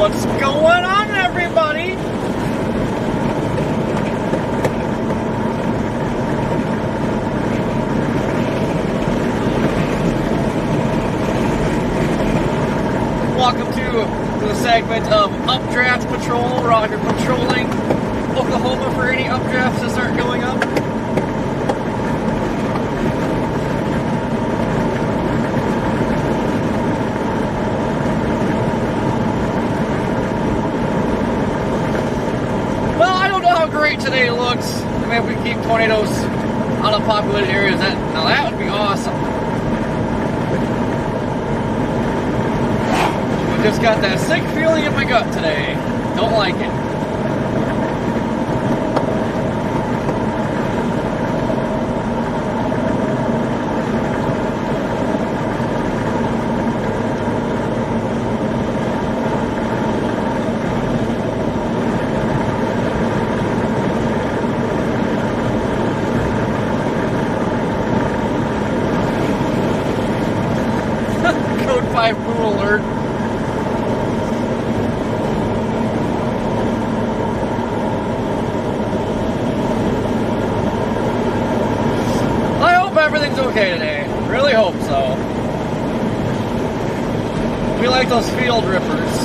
What's going on, everybody? Welcome to the segment of Updraft Patrol, where you're patrolling Oklahoma for any updrafts that start going up. Well, I don't know how great today looks. I mean, if we keep tornadoes out of populated areas, now that would be awesome. Just got that sick feeling in my gut today. Don't like it. Code 5 boom alert. Everything's okay today. Really hope so. We like those field rippers.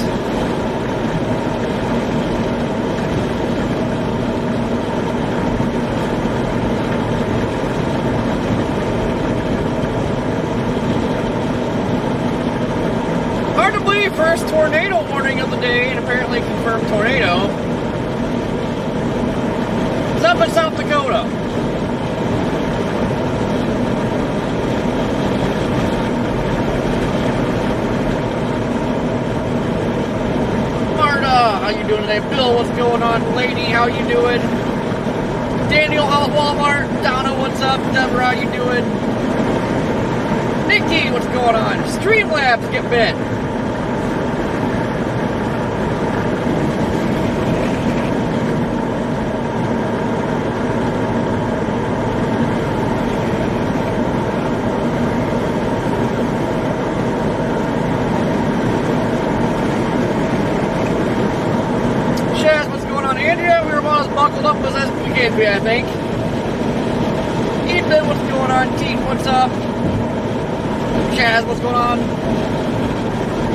Hard to believe, first tornado warning of the day, and apparently confirmed tornado. It's up in South Dakota. How you doing today? Bill, what's going on? Lady, how you doing? Daniel, out at Walmart. Donna, what's up? Deborah, how you doing? Nikki, what's going on? Streamlabs get bit. Buckled up as we can be, I think. Ethan, what's going on? Teeth, what's up? Chaz, what's going on?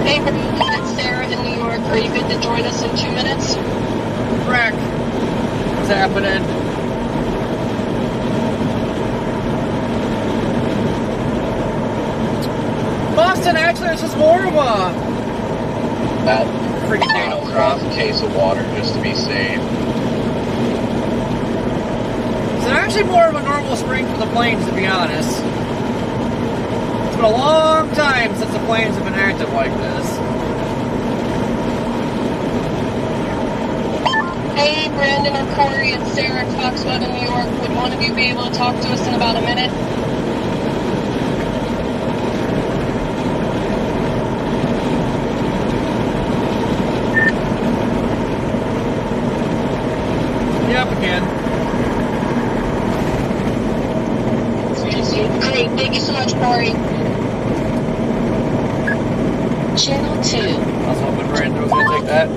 Hey, it's Sarah in New York. Are you good to join us in 2 minutes? Crack. What's happening? Boston, actually, this is more of a freaking tornado crop. A case of water just to be safe. It's actually more of a normal spring for the plains, to be honest. It's been a long time since the plains have been active like this. Hey, Brandon or Corey, it's Sarah at Foxwood in New York. Would one of you be able to talk to us in about a minute? Yep, I can. Great, thank you so much, Corey. Channel 2. I was hoping Brandon was going to take that.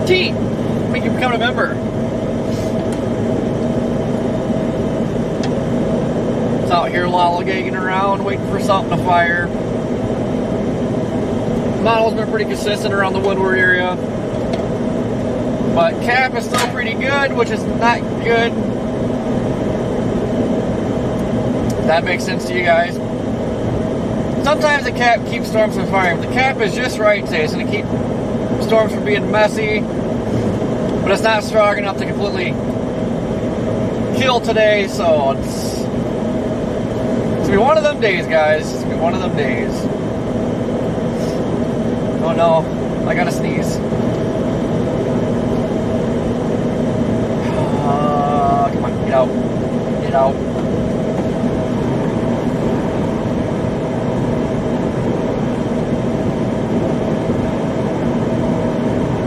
T! Make you become a member. It's out here lollygagging around, waiting for something to fire. Model's been pretty consistent around the Woodward area, but cap is still pretty good, which is not good. That makes sense to you guys. Sometimes the cap keeps storms from firing. The cap is just right today. It's going to keep storms from being messy, but it's not strong enough to completely kill today. So it's going to be one of them days, guys. It's going to be one of them days. Oh no, I gotta sneeze. Come on, get out. Get out.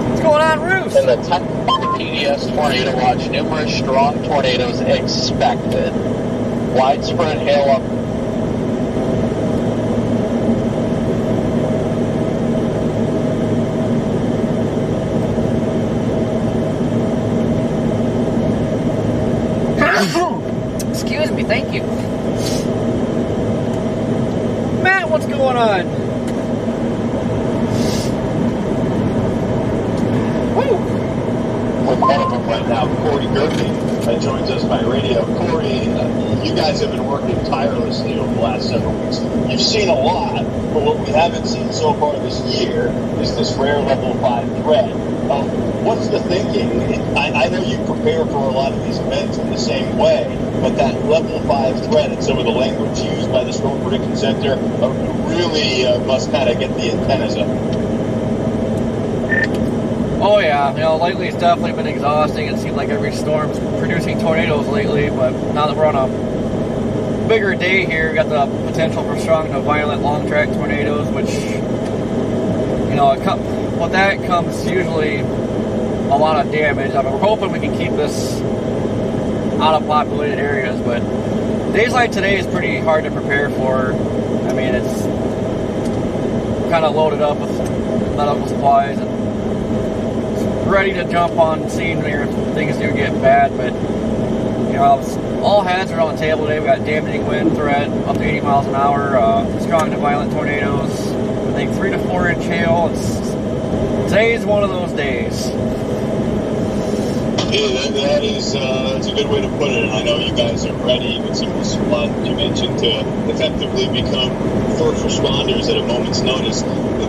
What's going on, Roos? And the PDF CBS Tornado Watch. Numerous strong tornadoes expected. Widespread hail up. Excuse me, thank you. Matt, what's going on? Woo! With one of them right now, Corey Gerke, joins us by radio. Corey, you guys have been working tirelessly over the last several weeks. You've seen a lot, but what we haven't seen so far this year is this rare level 5 threat. What's the thinking? I know you prepare for a lot of these events in the same way, but that level 5 threat and some of the language used by the Storm Prediction Center really must kind of get the antennas up. Oh yeah, lately it's definitely been exhausting. It seems like every storm's producing tornadoes lately, but now that we're on a bigger day here, we got the potential for strong to violent long track tornadoes, which, with that comes usually a lot of damage. I mean, we're hoping we can keep this out of populated areas, but days like today is pretty hard to prepare for. I mean, it's kind of loaded up with medical supplies and ready to jump on scene when things do get bad, but all hands are on the table today. We got damaging wind threat up to 80 miles an hour, strong to violent tornadoes, I think 3 to 4 inch hail. Today's one of those days. Yeah, that's a good way to put it, and I know you guys are ready with some of the supply you mentioned to effectively become first responders at a moment's notice.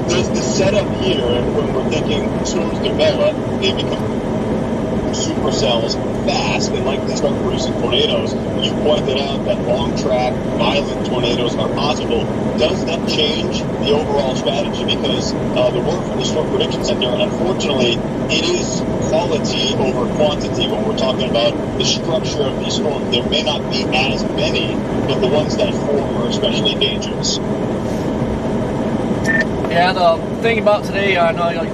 Does the setup here, and when we're thinking storms develop, they become supercells fast and likely start producing tornadoes. You pointed out that long track, violent tornadoes are possible. Does that change the overall strategy? Because the work from the Storm Prediction Center, unfortunately, it is quality over quantity when we're talking about the structure of these storms. There may not be as many, but the ones that form are especially dangerous. Yeah, the thing about today, I know a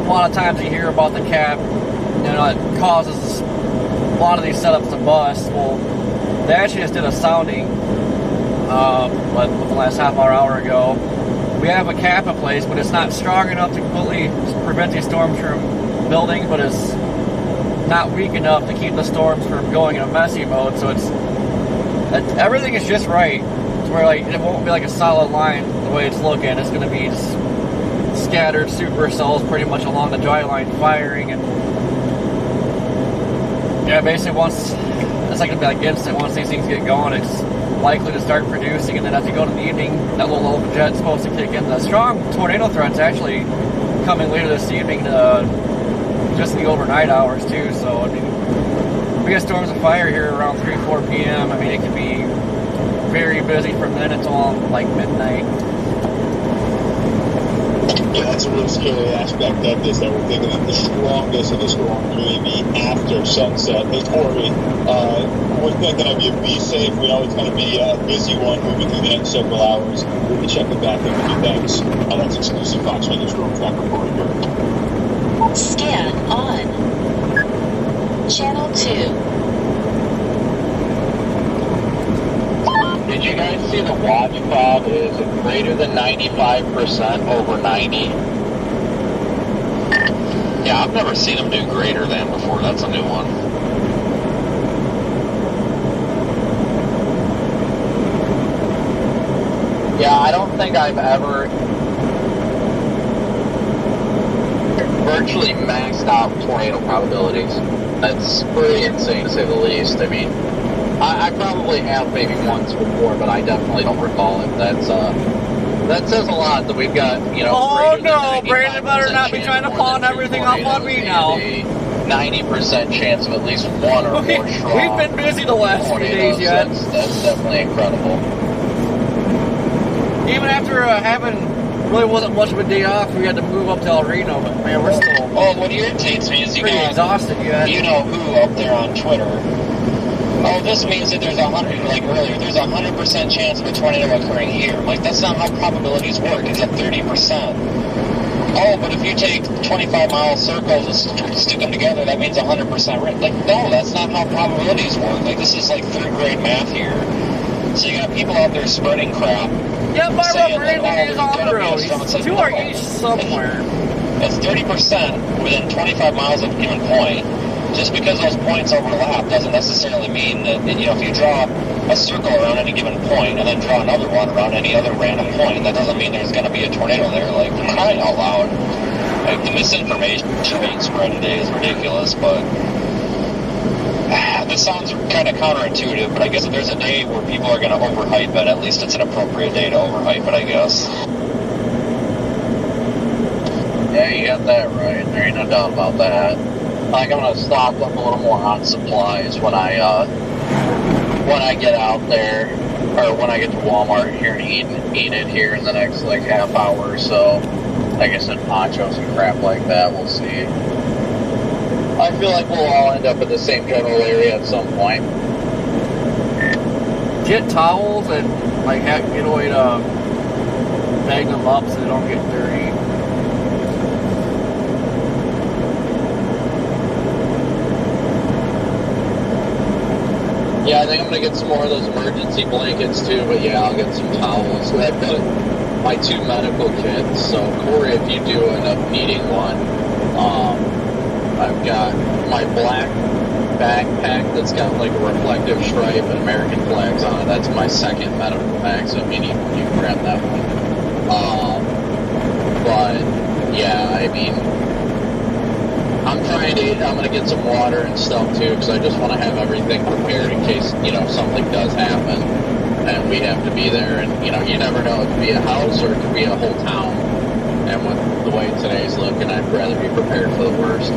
lot of times you hear about the cap, it causes a lot of these setups to bust. Well, they actually just did a sounding, the last hour ago. We have a cap in place, but it's not strong enough to completely prevent these storms from building, but it's not weak enough to keep the storms from going in a messy mode. So everything is just right. It's where it won't be like a solid line the way it's looking. It's going to be just scattered supercells pretty much along the dry line firing, and basically once it's like gonna be instant. Once these things get going, it's likely to start producing, and then as you go to the evening, that little open jet's supposed to kick in. The strong tornado threat's actually coming later this evening, just in the overnight hours too. So I mean, we get storms of fire here around 3-4 p.m. I mean, it can be very busy from then until like midnight. Yeah, that's a real scary aspect of this, that we're thinking that the strongest of the storms may be after sunset. Hey, Corey, we're thinking of you. Be safe. We know it's going to be a busy one moving through the next several hours. We'll be checking back in with you. Thanks. That's exclusive Fox Radio Storm Tracker, Corey Gerke. Scan on. Channel 2. Did you guys see the watch fob is greater than 95% over 90? Yeah, I've never seen them do greater than before. That's a new one. Yeah, I don't think I've ever virtually maxed out tornado probabilities. That's pretty insane to say the least. I mean, I probably have maybe once before, but I definitely don't recall it. That says a lot that we've got, Oh no, Brandon better not be trying to pawn everything off on me now. 90% chance of at least one or more strong. We've been busy the last few days yet. That's definitely incredible. Even after having really wasn't much of a day off, we had to move up to El Reno, but man, we're still What irritates me is pretty exhausted yet. You know who up there on Twitter. Oh, this means that there's 100% chance of a tornado occurring here. Like, that's not how probabilities work. It's at 30%. oh, but if you take 25-mile circles and stick them together, that means 100% right. Like, no, that's not how probabilities work. Like, this is like third grade math here. So you got people out there spreading crap. Yeah, my saying rough reading that, is oh, on the there's road. gotta be a strong- Two are each somewhere. It's 30% within 25 miles of a given point. Just because those points overlap doesn't necessarily mean that, you know, if you draw a circle around any given point and then draw another one around any other random point, that doesn't mean there's going to be a tornado there. Like, for crying out loud. Like, the misinformation being spread today is ridiculous, but this sounds kind of counterintuitive, but I guess if there's a day where people are going to overhype it, at least it's an appropriate day to overhype it, I guess. Yeah, you got that right. There ain't no doubt about that. Like, I'm gonna stock up a little more on supplies when I get out there, or when I get to Walmart here and Enid here in the next like half hour or so. Like I said, ponchos and crap like that. We'll see. I feel like we'll all end up in the same general area at some point. Get towels and like get away to bag them up so they don't get dirty. Yeah, I think I'm gonna get some more of those emergency blankets too, but yeah, I'll get some towels. I've got my 2 medical kits, so Corey, if you do end up needing one, I've got my black backpack that's got like a reflective stripe and American flags on it. That's my second medical bag, so if you need one, you can grab that one. But yeah, I mean, I'm going to get some water and stuff too, because I just want to have everything prepared in case, you know, something does happen and we have to be there. And, you know, you never know, it could be a house or it could be a whole town. And with the way today's looking, I'd rather be prepared for the worst.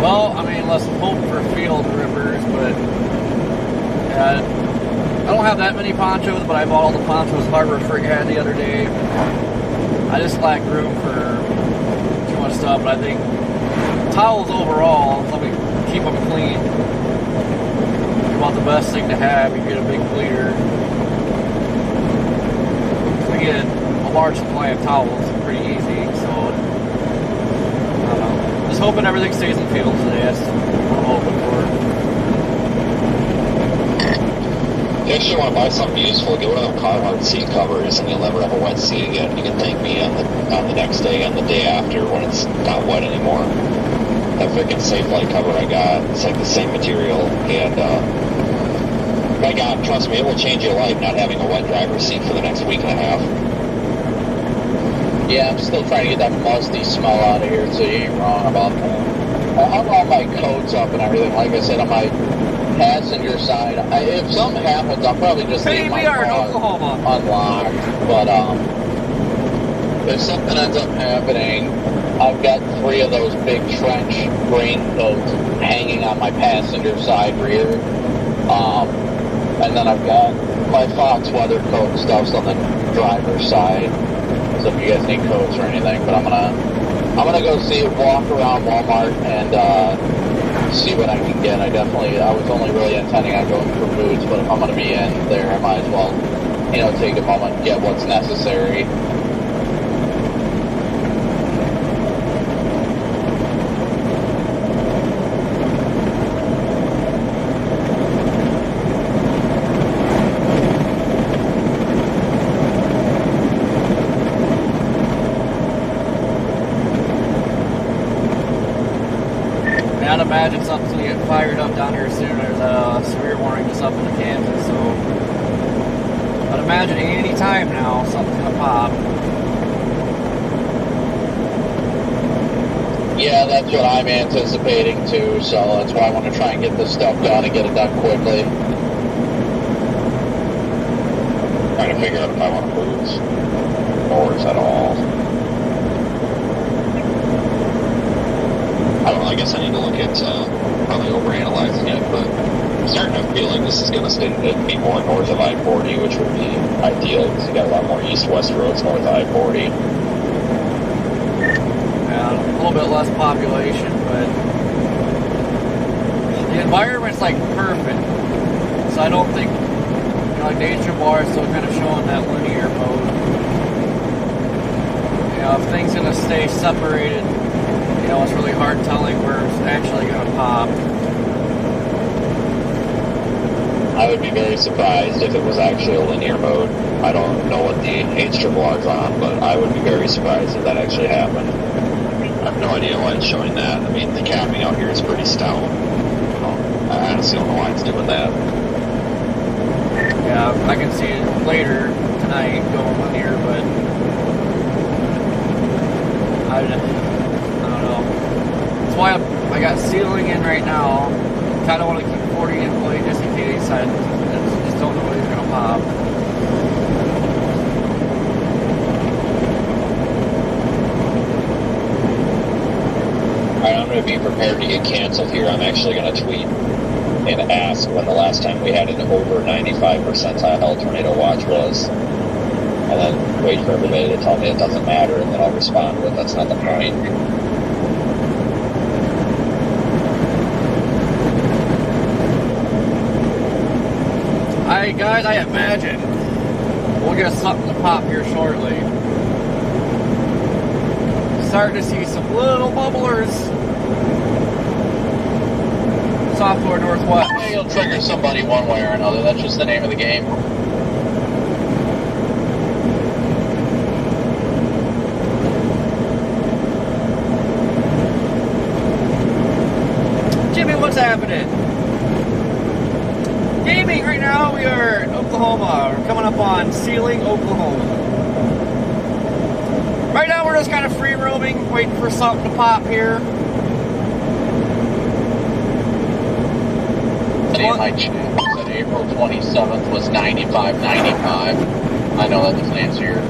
Well, I mean, let's hope for field rivers, but I don't have that many ponchos, but I bought all the ponchos Harbor Freight had the other day. I just lack room for too much stuff, but I think towels overall, let me keep them clean. About the best thing to have. You get a big bleeder. We get a large supply of towels pretty easy, so I don't know. Just hoping everything stays in field today. That's what I'm hoping for. If you actually want to buy something useful, get one of them Carhartt seat covers, and you'll never have a wet seat again. You can thank me on the next day and the day after when it's not wet anymore. That freaking Safelite cover I got, it's like the same material, and my God, trust me, it will change your life not having a wet driver's seat for the next week and a half. Yeah, I'm still trying to get that musty smell out of here, so you ain't wrong about that. I have all my coats up and everything, like I said, on my passenger side. If something happens, I'll probably just leave my we are in car Oklahoma. unlocked. But if something ends up happening, I've got 3 of those big trench raincoats hanging on my passenger side rear. And then I've got my Fox weather coat and stuff on the driver's side. So if you guys need coats or anything, but I'm gonna go walk around Walmart and see what I can get. I was only really intending on going for boots, but if I'm gonna be in there, I might as well, you know, take a moment and get what's necessary. I'd imagine something's going to get fired up down here soon. There's a severe warning just up in Kansas, so I'd imagine any time now something's going to pop. Yeah, that's what I'm anticipating too, so that's why I want to try and get this stuff done and get it done quickly. Trying to figure out if I want to boots doors at all. I don't know, I guess I need to look at probably overanalyzing it, but I'm starting to feel like this is going to be more north of I-40, which would be ideal because you got a lot more east-west roads north of I-40. Yeah, a little bit less population, but the environment's like perfect. So I don't think, you know, like Nature Bar is still kind of showing that linear mode. know, if things gonna stay separated, you know, it's really hard telling where it's actually gonna pop. I would be very surprised if it was actually a linear mode. I don't know what the HRRR is on, but I would be very surprised if that actually happened. I have no idea why it's showing that. I mean, the capping out here is pretty stout. I honestly don't know why it's doing that. Yeah, I can see it later tonight going linear, but I don't know. That's why I got sealing in right now. Kind of want to keep 40 in play just in case. I just don't know when it's going to pop. Alright, I'm going to be prepared to get canceled here. I'm actually going to tweet and ask when the last time we had an over 95 percentile tornado watch was. And then wait for everybody to tell me it doesn't matter, and then I'll respond with that's not the point. Guys, I imagine we'll get something to pop here shortly. Starting to see some little bubblers. Software Northwest. You'll trigger somebody one way or another. That's just the name of the game. Jimmy, what's happening? Gaming right now, we are in Oklahoma. We're coming up on Sealing, Oklahoma. Right now we're just kind of free roaming, waiting for something to pop here. My chat said April 27th was 95.95. I know that doesn't answer your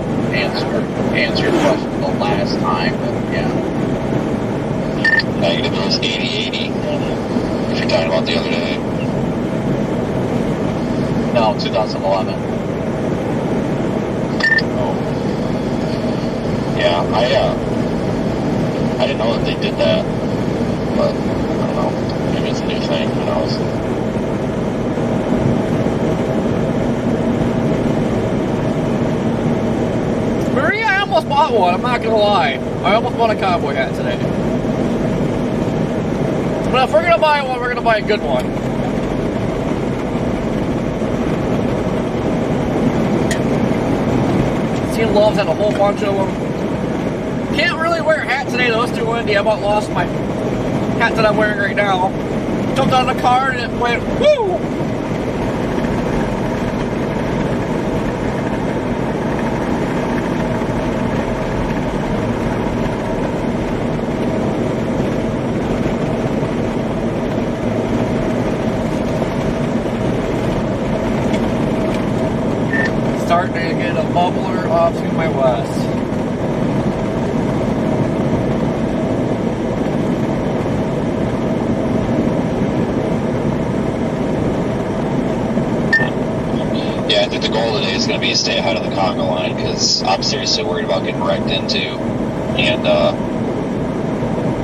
question the last time, but yeah. Negative was 80-80. If you're talking about the other day. No, 2011. Oh. Yeah, I didn't know that they did that. But, I don't know. Maybe it's a new thing. Who knows? Maria, I almost bought one, I'm not gonna lie. I almost bought a cowboy hat today. But if we're gonna buy one, we're gonna buy a good one. Seen Loves had a whole bunch of them. Can't really wear a hat today though, it's too windy. I about lost my hat that I'm wearing right now. Jumped out of the car and it went, woo! Starting to get a bubbler off to my west. Yeah, I think the goal today is going to be to stay ahead of the conga line, because I'm seriously worried about getting wrecked into. And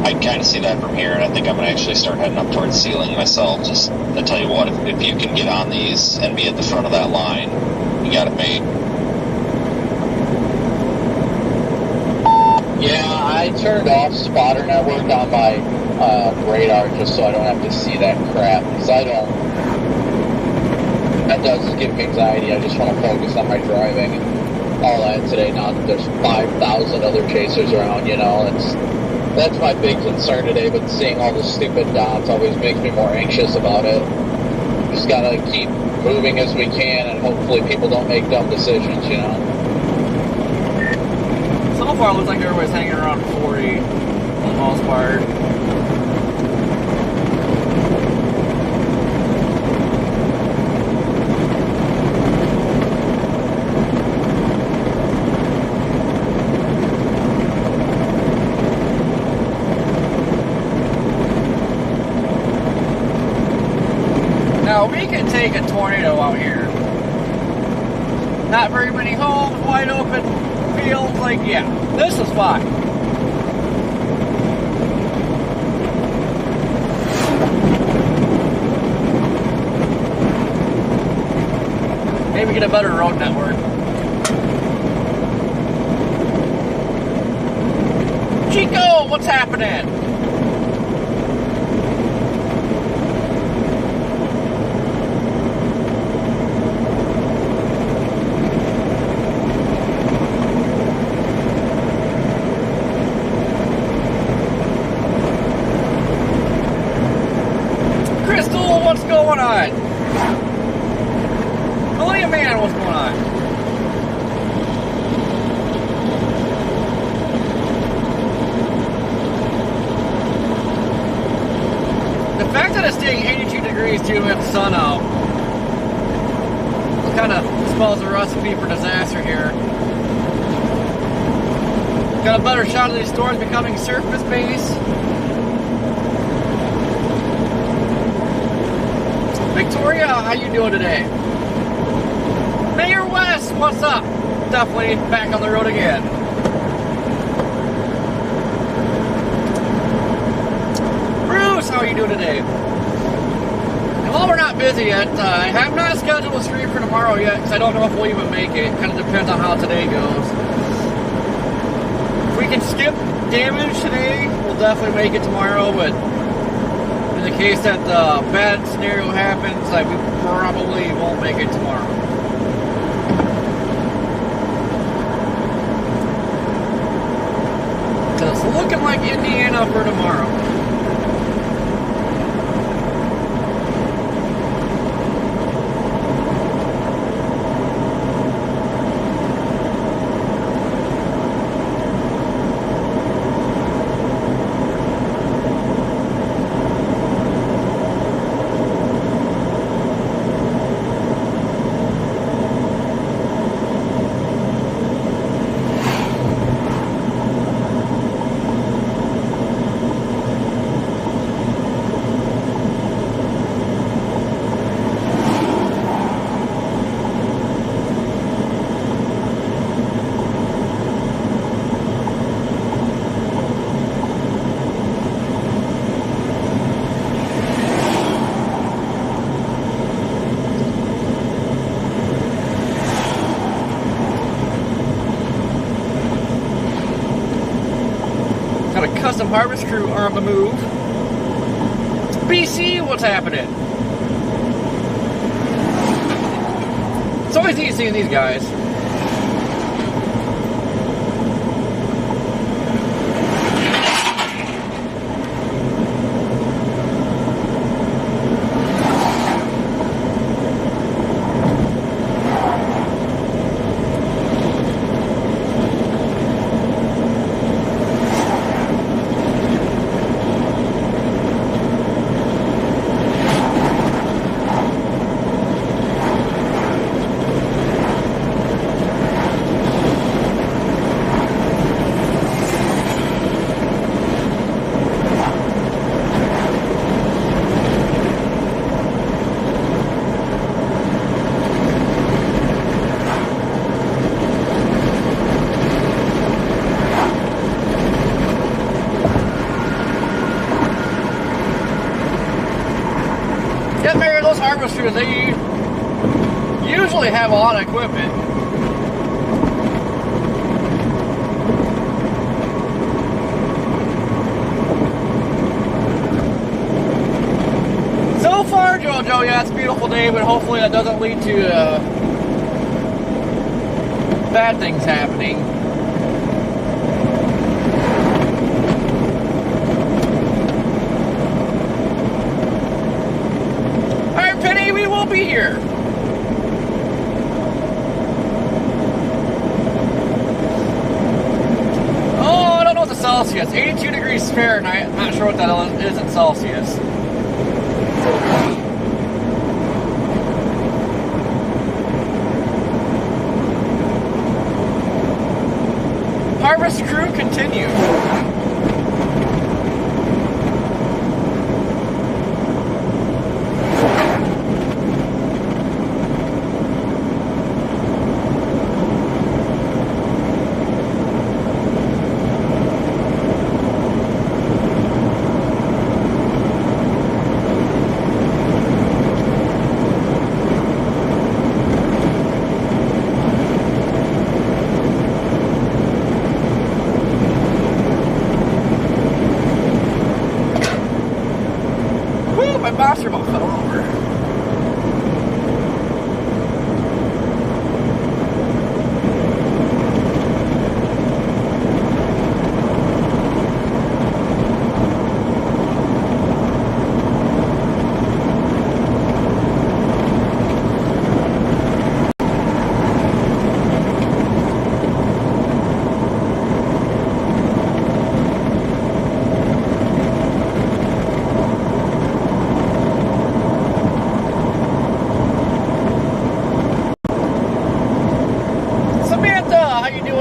I can kind of see that from here, and I think I'm going to actually start heading up towards Sealing myself. Just to tell you what, if you can get on these and be at the front of that line, you got it made. Yeah, I turned off spotter network on my radar just so I don't have to see that crap, because that does give me anxiety. I just want to focus on my driving and all that today, not that there's 5,000 other chasers around, you know. That's my big concern today, but seeing all the stupid dots always makes me more anxious about it. Just gotta keep moving as we can, and hopefully people don't make dumb decisions, you know. So far, it looks like everybody's hanging around 40 for the most part. Now, we can take a tornado out here. Not very many homes, wide open fields, like, yeah, this is fine. Maybe get a better road network. Chico, what's happening? Crystal, what's going on? Millennium Man, what's going on? The fact that it's staying 82 degrees too with the sun out kind of spells a recipe for disaster here. Got a better shot of these storms becoming surface based. Victoria, how you doing today? Mayor West, what's up? Definitely back on the road again. Bruce, how are you doing today? And while we're not busy yet, I have not scheduled a stream for tomorrow yet because I don't know if we'll even make it. It kind of depends on how today goes. If we can skip damage today, we'll definitely make it tomorrow, but in the case that the bad scenario happens, we probably won't make it tomorrow. Because it's looking like Indiana for tomorrow. Custom Harvest Crew are on the move. BC, what's happening? It's always neat seeing these guys. Harvesters, they usually have a lot of equipment. So far, Jojo, yeah, it's a beautiful day, but hopefully that doesn't lead to bad things happening. Be here. Oh, I don't know what the Celsius. 82 degrees Fahrenheit. I'm not sure what that is in Celsius. Harvest Crew continue. almost fell over.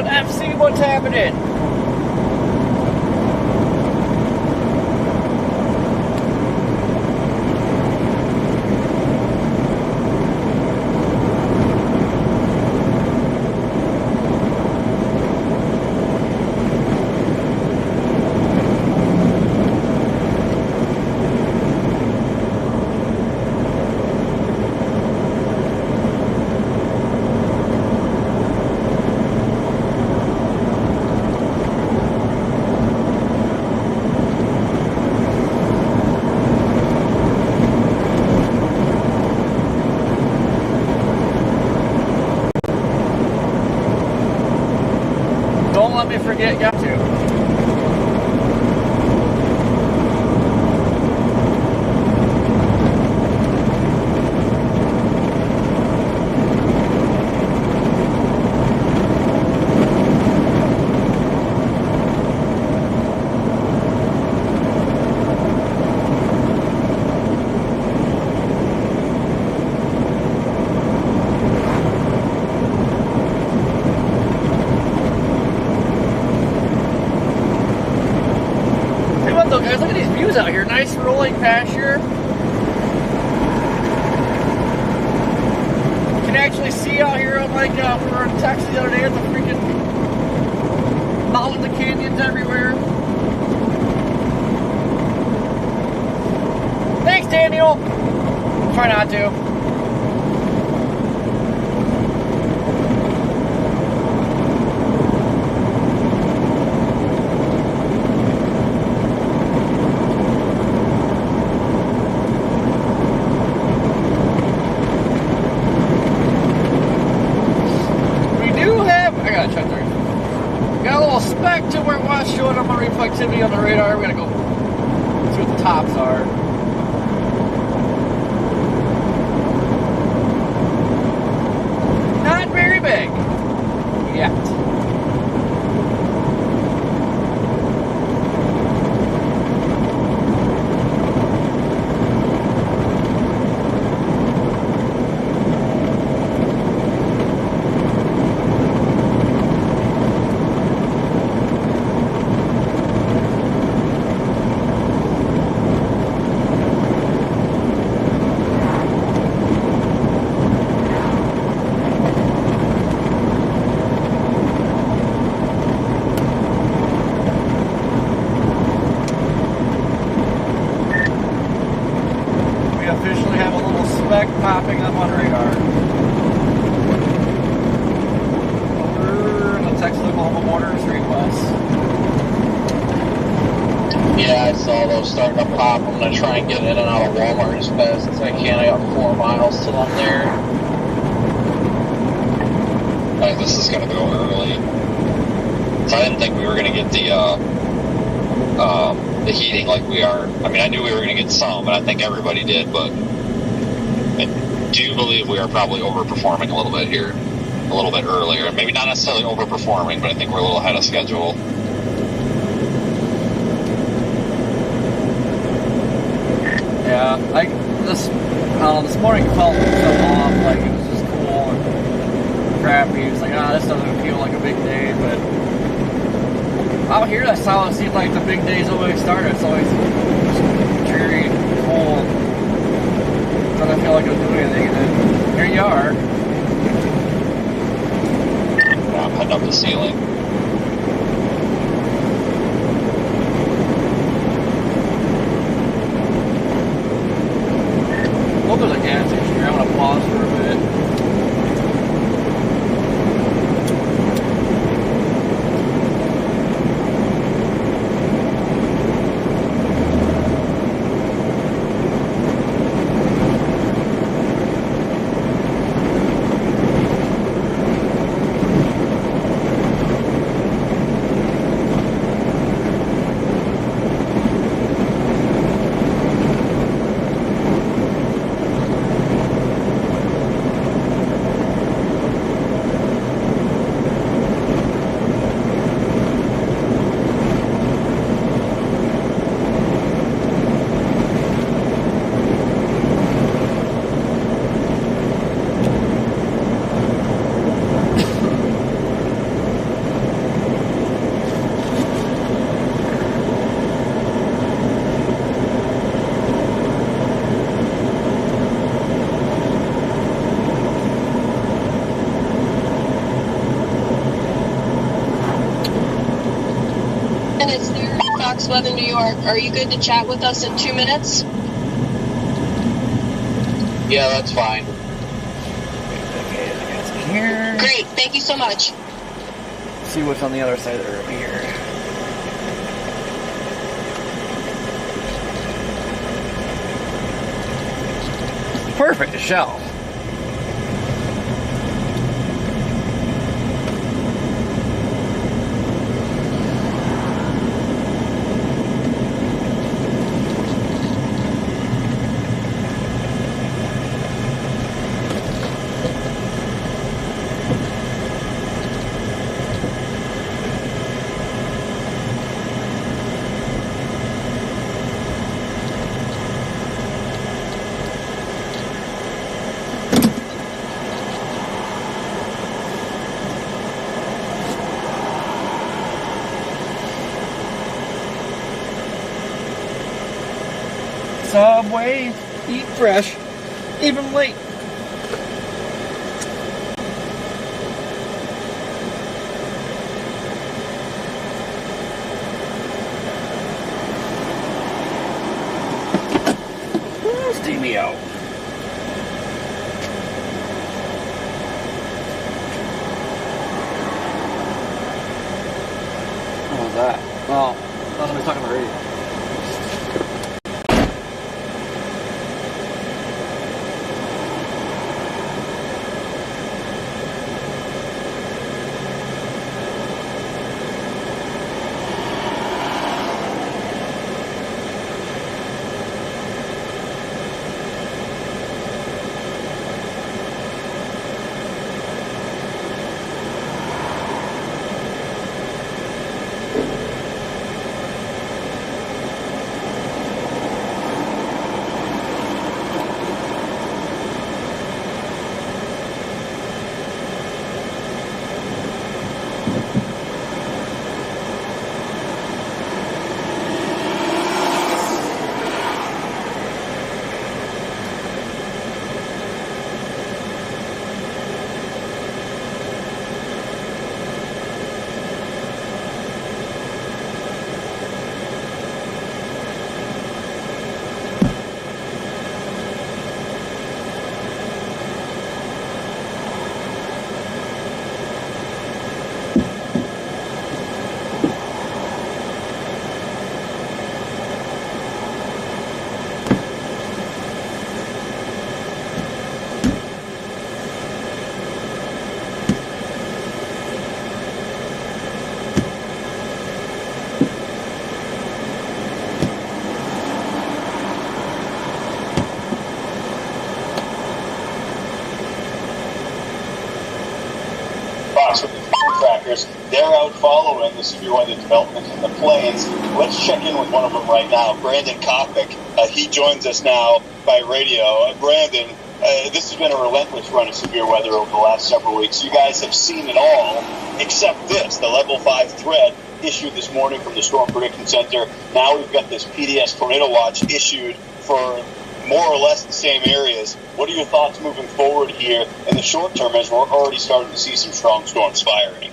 FC, what's happening? Don't let me forget, got to. Guys, look at these views out here. Nice rolling pasture. You can actually see out here, like we were in Texas the other day, at the freaking mountains and canyons everywhere. Thanks, Daniel. Try not to. Got a little speck to where it was showing up my reflectivity on the radar. We're gonna go see what the tops are. Not very big yet. Officially have a little speck popping up on radar. Over the Texas-Oklahoma border, straight west. Yeah, I saw those starting to pop. I'm going to try and get in and out of Walmart as fast as I can. I got 4 miles till I'm there. I think this is going to go early. So I didn't think we were going to get the heating like we are. I mean, I knew we were going to get some, and I think everybody did, but I do believe we are probably overperforming a little bit here, a little bit earlier. Maybe not necessarily overperforming, but I think we're a little ahead of schedule. Yeah, this morning felt so off, like it was just cool and crappy. It's like, this doesn't feel like a big day, but out here, that's how it seems like the big days always start. It's always dreary, cold. Doesn't feel like it was doing anything. And then here you are. Yeah, I'm heading up the ceiling. Look at the gas station here. I'm going to pause for a bit. Talks Weather New York. Are you good to chat with us in 2 minutes? Yeah, that's fine. Okay, I got some here. Great, thank you so much. Let's see what's on the other side of the room here. Perfect, a shelf. Subway, eat fresh, even late. Steamy out. What was that? Oh, I thought somebody was talking on the radio. They're out following the severe weather developments in the plains. Let's check in with one of them right now, Brandon Kopic. He joins us now by radio. Brandon, this has been a relentless run of severe weather over the last several weeks. You guys have seen it all, except this, the level 5 threat issued this morning from the Storm Prediction Center. Now we've got this PDS Tornado Watch issued for more or less the same areas. What are your thoughts moving forward here in the short term as we're already starting to see some strong storms firing?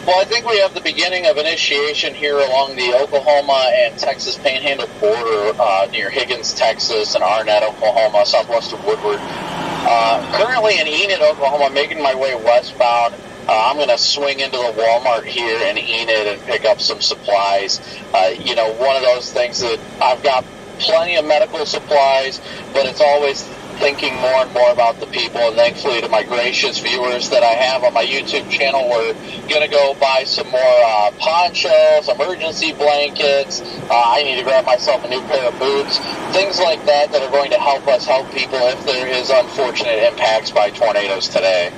Well, I think we have the beginning of initiation here along the Oklahoma and Texas Panhandle border near Higgins, Texas, and Arnett, Oklahoma, southwest of Woodward. Currently in Enid, Oklahoma, making my way westbound. I'm going to swing into the Walmart here in Enid and pick up some supplies. One of those things that I've got plenty of medical supplies, but it's always thinking more and more about the people, and thankfully to my gracious viewers that I have on my YouTube channel, we're going to go buy some more ponchos, emergency blankets. I need to grab myself a new pair of boots, things like that that are going to help us help people if there is unfortunate impacts by tornadoes today.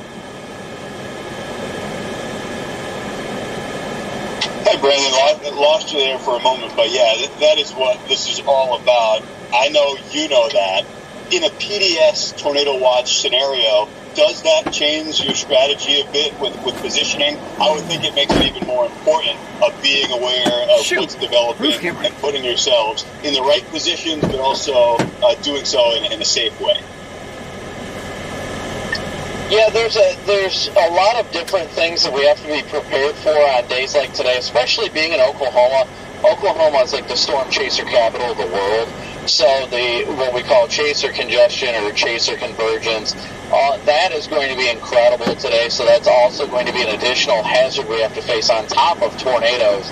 Hey, Brandon, lost you there for a moment, but yeah, that is what this is all about. I know you know that. In a PDS Tornado Watch scenario, does that change your strategy a bit with positioning? I would think it makes it even more important of being aware of what's developing and putting yourselves in the right positions, but also doing so in a safe way. Yeah, there's a lot of different things that we have to be prepared for on days like today, especially being in Oklahoma. Oklahoma is like the storm chaser capital of the world. So what we call chaser congestion or chaser convergence, that is going to be incredible today. So that's also going to be an additional hazard we have to face on top of tornadoes.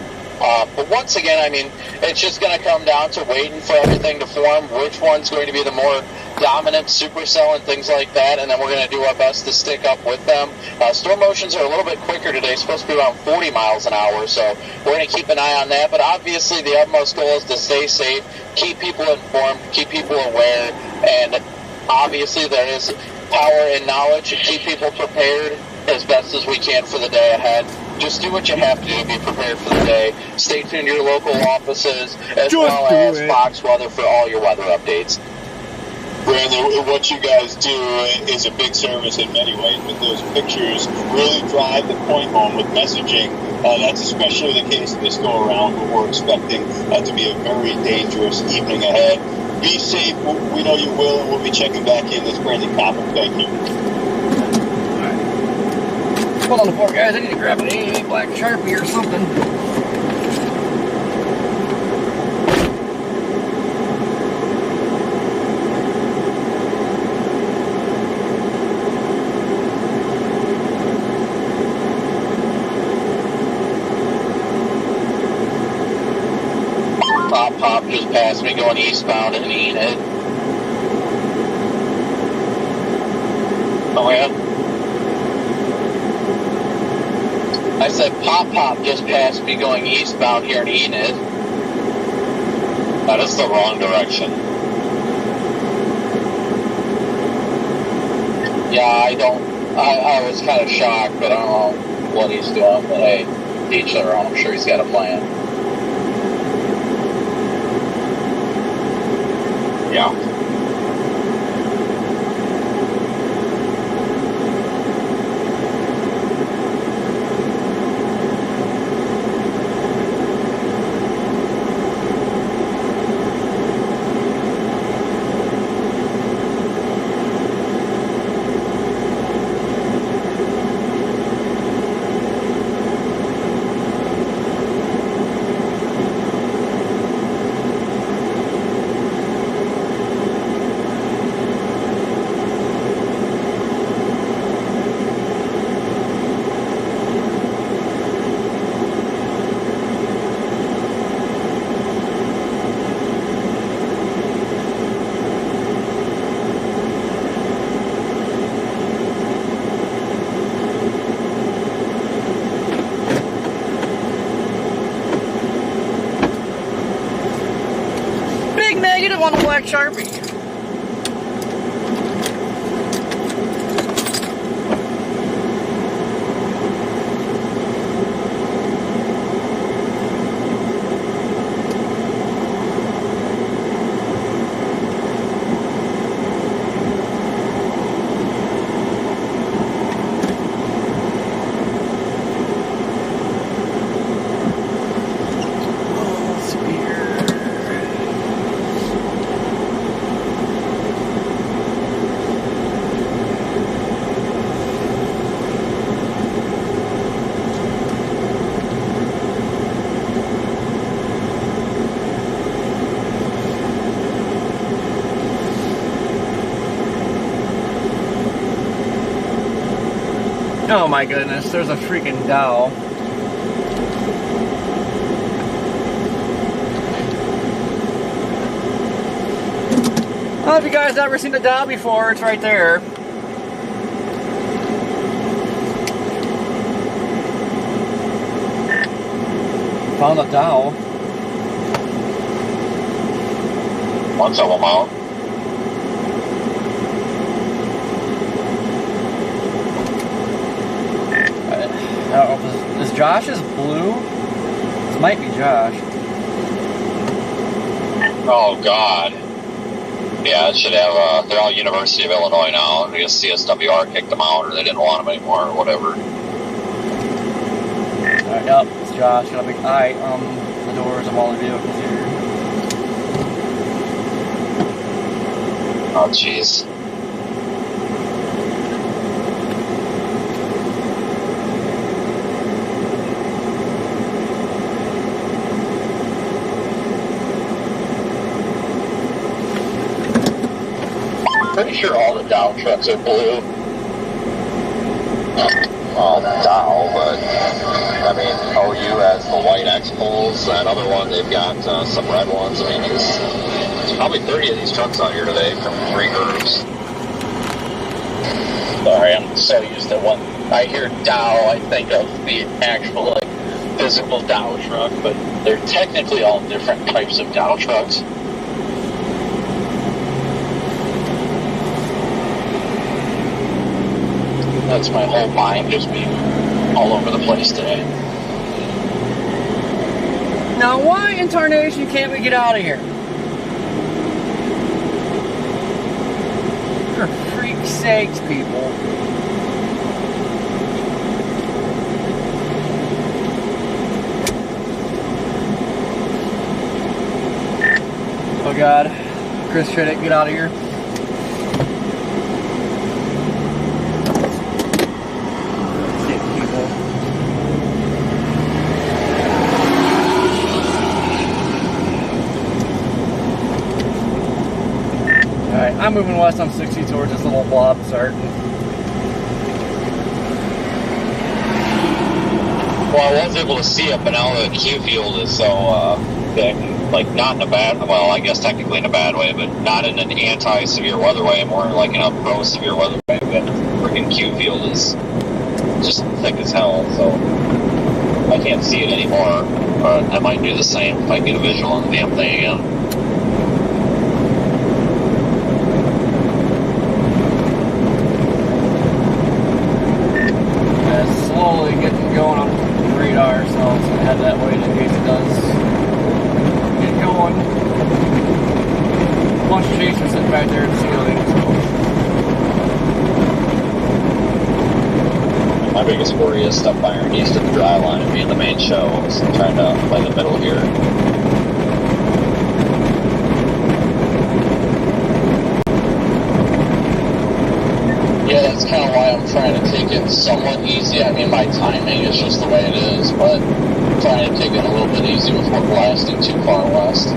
But once again, I mean, it's just going to come down to waiting for everything to form, which one's going to be the more dominant supercell and things like that, and then we're going to do our best to stick up with them. Storm motions are a little bit quicker today, supposed to be around 40 miles an hour, so we're going to keep an eye on that. But obviously the utmost goal is to stay safe, keep people informed, keep people aware, and obviously there is power in knowledge to keep people prepared as best as we can for the day ahead. Just do what you have to do to be prepared for the day. Stay tuned to your local offices as well as Fox Weather for all your weather updates. Brandon, what you guys do is a big service in many ways, but those pictures really drive the point home with messaging. That's especially the case this go around, but we're expecting to be a very dangerous evening ahead. Be safe. We know you will, and we'll be checking back in. This Brandon Coppin. Thank you. Hold on the floor, guys. I need to grab a black Sharpie or something. Pop just passed me going eastbound in Enid. Oh, yeah? I said Pop just passed me going eastbound here in Enid. That is the wrong direction. Yeah, I was kind of shocked, but I don't know what he's doing. But hey, to each their own. I'm sure he's got a plan. Yeah. Negative on the black Sharpie. Oh my goodness, there's a freaking Dow. Well, if you guys never seen the Dow before, it's right there. Found a Dow. Once of them out. Is Josh's blue? This might be Josh. Oh, God. Yeah, it should have, they're all University of Illinois now. I guess CSWR kicked them out, or they didn't want them anymore, or whatever. Alright, yep, it's Josh. Got a big eye on the doors of all the vehicles here. Oh, jeez. pretty sure all the Dow trucks are blue. Well, Dow, but I mean, OU has the white X-Poles. That other one, they've got some red ones. I mean, there's probably 30 of these trucks out here today from 3 groups. Sorry, I'm so used to when I hear Dow, I think of the actual, like, physical Dow truck, but they're technically all different types of Dow trucks. That's my whole mind just being all over the place today. Now, why in tarnation can't we get out of here? For freak's sakes, people. Oh God, Chris Shreddick, get out of here. Shit, people. Alright, I'm moving west on 60 towards this little blob starting. Well, I was able to see up and out of the Q field is so thick. Like, not in a bad, well, I guess technically in a bad way, but not in an anti-severe weather way, more like in a pro-severe weather way. But freaking Q field is just thick as hell, so I can't see it anymore. But I might do the same if I get a visual on the damn thing again. Yeah, it's slowly getting going on the radar, so it's gonna head that way in case it does. Going. A bunch of chasers sitting back there at the ceiling. So. My biggest worry is stuff firing east of the dry line and being the main show. So I'm trying to play the middle here. Yeah, that's kind of why I'm trying to take it somewhat easy. I mean, my timing is just the way it is, but I'm trying to take it a little bit easy before blasting too far west.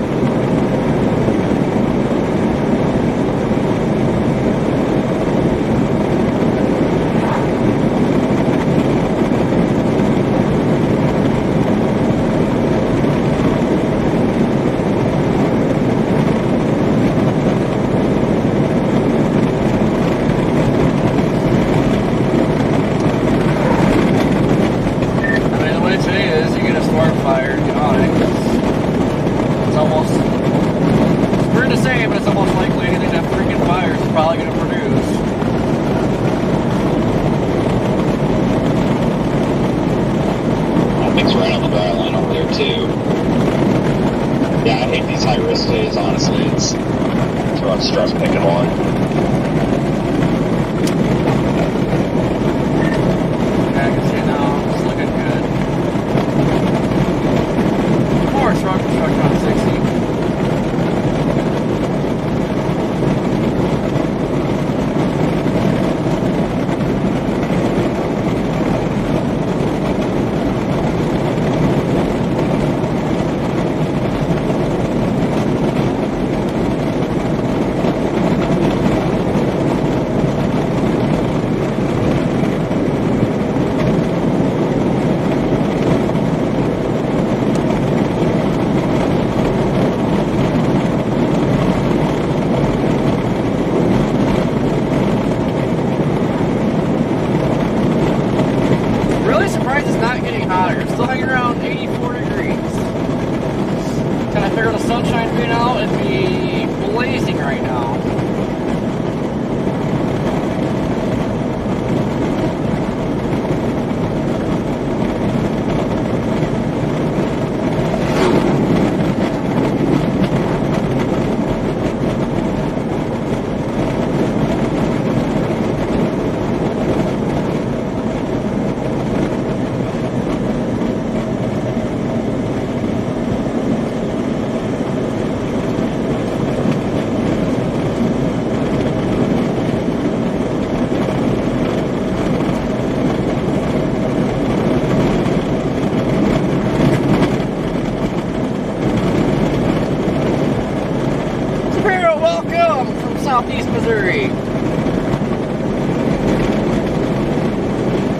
Southeast Missouri.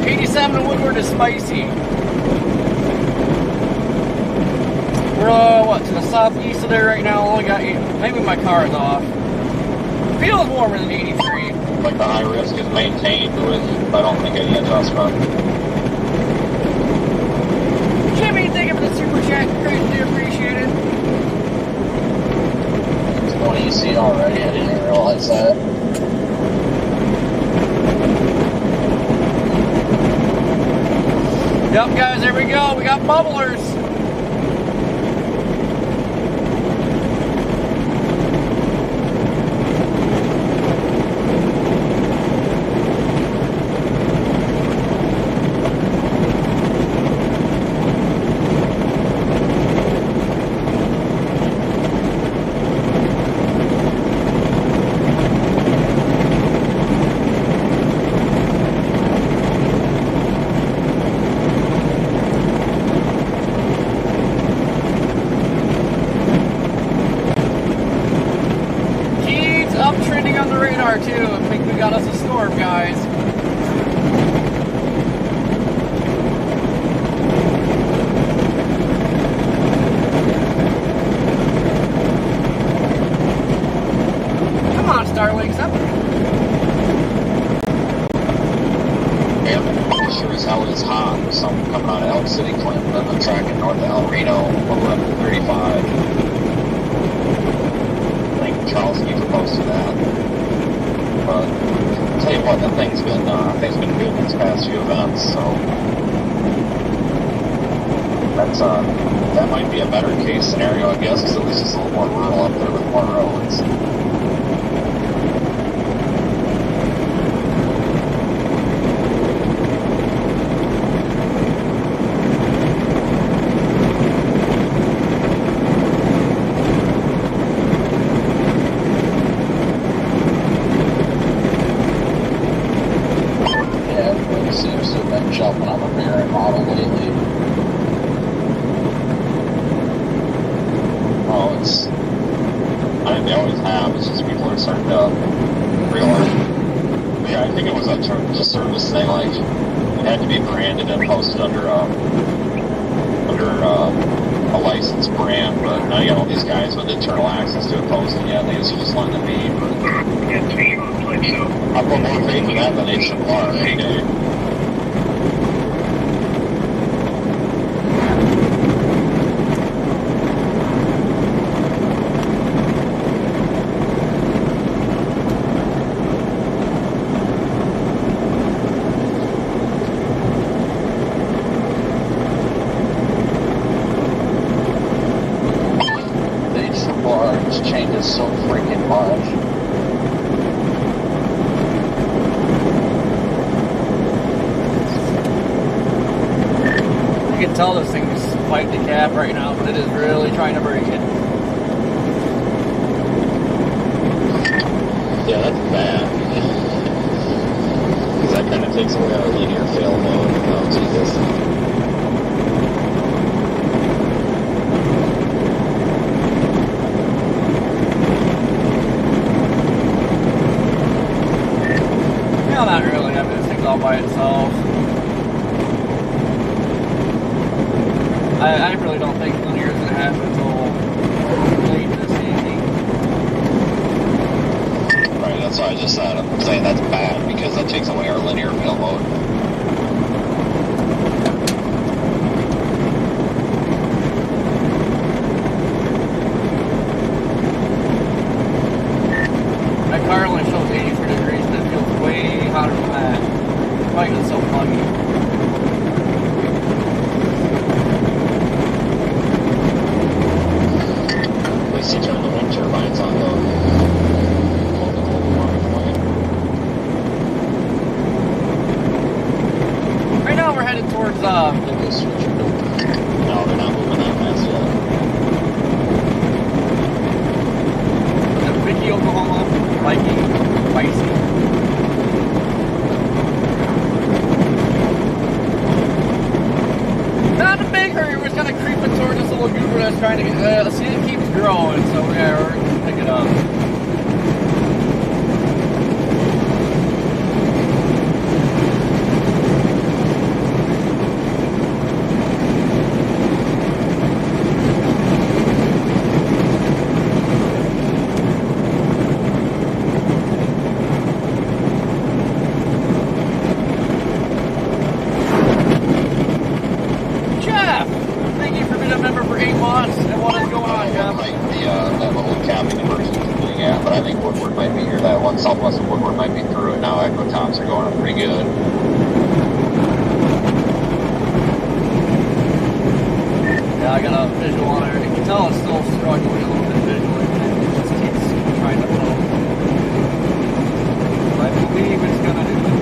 87 in Woodward is spicy. We're, what, to the southeast of there right now? Only got, maybe my car is off. Feels warmer than 83. Like the high risk is maintained with, I don't think, any adjustment. Jimmy, thank you for the super chat. Greatly appreciated. 20 EC already, I didn't even realize that. Yep, guys, there we go. We got bubblers. Too. I think we got us a storm, guys. Come on, Starlinks, up. Yeah, sure as hell is hot. There's something coming out of Elk City, Clinton, and I'm tracking north of El Reno, 1135. I think Charles Keefer posted that. But I'll tell you what, that thing's been good these past few events, so that's that might be a better case scenario, I guess, because at least it's a little more rural up there with more roads. Jumping on the Baron model lately. Oh, I think they always have. It's just people are starting to realize. Yeah, I think it was a term of service thing. Like it had to be branded and posted under a licensed brand. But now you got all these guys with internal access to it posting. Yeah, they guess you just letting it be. But I put more faith in that than HMR any day. Changes so freaking much. You can tell this thing's fighting the cap right now, but it is really trying to break it. Yeah, that's bad. Because that kind of takes away our linear fail mode. Oh, Jesus. Not really. I mean, this thing's all by itself. I really don't think linear is going to happen until late this evening. Right, that's what I just said. I'm saying that's bad because that takes away our linear fail mode. My car only shows 83 degrees and it feels way hotter than that. Probably because it's so muggy. At least you turn the wind turbines on though. Right now we're headed towards, No, they're not moving that fast yet. Vicky, Oklahoma, Viking, Spicy. Not in a big hurry, we're just kind of creeping towards this little goober that's trying to get, see, it keeps growing, so yeah, we're going to pick it up. going southwest of Woodward might be through it now. Echo tops are going up pretty good. Yeah, I got a visual on it. You can tell it's still struggling a little bit visually. It just keeps trying to flow. But I believe it's gonna do it.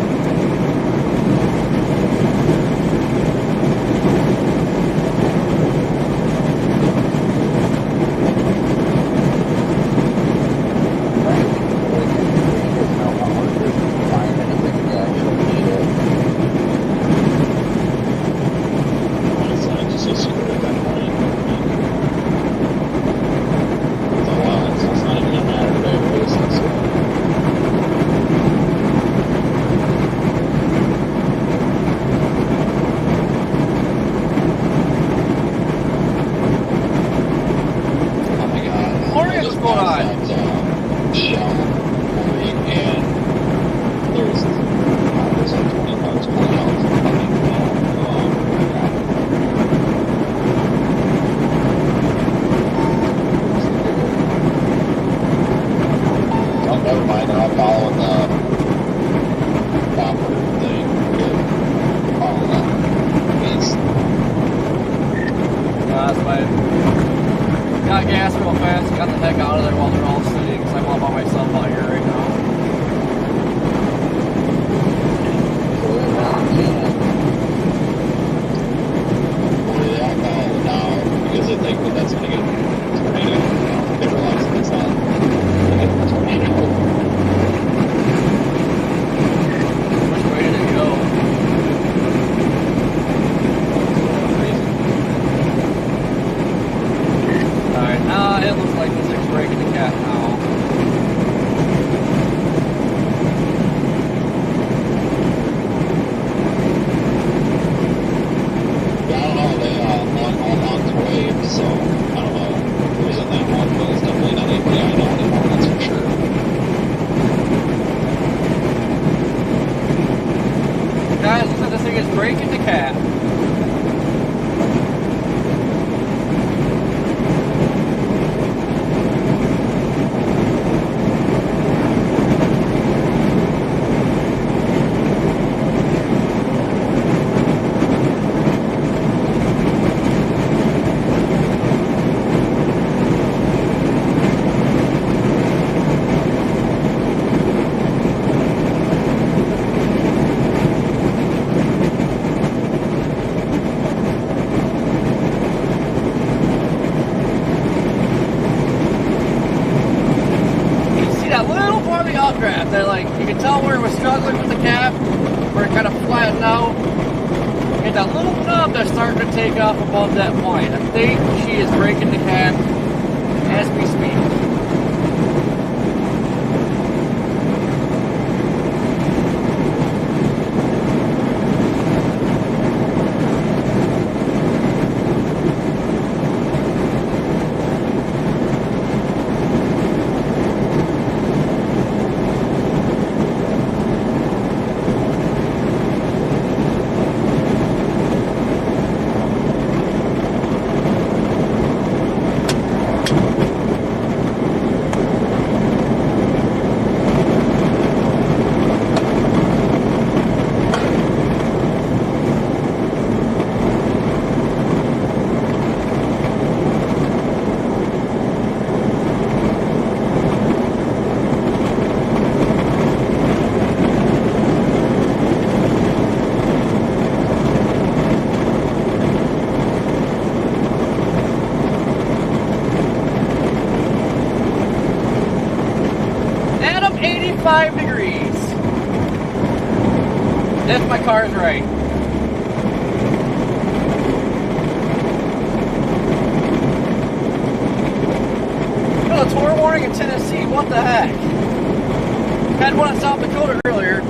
Take off above that point. I think she is breaking the cab as we speak. If my car is right. Got a tour warning in Tennessee, what the heck? Had one in South Dakota earlier.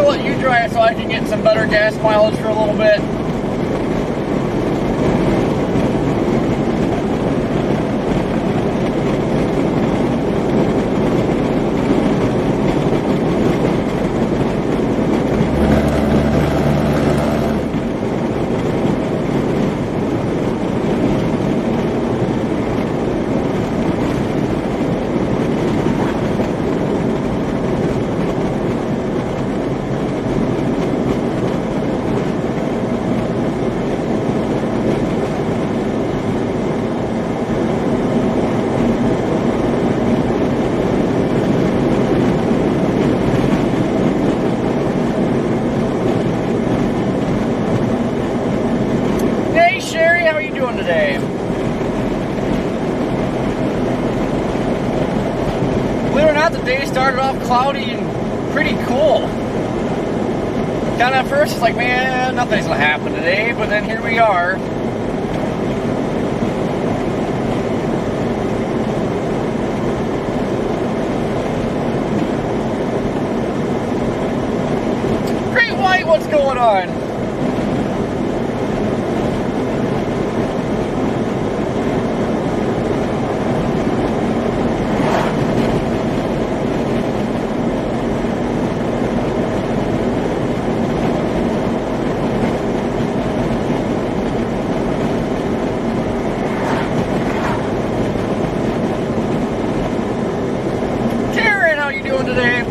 gonna let you drive so I can get some better gas mileage for a little bit. Today. Believe it or not, the day started off cloudy and pretty cool. Kind of at first, it's like, man, nothing's gonna happen today, but then here we are. Great White, what's going on? Today.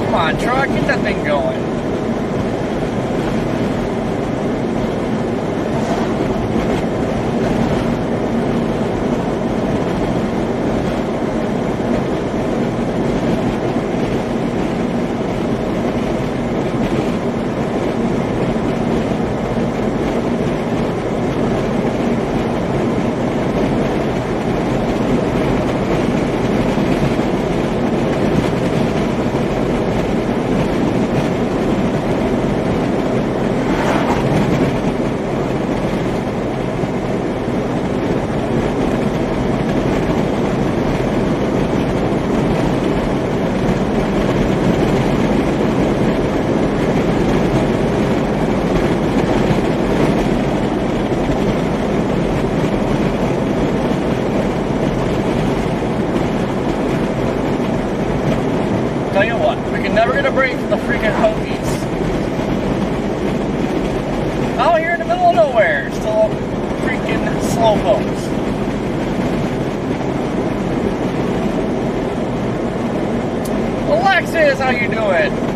Come on, truck, get that thing going. Tell you what, we can never get a break from the freaking Hokies. Out here in the middle of nowhere, still freaking slowpokes. Alexis, how you doing?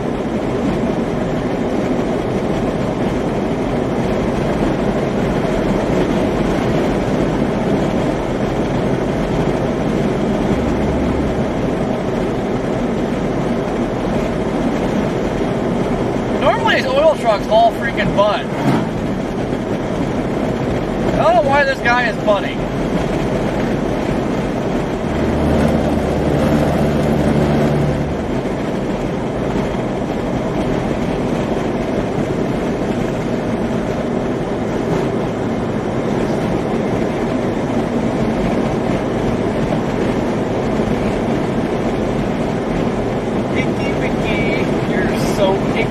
These oil trucks all freaking butt. I don't know why this guy is butting. Picky, picky, you're so picky.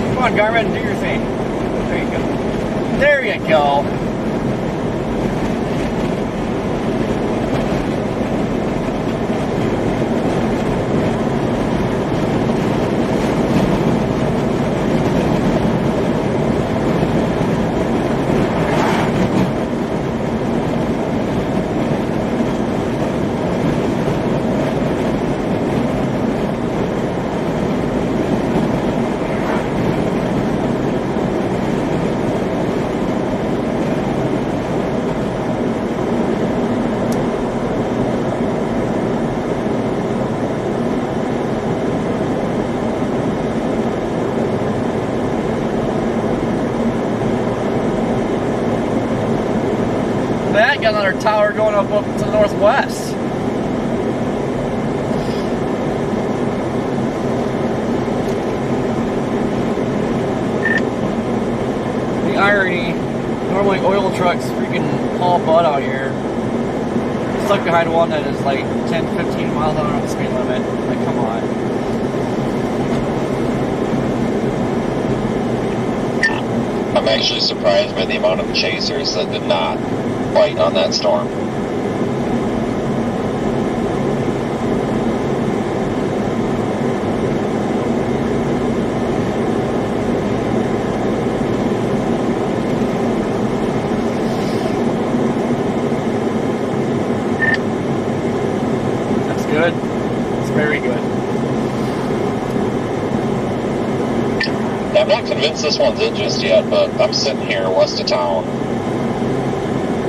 Come on, Garmin, do your thing. There you go. There you go. That got another tower going up to the northwest. The irony, normally oil trucks freaking haul butt out here. stuck behind one that is like 10, 15 miles an hour on the speed limit. Like, come on. I'm actually surprised by the amount of chasers that did not bite on that storm. That's good. It's very good. Yeah, I'm not convinced this one's in just yet, but I'm sitting here west of town,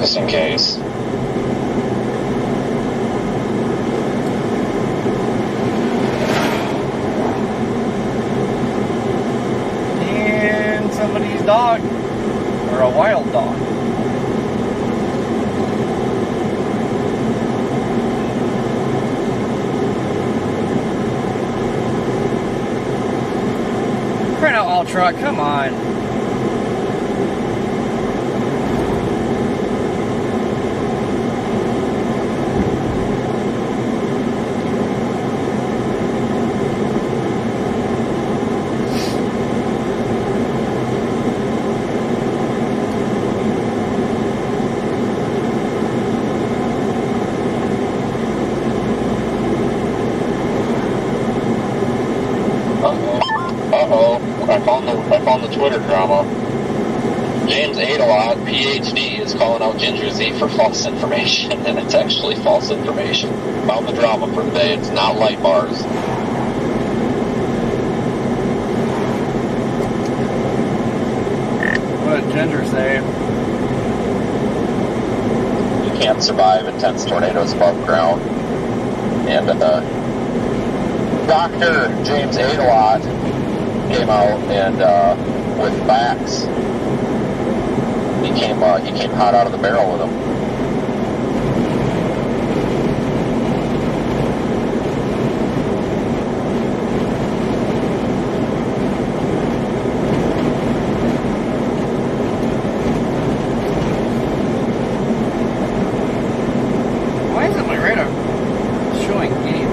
just in case. And somebody's dog. Or a wild dog. Crying out loud, truck, come on. I found the Twitter drama. James Adelot, PhD, is calling out Ginger Z for false information, and it's actually false information. Found the drama for the day. It's not light bars. What did Ginger say? You can't survive intense tornadoes above ground. And Dr. James Adelot came out and with facts. He came hot out of the barrel with them. Why isn't my radar showing anything?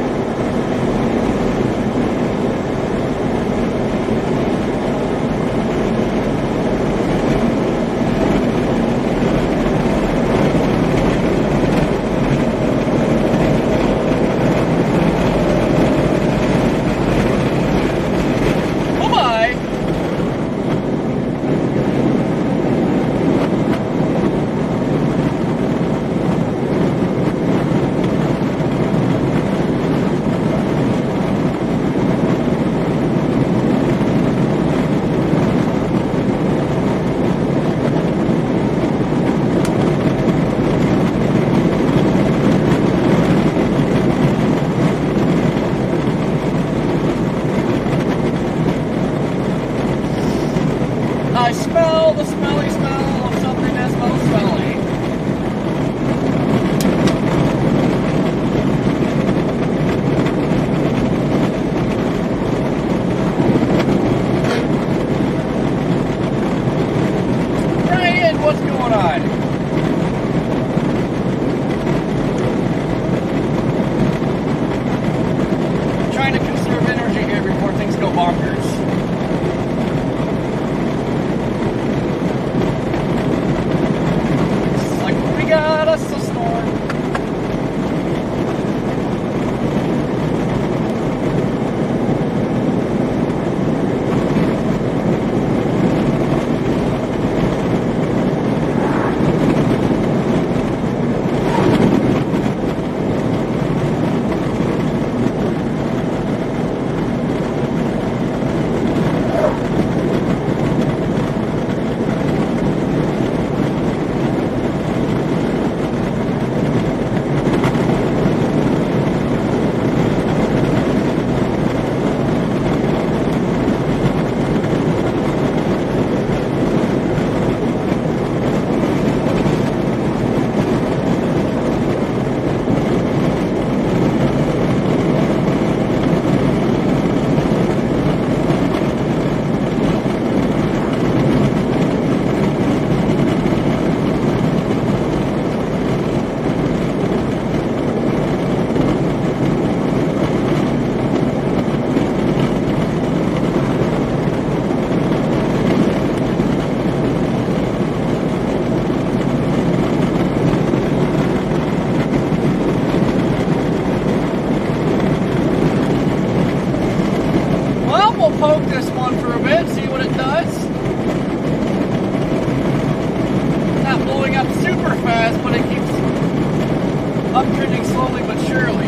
trending slowly but surely.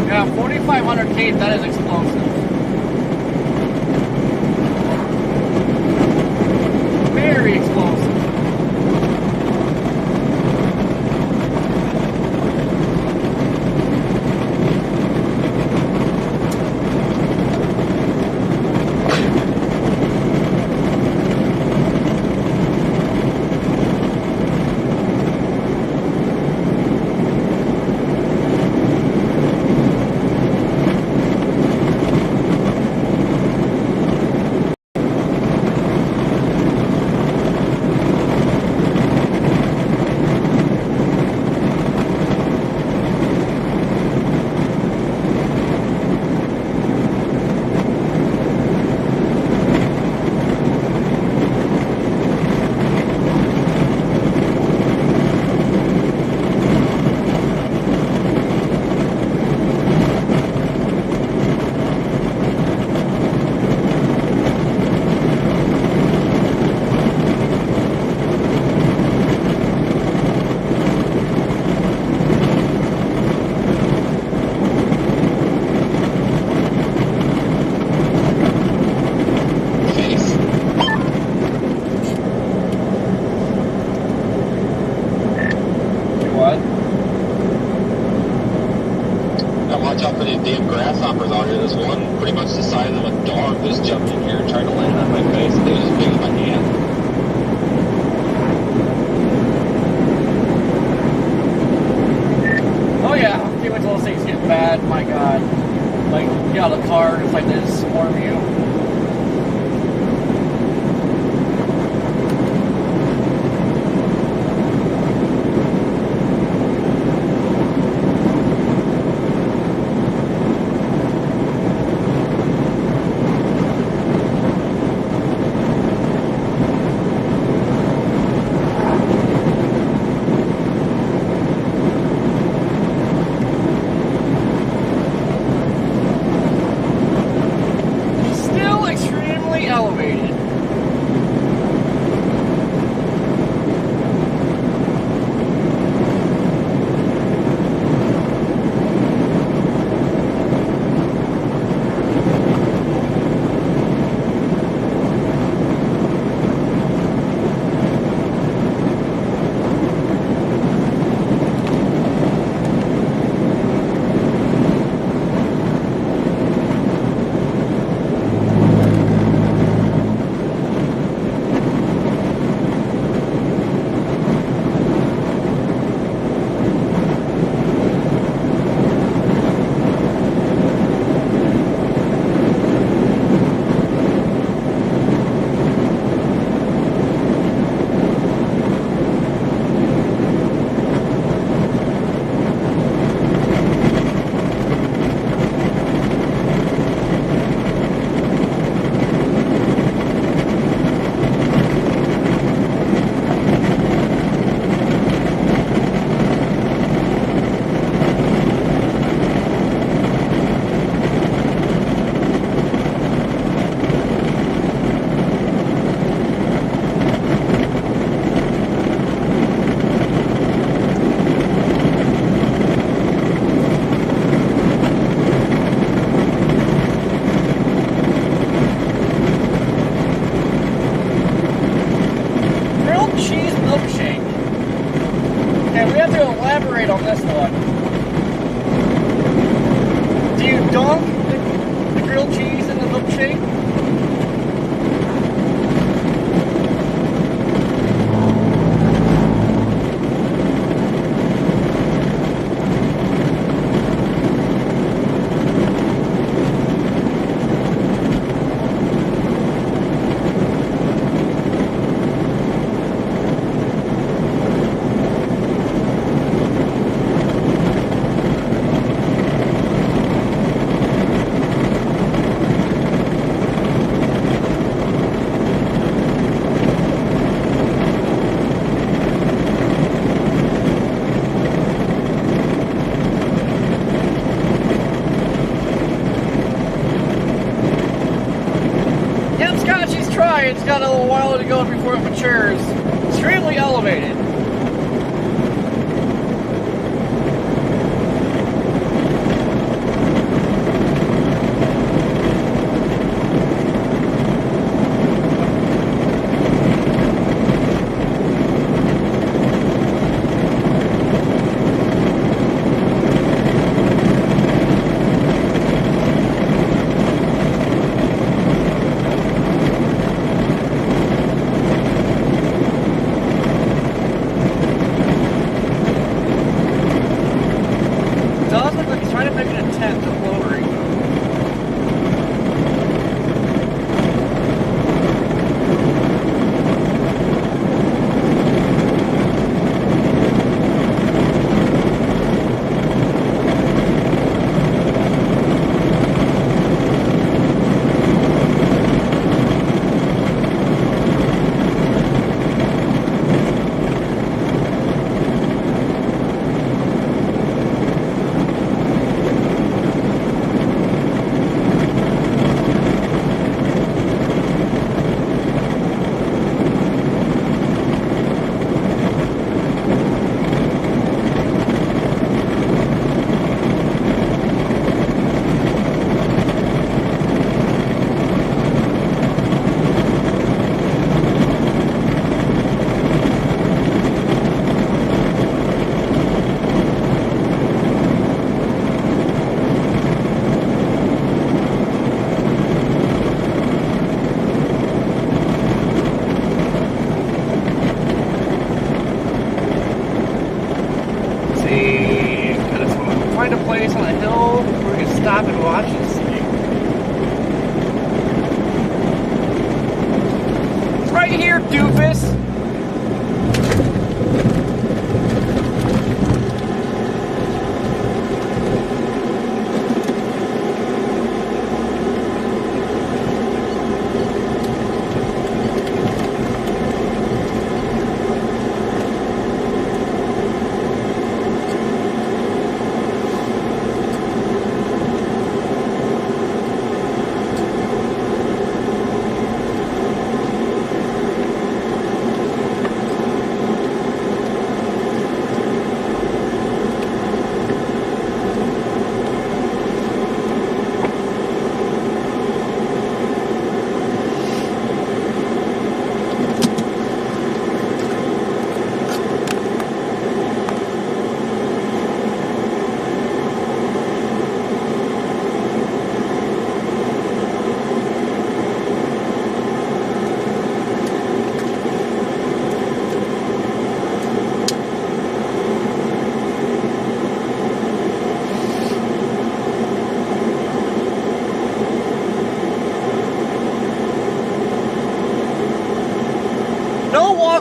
Yeah, 4,500 K, that is explosive. Very explosive. Face. What? Now watch out for these damn grasshoppers out here. There's one pretty much the size of a dog just jumped in here and tried to land on my face. They was as big as my hand. Oh yeah, okay, wait till those things get bad, my god. Like, get out of the car and it's like they just swarm you. Still extremely elevated. why it's got a little while to go before it matures. Extremely elevated.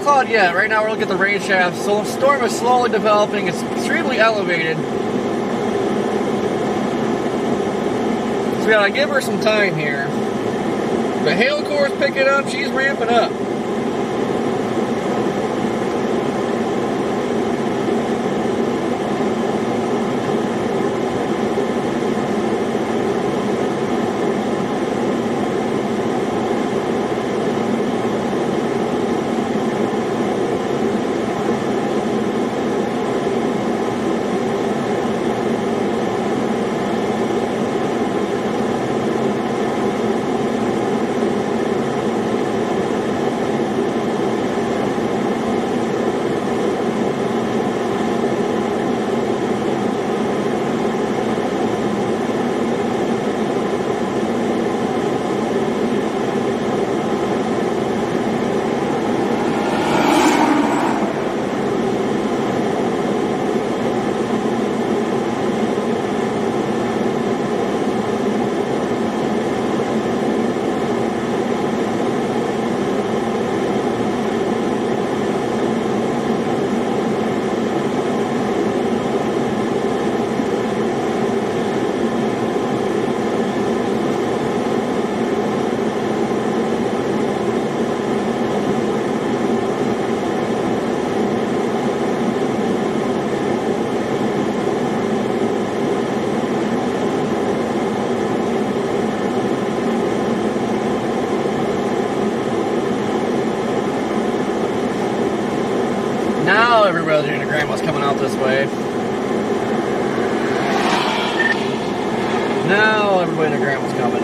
Cloud yet. Right now we're looking at the rain shaft. So the storm is slowly developing. It's extremely elevated. So we gotta give her some time here. The hail core is picking up. She's ramping up. Now everybody and their grandma's coming out this way. Now everybody and their grandma's coming.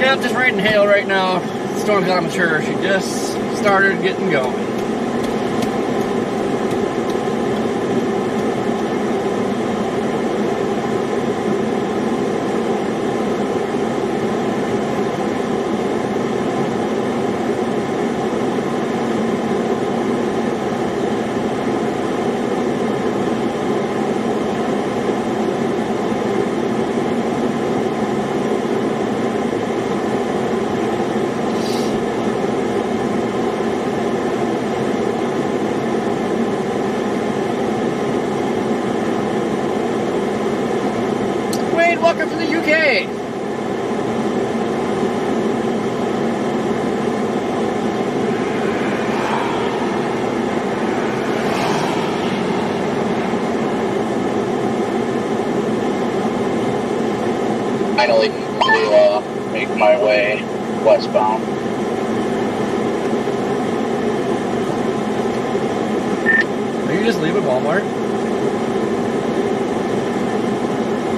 Yeah, just rain and hail right now. The storm's not mature. She just started getting going. Welcome from the UK. Finally, to make my way westbound. Are you just leaving Walmart?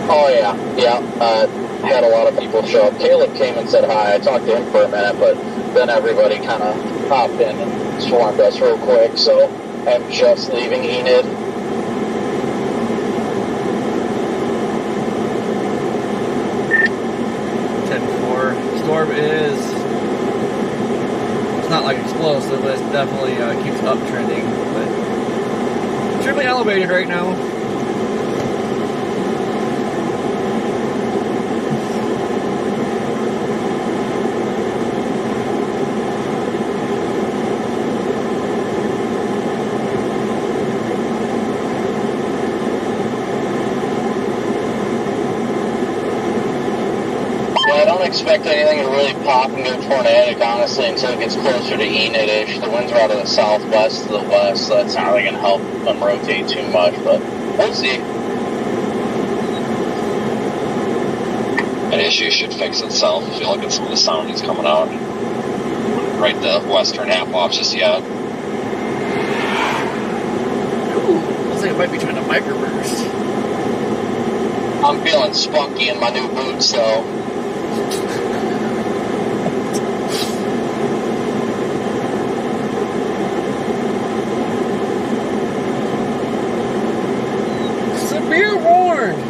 Oh yeah. Had a lot of people show up. Caleb came and said hi. I talked to him for a minute, but then everybody kind of hopped in and swarmed us real quick. So I'm just leaving Enid. Storm is, it's not like explosive, but it definitely keeps uptrending. But extremely elevated right now. Expect anything to really pop and go tornadic, honestly, until it gets closer to Enid-ish. The winds are out of the southwest to the west, so that's not really going to help them rotate too much, but we'll see. An issue should fix itself if you look at some of the soundings coming out. Right, the western half off just yet. Ooh, looks like it might be trying to microburst. I'm feeling spunky in my new boots, though. Severe warned.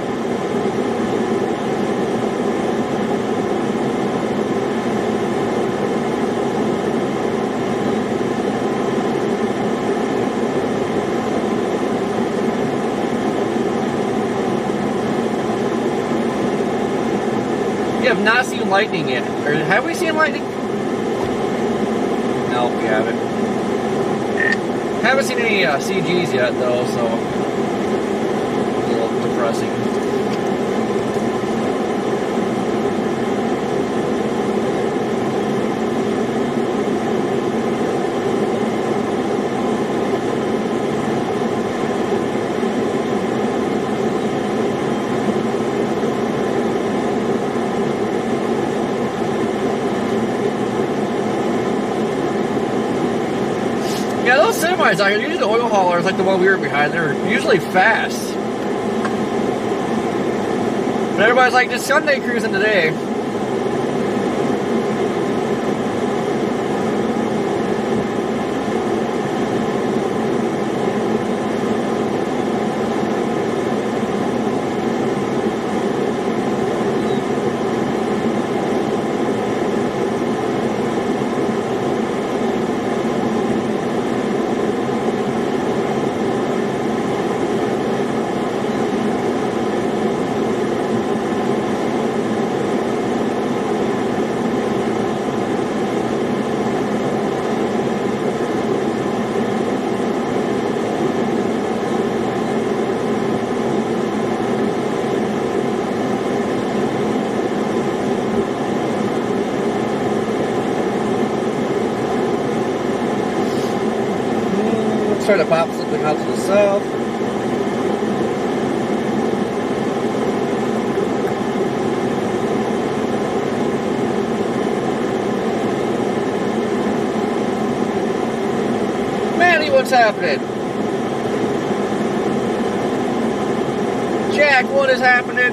We have not seen lightning yet. Or have we seen lightning? No, we haven't. Haven't seen any CGs yet, though, so a little depressing. Yeah, those semis out here, usually the oil haulers like the one we were behind, they're usually fast. But everybody's like, just Sunday cruising today. Let's try to pop something out to the south. Manny, what's happening? Jack, what is happening?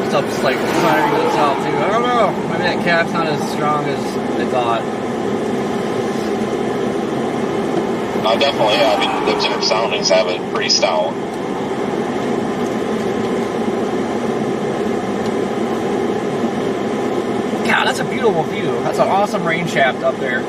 Stuff's like firing itself too. I don't know. Maybe that cap's not as strong as they thought. Definitely, yeah. I mean, the observed soundings have it pretty stout. God, that's a beautiful view. That's an awesome rain shaft up there.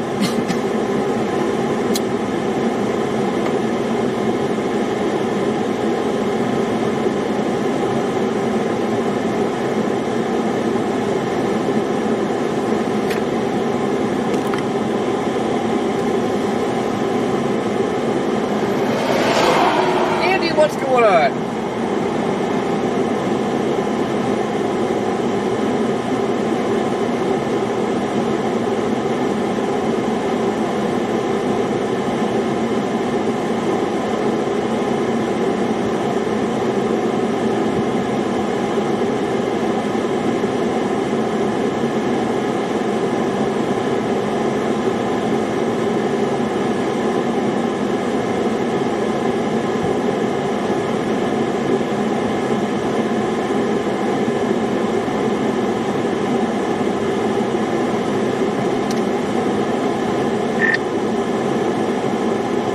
What's going on?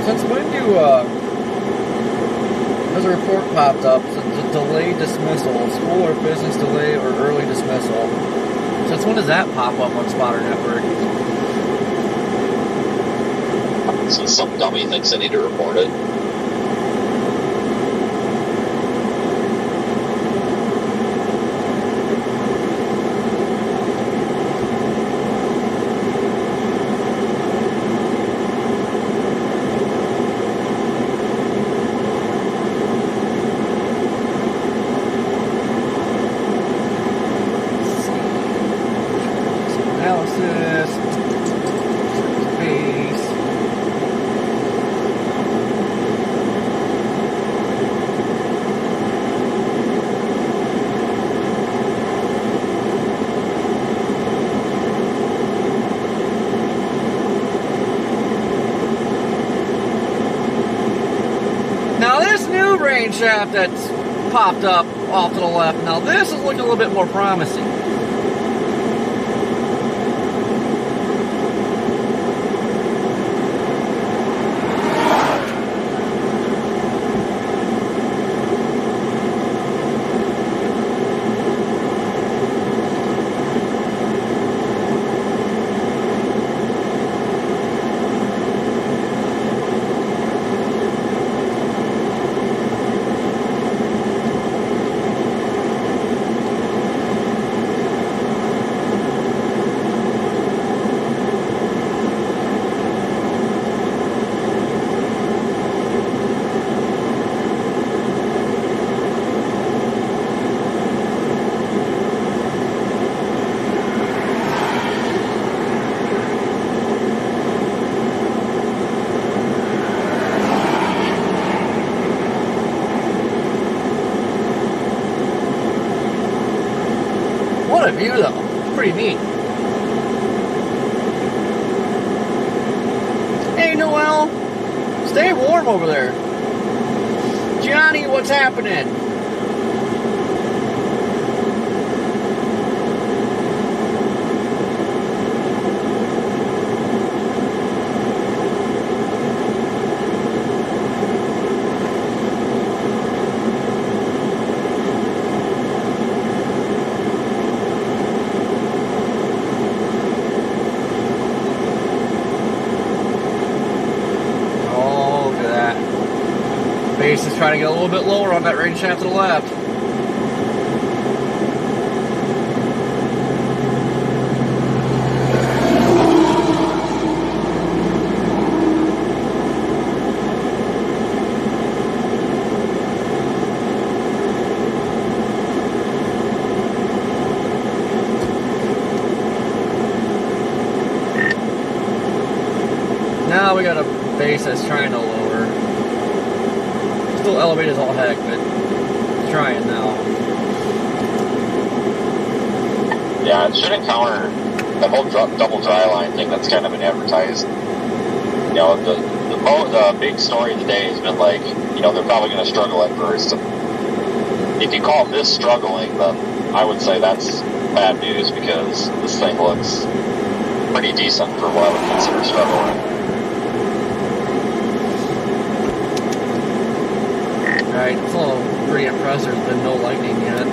Since when has a report popped up, since delayed dismissal, school or business delay or early dismissal? Since when does that pop up on Spotter Network? So some dummy thinks they need to report it. Now this new rain shaft that's popped up off to the left, now this is looking a little bit more promising. What a view though, it's pretty neat. Hey Noel, stay warm over there. Johnny, what's happening? Base is trying to get a little bit lower on that rain shaft to the left. now we got a base that's trying to lower. Still elevated as all heck, but trying now. Yeah, it should encounter the whole double dry line thing that's kind of been advertised. You know, the big story of the day has been like, you know, they're probably going to struggle at first. If you call this struggling, then I would say that's bad news because this thing looks pretty decent for what I would consider struggling. Right, it's all pretty impressive. There's been no lightning yet.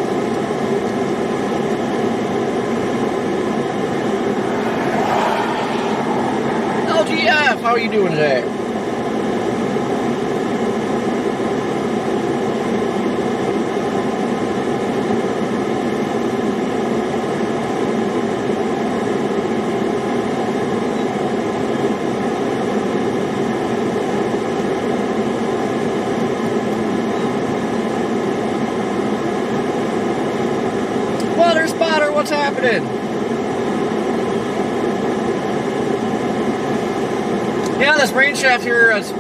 LGF, how are you doing today? Water spotter, what's happening? Yeah, this rain shaft here is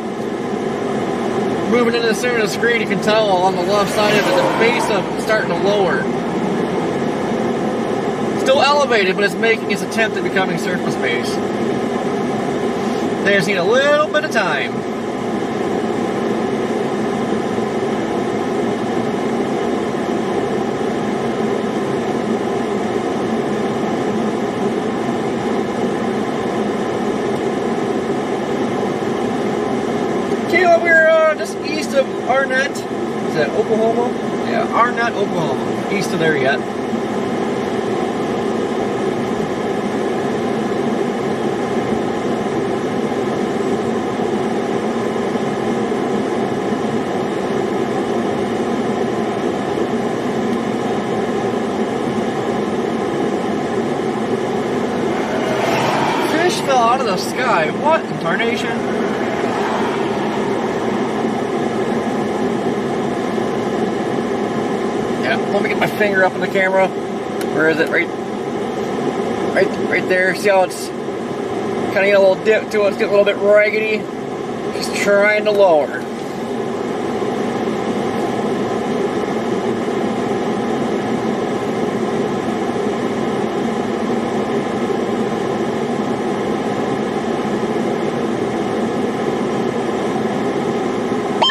moving into the center of the screen. You can tell on the left side of it, the base of it's starting to lower. Still elevated, but it's making its attempt at becoming surface base. They just need a little bit of time. We're just east of Arnett. Is that Oklahoma? Yeah, Arnett, Oklahoma. East of there yet. Fish fell out of the sky. What in tarnation? Let me get my finger up in the camera. Where is it? Right there. See how it's kind of getting a little dip to it. It's getting a little bit raggedy. Just trying to lower.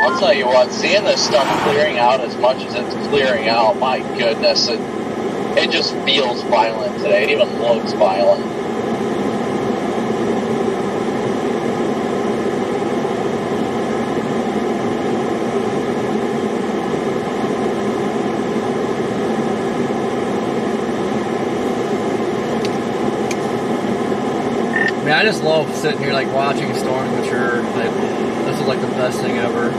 I'll tell you what, seeing this stuff clearing out as much as it's clearing out, my goodness, it just feels violent today. It even looks violent. I mean, I just love sitting here like watching storms mature. This is like the best thing ever.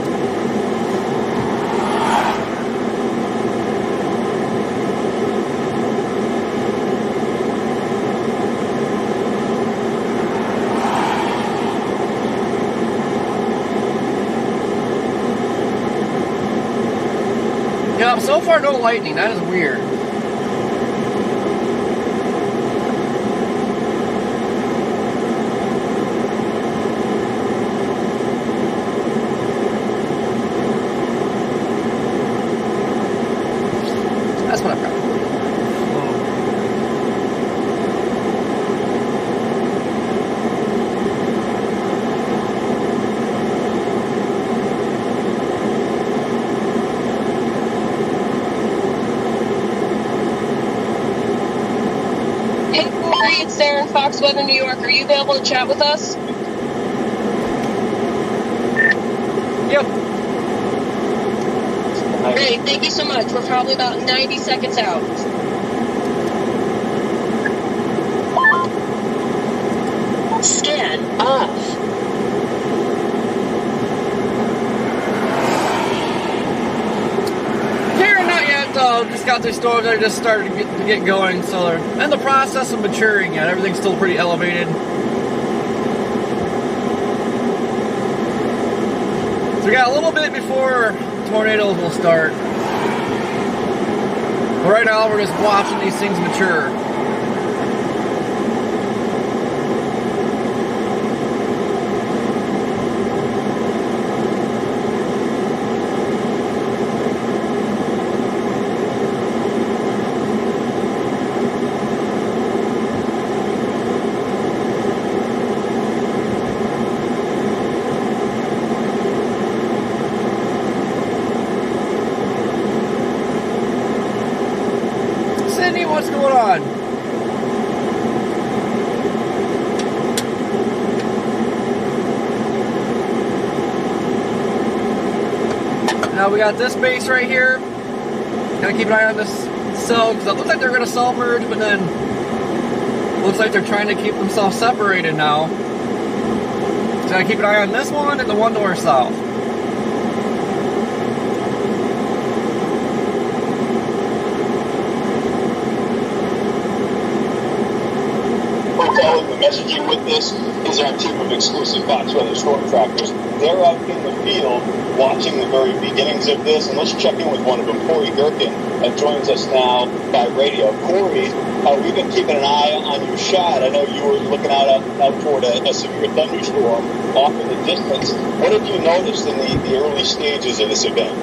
Yeah, so far no lightning. That is weird. That's what I'm proud of. Hey, Corey, it's Sarah in Fox Weather, New York. Are you available to chat with us? Yep. Great, thank you so much. We're probably about 90 seconds out. Scan off. Here, not yet. Just got these storms that are just starting to get going, so they're in the process of maturing yet. Everything's still pretty elevated. So we got a little bit before tornadoes will start. But right now we're just watching these things mature. what's going on. Now we got this base right here. Gotta keep an eye on this cell, because it looks like they're gonna cell merge, but then looks like they're trying to keep themselves separated now. So gotta keep an eye on this one and the one to our south. Hotel, the messaging with this is our team of exclusive Fox Weather storm trackers. They're out in the field watching the very beginnings of this, and let's check in with one of them. Corey Gerken joins us now by radio. Corey, we've been keeping an eye on your shot. I know you were looking out toward a severe thunderstorm off in the distance. What have you noticed in the early stages of this event?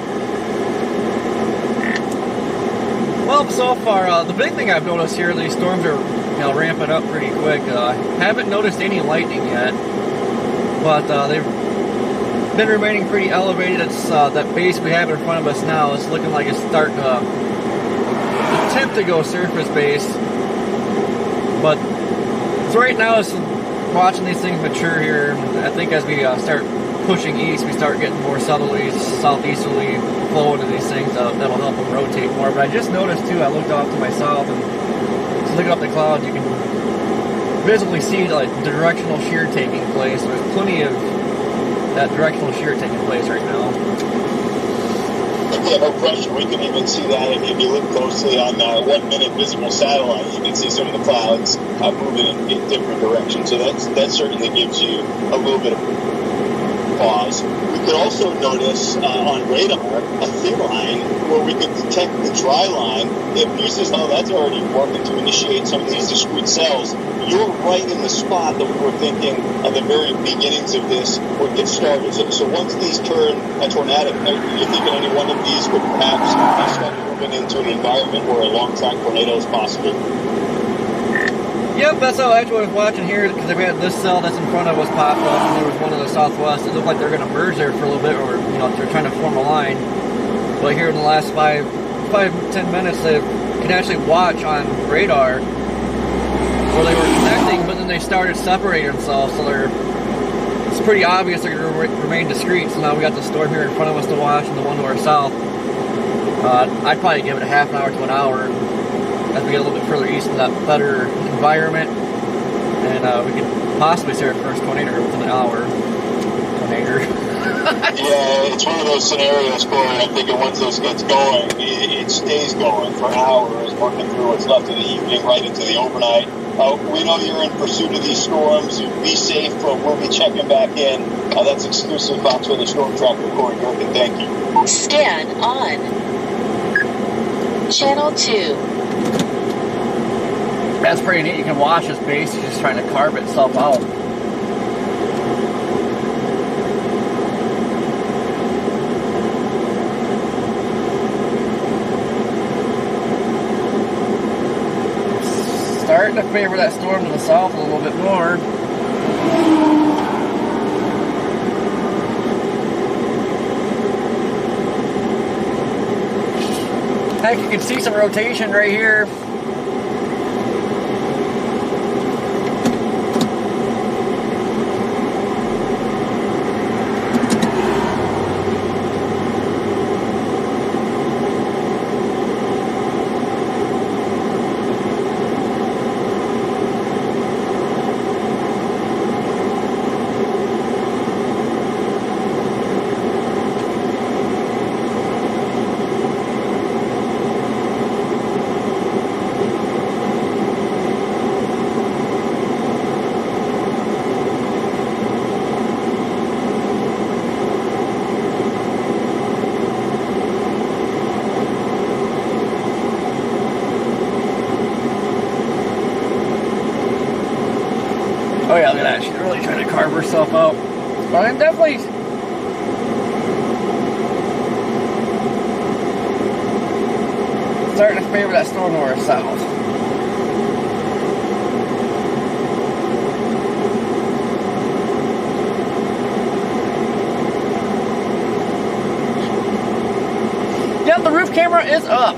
Well, so far, the big thing I've noticed here, these storms are ramping up pretty quick. Haven't noticed any lightning yet, but they've been remaining pretty elevated. It's that base we have in front of us now is looking like it's starting to attempt to go surface base. But so right now, it's watching these things mature here. I think as we start pushing east, we start getting more southerlies, southeasterly flow into these things. That'll help them rotate more. But I just noticed too, I looked off to my south and just looking up the clouds, you can visibly see like the directional shear taking place. There's plenty of that directional shear taking place right now. Yeah, no question. We can even see that if you look closely on 1 minute visible satellite. You can see some of the clouds moving in different directions. So that certainly gives you a little bit of pause. We could also notice on radar a thin line where we could detect the dry line. It appears as though that's already working to initiate some of these discrete cells. You're right in the spot that we were thinking at the very beginnings of this would get started. So once these turn tornadic, you think any one of these could perhaps start moving into an environment where a long track tornado is possible? Yep, that's how I was watching here, because we had this cell that's in front of us pop up, and there was one in the southwest. It looked like they're going to merge there for a little bit, or they're trying to form a line. But here in the last 5-10 minutes, they can actually watch on radar where they were connecting, but then they started separating themselves. So it's pretty obvious they're going to remain discrete. So now we got the storm here in front of us to watch, and the one to our south. I'd probably give it a half an hour to an hour. As we get a little bit further east in that better environment, and we could possibly see our first tornado within an hour. Tornado. Yeah, it's one of those scenarios, Corey. I'm thinking once this gets going, it stays going for hours, working through what's left of the evening, right into the overnight. We know you're in pursuit of these storms. Be safe, but we'll be checking back in. That's exclusive Fox Weather Storm Tracker, Corey Gerken. Thank you. Scan on. Channel 2. That's pretty neat. You can watch this base. It's just trying to carve itself out. Starting to favor that storm to the south a little bit more. Heck, you can see some rotation right here. Oh yeah, look at that. She's really trying to carve herself out. But I'm definitely starting to favor that storm north south. Yep, the roof camera is up.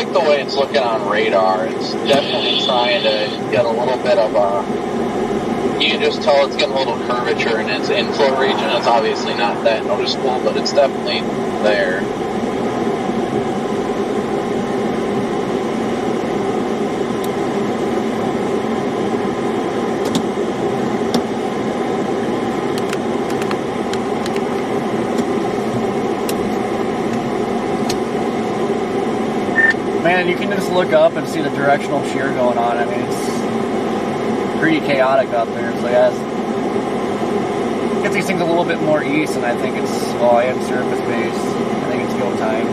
like the way it's looking on radar. It's definitely trying to get a little bit of a... You can just tell it's getting a little curvature in its inflow region. It's obviously not that noticeable, but it's definitely there. Man, you can just look up and see the directional shear going on. I mean, it's pretty chaotic up there. So yeah, get these things a little bit more east, and I think it's, well, I am surface based. I think it's go time.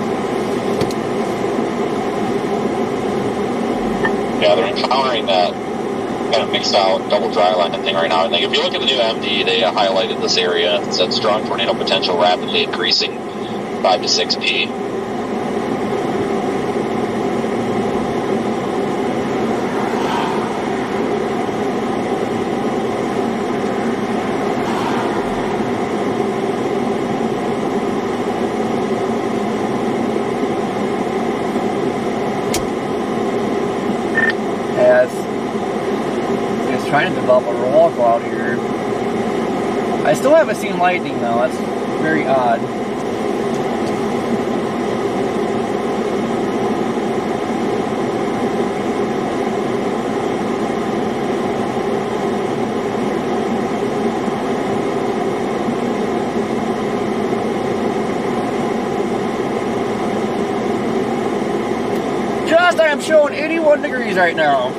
Yeah, they're encountering that kind of mixed out double dry line thing right now. I think if you look at the new MD, they highlighted this area. It said strong tornado potential rapidly increasing 5 to 6 P. Trying to develop a roll cloud here. I still haven't seen lightning though. That's very odd. Just I am showing 81 degrees right now.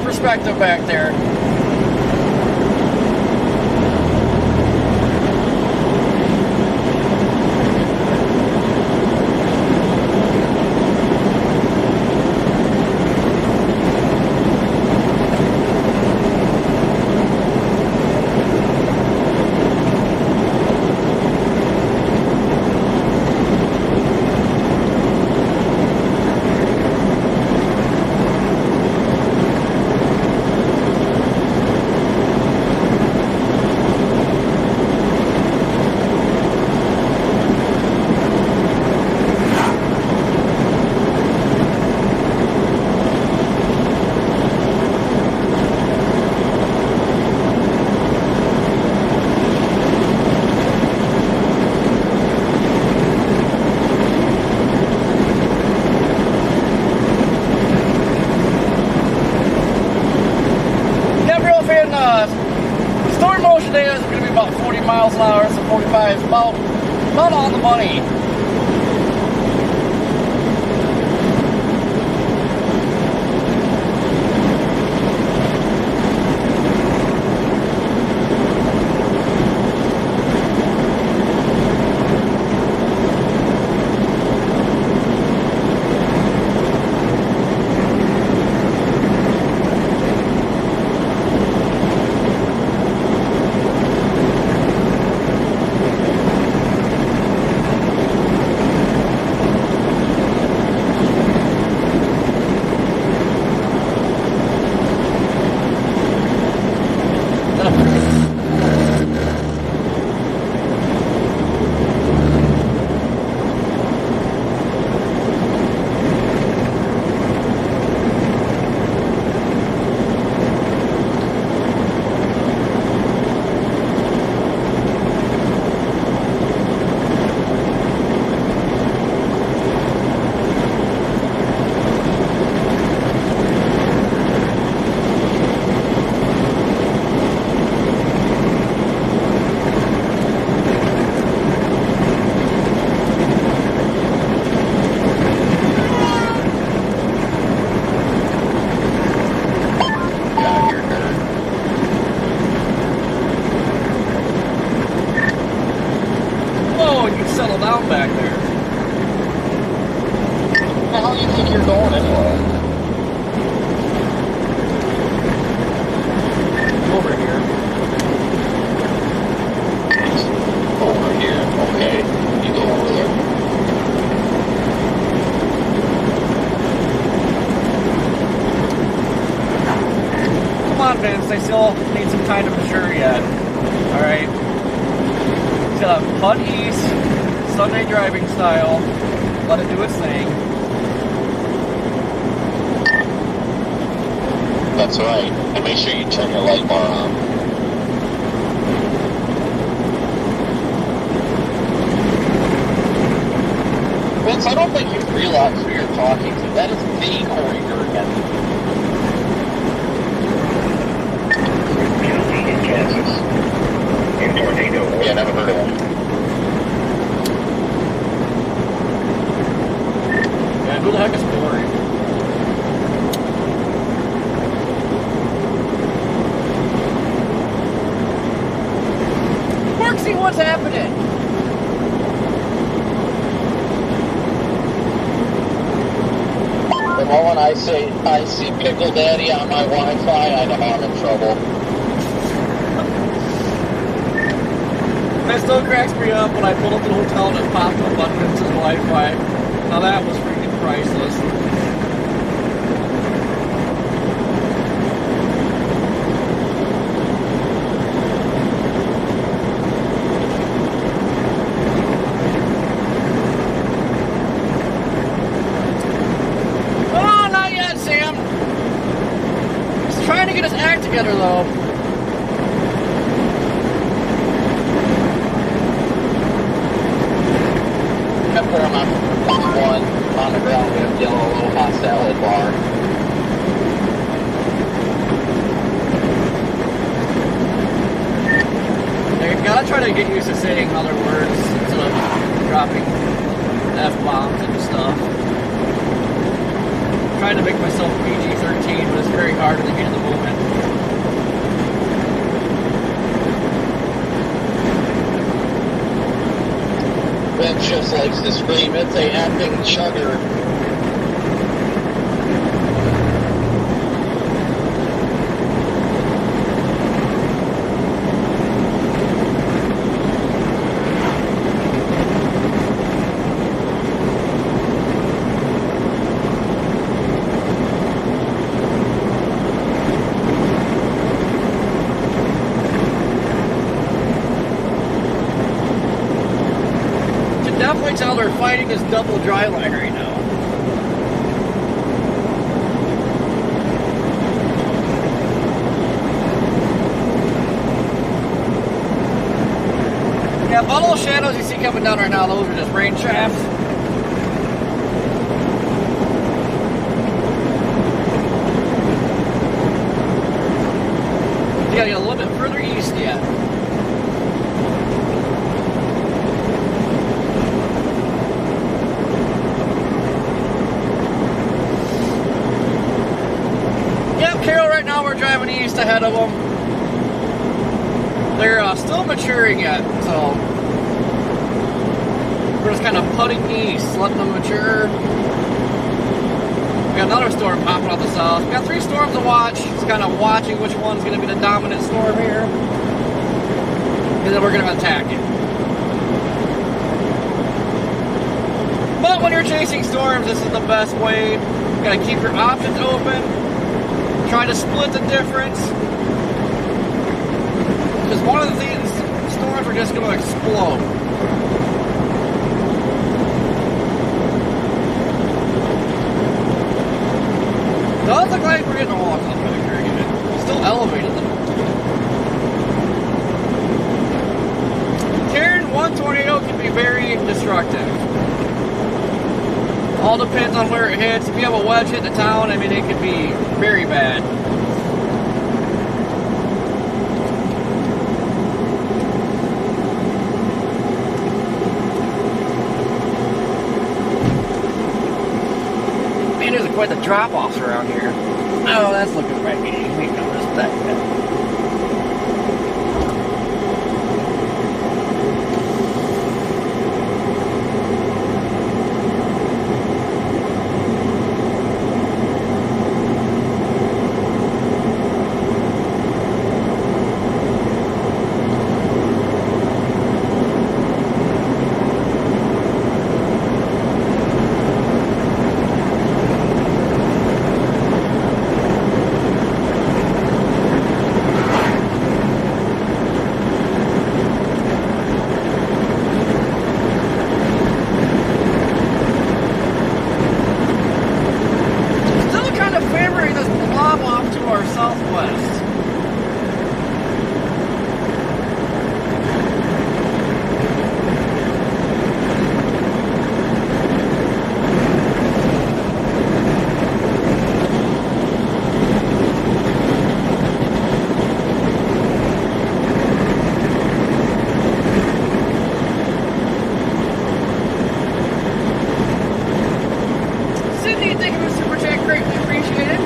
Perspective back there. Storm motion today is going to be about 40 miles an hour, so 45 is about on the money. on, Vince. They still need some time to mature yet. All right. It's got a putt east, Sunday driving style. Let it do its thing. That's right. And make sure you turn your light bar on. Vince, I don't think you realize who you're talking to. That is the Corey Durgan. In Kansas. In Tornado. Yeah, never heard of him. Yeah, who the heck is Corey? See what's happening. The moment I see Pickle Daddy on my Wi-Fi, I know I'm in trouble. That still cracks me up when I pulled up to the hotel and it popped up on Vince's Wi-Fi. Now that was freaking priceless. Together though. Kept her on one on the ground. We have yellow little hot salad bar. I gotta try to get used to saying other words instead of dropping F-bombs and stuff. I'm trying to make myself PG-13, but it's very hard in the heat of the moment. Vince just likes to scream, it's a effing chugger. Tell they're fighting this double dry line right now. Yeah, all those shadows you see coming down right now, those are just rain shafts. You gotta get a little bit further east yet. Driving east ahead of them. They're still maturing yet, so we're just kind of putting east, letting them mature. We got another storm popping out the south. We got 3 storms to watch. Just kind of watching which one's going to be the dominant storm here, and then we're going to attack it. But when you're chasing storms, this is the best way. You got to keep your options open. Try to split the difference, because one of these storms are just going to explode. Does look like we're getting a walk up right here again. Still elevated though. Carrying one tornado can be very destructive. All depends on where it hits. If you have a wedge hit the town, I mean, it could be very bad. Man, there's quite the drop-offs around here. Oh, that's looking right. We noticed that. or southwest? Sydney, thank you for the super chat, greatly appreciated.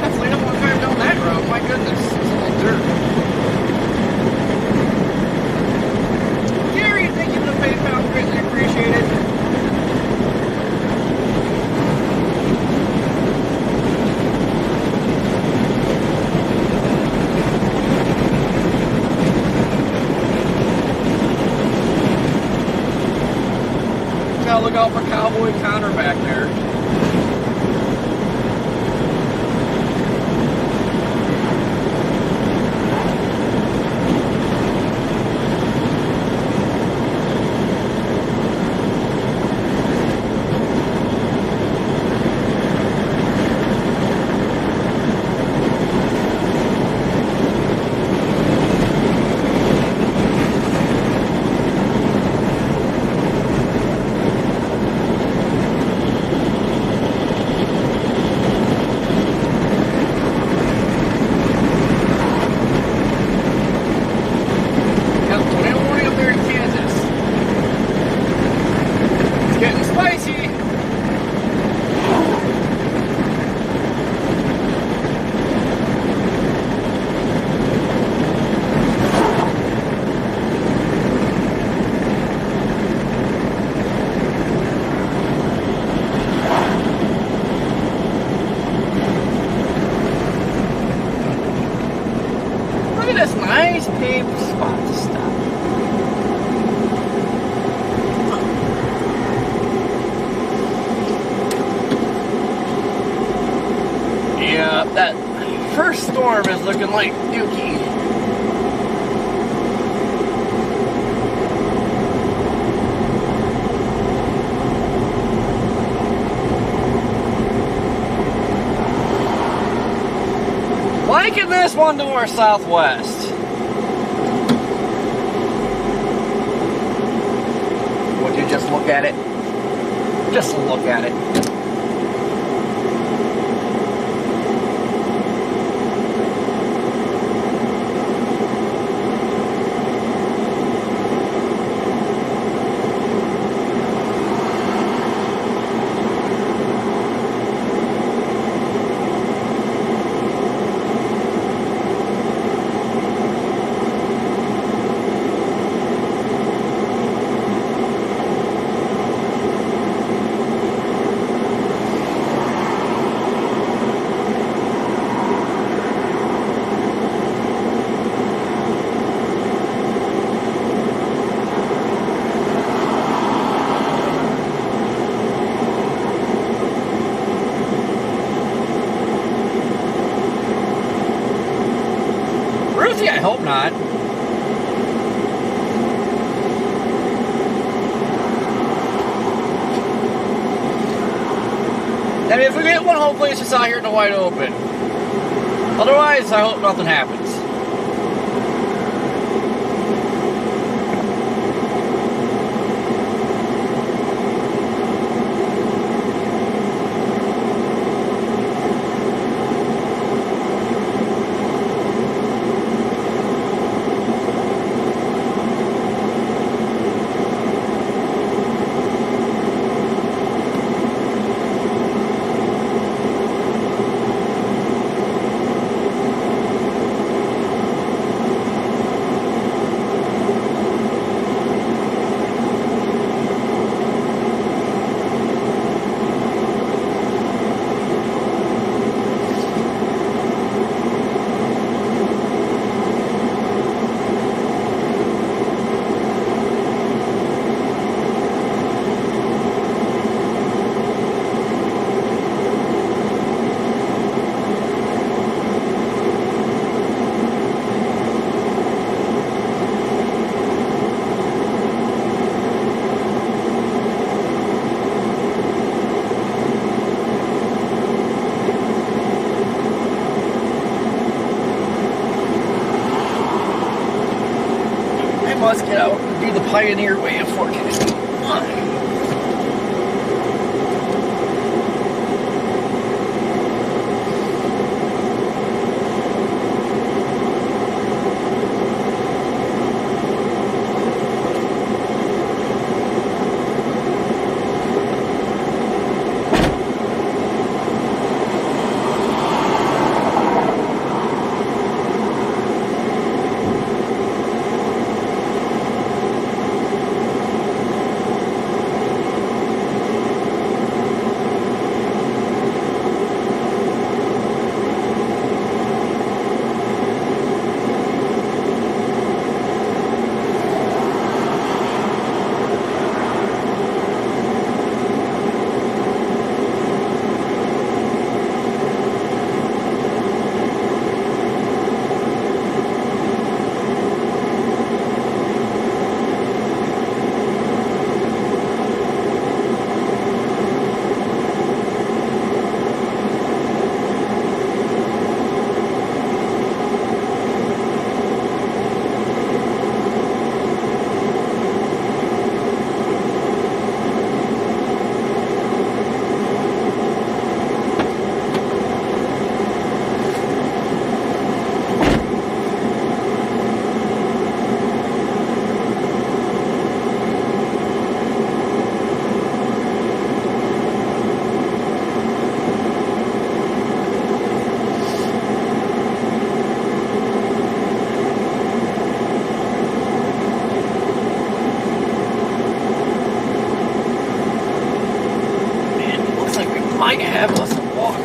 Definitely don't want to drive down that road. My goodness, it's all dirt. Gary, thank you for the PayPal, greatly appreciated. Gotta look out for Cowboy Connor back there. Got a tornado warning up there in Kansas. It's getting spicy. Look at this nice paved spot to stop. Yeah, that first storm is looking like dookie. Liking this one to our southwest. Would you just look at it? Just look at it. Ruthie, I hope not. I mean, if we get one, hopefully it's just out here in the wide open. Otherwise, I hope nothing happens. let's get out and do the Pioneer way of forecasting. Might have us a walk.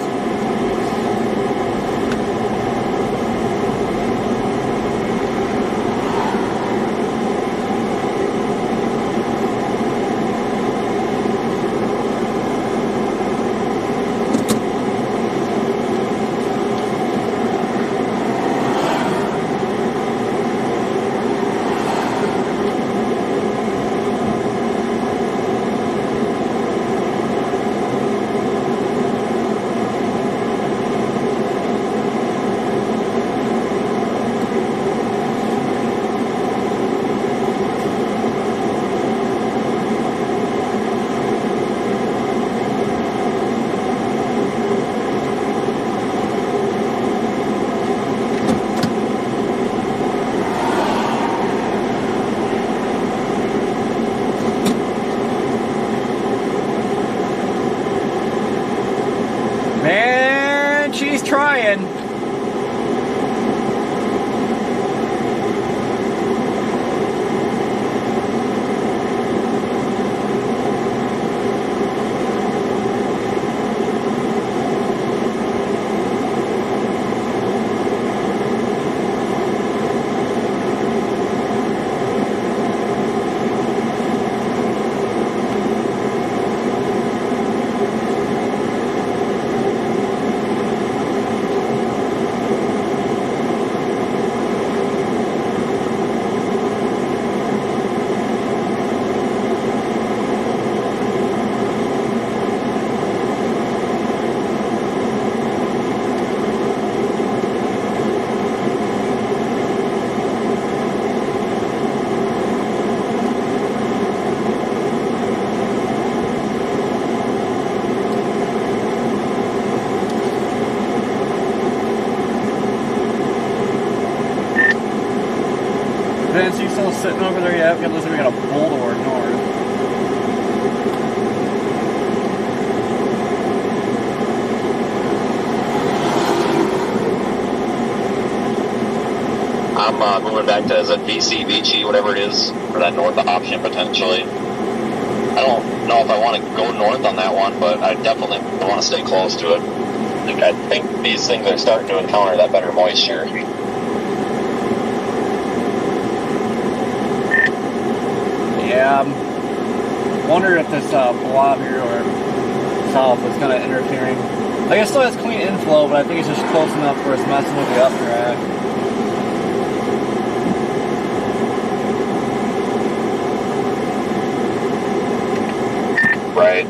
Man, she's trying. Vince, you still sitting over there yet? It looks like we got a bulldozer north. I'm moving back to, is it VC, Vici, whatever it is, for that north option potentially. I don't know if I want to go north on that one, but I definitely want to stay close to it. I think these things are starting to encounter that better moisture. Yeah, I'm wondering if this blob here or south is kind of interfering. Like, it still has clean inflow, but I think it's just close enough where it's messing with the updraft. Right.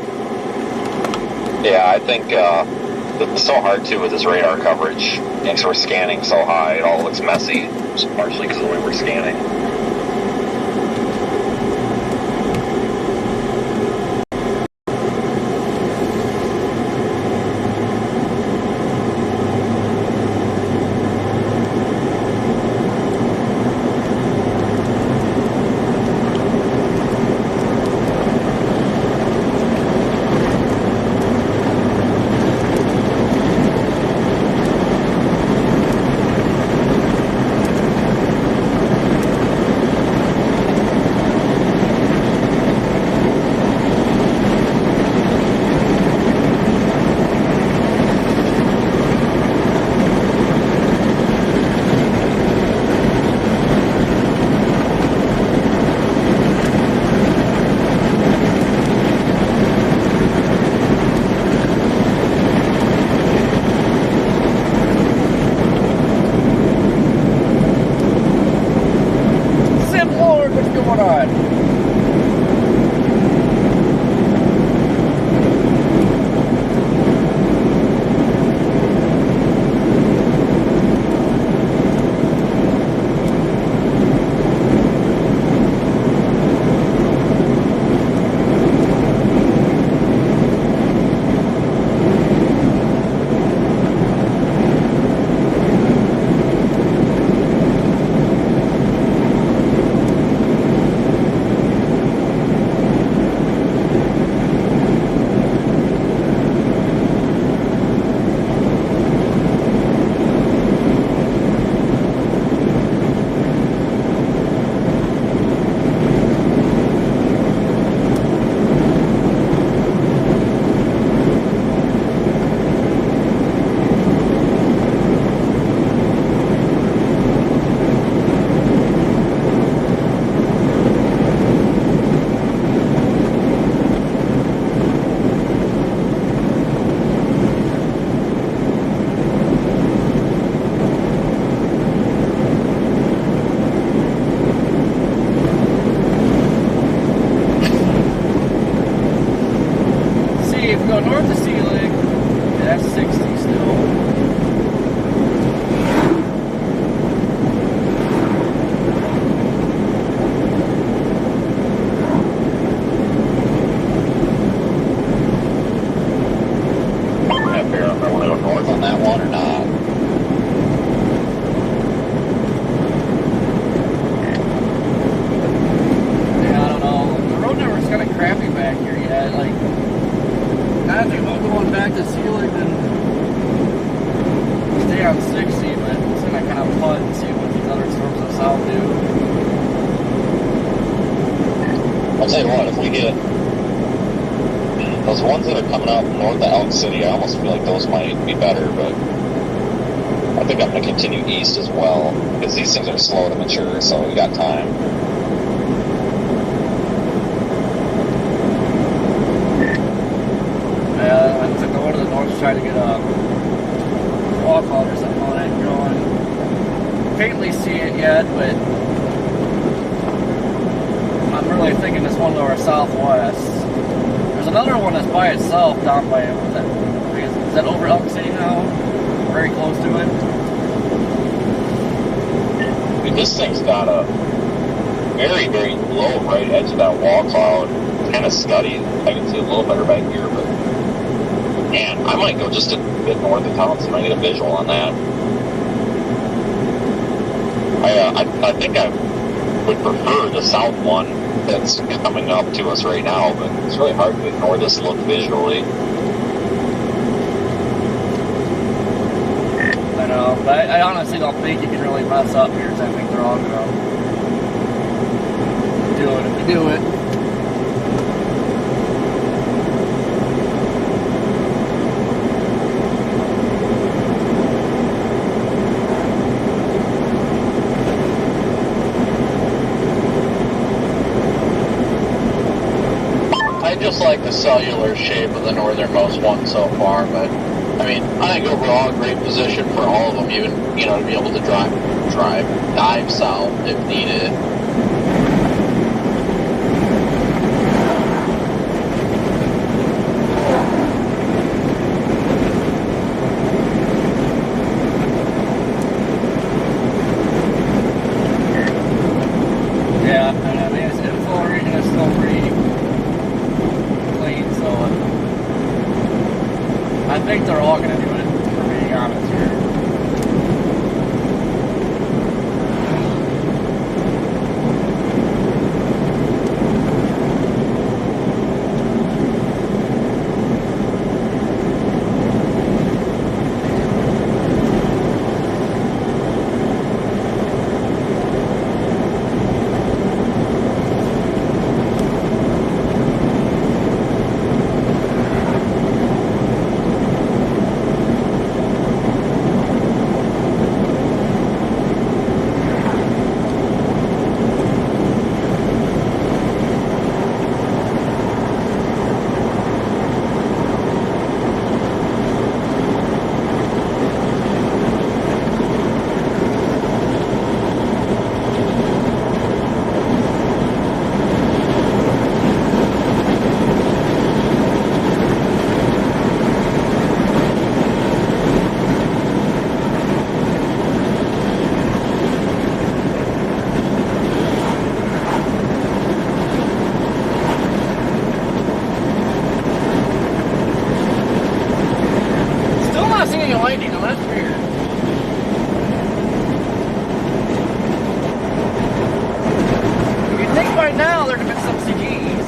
Yeah, I think it's so hard too with this radar coverage. Because we're scanning so high, it all looks messy, partially because of the way we're scanning. on 60, but it's gonna kind of putt and see what these other storms of south do. I'll tell you what, if we get those ones that are coming out north of Elk City, I almost feel like those might be better, but I think I'm going to continue east as well, because these things are slow to mature, so we got time. Yeah, I took over to the north to try to get a wall cloud or something on it going. Faintly see it yet, but I'm really thinking this one to our southwest. There's another one that's by itself down by, is that over Elk City now? Very close to it. I mean, this thing's got a very, very low right edge of that wall cloud. Kind of scuddy. I can see a little better back here, but man, I might go just a bit north of town so I get a visual on that. I think I would prefer the south one that's coming up to us right now, but it's really hard to ignore this look visually. I know, but I honestly don't think you can really mess up here, because I think they're all gonna do it if they do it. I just like the cellular shape of the northernmost one so far, but I mean, I think overall a great position for all of them, even, you know, to be able to dive south if needed. Yeah, and I mean, it's full region is still pretty clean, so I think they're all going to do it, for being honest here. Lightning, though, that's weird. You'd think by now there'd have been some CGs.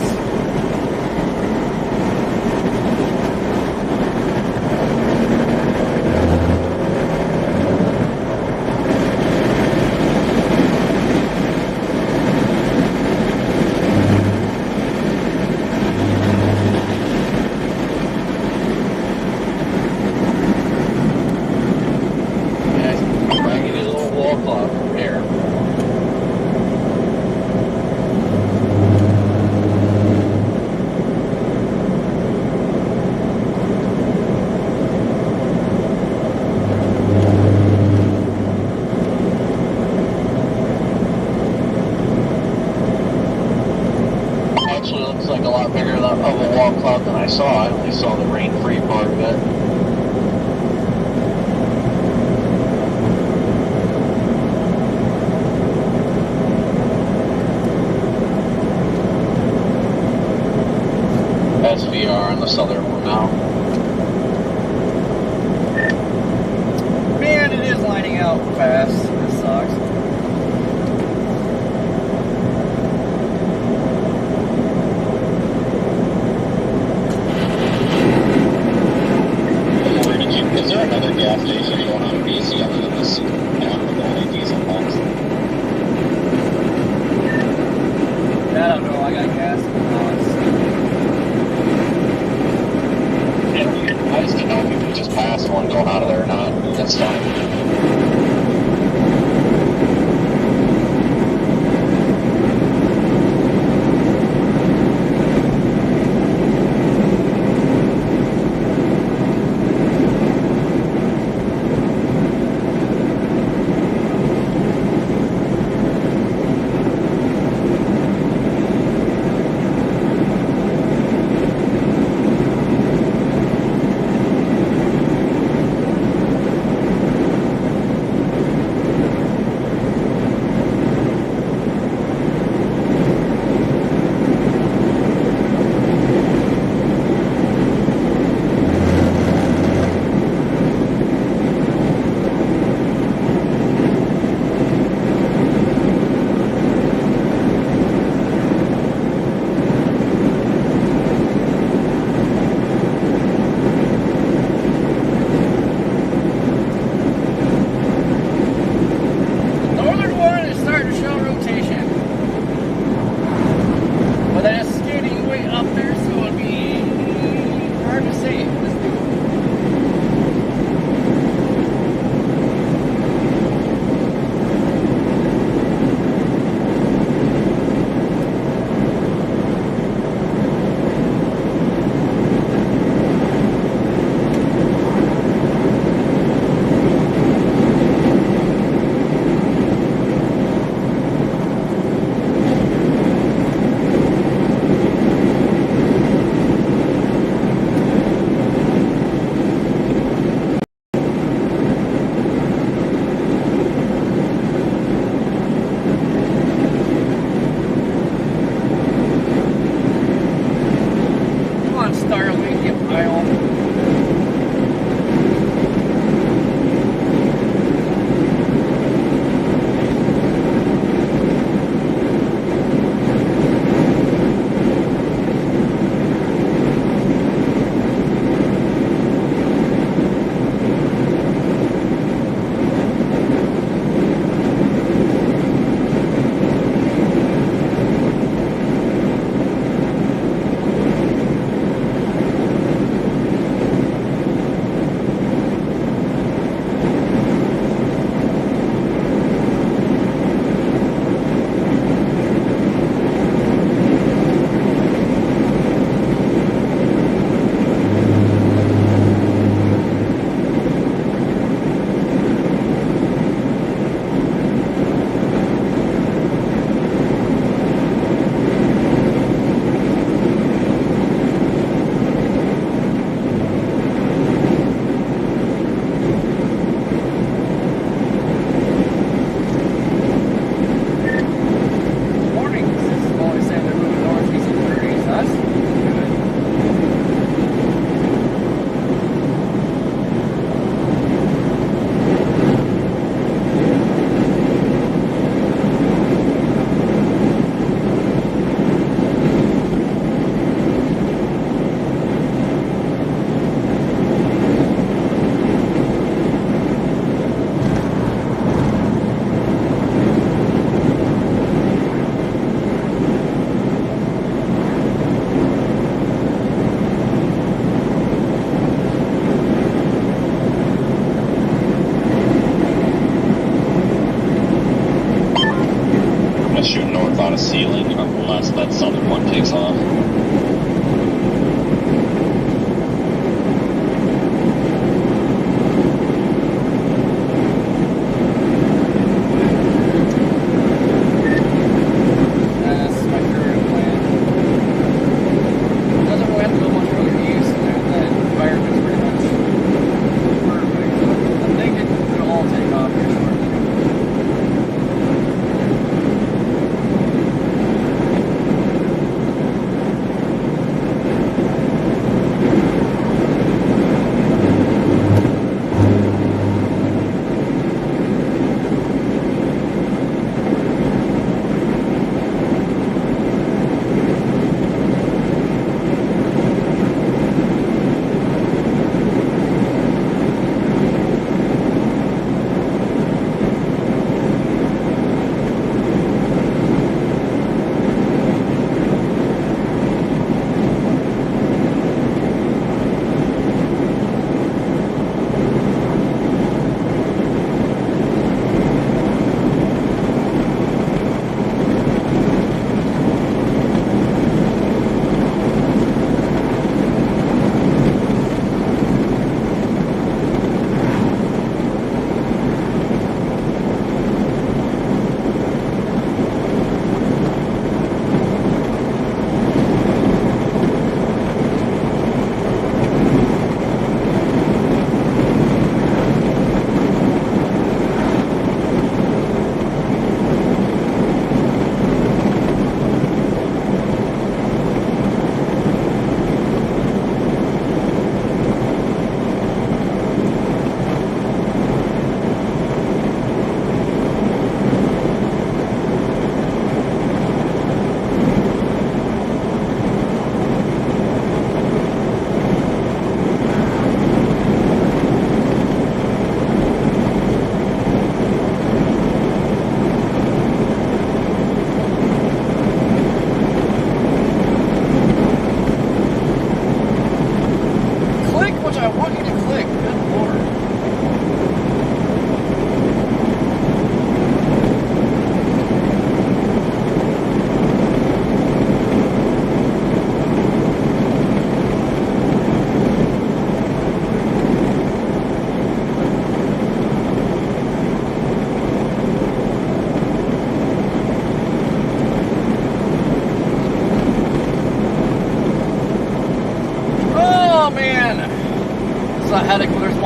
Like a lot bigger of a wall cloud than I saw. I only saw the rain-free part of it. SVR on the southern one now. Man, it is lining out fast. This sucks. Is there another gas station going on BC That's fine. ceiling unless that southern one takes off. That's my current plan. Doesn't really have to go much further east, and that environment's pretty much perfect. I think it'll all take off here shortly.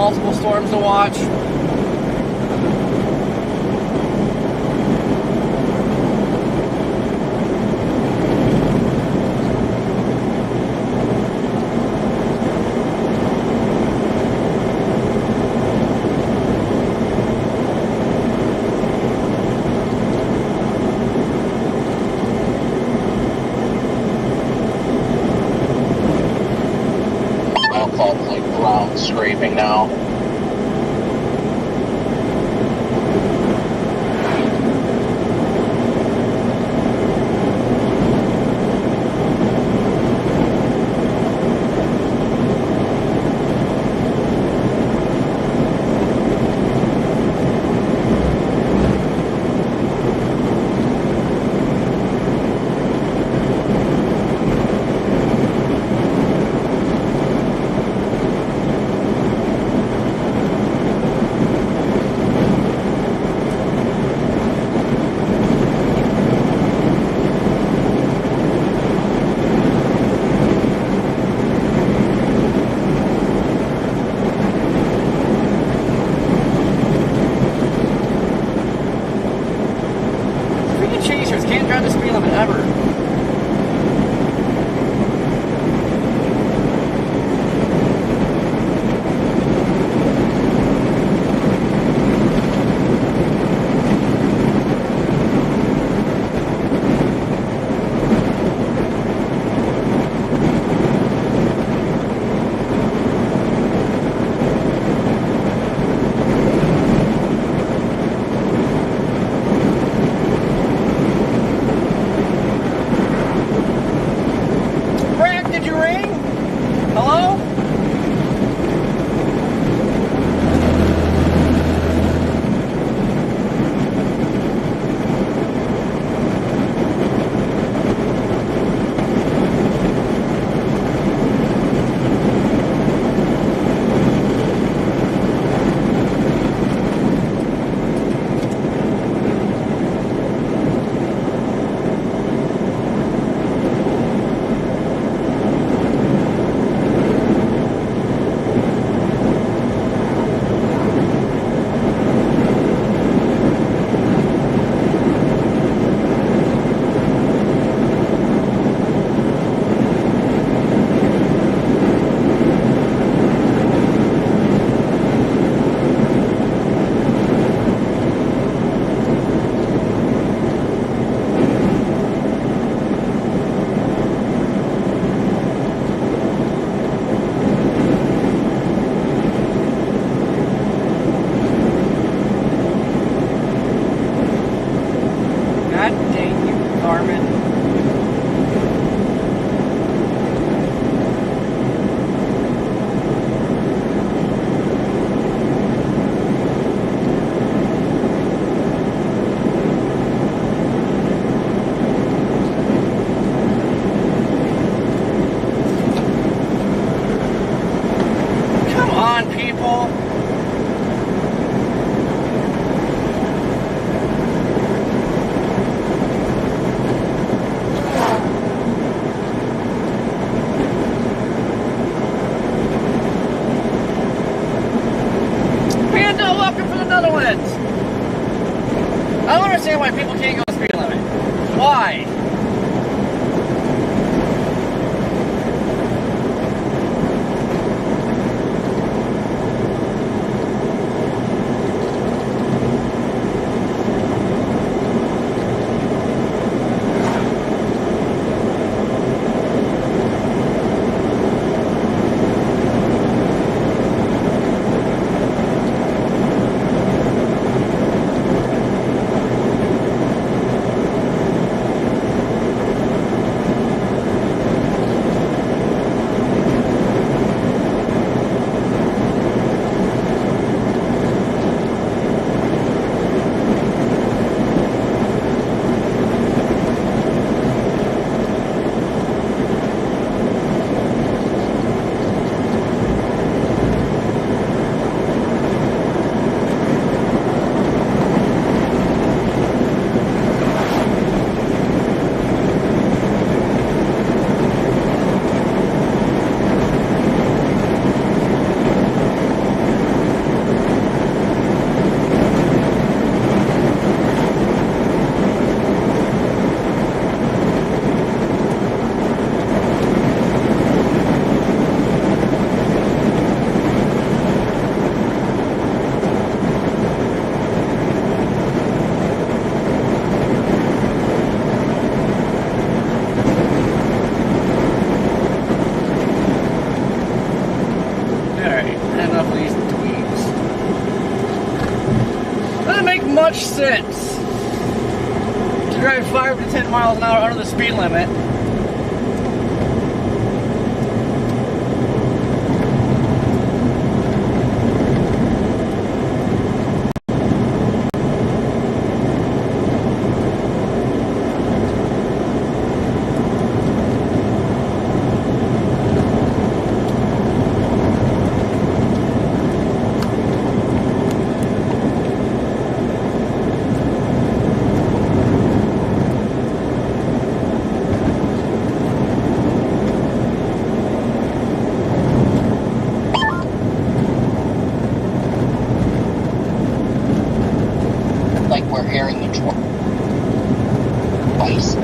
multiple storms to watch. Like ground scraping now. Can't drive the speed limit ever. I don't understand why people can't go the speed limit. Why? much sense to drive 5 to 10 miles an hour under the speed limit. Like we're hearing the twice.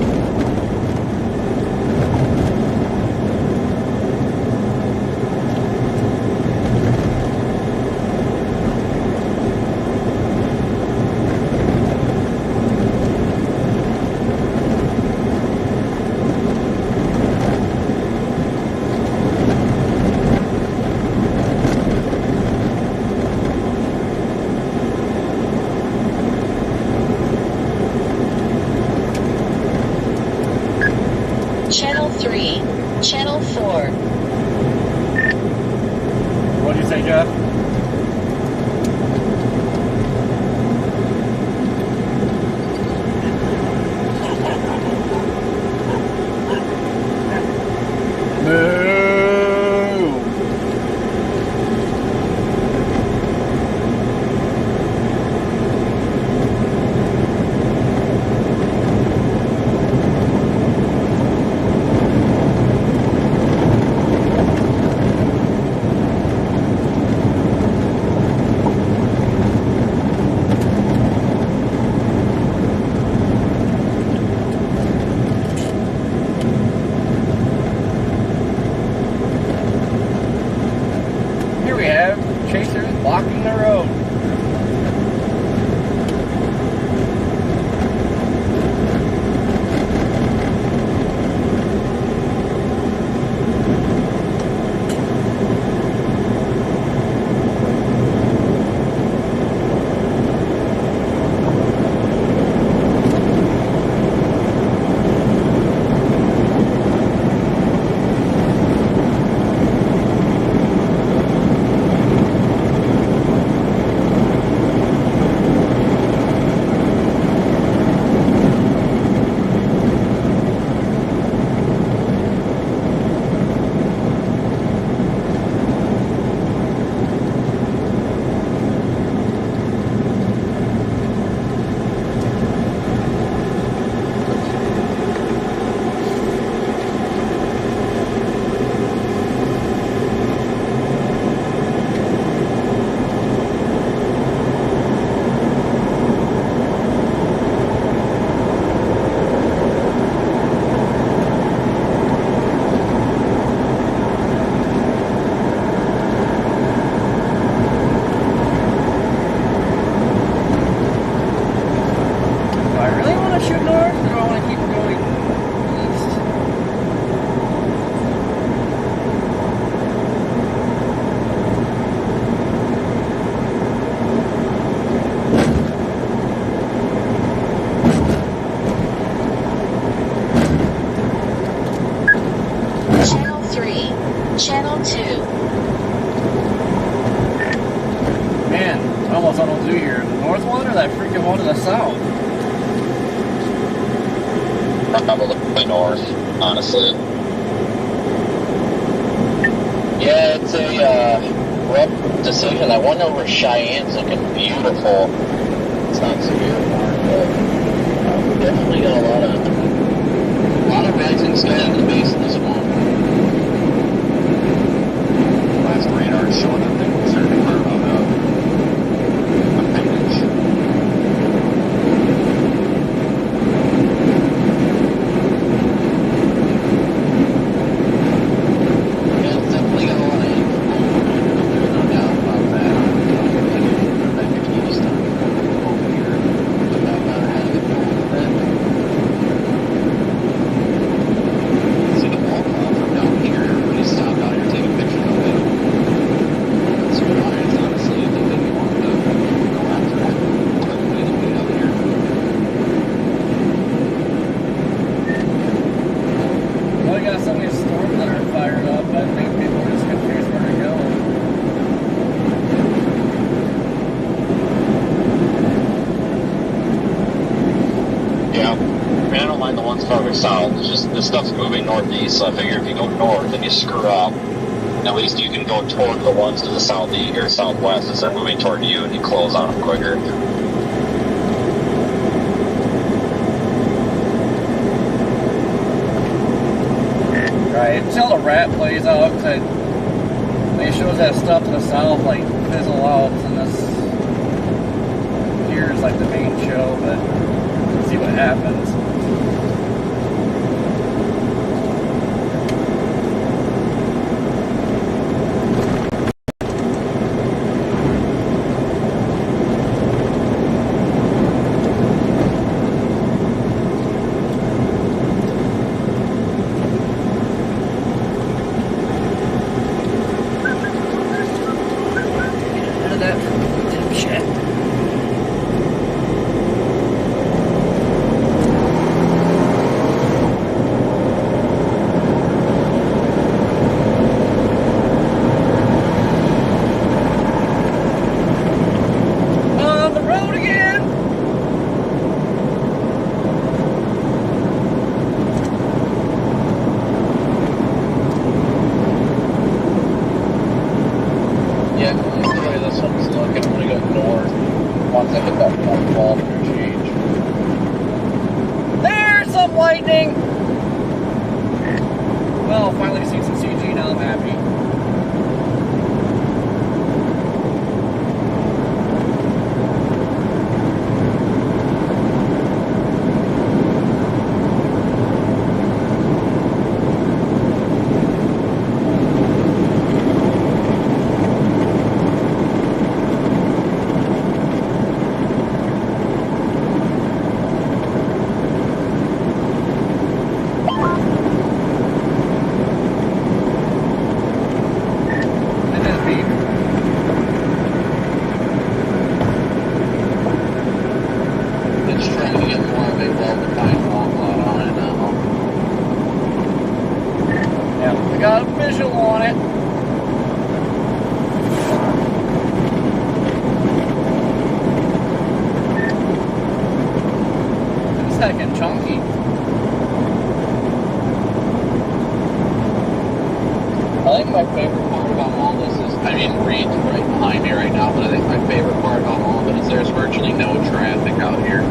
Channel 3, Channel 4. What do you say, Jeff? Moo! Here we have chasers blocking the road. Do I really want to shoot north, or do I want to keep going east? Channel 3, Channel 2. Man, I almost don't know what to do here. The north one or that freaking one to the south? Probably north, honestly. Yeah, it's a rough decision. That one over Cheyenne's looking beautiful. It's not severe part, but we definitely got a lot of rising sky on the base of this one. Last radar is showing up the concerning part about a package. Yeah, it's definitely got a lot of info. There's no doubt about that. We're back at east over here. About how to go with that. See the wall cloud from down here. Everybody stopped out here taking pictures of it. That's what I thought. Yeah. I mean, I don't mind the ones farther south. It's just this stuff's moving northeast, so I figure if you go north and you screw up, at least you can go toward the ones to the southeast or southwest instead of moving toward you and you close on them quicker. Right, until the rat plays out, cause it shows that stuff to the south like fizzle out, and this here's like the main show, but let's see what happens. Lightning! Well, finally seen some CG, now I'm happy. Got a visual on it. It's heckin' chunky. I think my favorite part about all this is, I mean, Reed's right behind me right now, but I think my favorite part about all of it is there's virtually no traffic out here.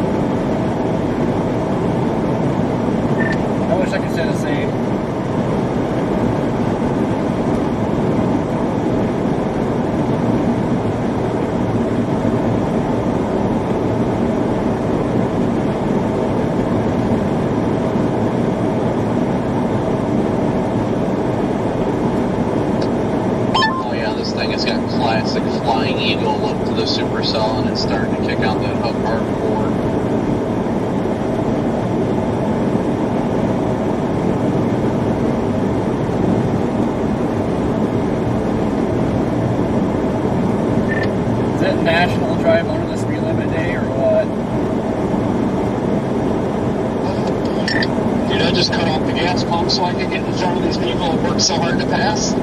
I wish I could say the same. Classic Flying Eagle look to the Supercell, and it's starting to kick out that hub hardcore. Is it National Drive Under the Speed Limit Day or what? Dude, I just cut off the gas pump so I could get in front of these people that work so hard to pass.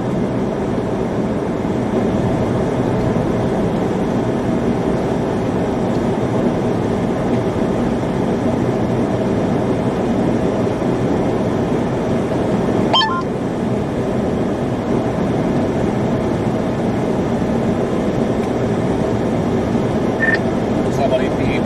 Somebody beat.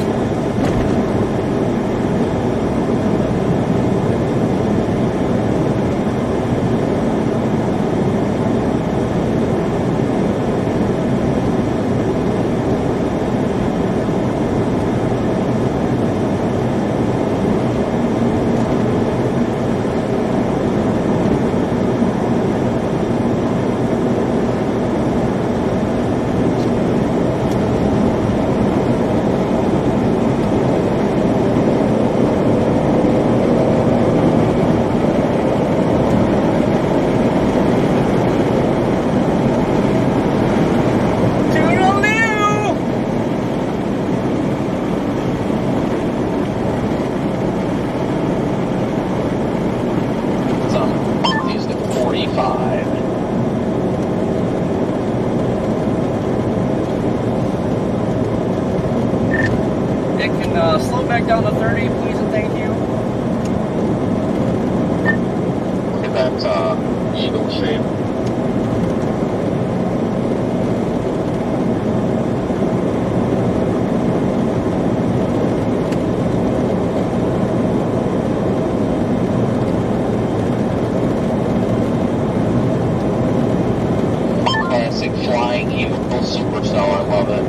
it can slow back down to 30, please and thank you. Look at that eagle shape. Classic flying eagle supercell, I love it.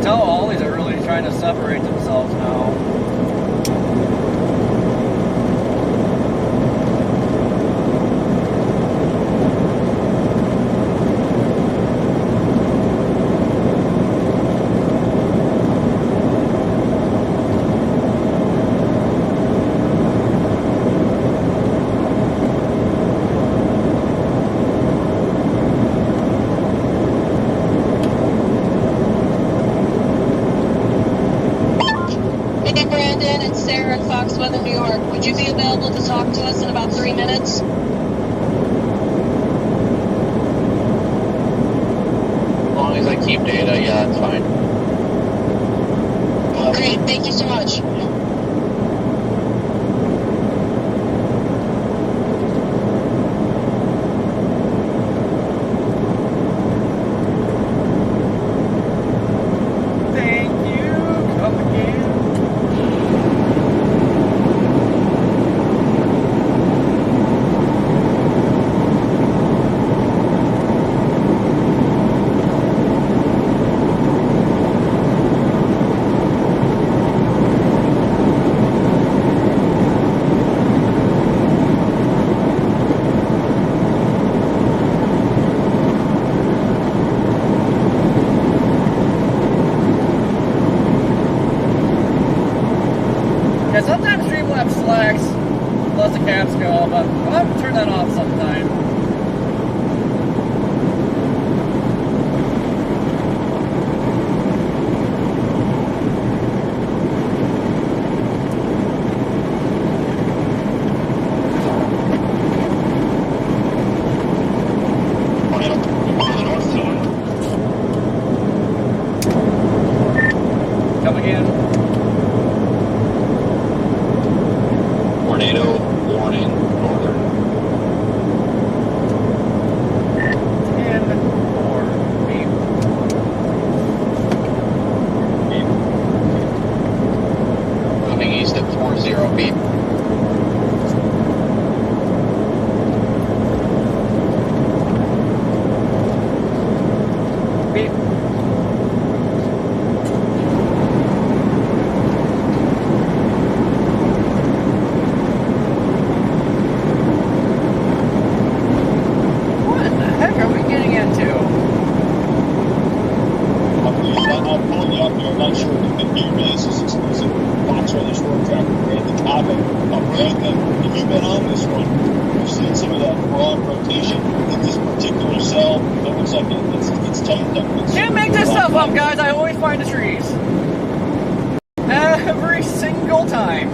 Tell all these are really trying to separate themselves now. Hey Brandon, it's Sarah in Fox Weather, New York. Would you be available to talk to us in about 3 minutes? As long as I keep data, yeah, that's fine. Great, thank you so much. Thank you. Come again. Yeah, sometimes Streamlabs slacks, lets the caps go, but I'll have to turn that off sometime. Come again. Tornado warning, northern. 10-4. Beep. Moving east at 40 beep. Beep. What the heck are we getting into? I'm pulling you up here. I'm not sure if you can hear me. This is exclusive Fox Weather Short Track with Brandon Topic. Brandon, have you been on this one? We've seen some of that broad rotation in this particular cell. It looks like it's tightened up. Can't make this stuff up, guys. I always find the trees. Every single time.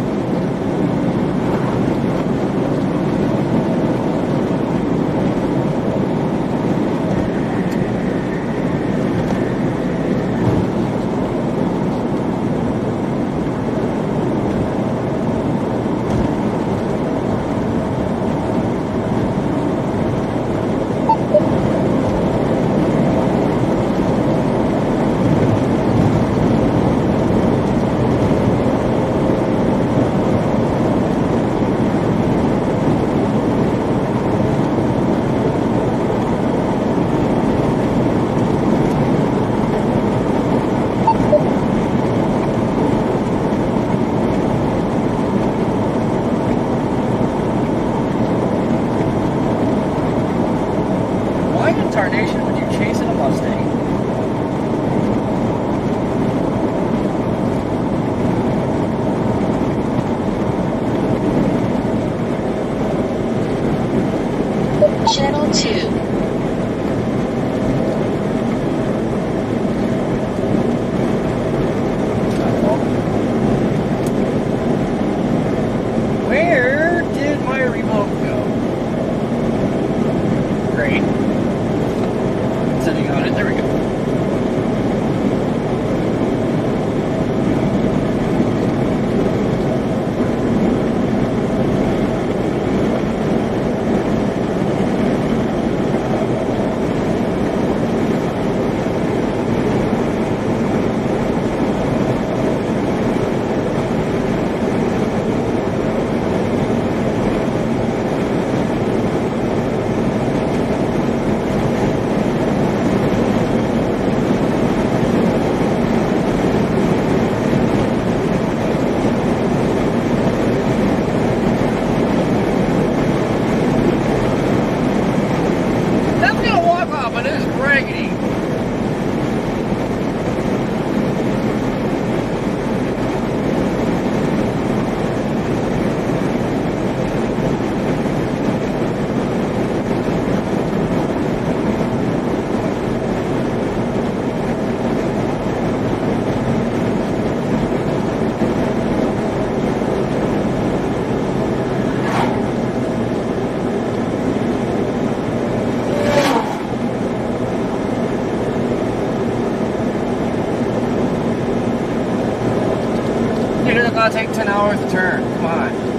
It isn't gonna take 10 hours to turn. Come on.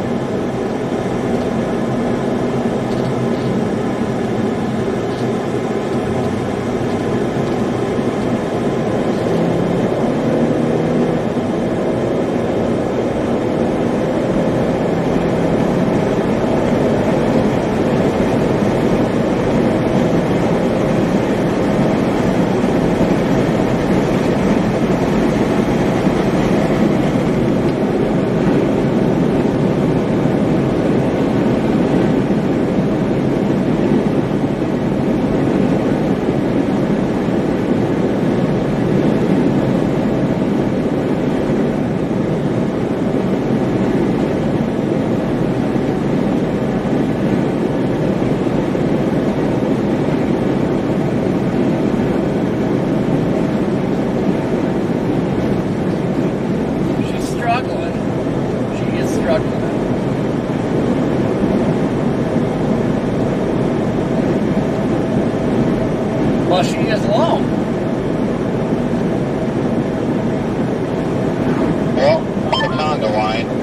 Well, she is long. Well, the Conga line.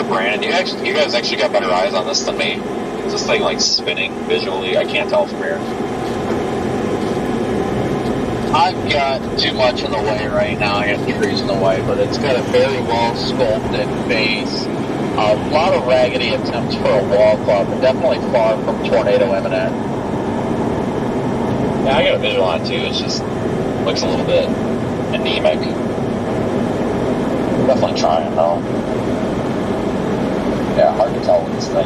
Brandon, you guys actually got better eyes on this than me. Is this thing like spinning visually? I can't tell from here. I've got too much in the way right now. I got trees in the way, but it's got a very well sculpted base. A lot of raggedy attempts for a wall club, but definitely far from tornado imminent. Yeah, I got a visual on it too. It's just looks a little bit anemic. Definitely trying though. Yeah, hard to tell with this thing.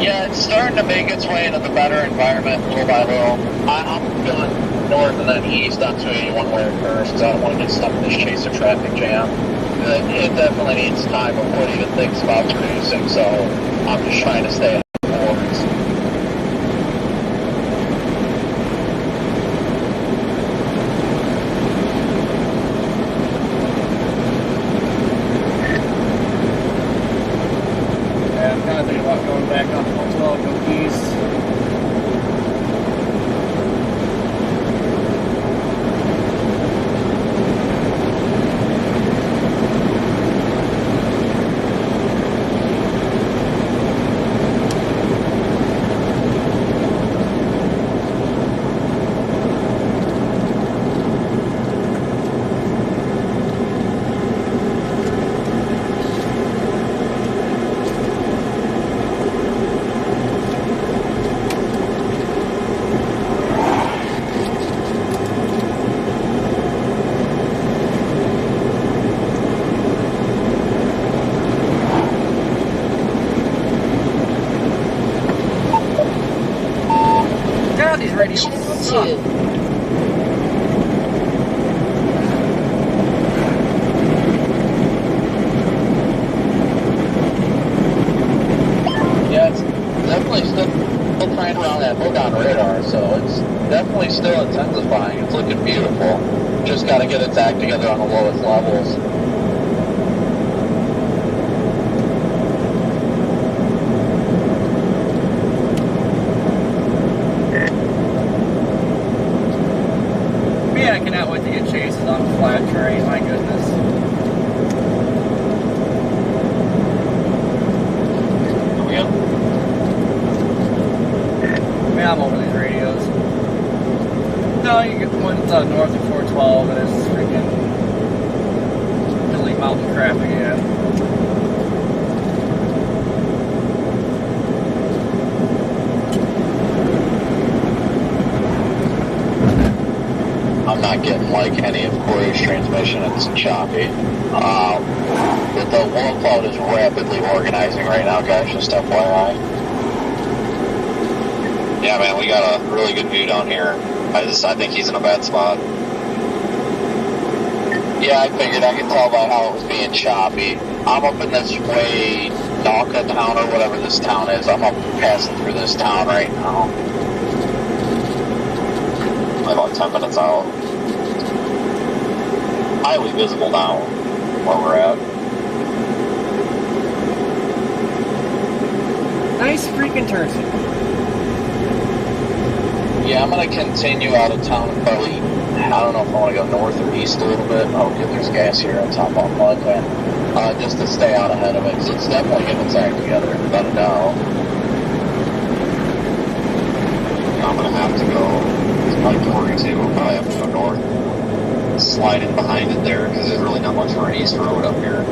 Yeah, it's starting to make its way into the better environment little by little. I'm going north and then east on 281 way first because I don't want to get stuck in this chaser traffic jam. It definitely needs time before it even thinks about producing, so I'm just trying to stay on the boards. Yeah, I'm kind of thinking about going back on 112, go east. God, these radios Channel suck. 2. Yeah, it's definitely still trying around that hook on radar, so it's definitely still intensifying. It's looking beautiful. Just got to get its act together on the lowest levels. Man, I cannot wait to get chases on flat terrain, my goodness. Here we go. Man, I'm over these radios. No, you get one's north of 412 and it's freaking hilly mountain crap again. I'm not getting like any of Corey's transmission. It's choppy. The wall cloud is rapidly organizing right now, guys. Just FYI. Yeah, man, we got a really good view down here. I think he's in a bad spot. Yeah, I figured. I could tell by how it was being choppy. I'm up in this way, Nauka town or whatever this town is. I'm up passing through this town right now. About 10 minutes out. Highly visible now where we're at. Nice freaking turn signal. Yeah, I'm going to continue out of town and probably, I don't know if I want to go north or east a little bit. Oh, good, there's gas here on top on Mudland. Just to stay out ahead of it, because it's definitely getting its act together, without a doubt. I'm gonna have to go. It's probably Corey too. We'll probably have to go north. Slide in behind it there, because there's really not much for an east road up here.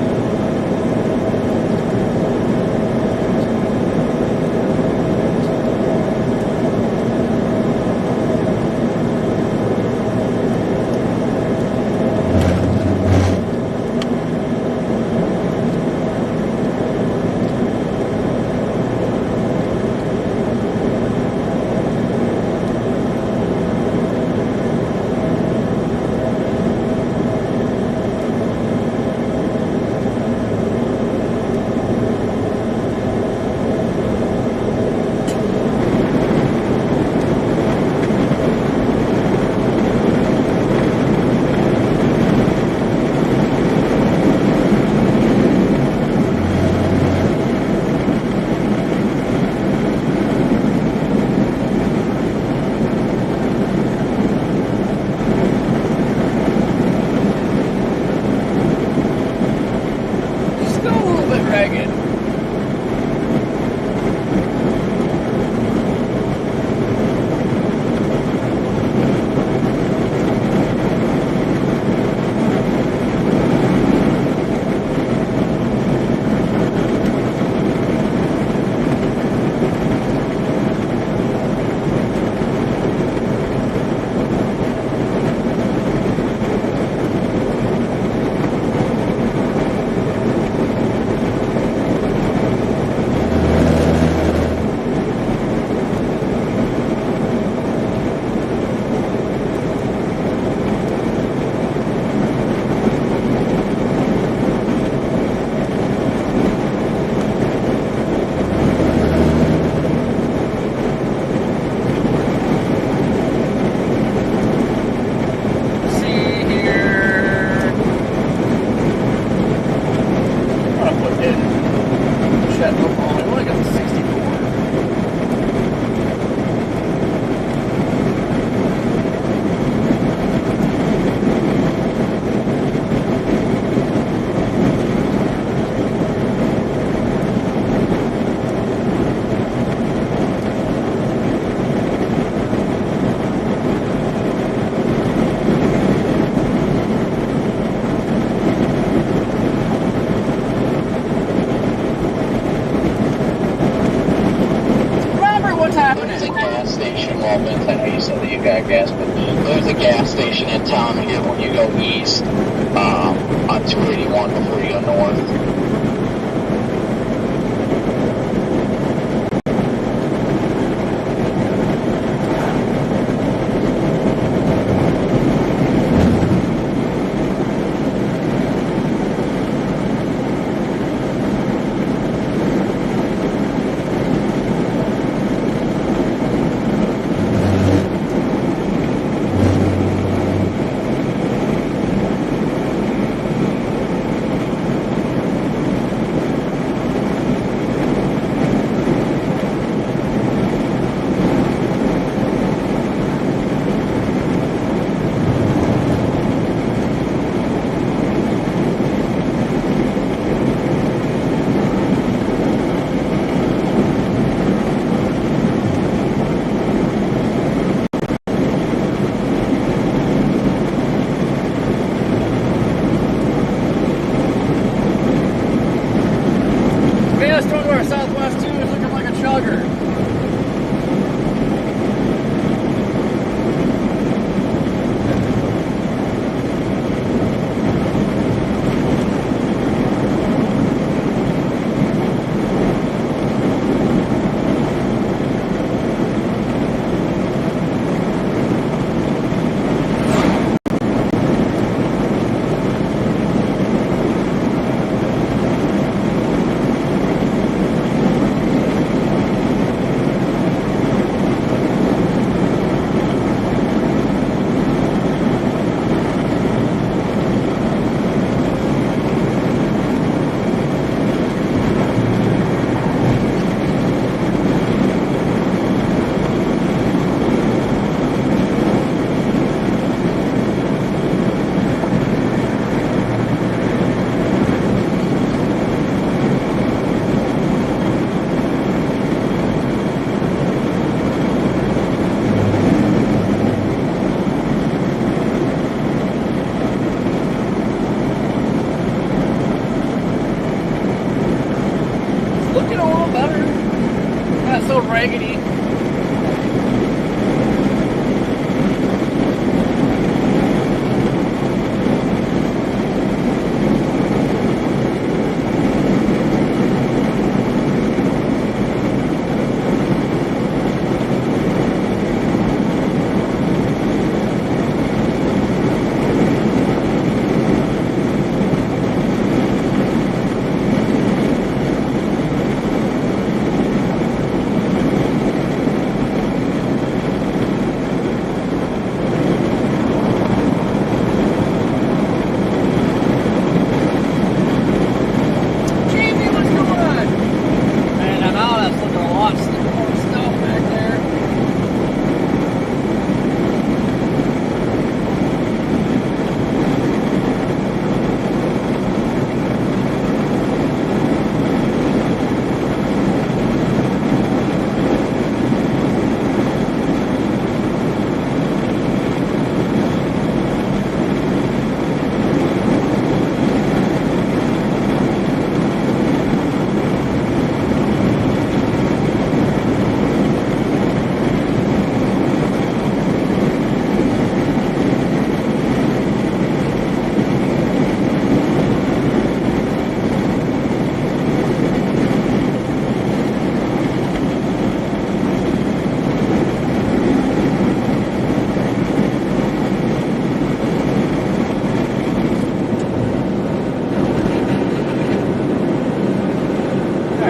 so that you've got gas. But there's a gas station in town here when you go east on 281 before you go north. raggedy.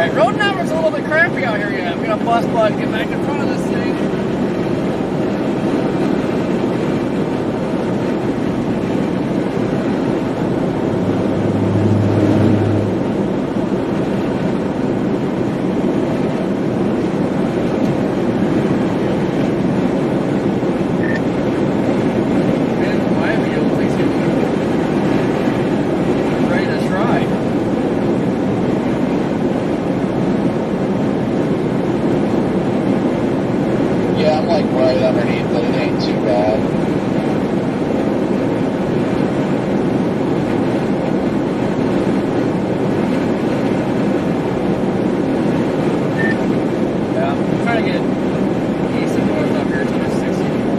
Alright, road number's a little bit crappy out here yet. I'm gonna bust bud and get back in front of this thing. Right underneath, but it ain't too bad. Yeah, I'm trying to get east and north up here to the 60.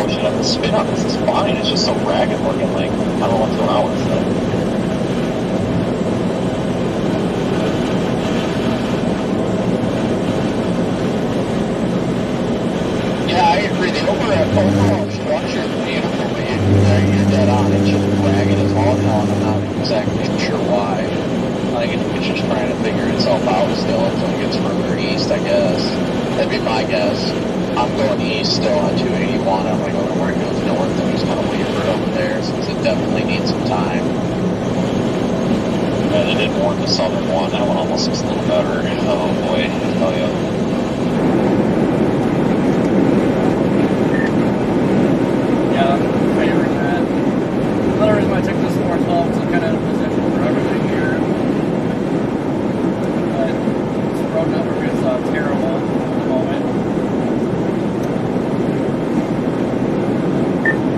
pushing up the spin on this is fine. It's just so ragged looking. Like, I don't know what's going on with it. Yeah, I agree. The overall structure is beautiful, but you're dead on. It's just ragged as all hell, and I'm not exactly sure why. I think it's just trying to figure itself out still until it gets further east, I guess. That'd be my guess. I'm going east still on 281. I'm going to go to where it goes north. I'm just kind of waiting for it over there since it definitely needs some time. Yeah, they did warn the southern one. That one almost looks a little better. Oh boy. Oh yeah. Yeah, I'm favoring that. Another reason why I took this 412 is I'm kind of in position for everything here. But this road network is terrible at the moment.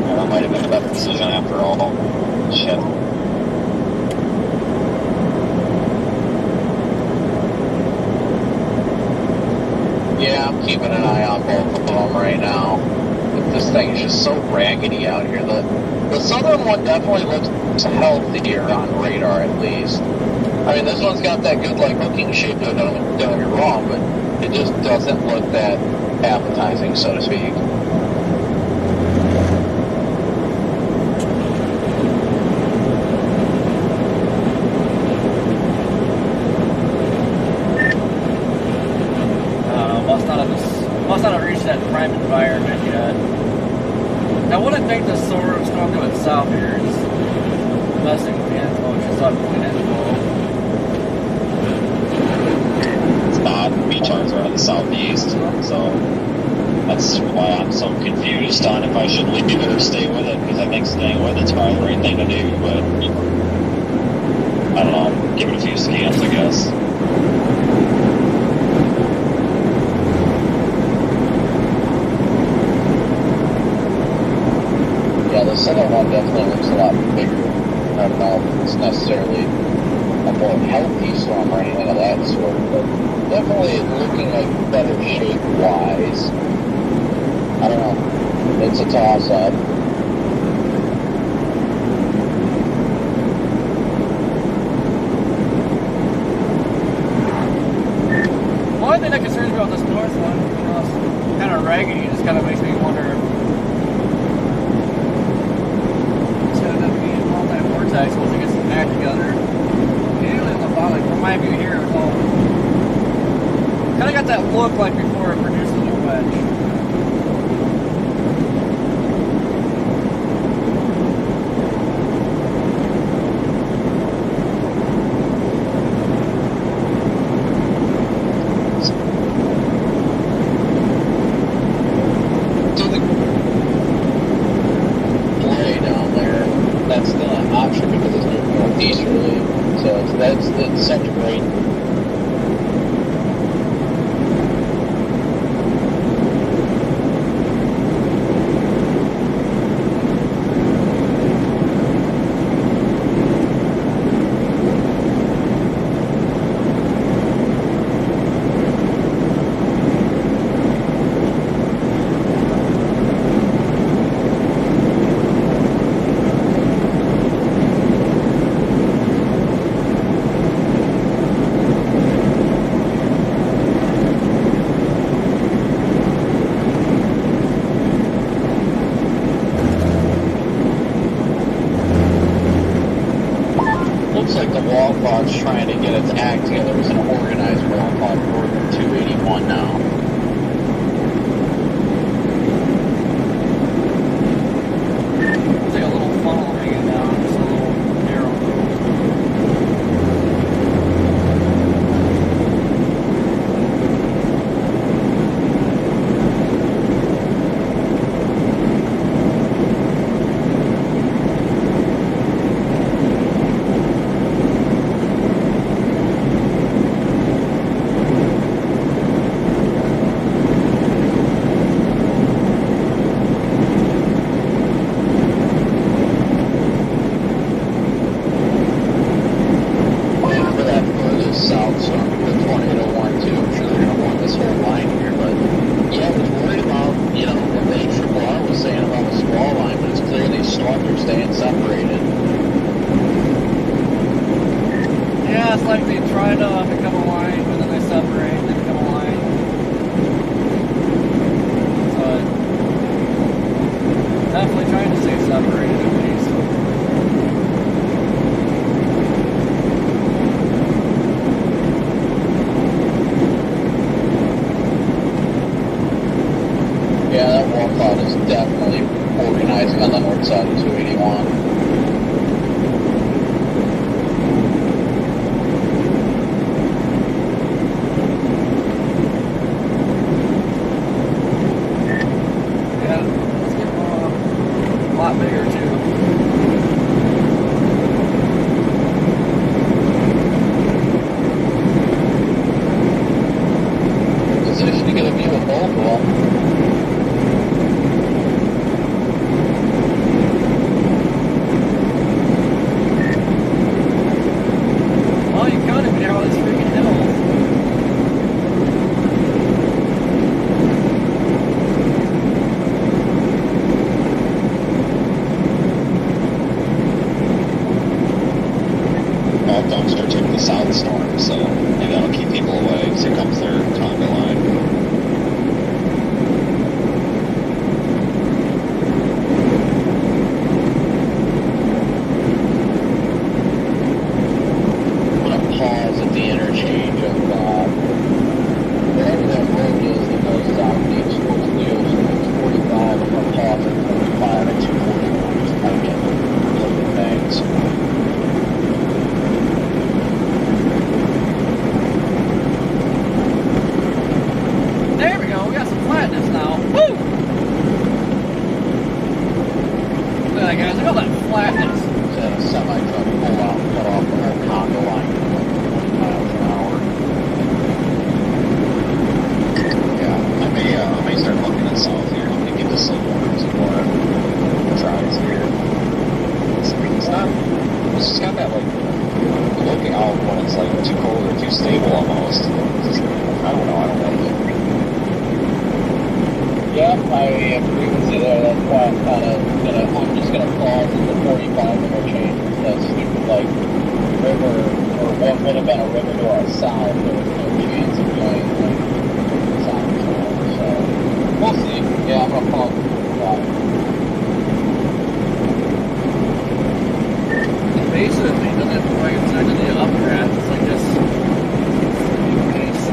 Well, that might have been a better decision after all. Shit. Yeah, I'm keeping an eye on both of them right now. But this thing is just so raggedy out here. The southern one definitely looks healthier on radar, at least. I mean, this one's got that good, like, looking shape to it, don't get me wrong, but it just doesn't look that appetizing, so to speak. Must not have reached that prime environment yet. I wouldn't think the storm going south here is messing with the info. It's just upgoing info. It's not. B-charts are on the southeast, so that's why I'm so confused on if I should leave it or stay with it, because I think staying with it's probably the right thing to do, but I don't know. Give it a few scans, I guess. Yeah, the southern one definitely looks a lot bigger. I don't know if it's necessarily a more healthy storm or anything of that sort, but definitely looking like better shape-wise. I don't know. It's a toss-up. The only thing that concerns me about this north one, you know, it's kind of raggedy. It just kind of makes me wonder if it's going to end up being multi-vortex once it gets the pack together. Usually in the bottom, from my view here, it's all kind of got that look like before it produces a wedge. Trying to get its act together as an organized wall clock for 281 now. It's like a little funnel hanging down, just a little narrow road. walkout is definitely organizing on the north side of 281. Yeah, let's get a lot bigger too. Position to get a view of both of them. Well, you counted me down all these freaking hills. Well, dumpster took the south storm, so maybe that'll keep people away because here comes their conga line. I'm gonna pause at the interchange of wherever that road is that goes southeast towards the ocean. It's 45. I'm gonna pause at 45 and 241 just to kind of get a look at things. There we go, we got some flatness now. Woo! Look at that, guys, look at all that flatness. Had a semi truck pull out and cut off our conga line at 20 miles an hour. Yeah, I may start looking at south here. I'm gonna give this like one or two more tries here. It's not. It's just got that like looking out when it's like too cold or too stable almost. It's just, I don't know. I don't like it. Yeah, I agree with you there. That's why I'm just gonna pause at the 45 interchange. That's like river, or what would have been a river to our south. There was no chance of going south at all. So we'll see. Yeah, I'm gonna pause at 45. Basically, doesn't have to right inside of the updraft. It's like this. Pace.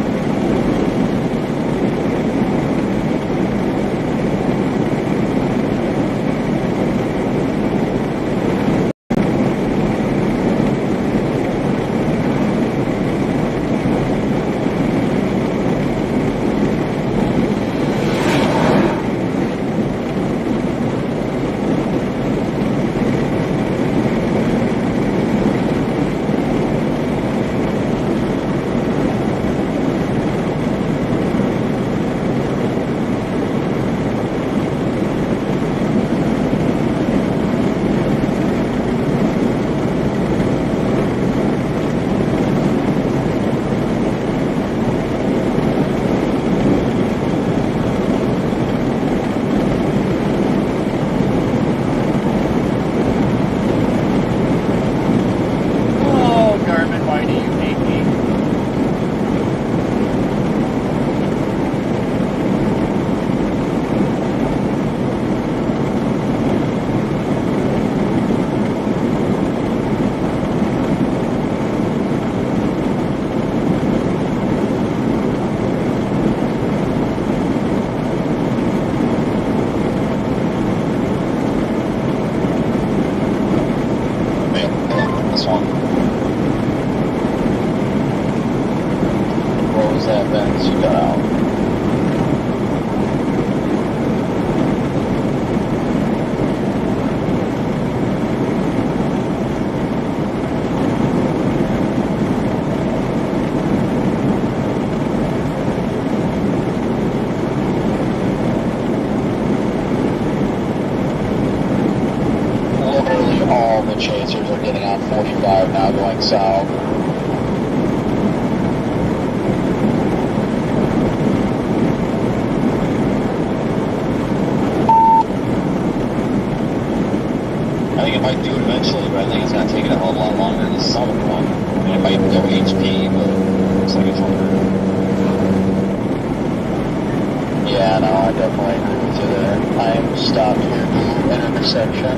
This one. What was that, Vince? You got out. All the chasers are getting on 45 now going south. I think it might do it eventually, but I think it's going to take it a whole lot longer than the southern one. I mean, it might go HP, but it looks like it's longer. Yeah, no, I definitely agree with you there. I am stopped here at the intersection.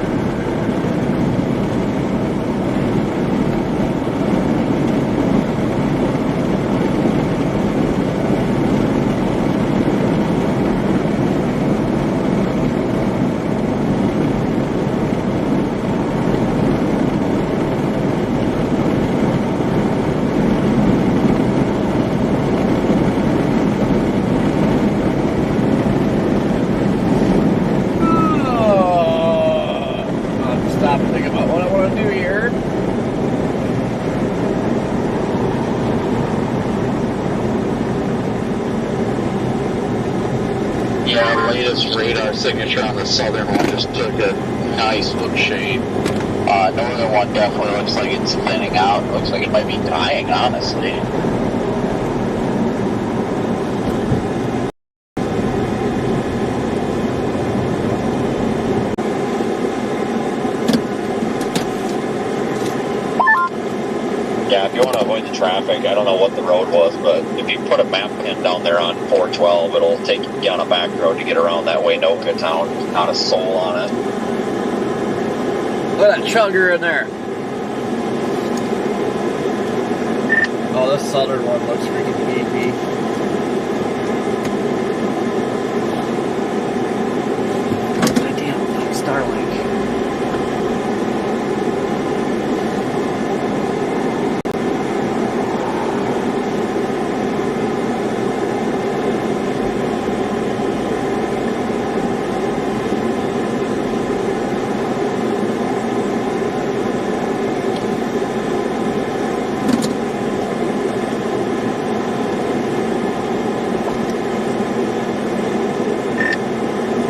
Yeah, latest radar signature on the southern one just took a nice look shape. Northern one definitely looks like it's thinning out. Looks like it might be dying, honestly. Yeah, if you want to avoid the traffic, I don't know what the road was, but if you put a map pin down there on 412, it'll take you on a back road to get around that Waynoka town. Not a soul on it. Look at that chugger in there. Oh, this southern one looks freaking beefy. Damn, Starlink.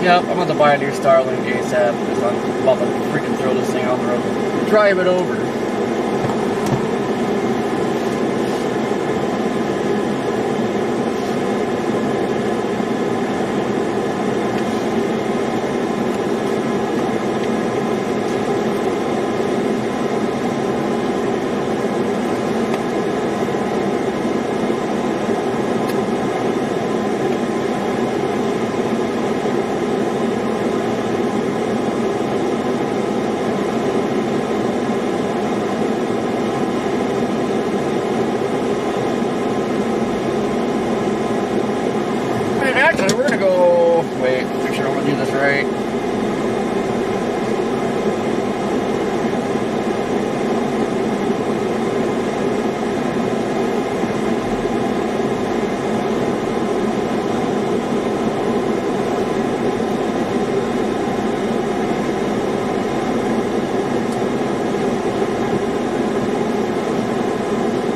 Yep, I'm going to buy a new Starlink ASAP because I'm about to freaking throw this thing on the road. Drive it over. Actually, we're gonna go. Wait, make sure I'm gonna do this right.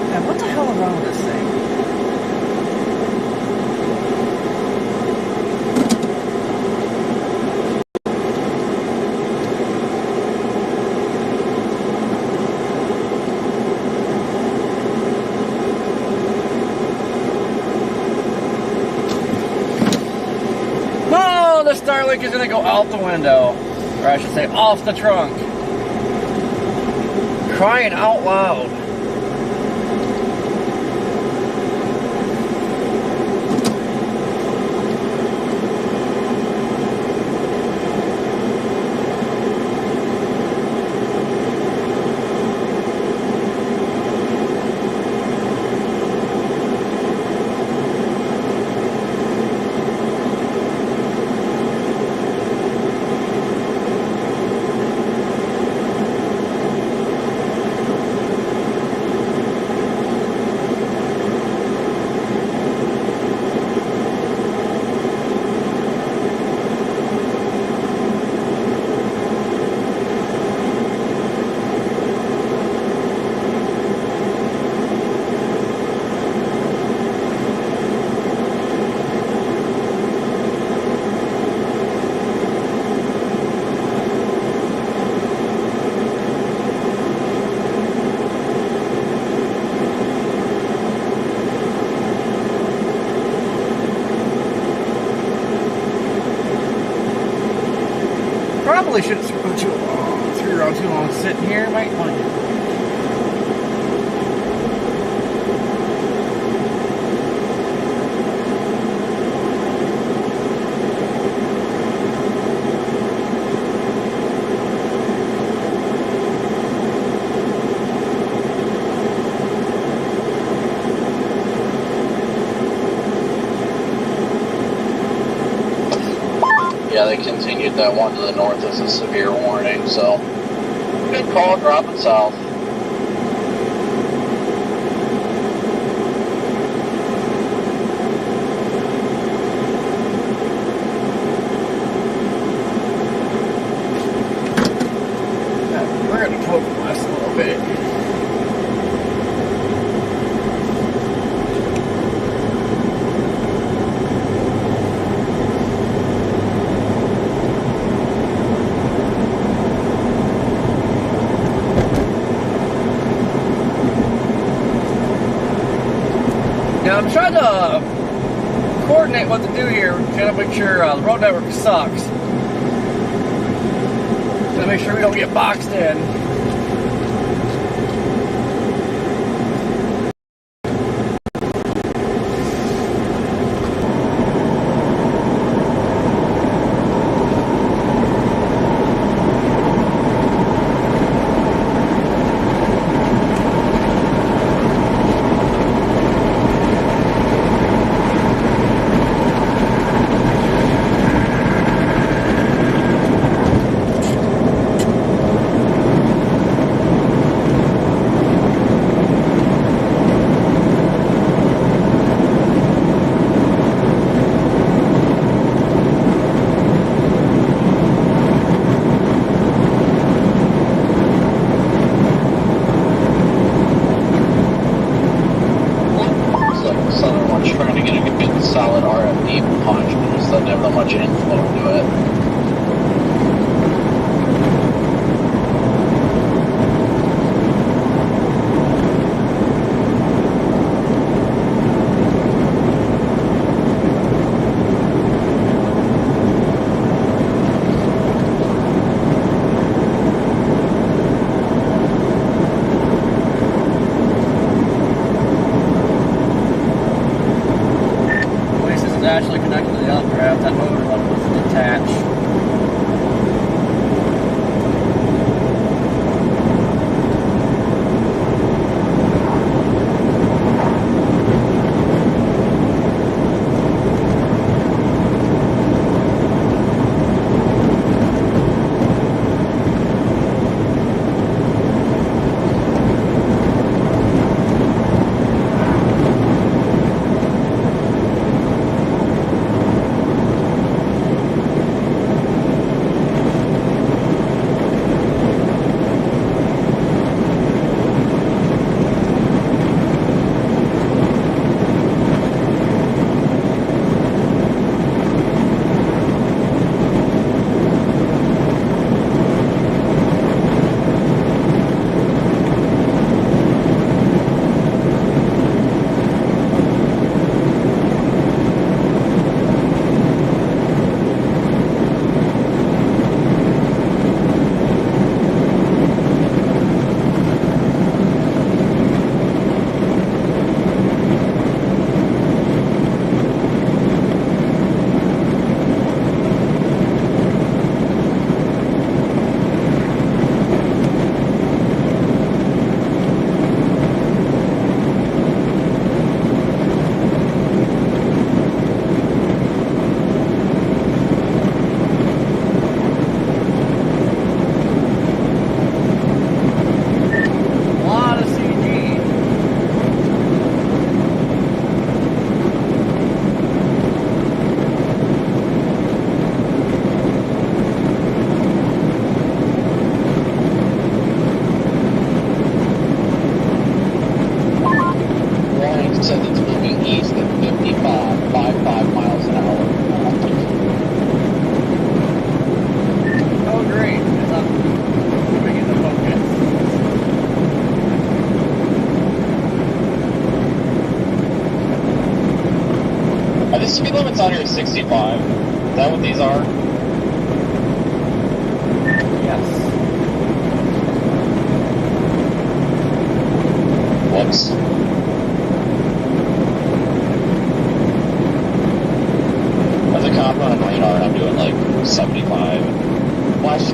Man, what the hell is wrong with this thing? The Starlink is going to go out the window, or I should say off the trunk. Crying out loud. Probably shouldn't go too long. Threw around too long sitting here. Might want to. Yeah, they continued that one to the north as a severe warning, so good call dropping south. We're going to poke west a little bit. trying to coordinate what to do here, trying to make sure the road network sucks. To make sure we don't get boxed in. Actually connected to the updraft. That motor was detached. Speed limit's on here is 65. Is that what these are? Yes. Whoops. As a cop on a radar, I'm doing like 75. Flash.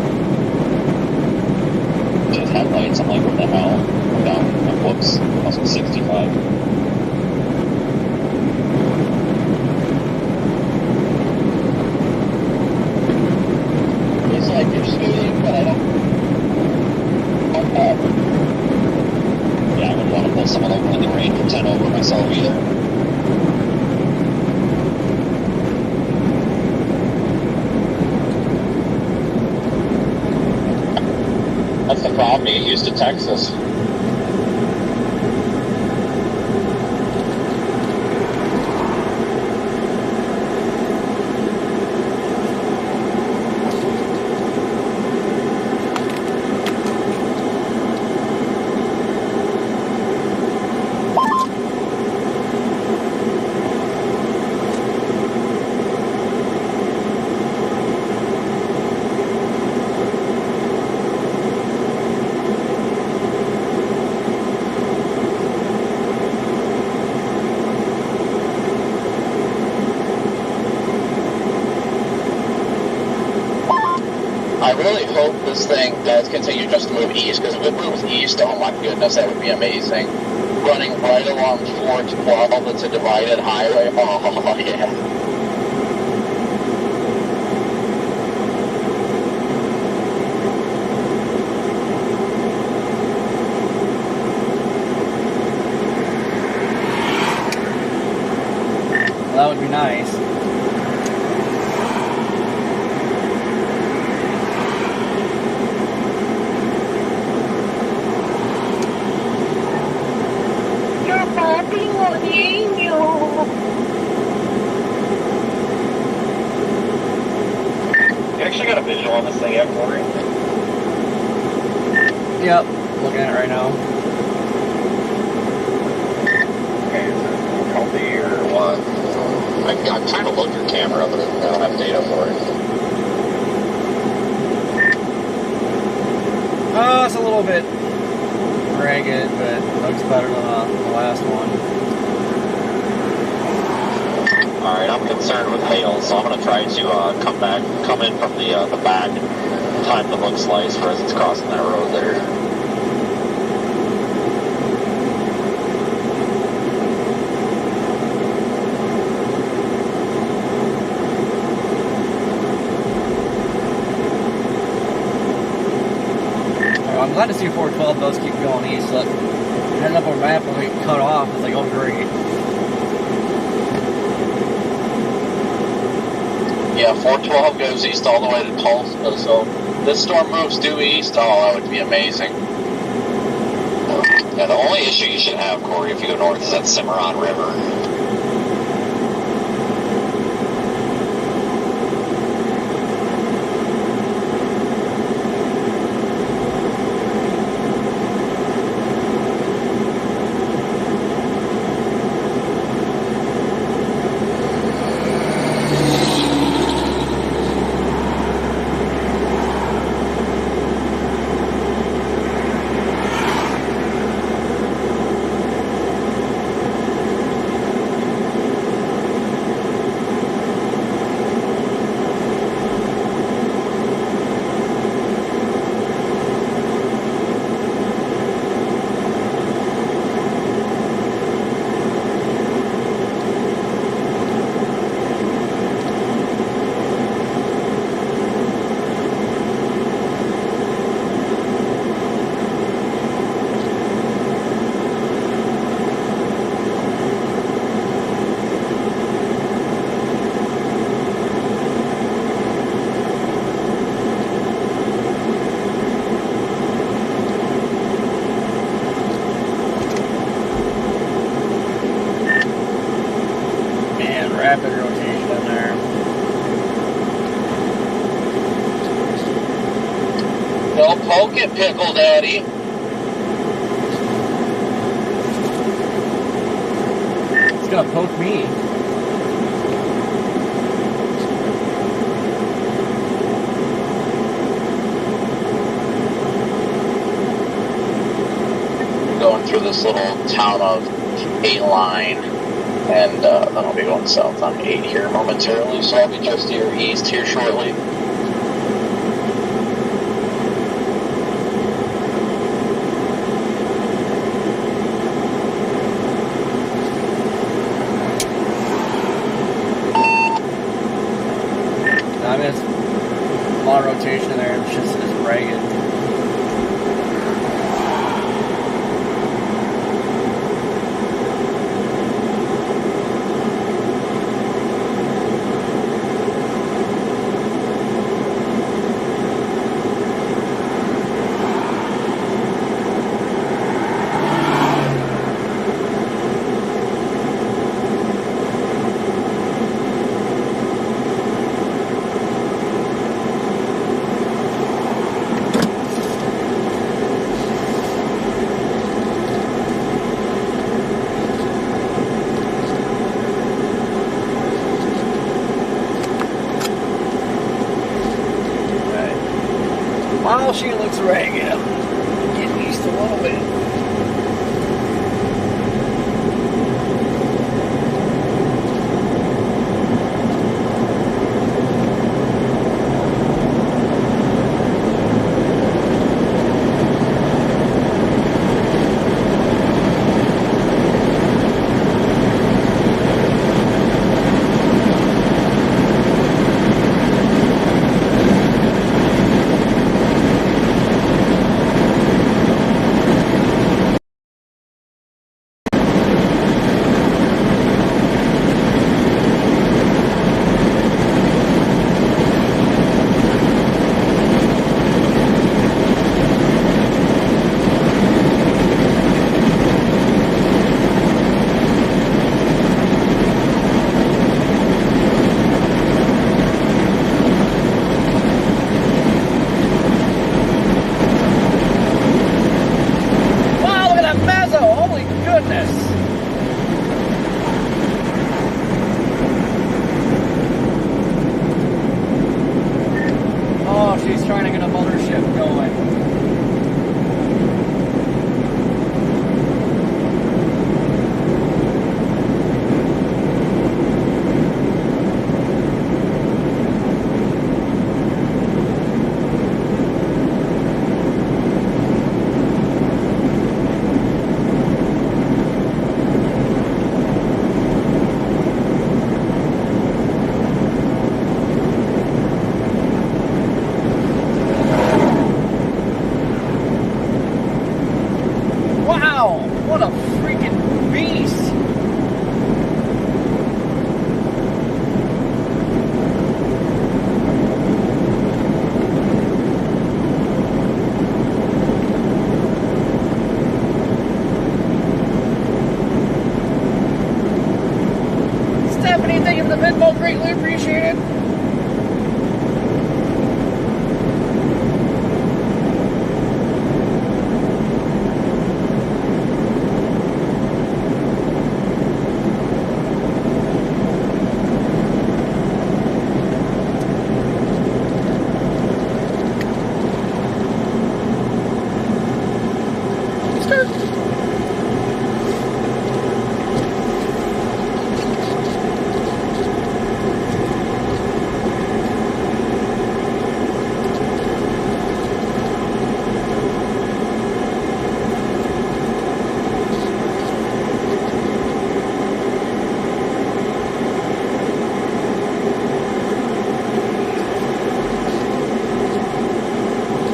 Just headlights. I'm like, what the hell? I'm down. Whoops. Also 65. Like you're speeding, but I don't. Yeah, I wouldn't want to pull someone over in the range of 10 over myself either. That's the problem. You get used to Texas. I really hope this thing does continue just to move east, because if it moves east, oh my goodness, that would be amazing. Running right along 412, that's a divided highway. Oh, yeah. That would be nice. You actually got a visual on this thing yet, Corey? Yep, looking at it right now. Okay, is it healthy or what? I'm trying to load your camera, but I don't have data for it. It's a little bit ragged, but it looks better than the last one. Alright, I'm concerned with hail, so I'm going to try to come in from the back, time the look slice for as it's crossing that road there. I'm glad to see 412 does keep going east. So heading up on map when we cut off, it's like, oh great. Yeah, 412 goes east all the way to Tulsa, so this storm moves due east, oh, that would be amazing. Yeah, the only issue you should have, Corey, if you go north is that Cimarron River. Rapid rotation in there. Don't poke it, Pickle Daddy. It's gonna poke me. Going through this little town of 8 Line, and then I'll be going south on 8 here momentarily, so I'll be just to your east here shortly. I mean, it's a lot of rotation in there. It's just ragged. While she looks ragged, get east a little bit. she's trying to get a mothership going. Wow, what a freaking beast! Stephanie, thank you for the pinball, greatly appreciated.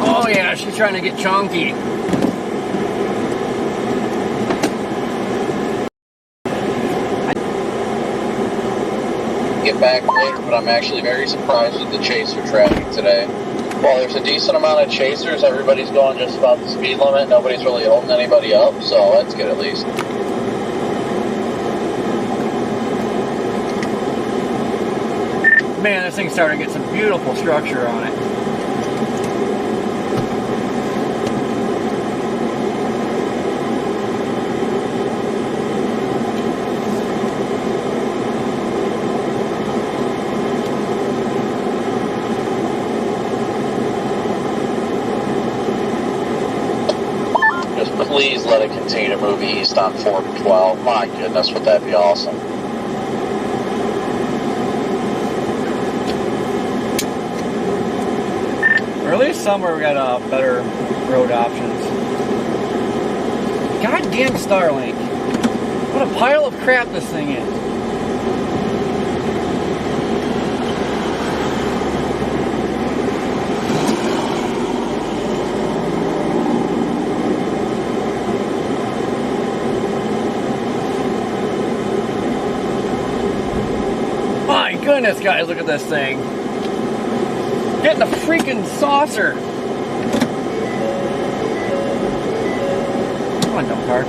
Oh yeah, she's trying to get chunky. Get back later, but I'm actually very surprised with the chaser traffic today. While there's a decent amount of chasers, everybody's going just about the speed limit. Nobody's really holding anybody up, so that's good at least. Man, this thing's starting to get some beautiful structure on it. Please let it continue to move east on 412. My goodness, would that be awesome? Or at least somewhere we got better road options. Goddamn Starlink. What a pile of crap this thing is. My goodness, guys, look at this thing. Getting a freaking saucer. Come on, dump car.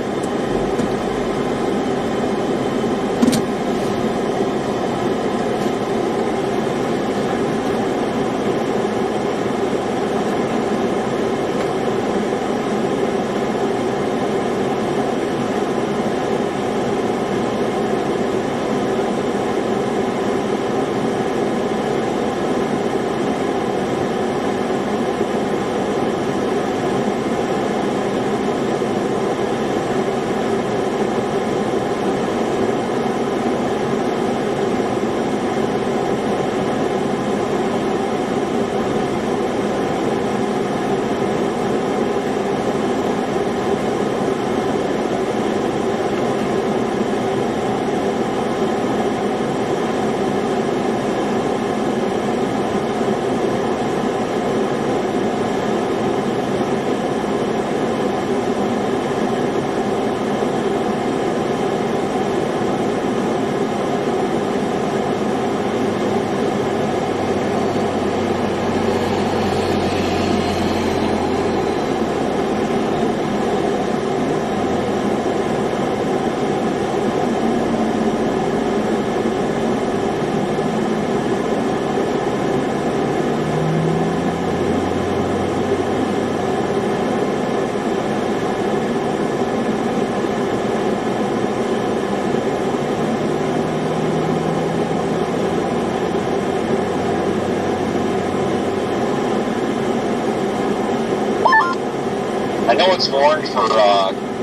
know it's warned for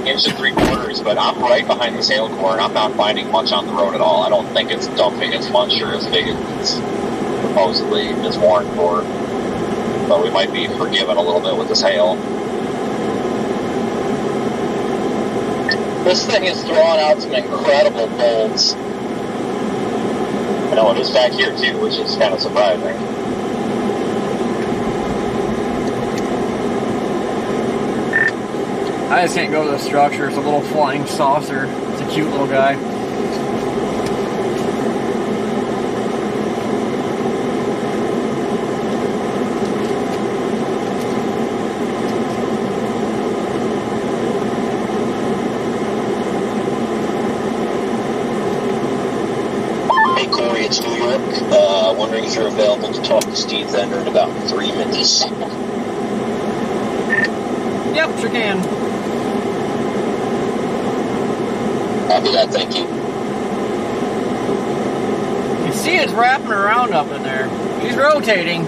inch and 3/4, but I'm right behind this hail core, and I'm not finding much on the road at all. I don't think it's dumping as much or as big as it's supposedly is warned for. But we might be forgiven a little bit with this hail. This thing is throwing out some incredible bolts. I know it is back here too, which is kind of surprising. I just can't go to the structure. It's a little flying saucer. It's a cute little guy. Hey Corey, it's New York. Wondering if you're available to talk to Steve Zender in about 3 minutes. Yep, sure can. I'll do that, thank you. You can see it's wrapping around up in there. He's rotating.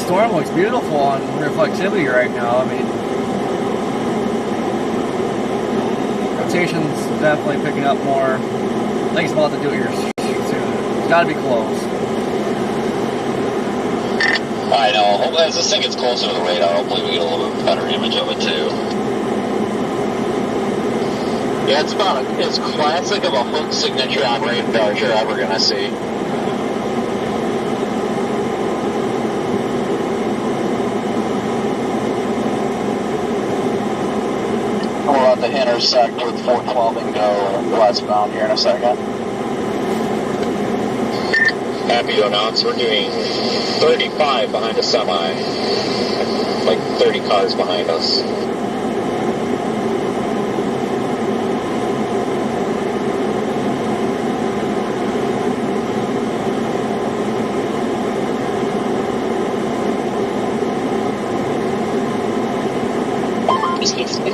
Storm looks beautiful on reflectivity right now. I mean, rotation's definitely picking up more. I think it's about to do it here soon. It's got to be close. I know. As this thing gets closer to the radar, hopefully we get a little bit better image of it too. Yeah, it's about as classic of a hook signature on radar as you're ever gonna see. We're about to intersect with 412 and go westbound here in a second. Happy to announce we're doing 35 behind a semi. Like 30 cars behind us.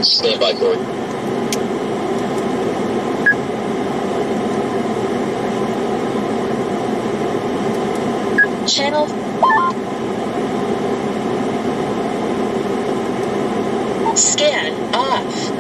Stand by, Corey. Channel. Scan off.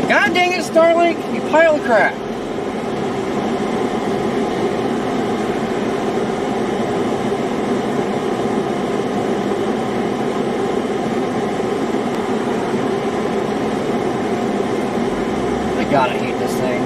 God dang it, Starlink, you pile of crap. I gotta hate this thing.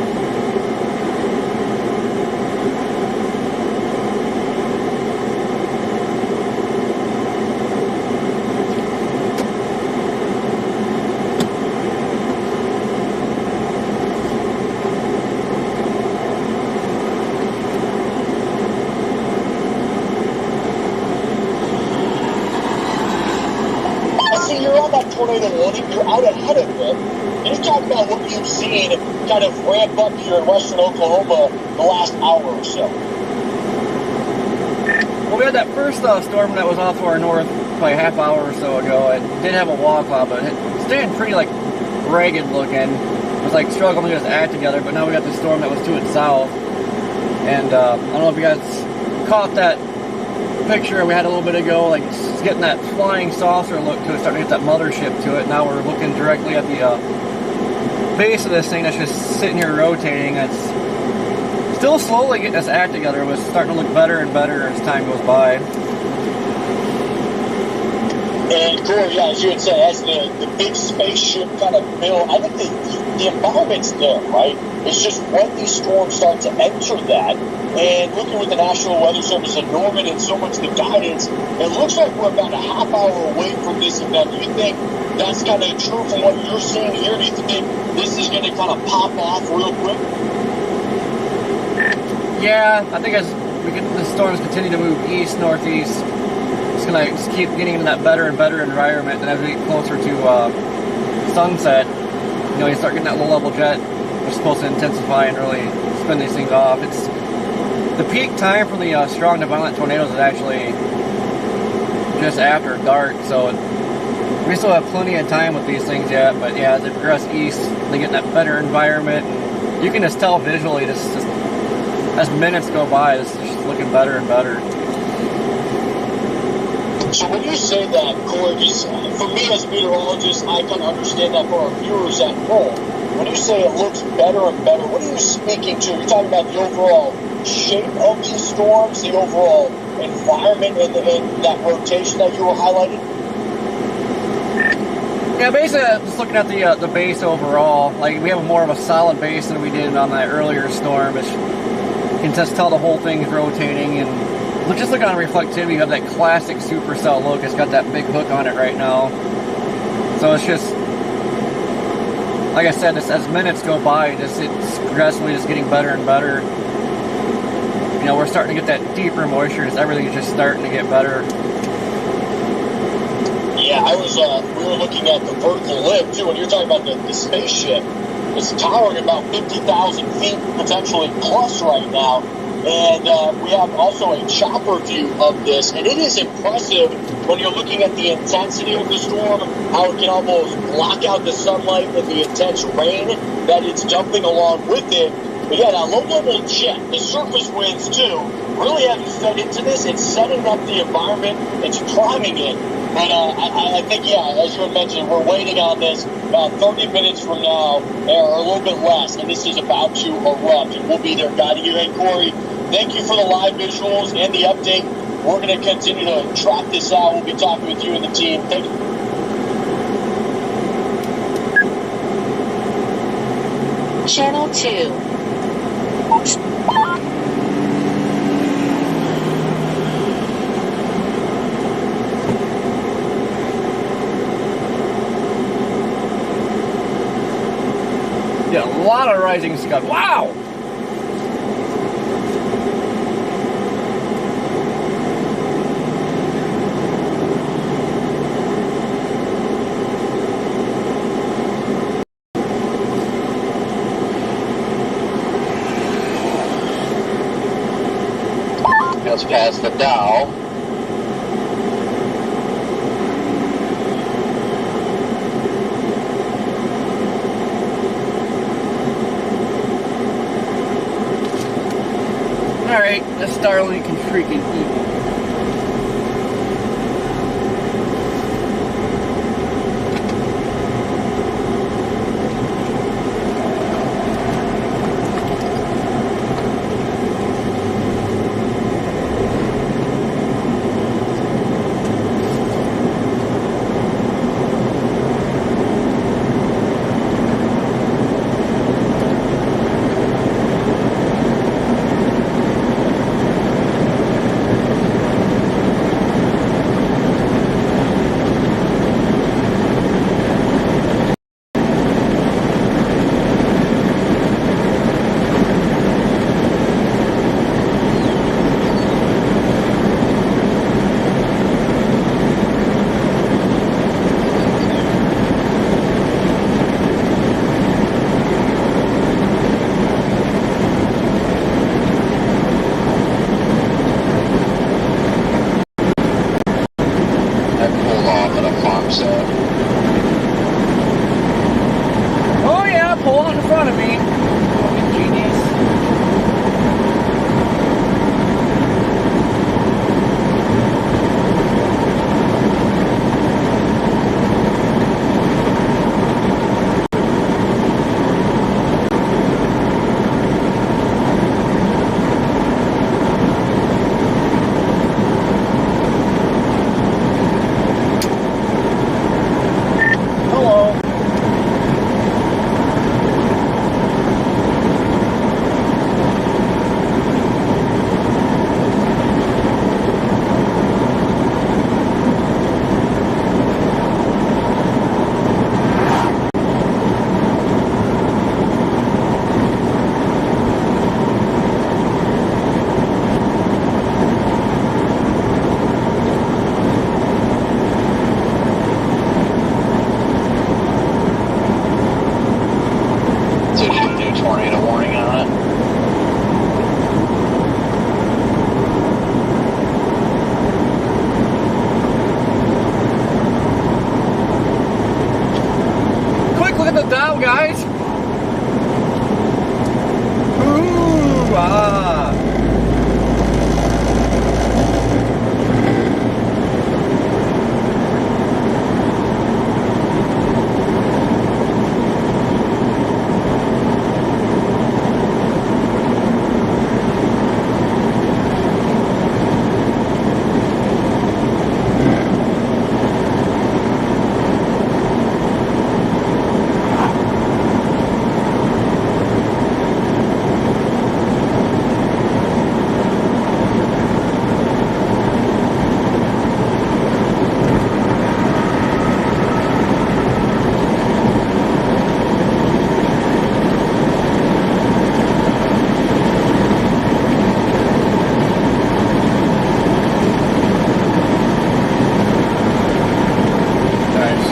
You're on that tornado warning, you're out ahead of it. You're talking about what you've seen kind of ramp up here in western Oklahoma the last hour or so. Well, we had that first storm that was off to our north probably a half hour or so ago. It did have a wall cloud, but it's staying pretty like ragged looking. It was like struggling to get its act together, but now we got the storm that was to its south. And I don't know if you guys caught that picture we had a little bit ago, like it's getting that flying saucer look to it, starting to get that mothership to it. Now we're looking directly at the base of this thing that's just sitting here rotating. It's still slowly getting its act together, but it's starting to look better and better as time goes by. And Corey, yeah, as you had said, as the big spaceship kind of build, I think the environment's there, right? It's just when these storms start to enter that, and looking with the National Weather Service and Norman and so much the guidance, it looks like we're about a half hour away from this event. Do you think that's kind of true from what you're seeing here? Do you think this is going to kind of pop off real quick? Yeah, I think as the storms continue to move east, northeast, it's going to just keep getting into that better and better environment. And as we get closer to sunset, you start getting that low-level jet, which is supposed to intensify and really spin these things off. It's the peak time for the strong to violent tornadoes is actually just after dark, so we still have plenty of time with these things yet. But yeah, as they progress east, they get in that better environment. And you can just tell visually, just as minutes go by, it's just looking better and better. So when you say that, Corey, just for me as a meteorologist, I can understand that for our viewers at home. When you say it looks better and better, what are you speaking to? You're talking about the overall shape of these storms, the overall environment, and that rotation that you were highlighting? Yeah, basically, just looking at the base overall, like we have more of a solid base than we did on that earlier storm. You can just tell the whole thing's rotating, and just look on reflectivity. You have that classic supercell look. It's got that big hook on it right now. So it's just, like I said, as minutes go by, it's progressively just getting better and better. We're starting to get that deeper moisture. Everything's just starting to get better. Yeah, we were looking at the vertical lift too. When you're talking about the spaceship, it's towering about 50,000 feet, potentially plus right now. And we have also a chopper view of this, and it is impressive when you're looking at the intensity of the storm, how it can almost block out the sunlight and the intense rain that it's dumping along with it. But yeah, that low-level jet, the surface winds too, really haven't fed into this. It's setting up the environment, it's priming it. But I think, yeah, as you had mentioned, we're waiting on this about 30 minutes from now, or a little bit less, and this is about to erupt, and we'll be there guiding you. And Corey, thank you for the live visuals and the update. We're going to continue to track this out. We'll be talking with you and the team. Thank you. Channel 2. Yeah, a lot of rising scud. Wow! Just past the Dow. Alright, let's Starlink and freaking eat. Oh yeah, pull on in front of me. Fucking genius.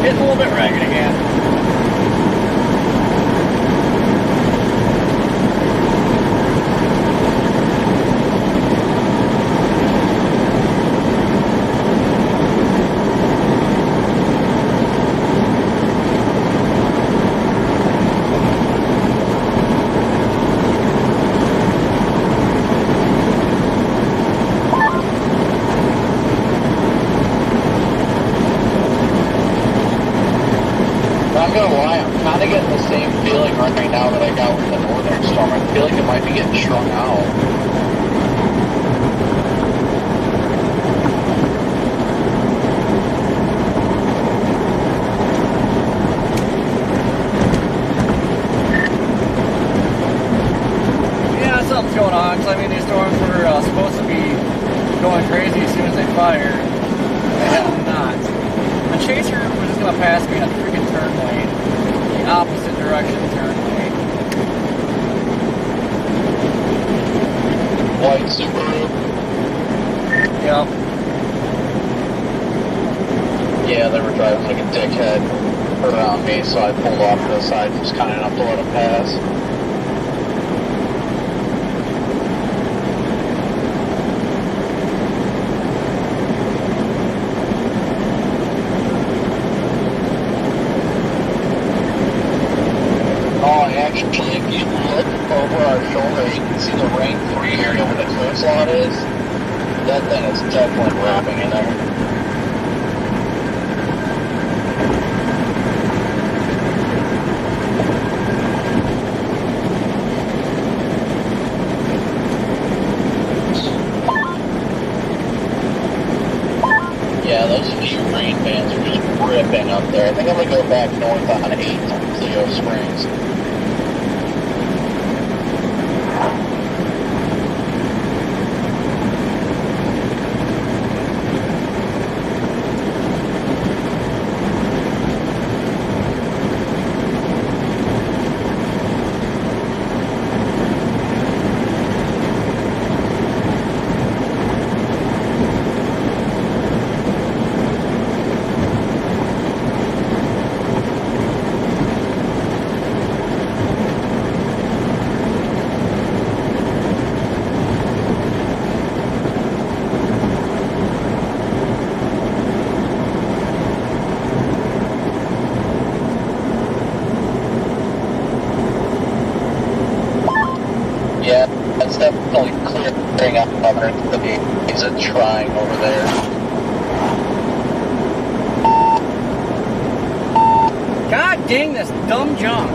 Getting a little bit ragged again. I'm gonna lie, I'm kind of getting the same feeling right now that I got with the northern storm. I feel like it might be getting shrunk out. Yeah, something's going on. 'Cause I mean, these storms were supposed to be going crazy as soon as they fired. They have not. The chaser was just gonna pass me in a freaking turn lane, the opposite direction turn lane. White Subaru. Yep. Yeah, they were driving like a dickhead around me, so I pulled off to the side just kind enough to let them pass. Oh, actually, if you look over our shoulder, you can see the Range 3 area where the cruise lot is. That thing is definitely wrapping in there. Yeah, those few rain bands are just ripping up there. I think I'm gonna go back north on 8 on Clio Springs. Yeah, that's definitely clearing up underneath the he's trying over there. God dang this dumb junk.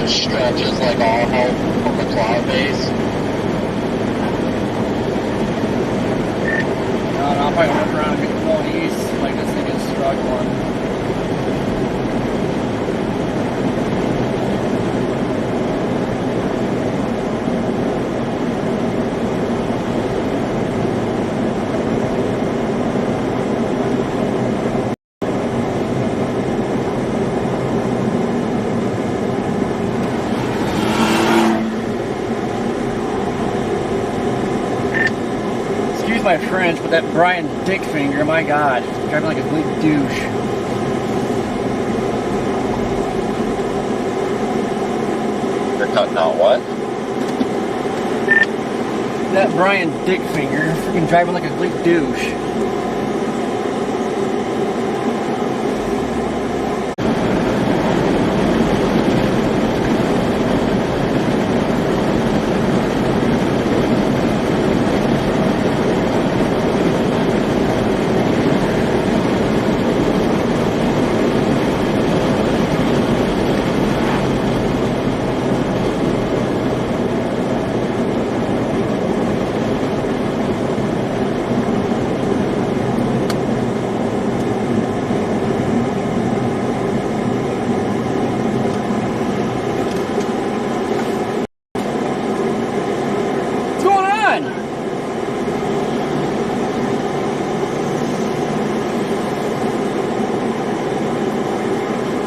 Stretches like all hell from the cloud base. No, I'll probably run around and get going east like this thing is struggling. My French, but that Brian Dickfinger, my God, driving like a complete douche. You're cutting out what? That Brian Dickfinger, freaking driving like a complete douche.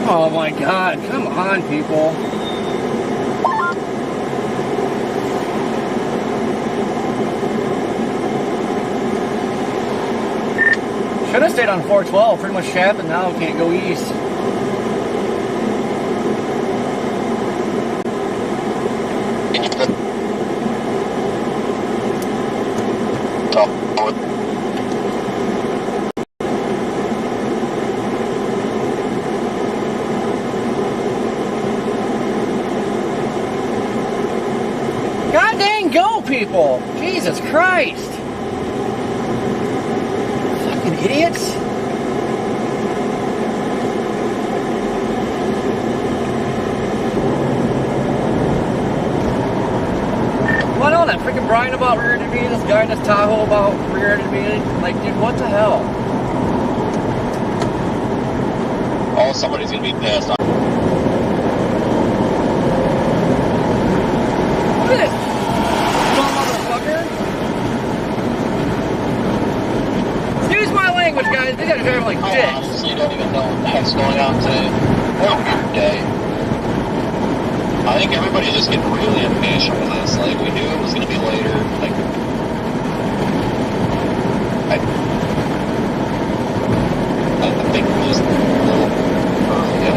Oh my god, come on, people. Should have stayed on 412, pretty much Chapin now, can't go east. God dang go, people! Jesus Christ! Fucking idiots! What on that freaking Brian about rear-ended me? This guy in this Tahoe about rear-ended me? Like, dude, what the hell? Oh, somebody's gonna be pissed. Look at this dumb motherfucker! Excuse my language, guys. They gotta drive like I dicks. honestly don't even know what the heck's going on today. What a weird day. I think everybody's just getting really impatient with this. Like, we knew it was gonna be later. Like, I think we're just a little early yet.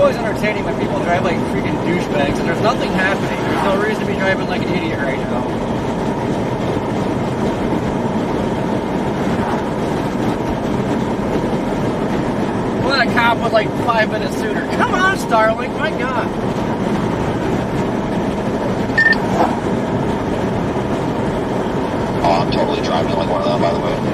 Entertaining when people drive like freaking douchebags and there's nothing happening. There's no reason to be driving like an idiot right now. Well, that cop was like 5 minutes sooner. Come on, Starlink, my god. Oh, I'm totally driving like one of them, by the way.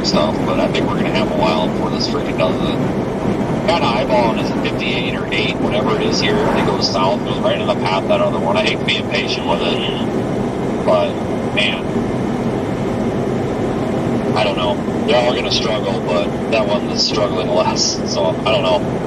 and stuff, but I think we're going to have a while before this freaking does it. Got an eyeballing is a 58 or 8, whatever it is here. If it goes south, goes right in the path that other one. I hate to be impatient with it, but man, I don't know. They're all going to struggle, but that one is struggling less, so I don't know.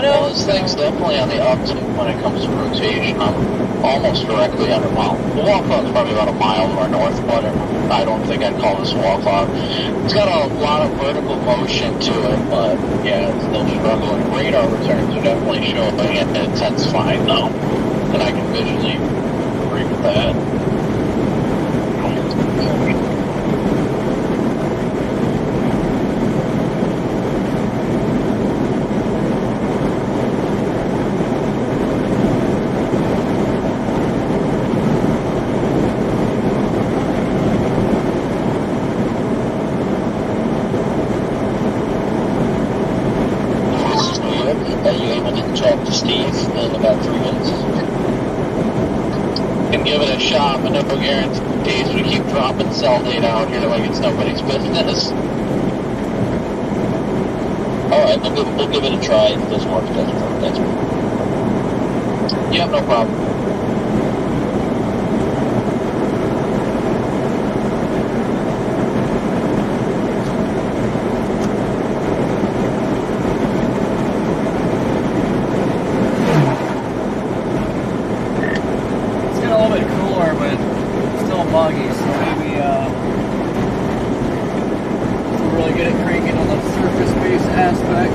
Well, this thing's definitely on the uptick when it comes to rotation. I'm almost directly under mile. The wall clock's probably about a mile more north, but I don't think I'd call this a wall clock. It's got a lot of vertical motion to it, but yeah, it's still struggling. Radar returns are definitely showing it. It's fine though, and I can visually agree with that. Are you able to talk to Steve in about 3 minutes? And give it a shot, but no guarantees. We keep dropping cell data out here like it's nobody's business. Alright, we'll give it a try. If it doesn't work, it doesn't work. That's cool. Yep, no problem. Buggy, so maybe we'll really get it cranking on the surface-based aspect.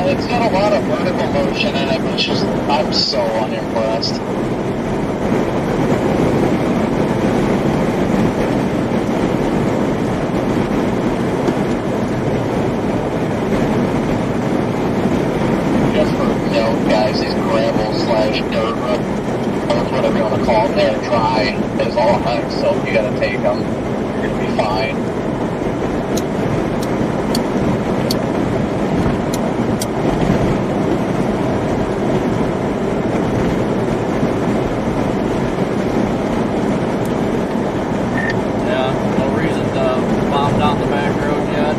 It's got a lot of vertical motion in it, which is, I'm so unimpressed. Just for note, guys, these gravel slash dirt roads, whatever you want to call them, they're dry as all heck, so you gotta take them. You're gonna be fine. Down the back road yet.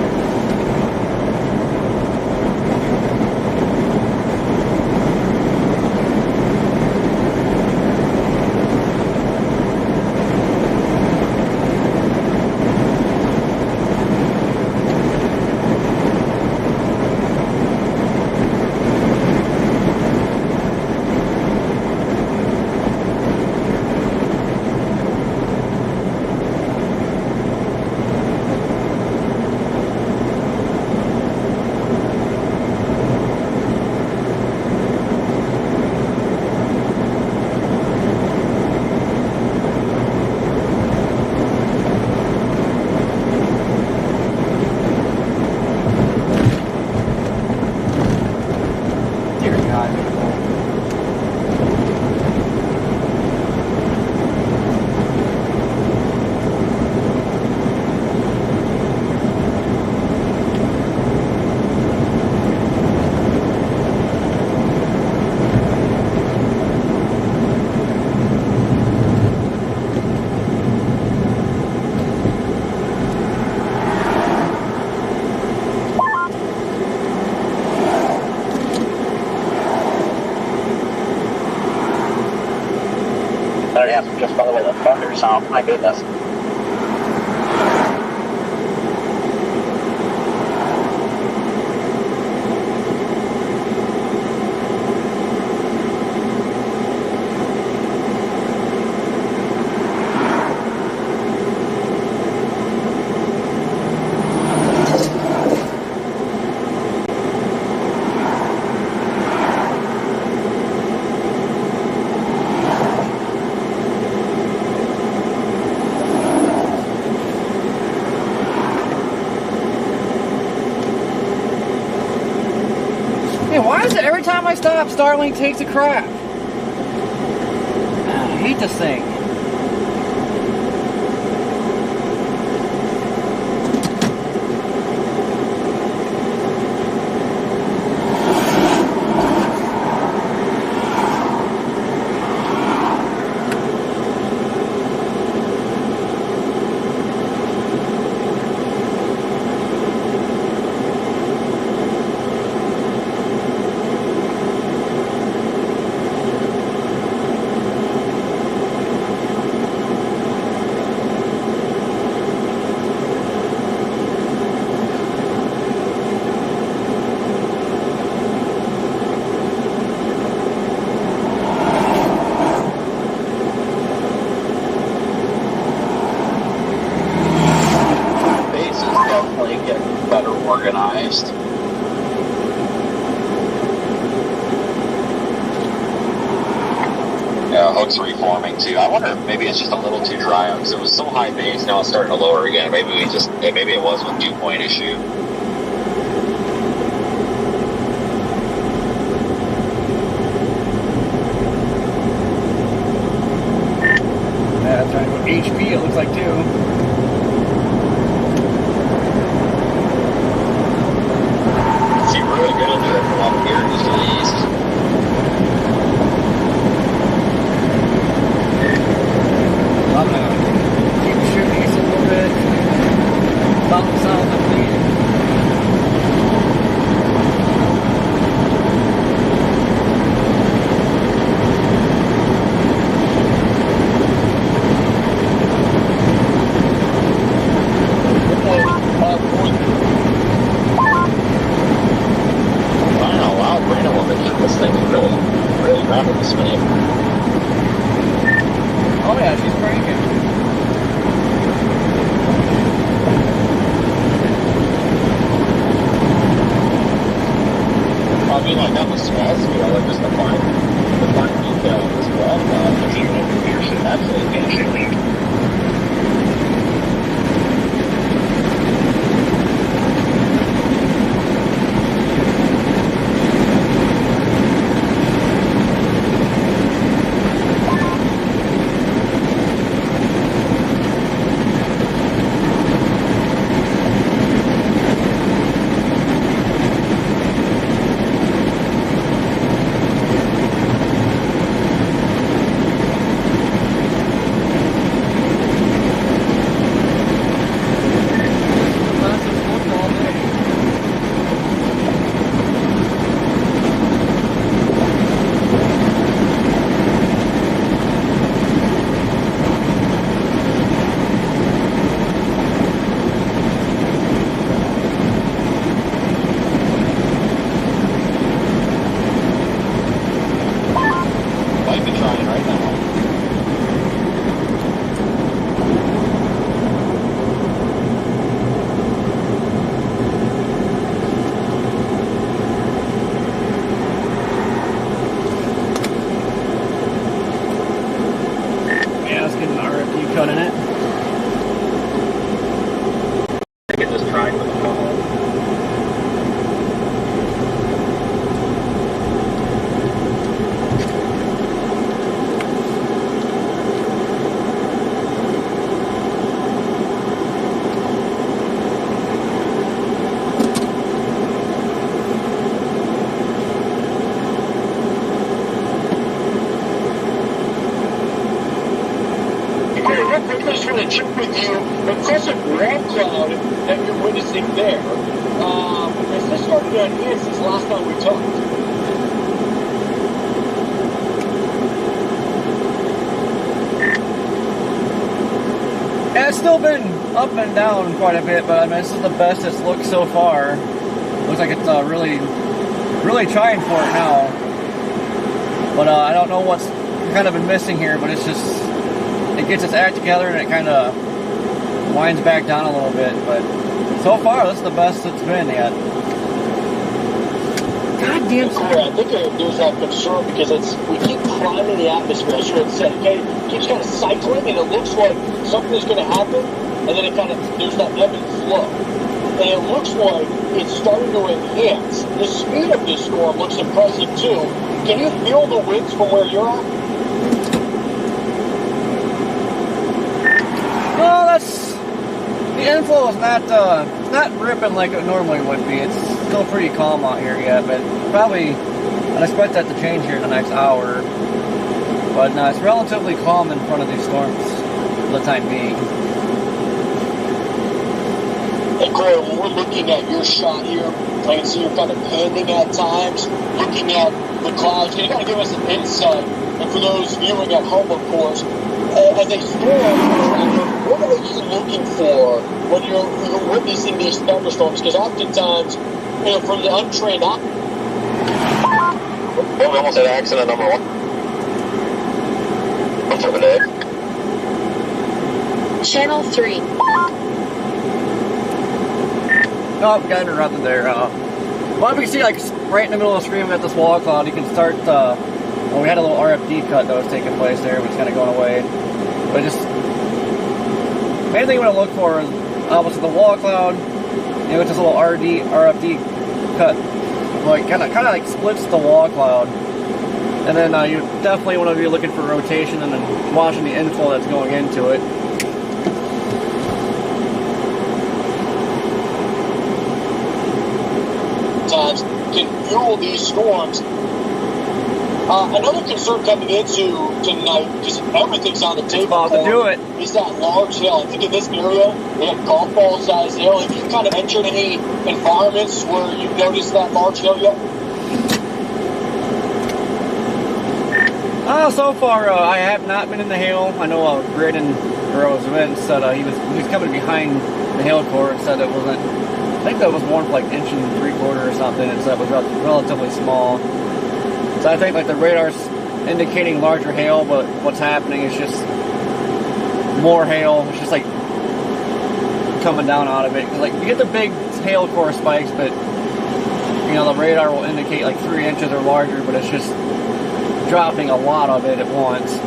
Just by the way the thunder sounds, my goodness. stop, Starlink takes a crap. I hate this thing. Organized. Yeah, hook's reforming too. I wonder if maybe it's just a little too dry because it was so high base. Now it's starting to lower again. Maybe it was a dew point issue. Yeah, that's right. HP, it looks like too. Really good into it from up here just to the east. I'm gonna keep shooting east a little bit. South, south, I believe. This thing is really rapid this minute. Oh yeah, she's cranking. I mean, like that was small scale, like just the fine detail of this wall. Absolutely amazing. to check with you, the crescent warm cloud that you're witnessing there, has this started to enhance since last time we talked? Yeah, it's still been up and down quite a bit, but I mean, this is the best it's looked so far. Looks like it's really trying for it now. But I don't know what's kind of been missing here, but it's just, it gets its act together and it kind of winds back down a little bit. But so far, this is the best it's been yet. Goddamn sorry. I think there's that concern because we keep climbing the atmosphere. As you said, okay, it keeps kind of cycling, and it looks like something's going to happen, and then it kind of, there's that ebb and flow. and it looks like it's starting to enhance. The speed of this storm looks impressive too. Can you feel the winds from where you're at? Well, the inflow is not ripping like it normally would be. It's still pretty calm out here yet, but probably I'd expect that to change here in the next hour. But no, it's relatively calm in front of these storms for the time being. Hey Corey, when we're looking at your shot here, I can see you're kind of panning at times, looking at the clouds. Can you kind of give us an insight? And for those viewing at home, of course, as a storm tracker, what are you looking for when you're witnessing these thunderstorms? Because oftentimes, from the untrained eye. We almost had accident number 1. Channel 3. Oh, got interrupted there. Well, we can see, like, right in the middle of the screen, we got this wall cloud. You can start, well, we had a little RFD cut that was taking place there, which is kind of going away. But just, main thing you want to look for is, obviously, the wall cloud, with this little RFD cut, like, kind of like splits the wall cloud. And then you definitely want to be looking for rotation and then watching the inflow that's going into it. Times can fuel these storms. Another concern coming into tonight, because everything's on the table, About to do it. is that large hail. I think in this area, they have golf ball size hail. Have you kind of entered any environments where you've noticed that large hail yet? So far, I have not been in the hail. I know Braden Vince said he was coming behind the hail core and said it wasn't. I think that was more like 1 3/4 or something, and so it was relatively small. So I think like the radar's indicating larger hail, but what's happening is just more hail. It's just like coming down out of it. Like you get the big hail core spikes, but the radar will indicate like 3 inches or larger, but it's just dropping a lot of it at once.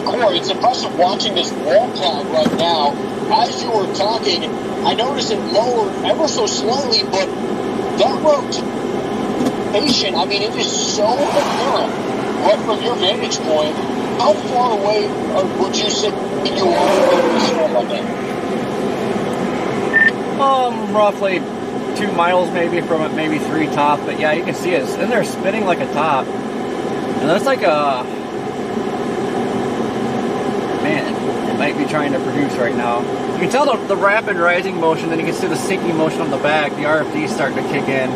Corey, it's impressive watching this wall cloud right now. As you were talking, I noticed it lowered ever so slightly, but that rotation, I mean, it is so apparent right from your vantage point. How far away would you say you are from the storm like that? Roughly 2 miles maybe from it, maybe 3 top, but yeah, you can see it. And they're spinning like a top. And that's like a... Man, it might be trying to produce right now. You can tell the rapid rising motion, then you can see the sinking motion on the back. The RFD is starting to kick in.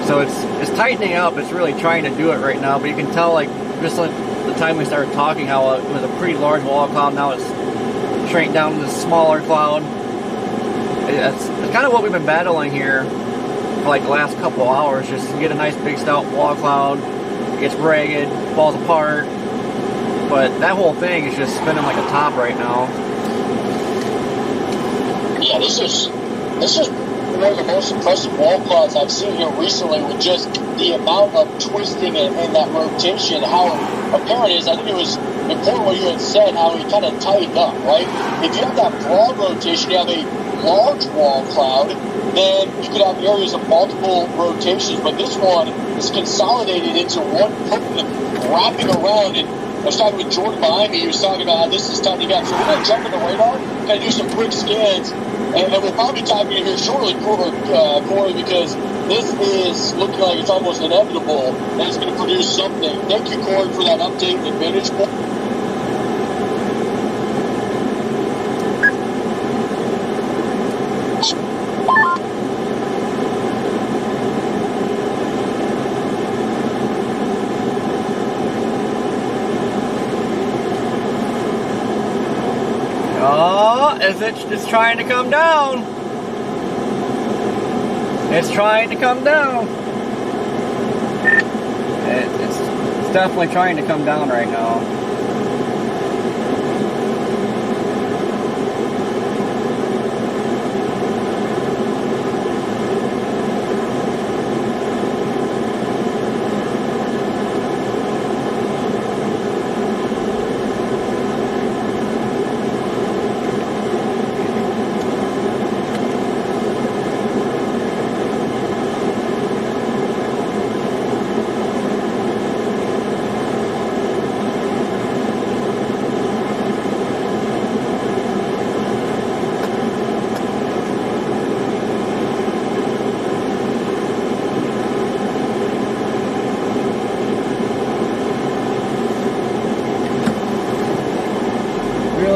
So it's tightening up. It's really trying to do it right now, but you can tell, like, just like the time we started talking, how it was a pretty large wall cloud. Now it's shrank down to this smaller cloud. It's kind of what we've been battling here for like the last couple hours. Just to get a nice big stout wall cloud, it gets ragged, falls apart, but that whole thing is just spinning like a top right now. Yeah, this is one of the most impressive wall clouds I've seen here recently, with just the amount of twisting and that rotation. How apparent it is. I think it was important what you had said, how it kind of tightened up, right? If you have that broad rotation, you have a large wall cloud, then you could have areas of multiple rotations, but this one is consolidated into one point, wrapping around. And I was talking with Jordan behind me. He was talking about how this is tightening up. So we're going to jump in the radar, kind of do some quick scans, and we'll probably talk to you here shortly, Corey, because this is looking like it's almost inevitable that it's going to produce something. Thank you, Corey, for that update and vantage point. It's trying to come down. It's trying to come down. It's definitely trying to come down right now.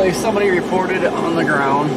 Apparently somebody reported it on the ground.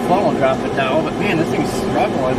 phone will drop it down, but man, this thing's struggling.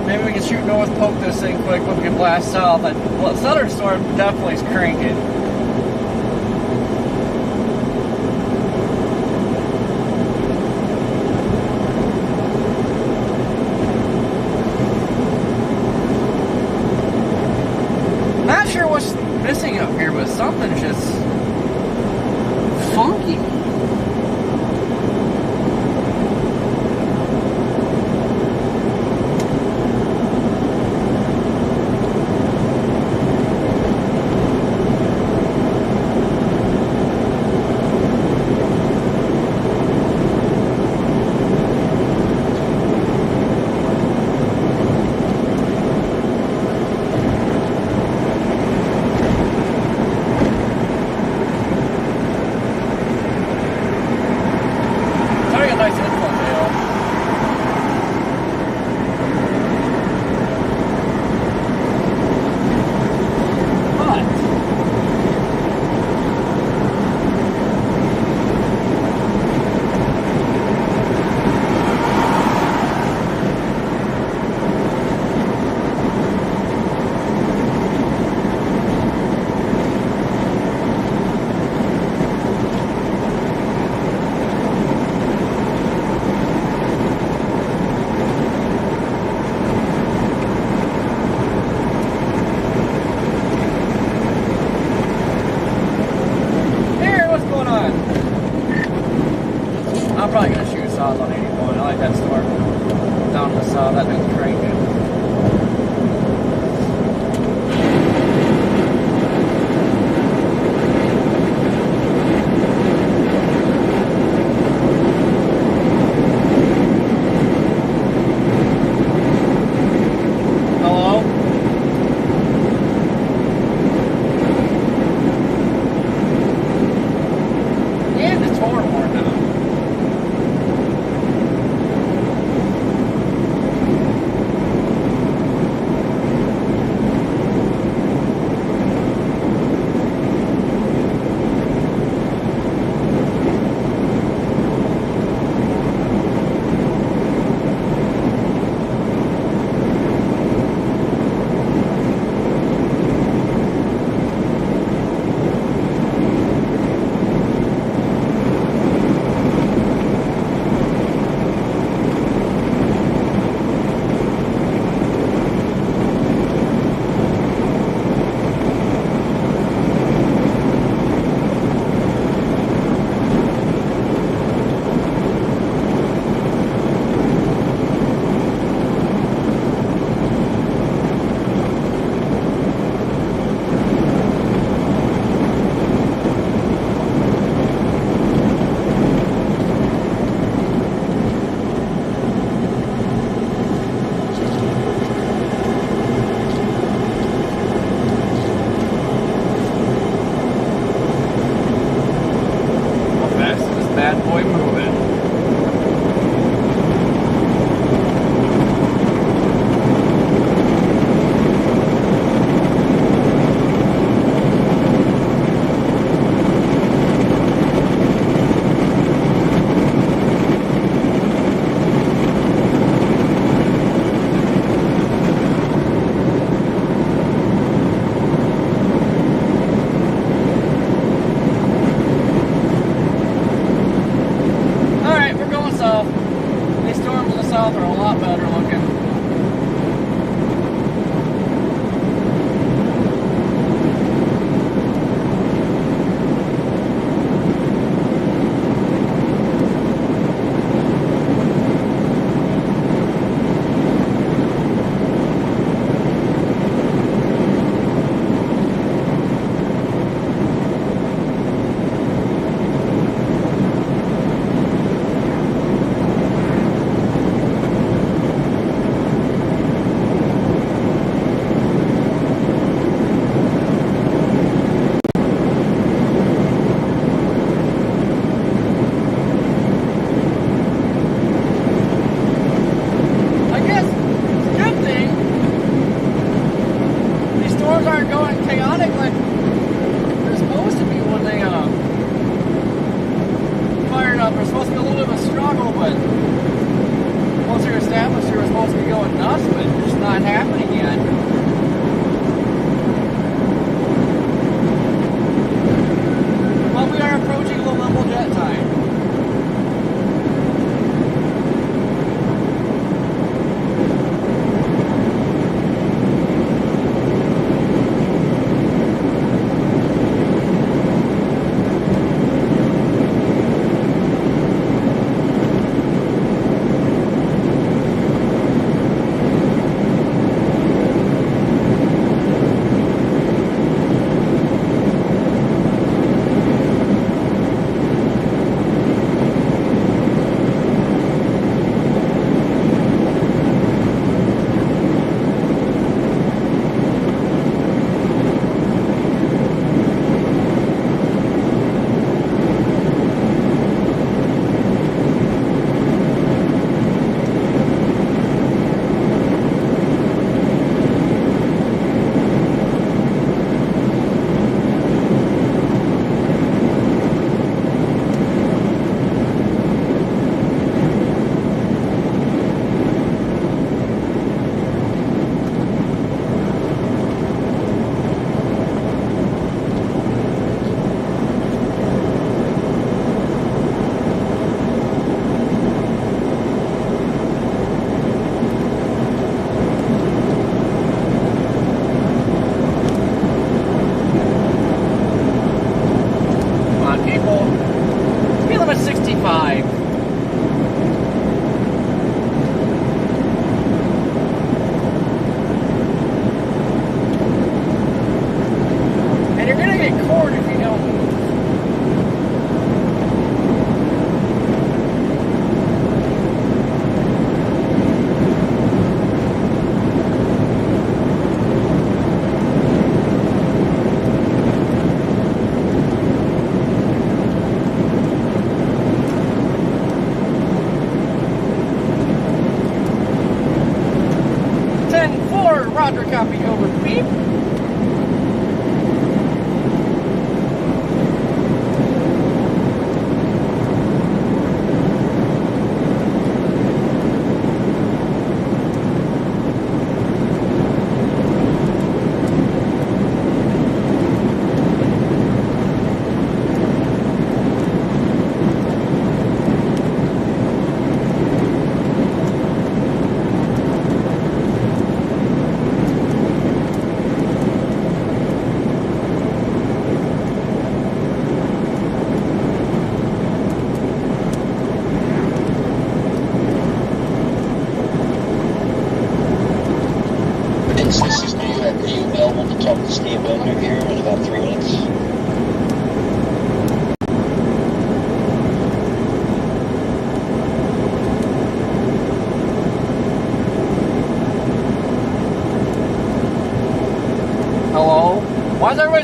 Maybe we can shoot north, poke this thing quick, we can blast south. Well, Southern Storm definitely is cranking. Not sure what's missing up here, but something's just funky. that storm down in the south. That thing's cranking.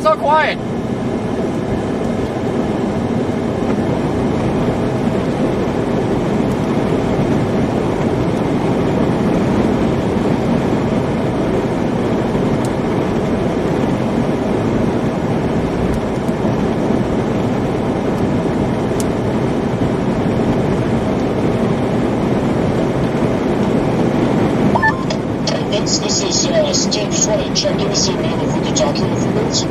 everybody's so quiet? This is Steve. Just wanted to check in to see maybe if we could talk here in a few minutes.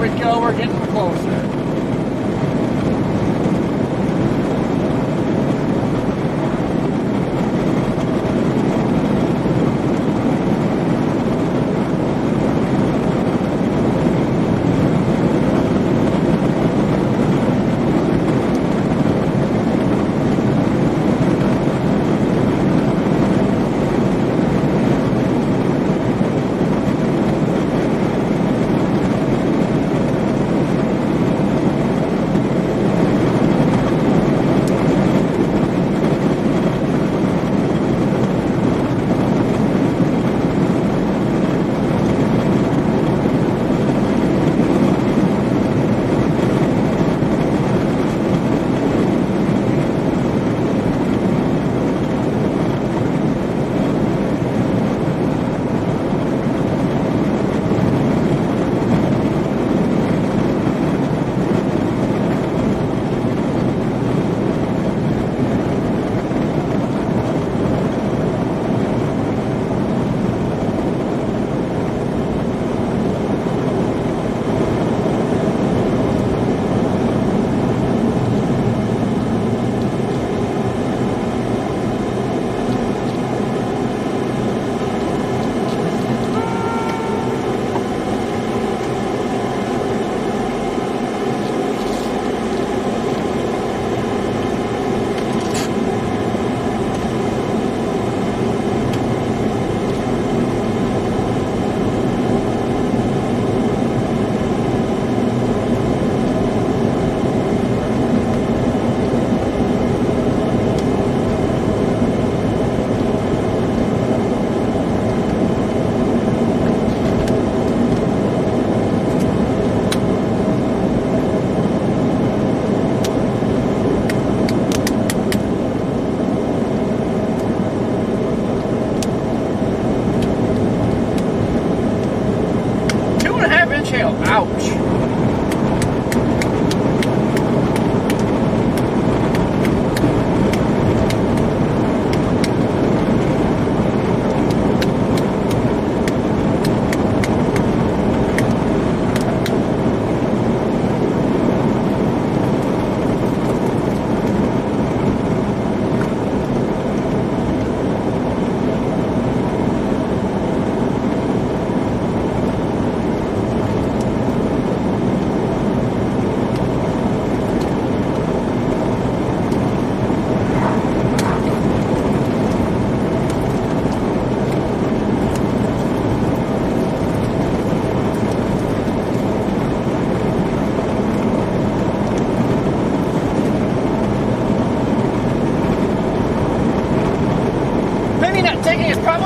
we go. We're getting closer. Ouch.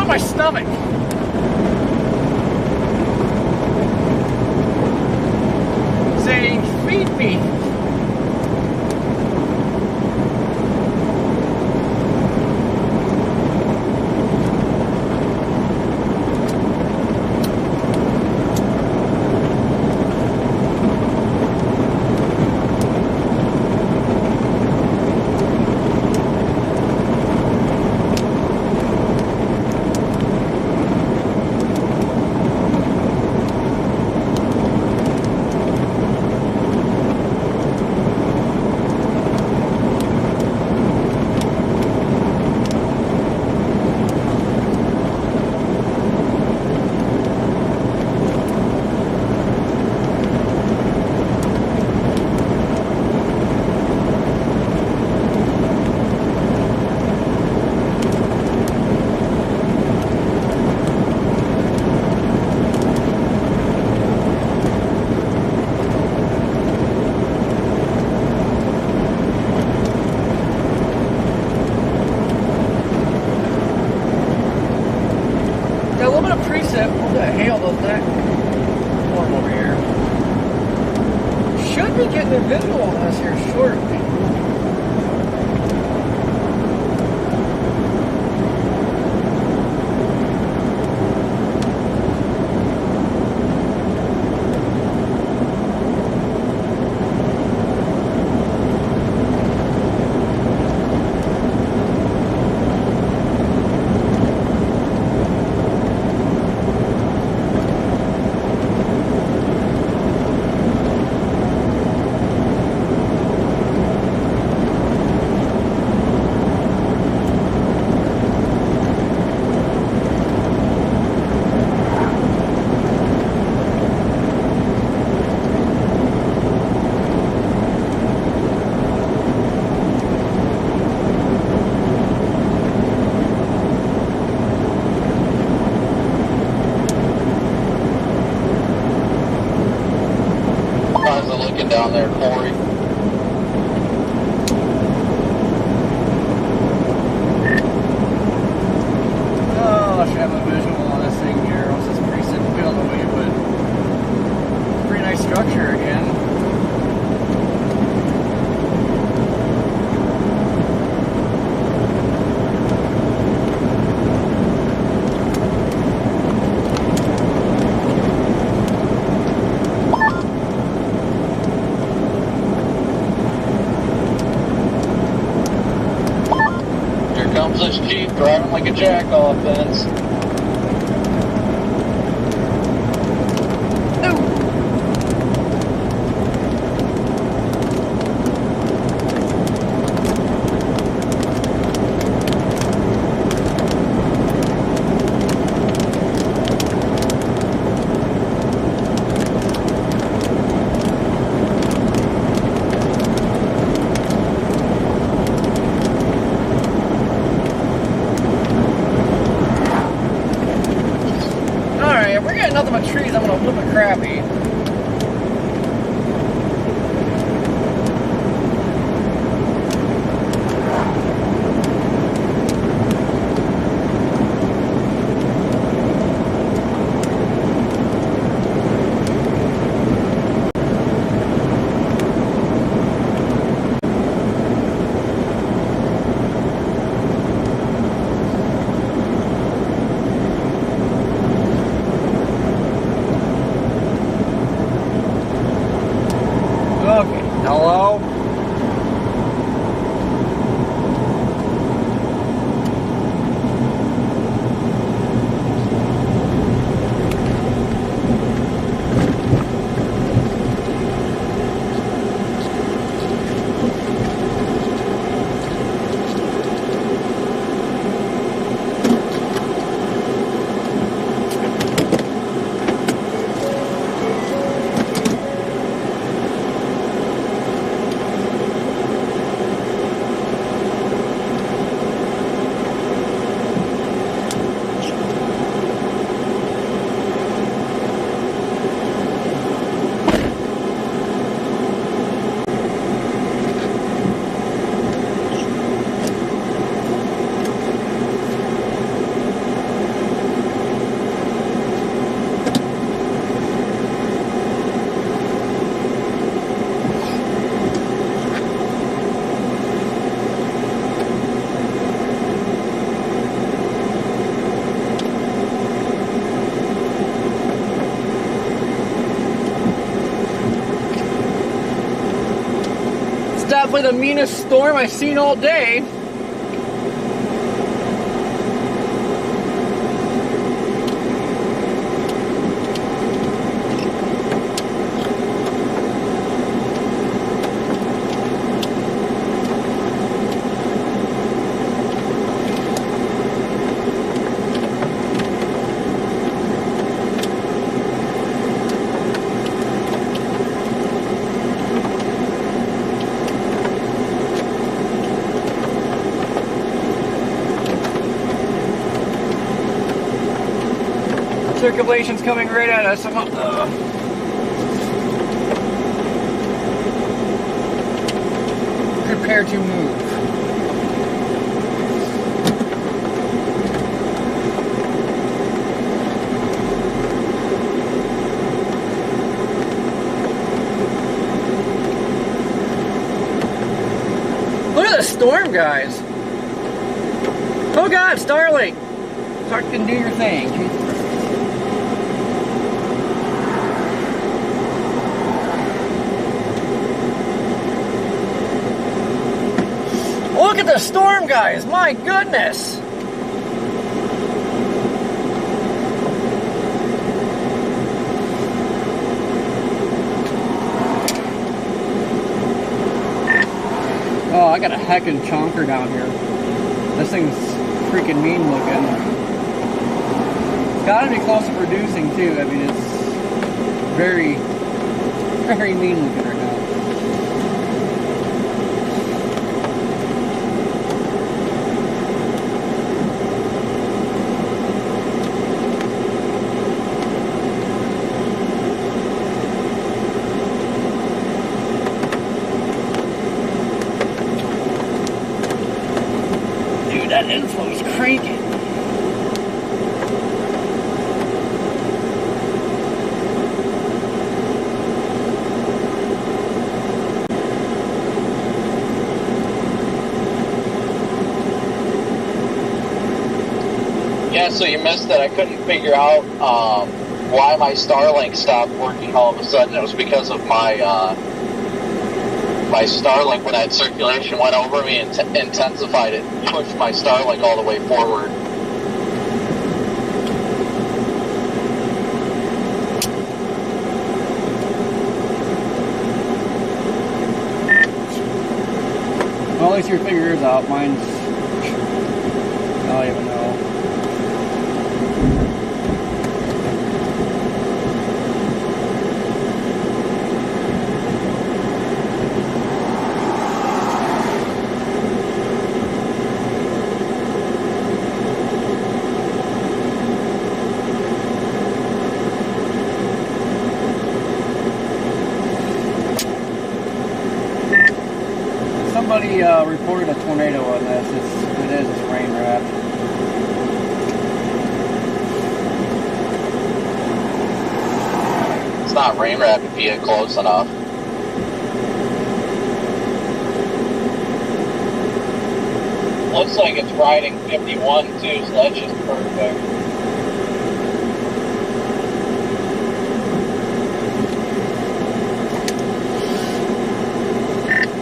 My stomach. Saying, feed me. What the hell was that form over here? Should be getting a visual on this here shortly. looking down there, Corey? Oh, I should have a visual on this thing here. Else it's pretty simple on the way, but it's a pretty nice structure again. Here comes this Jeep driving like a jack-off, Vince. Alright, if we're getting nothing but trees, I'm gonna flip it crappy. Okay, hello? It's definitely the meanest storm I've seen all day. Circulation's coming right at us. Prepare to move. Look at the storm, guys. Oh God, Starlink. Fucking do your thing. Jesus. Look at the storm, guys! My goodness! Oh, I got a heckin' chonker down here. This thing's freaking mean looking. It's gotta be close to producing too. I mean, it's very, very mean looking right now. Yeah, so you missed it. I couldn't figure out why my Starlink stopped working all of a sudden. It was because of my my Starlink, when I had circulation, went over me and intensified it, pushed my Starlink all the way forward. Well, at least your figure yours out. Mine's, I don't even know. Somebody reported a tornado on this. It's rain wrapped. It's not rain wrapped if you get close enough. Looks like it's riding 51 too, so that's just perfect.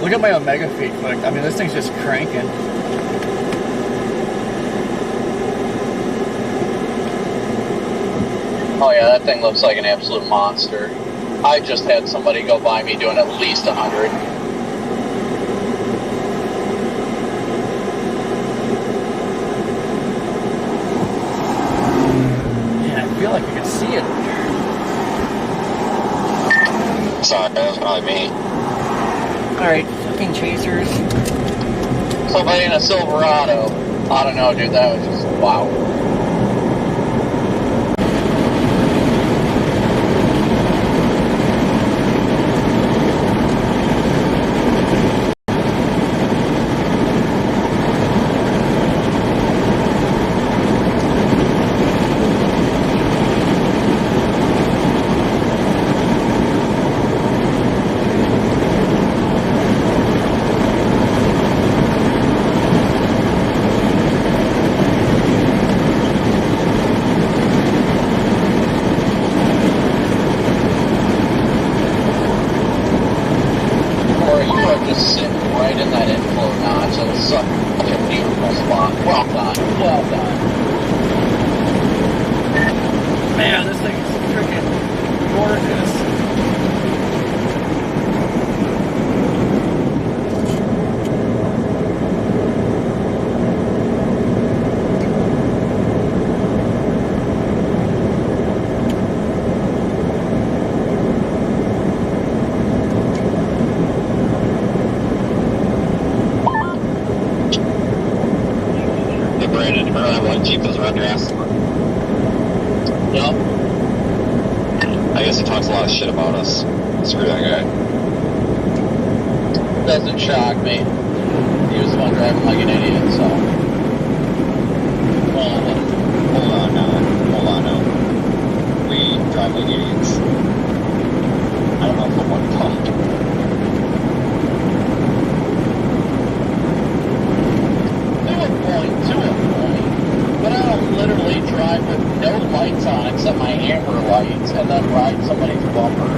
Look at my Omega feed click. I mean, this thing's just cranking. Oh yeah, that thing looks like an absolute monster. I just had somebody go by me doing at least 100. Man, I feel like I can see it. Sorry, that was probably me. Alright, fucking chasers. Somebody in a Silverado. I don't know, dude, that was just, wow. Man, this thing is freaking gorgeous. Hey Brandon, remember that one Jeep that was around your ass? Yep. I guess he talks a lot of shit about us. Screw that guy. Doesn't shock me. He was the one driving like an idiot, so. Hold on now. We drive like idiots. I don't know if I want to talk. To a point. But I don't literally drive with no lights on except my amber lights and then ride somebody's bumper.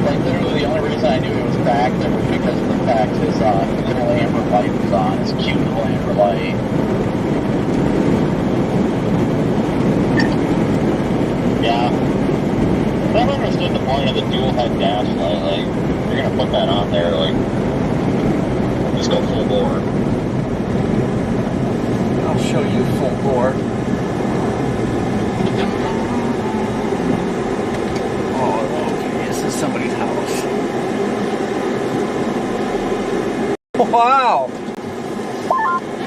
Like, literally the only reason I knew it was back there was because of the fact his little amber light was on, his cute little amber light. Yeah. I never understood the point of the dual head dash light. Like, you're gonna put that on there, like, just go full bore. I'll show you full bore. Oh, okay, this is somebody's house. Wow!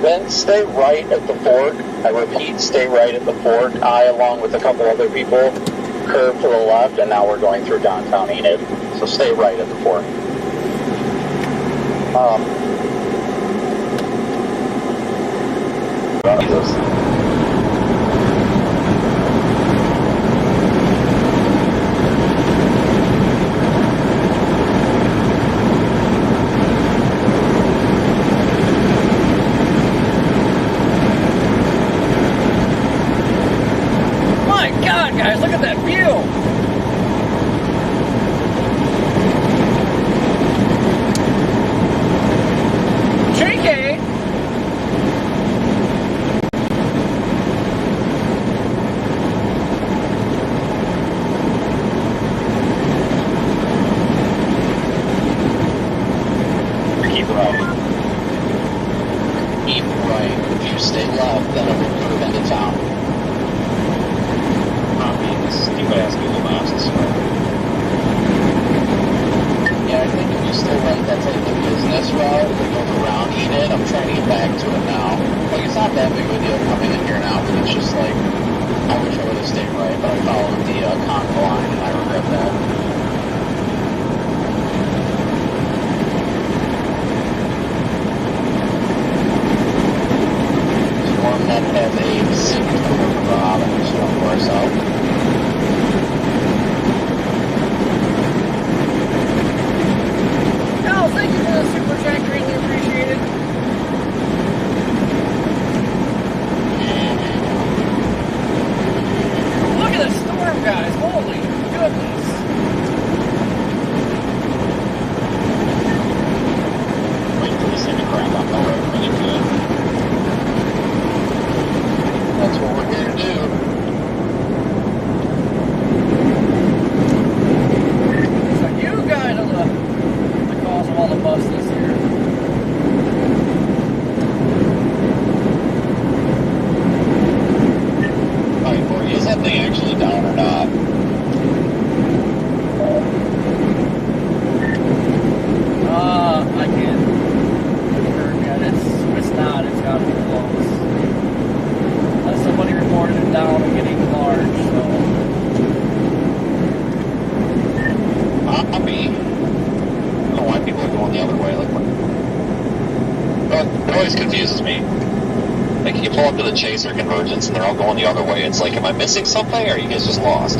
Then stay right at the fork. I repeat, stay right at the fork. I, along with a couple other people, curve to the left, and now we're going through downtown Enid. So stay right at the fork. Jesus. deal? JK? Keep right. Keep right. If you stay left, then it will curve into town. Stupid ass Google Maps is Yeah, I think if you stay right, that's like the business route that goes around Enid. I'm trying to get back to it now. Like, it's not that big of a deal coming in here now, but it's just like, I wish I would have stayed right, but I followed the Congo line, and I regret that. One that has a secret Bob and just one for ourselves. Oh, thank you for the super chat, greatly appreciated. Look at the storm, guys. Holy goodness. Wait for this thing to crap on the road really good. That's what we're here to do. So you guys are the cause of all the busts this year. Alright, Corey, is that thing actually down or not? I can't confirm yet. It's not. It's got to be close. Somebody reported it down and getting large, so. Copy. I don't know why people are going the other way. Like, what? It always confuses me. Like, you pull up to the Chaser Convergence and they're all going the other way. It's like, am I missing something, or are you guys just lost?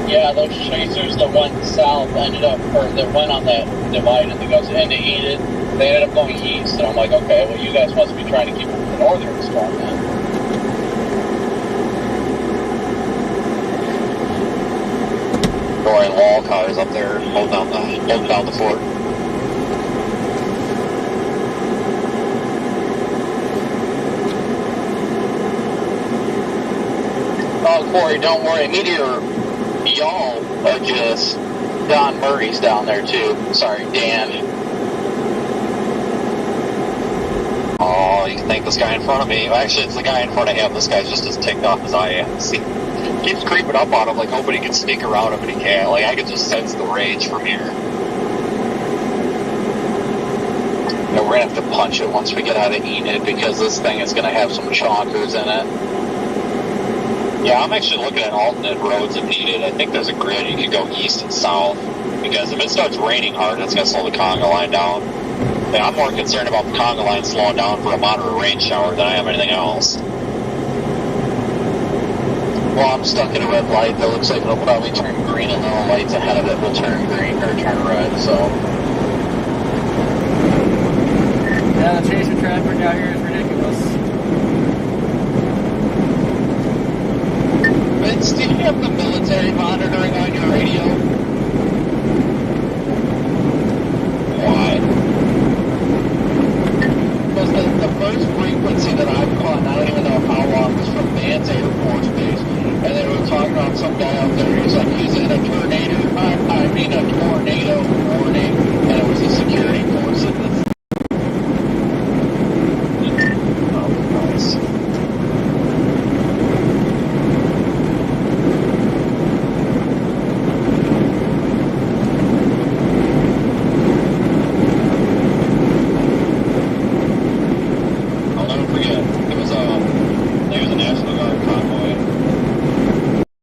Yeah, those chasers that went south ended up, or that went on that divide that goes into Enid, they ended up going east. And I'm like, okay, well, you guys must be trying to keep up with the northern storm then. Roy Walcott is up there holding down the fort. Oh, Corey, don't worry. Meteor, y'all are just Don Murray's down there too. Sorry, Dan. Oh, you can thank this guy in front of me. Actually, it's the guy in front of him. This guy's just as ticked off as I am. See, keeps creeping up on him, like hoping he can sneak around him, but he can't. Like, I can just sense the rage from here. Yeah, we're gonna have to punch it once we get out of Enid, because this thing is gonna have some chonkers in it. Yeah, I'm actually looking at alternate roads if needed. I think there's a grid you could go east and south, because if it starts raining hard, it's gonna slow the conga line down. And I'm more concerned about the conga line slowing down for a moderate rain shower than I am anything else. Well, I'm stuck in a red light that looks like it'll probably turn green, and then the lights ahead of it will turn green or turn red, so. Yeah, the chasing traffic out here is ridiculous. Vince, do you have the military monitoring on your radio? Why? Because the first frequency that I've caught, and I don't even know how long, was from Vance Air Force Base. And they were talking about some guy out there. He's like, he's in a tornado. A tornado warning. And it was a security force. Oh, nice. I'll never forget. It was a National Guard convoy.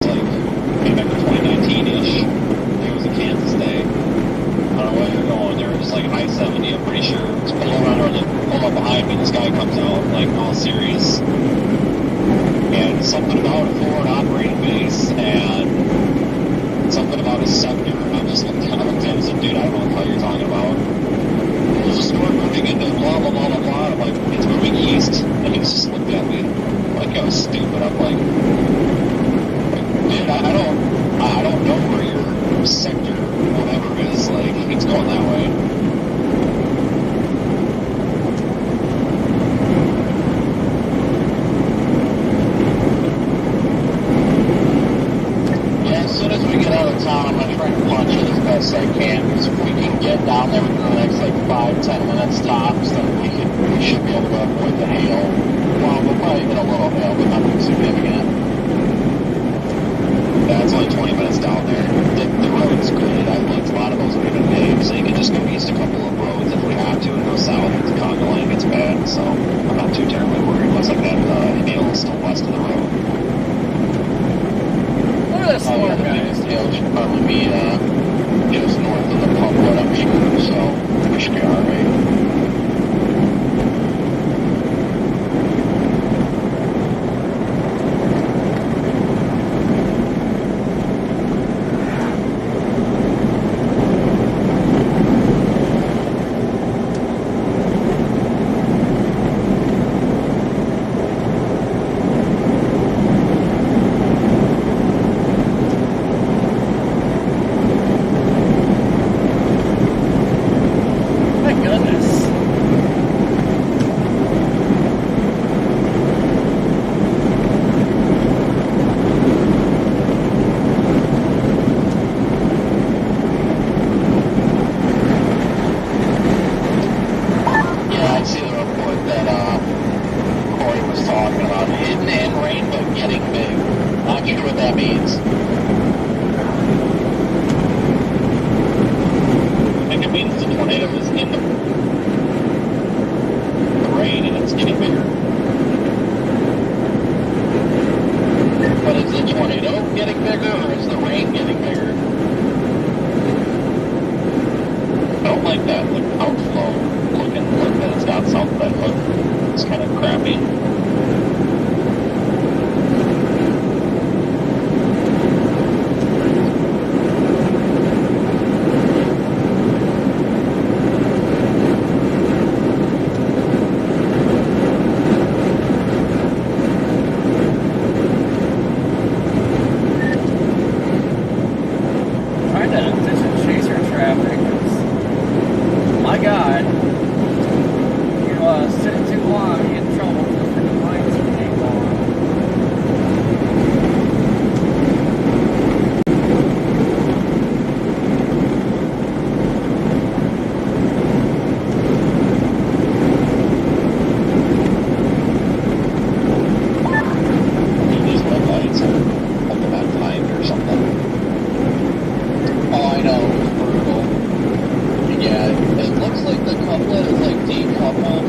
It's like, came back to 2019-ish. It was a Kansas day. I don't know where your sector, whatever is, like, it's going that way. Yeah, as soon as we get out of town, I'm gonna try and punch it as best I can, because if we can get down there within the next, like, 5-10 minutes tops, then we should be able to avoid the hail. Well, we'll probably get a little hail, but nothing significant. Yeah, it's only 20 minutes down there. The road's great. I looked a lot of those are even paved, so you can just go east a couple of roads if we have to and go south if the conga line gets bad, so I'm not too terribly worried. Looks like that hail is still west of the road. Look at this storm, The guys. biggest hail should probably be just north of the Pumwood, I'm sure, so we should be alright. My goodness. Yeah, I see the report that Corey was talking about. Hidden and rain, but getting big. Not sure what that means. I think it means the tornado is in the rain and it's getting bigger. But is the tornado getting bigger, or is the rain getting bigger? I don't like that outflow looking look that it's got south bend look. It's kind of crappy. Trying to ditch chaser traffic. My God. You sit too long, you get in trouble for freaking lines that ain't going. These red lights are like the bad timed or something. Oh, I know, it was brutal. Yeah, it looks like the couplet is like decoupled.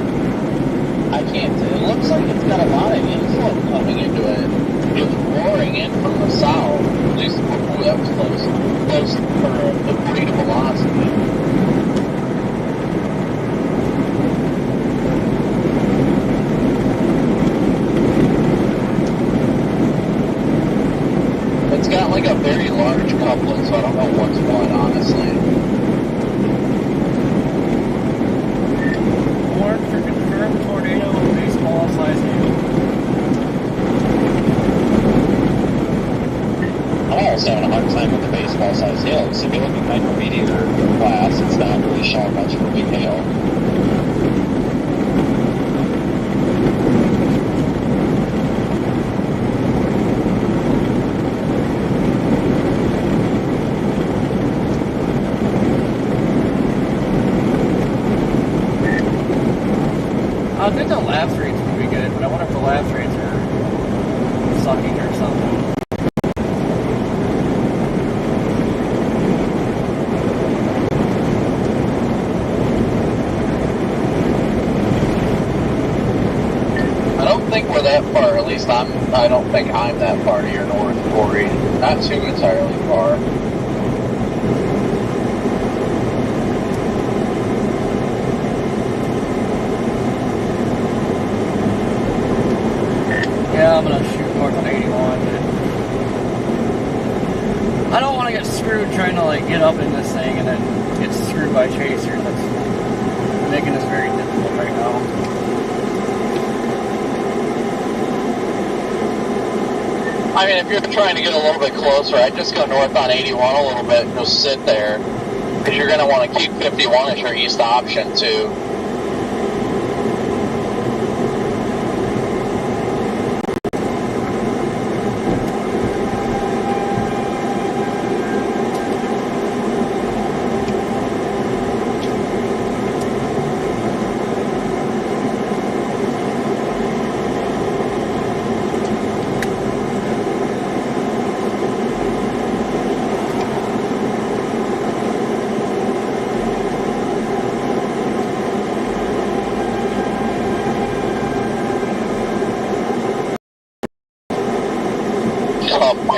I can't say. It looks like it's got a lot of inflow coming into it. It's roaring in from the south. At least, ooh, that was close. Close for the rate of velocity. It's got like a very large couplet, so I don't know what's what, honestly. Warrant for confirmed tornado and baseball size hail. I'm almost having a hard time with the baseball size hail, because if you look at micrometeor class, it's not really showing much for big hail. I think the lapse rates would be good, but I wonder if the lapse rates are sucking or something. I don't think we're that far. At least I don't think I'm that far to your north, Corey. Not too entirely far. Yeah, I'm gonna shoot north on 81. I don't want to get screwed trying to like get up in this thing and then get screwed by chasers. That's making this very difficult right now. I mean, if you're trying to get a little bit closer, I'd just go north on 81 a little bit and just sit there. Because you're going to want to keep 51 as your east option, too.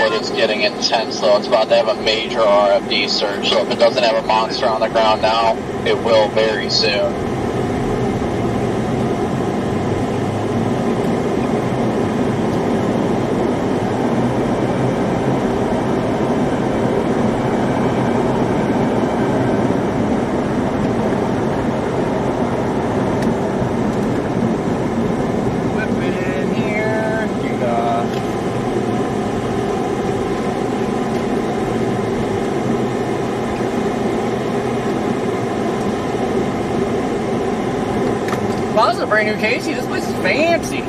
Is getting intense though. It's about to have a major RFD surge, so if it doesn't have a monster on the ground now, it will very soon. Whip it in here. You got. Wow, this is a brand new Casey. This place is fancy.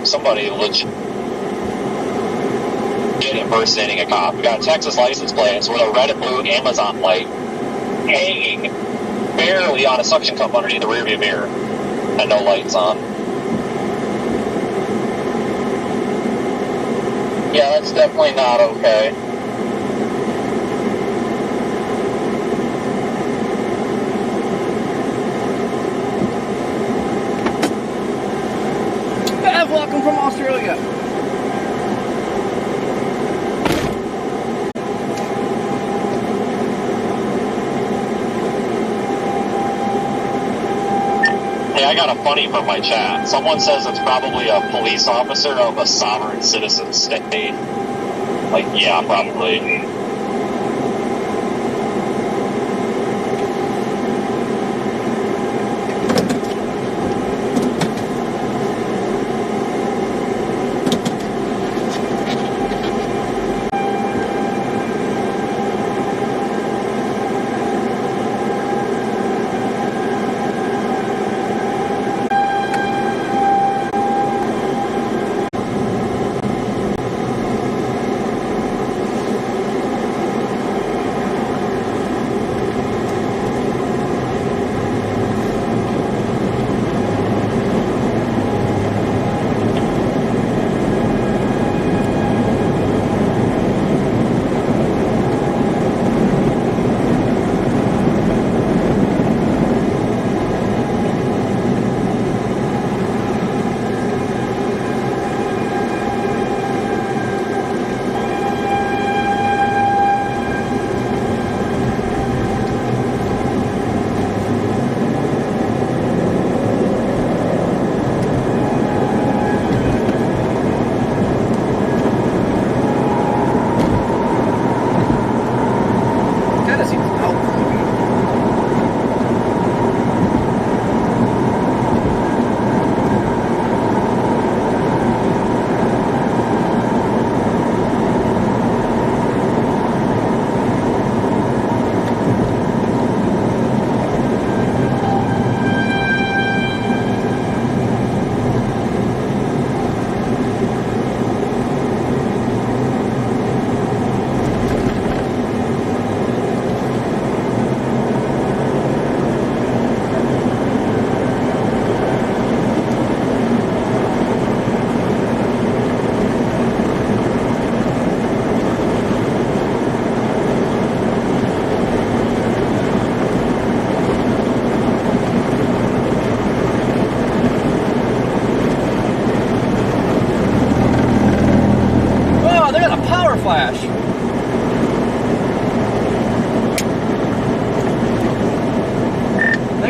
Somebody legit impersonating a cop. We got a Texas license plate with a red and blue Amazon light hanging barely on a suction cup underneath the rearview mirror and no lights on. Yeah, that's definitely not okay. Bev, welcome from Australia. Hey, I got a funny from my chat. Someone says it's probably a police officer of a sovereign citizen state. Like, yeah, probably.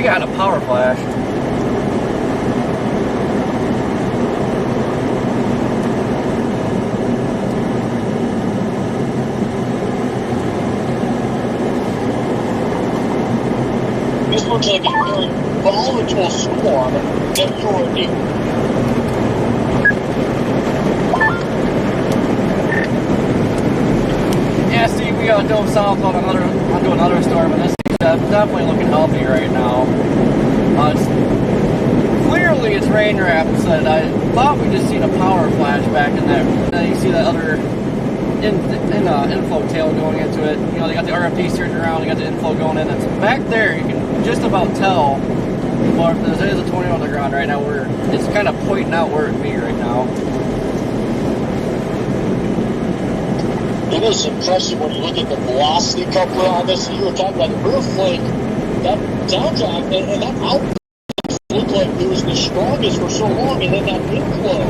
got a power flash. This looks like a very volatile storm that you're in. Yeah, see, we dove south onto another storm, and this is definitely looking healthy right now. It's rain wrapped, and I thought we just seen a power flash back in there. Then you see that other inflow tail going into it. You know, they got the RFD surging around, they got the inflow going in. It's back there. You can just about tell. But there is a tornado on the ground right now. It's kind of pointing out where it'd be right now. It is impressive when you look at the velocity coupler on this. You were talking about the rear flake, that downdraft, and that outflow looked like it was the strongest for so long, and then that inflow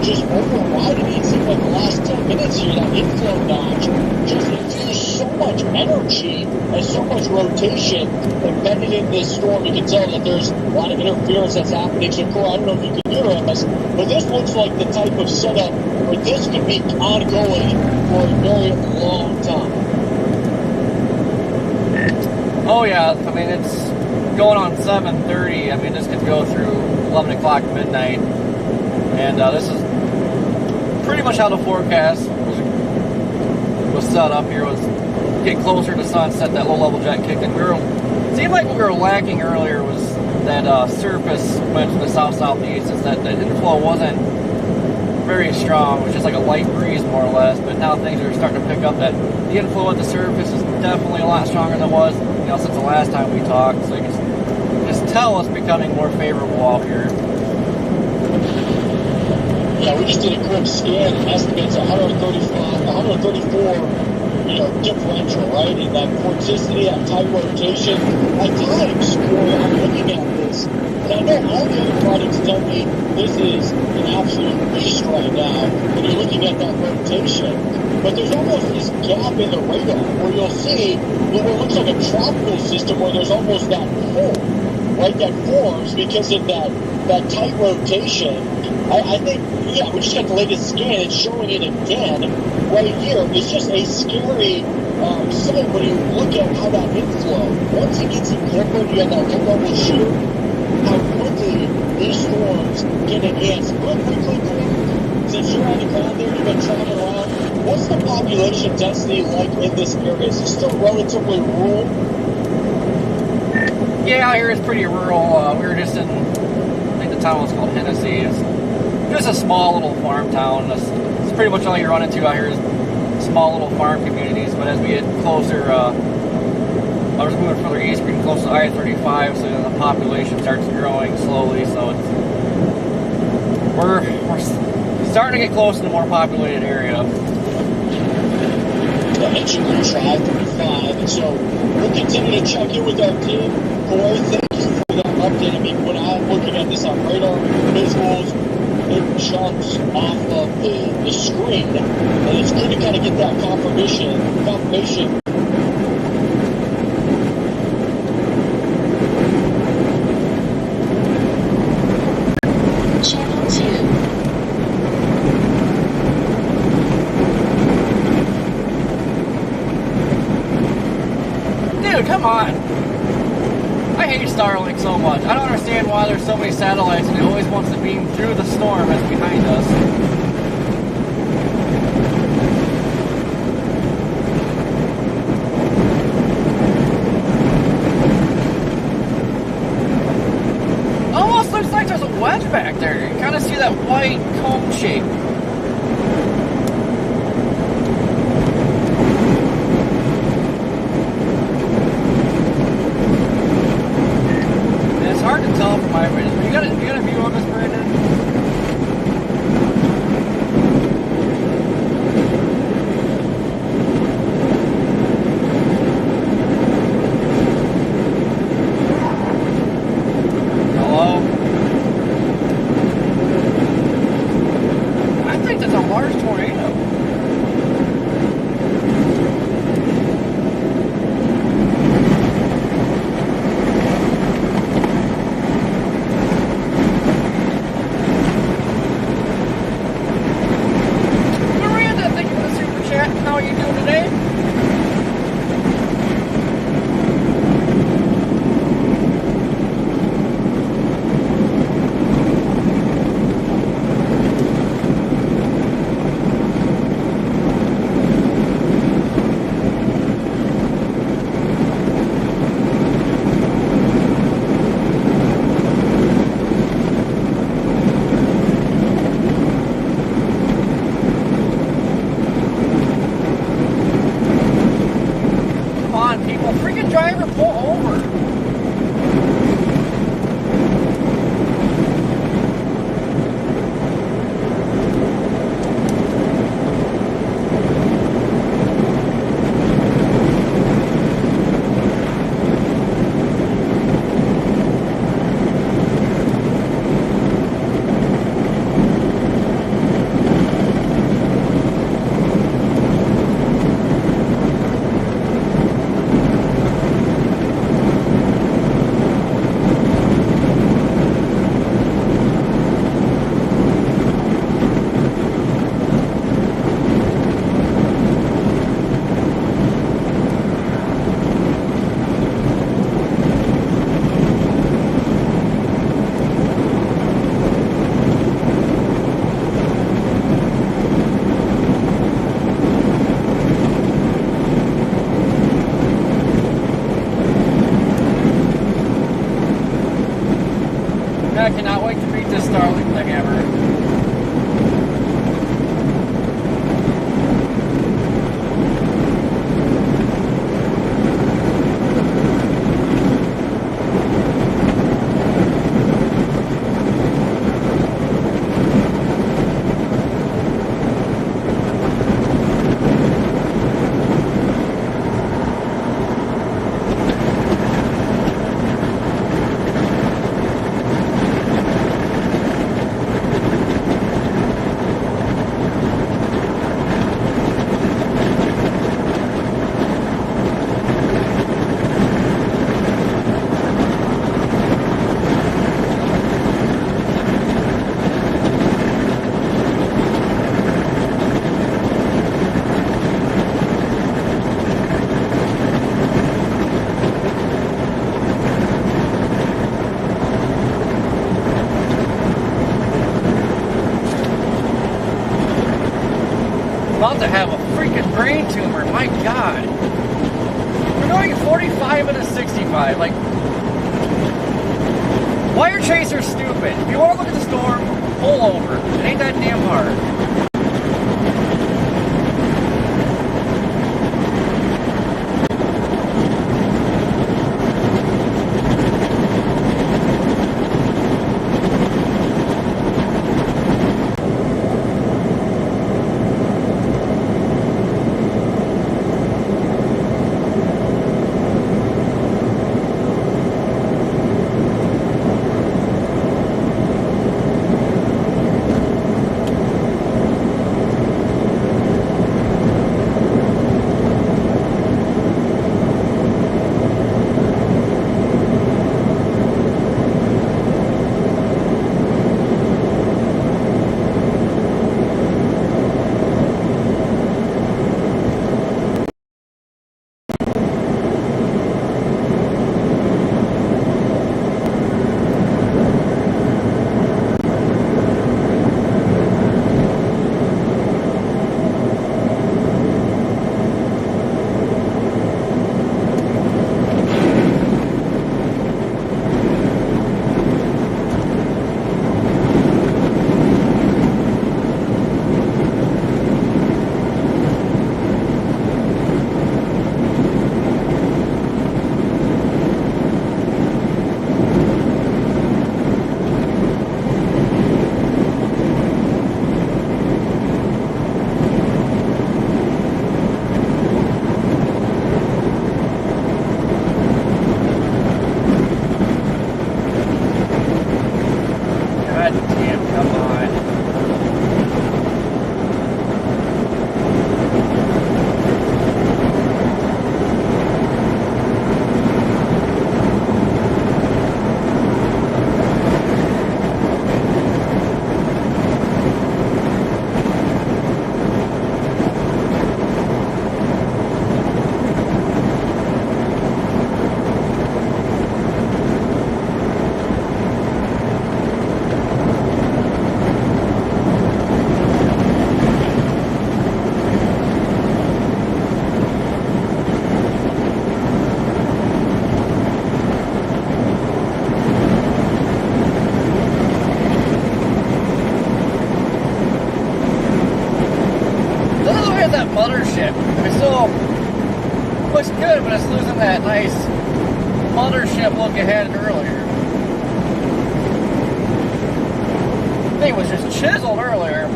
just overriding it. It seemed like the last 10 minutes here, that inflow notch just infused so much energy and so much rotation embedded in this storm. You can tell that there's a lot of interference that's happening. So, Cole, I don't know if you can hear us, but this looks like the type of setup where this could be ongoing for a very long time. Oh yeah, I mean it's going on 7:30. I mean this could go through 11 o'clock midnight, and this is pretty much how the forecast was set up here. Was get closer to sunset, that low-level jet kicked in. It seemed like what we were lacking earlier was that surface wind from the south-southeast. Is that the inflow wasn't very strong, which is like a light breeze more or less, but now things are starting to pick up. That the inflow at the surface is definitely a lot stronger than it was, since the last time we talked. So you can just tell it's becoming more favorable out here. Yeah, we just did a quick scan and estimates 134, differential, right? And that vorticity, that tight rotation. At times, Corey, I'm looking at this, and I know all the other products tell me this is an absolute beast right now when you're looking at that rotation. But there's almost this gap in the radar where you'll see what looks like a tropical system where there's almost that hole, right, that forms because of that tight rotation. I think, we just got the latest scan. It's showing it again right here. It's just a scary sight when you look at how that inflow, once it gets incorporated on that low-level shear, how quickly these storms can enhance. Real quickly, since you're on the ground there, you've been traveling around, what's the population density like in this area? Is it still relatively rural? Yeah, out here it's pretty rural. We were just in, I think the town was called Hennessy. It's just a small little farm town. It's pretty much all you run into out here is small little farm communities. But as we get closer, I was moving further east, getting close to I-35, so the population starts growing slowly. So we're starting to get close to the more populated area. The engine will try 35, and so we'll continue to check in with our team. Corey, thank you for that update. I mean, when I'm looking at this on radar visuals, it jumps off of the screen, and it's good to kind of get that confirmation. Channel 2. Dude, come on. I hate Starlink so much. I don't understand why there's so many satellites and it always wants to beam through the storm that's behind us. Almost looks like there's a wedge back there. You can kind of see that white cone shape. It's hard to tell from my vision. You got a view on this, Brandon? Hello? I'm I cannot wait to beat this Starling with the hammer. About to have a freaking brain tumor, my God. We're going 45 and a 65. Like, wire chaser's stupid. If you want to look at the storm, pull over. It ain't that damn hard. Mothership. It still looks good, but it's losing that nice mothership look it had earlier. I think it was just chiseled earlier.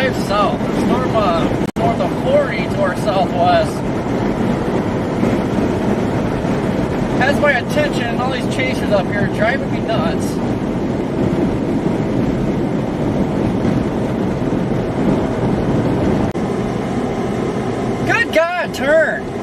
drive south. There's north of 40 to our southwest. Has my attention, and all these chasers up here are driving me nuts. Good God, turn!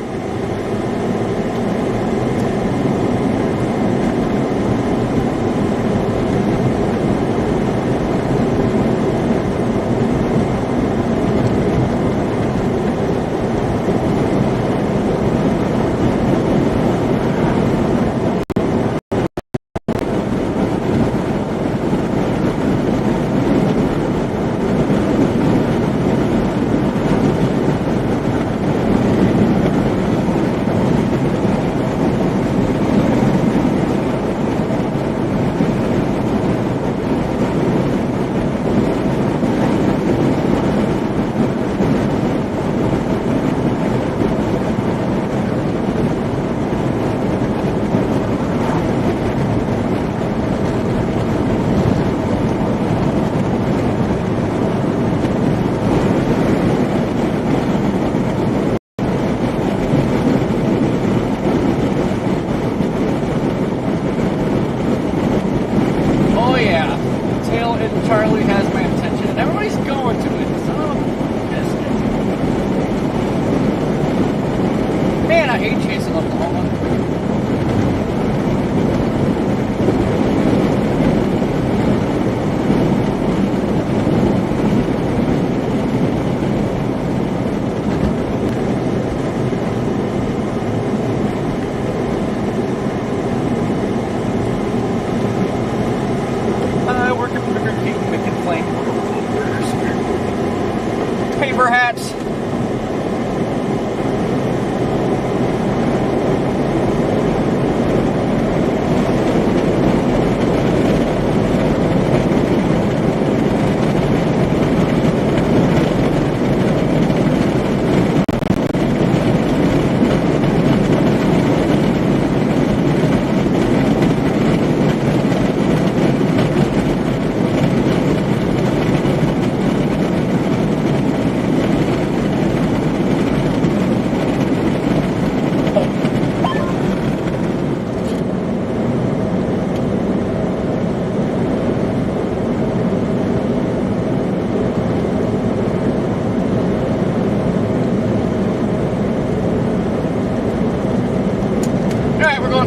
Charlie has my attention, and everybody's going to it. Son of a biscuit. Man, I hate chasing Oklahoma. Paper hats.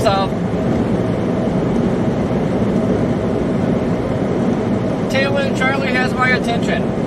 South. Tailwind Charlie has my attention.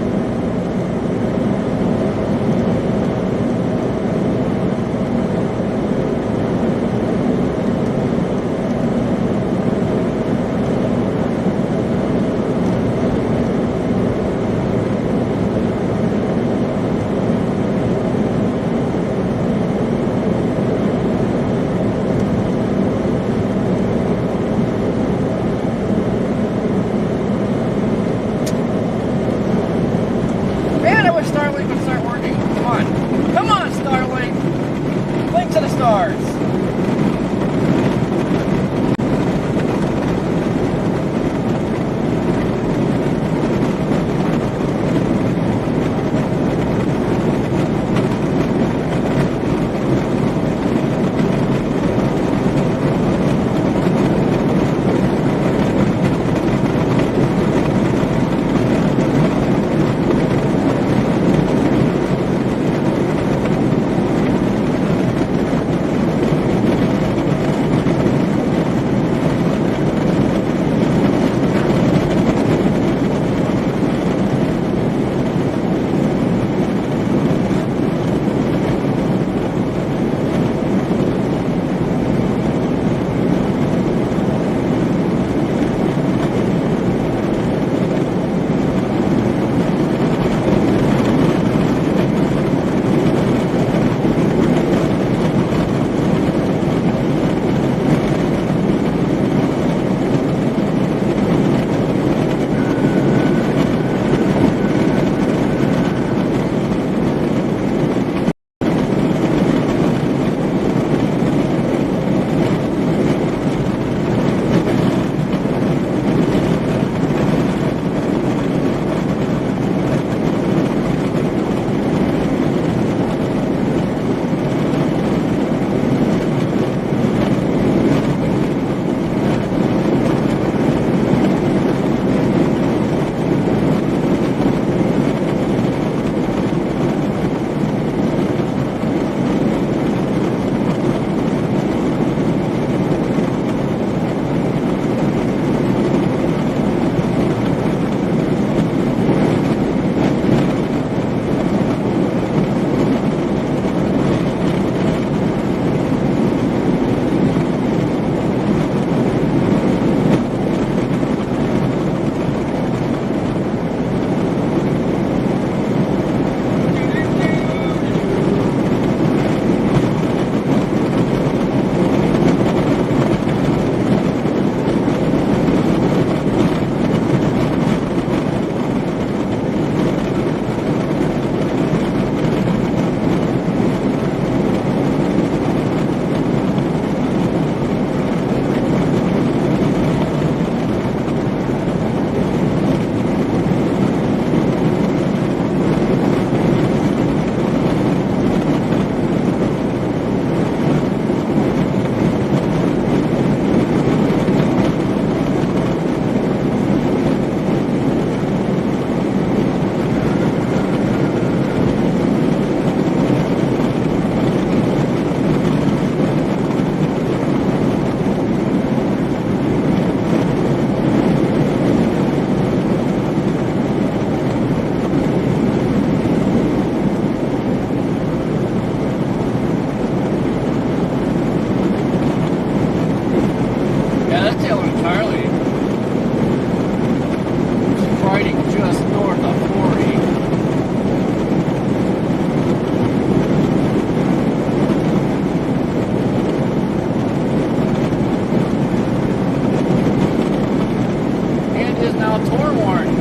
is now torn warning.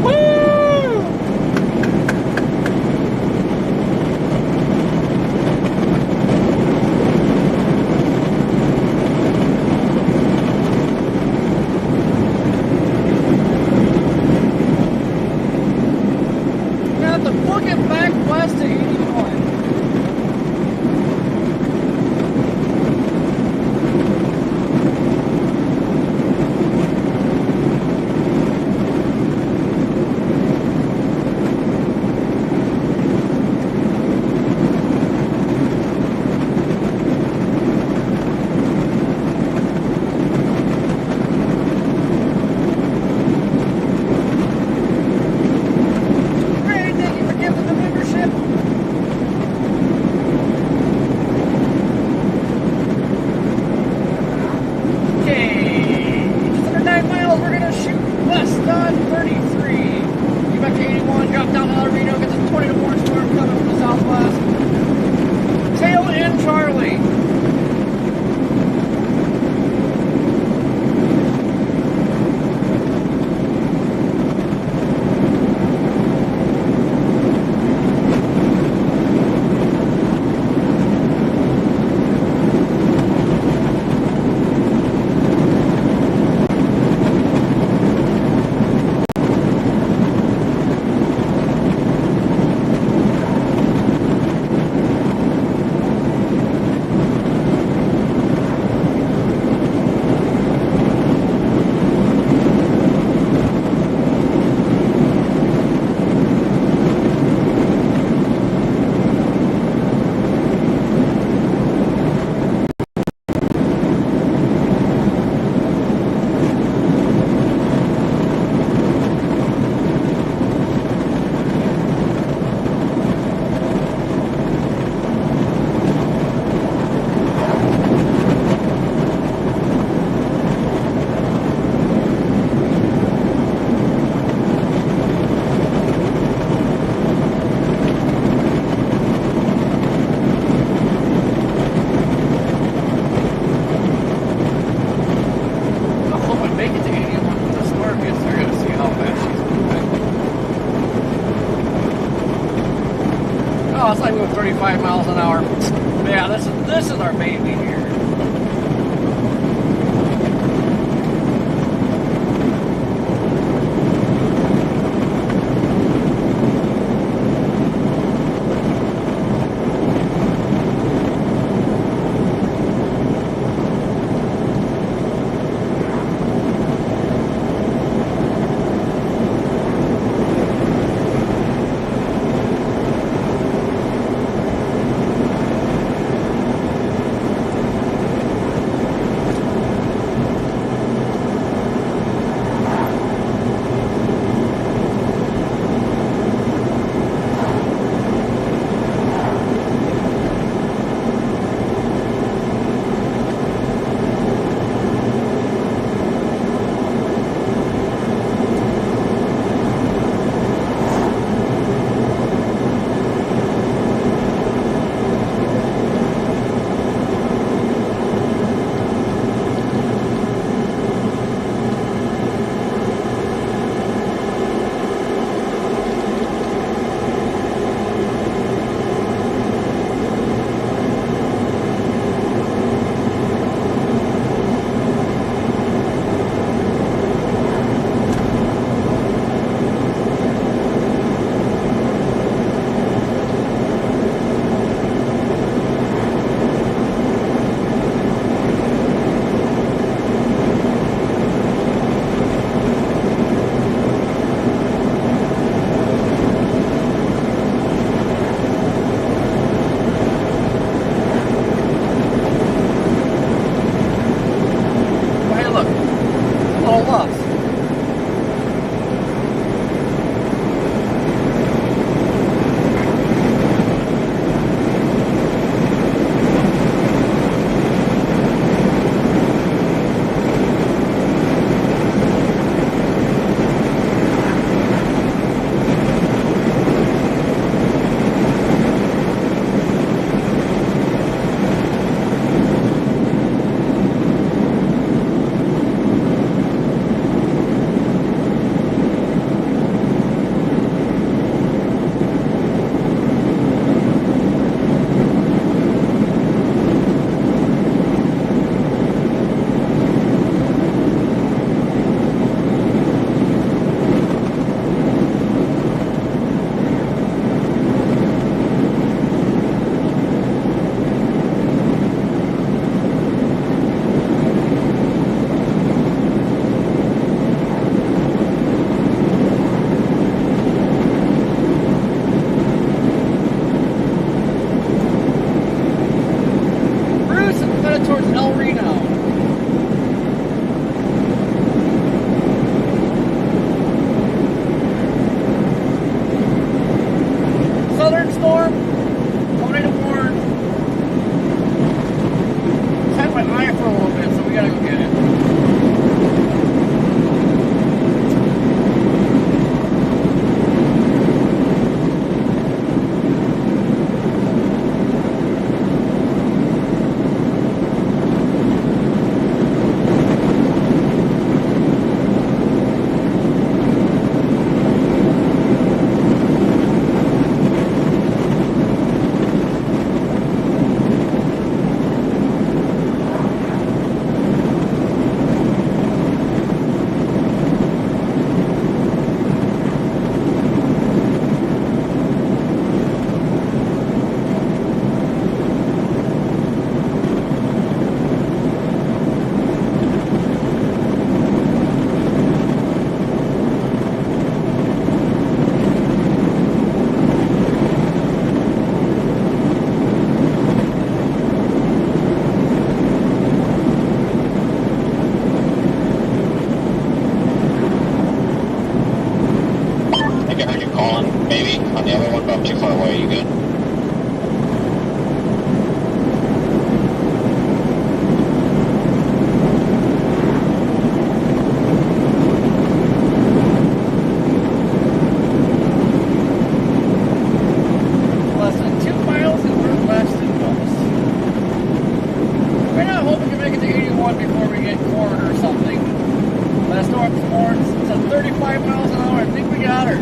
Woo! Now to book it back west to 81. Great, thank you for giving the membership. Okay, just under 9 miles, we're gonna shoot west on 33. Get back to 81, drop down to El Reno, get this tornado warning storm coming from the southwest. Tail in Charlie. I hope I make it to 81 when the storm gets there. Gonna see how fast she's moving. Oh, it's like moving 35 miles an hour. But yeah, this is our baby here. Maybe. On the other one, but I'm too far away. You good? Less than 2 miles and we're west and west. We're not hoping to make it to 81 before we get cornered or something. Last storm warns it's at 35 miles an hour. I think we got her.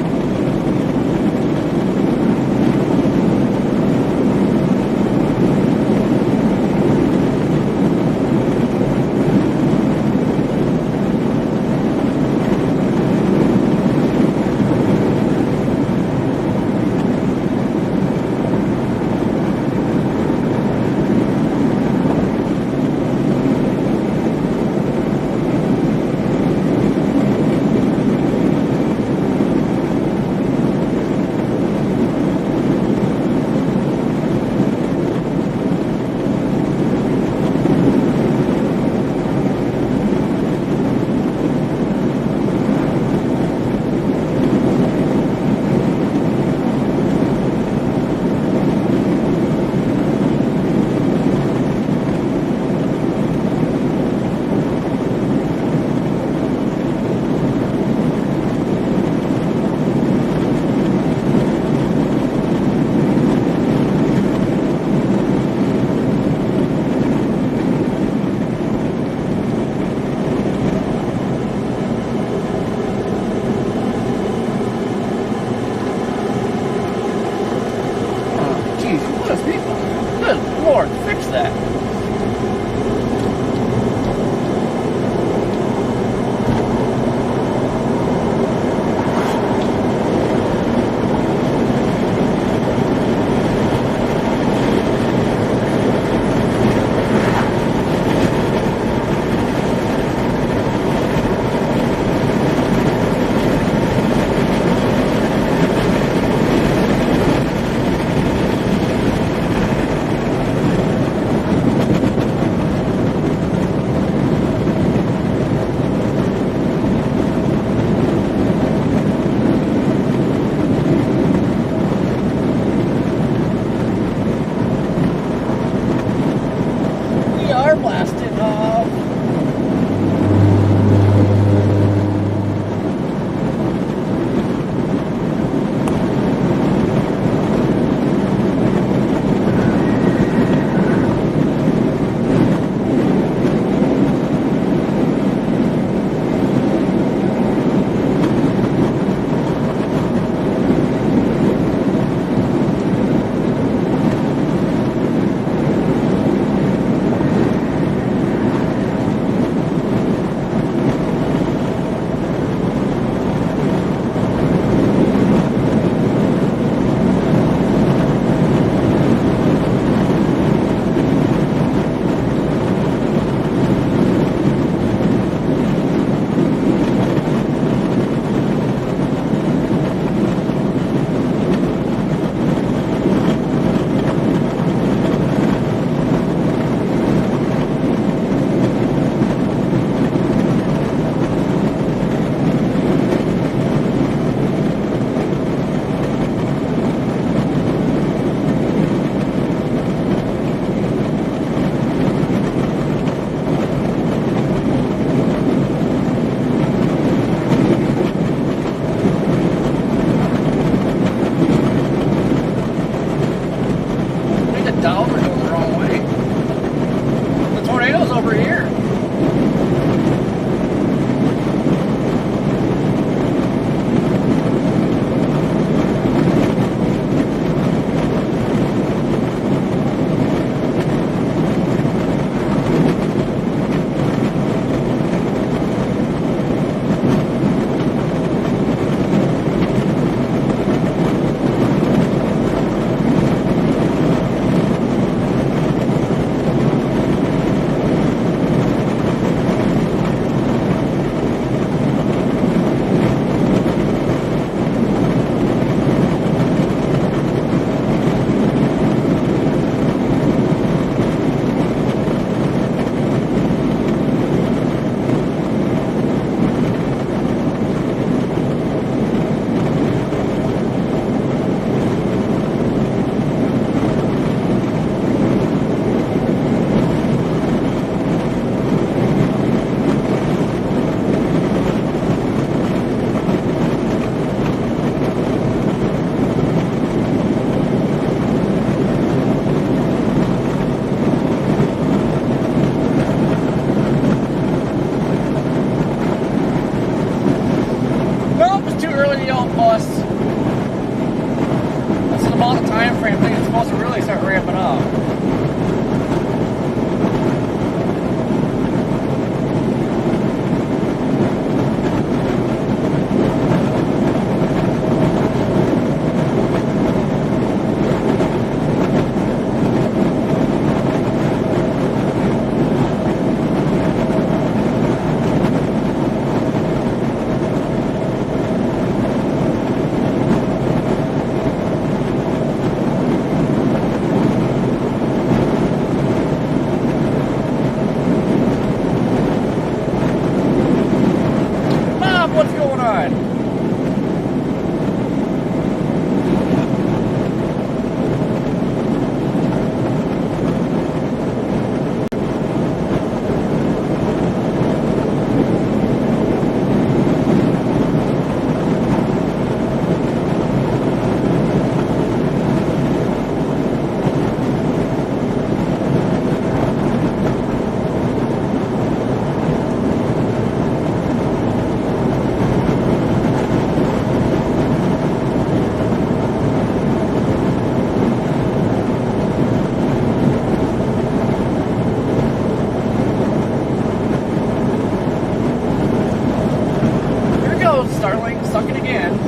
it's too early to yell bust. That's about the time frame thing. It's supposed to really start ramping up. What's going on? Starling, suck it again.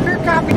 Fair copy.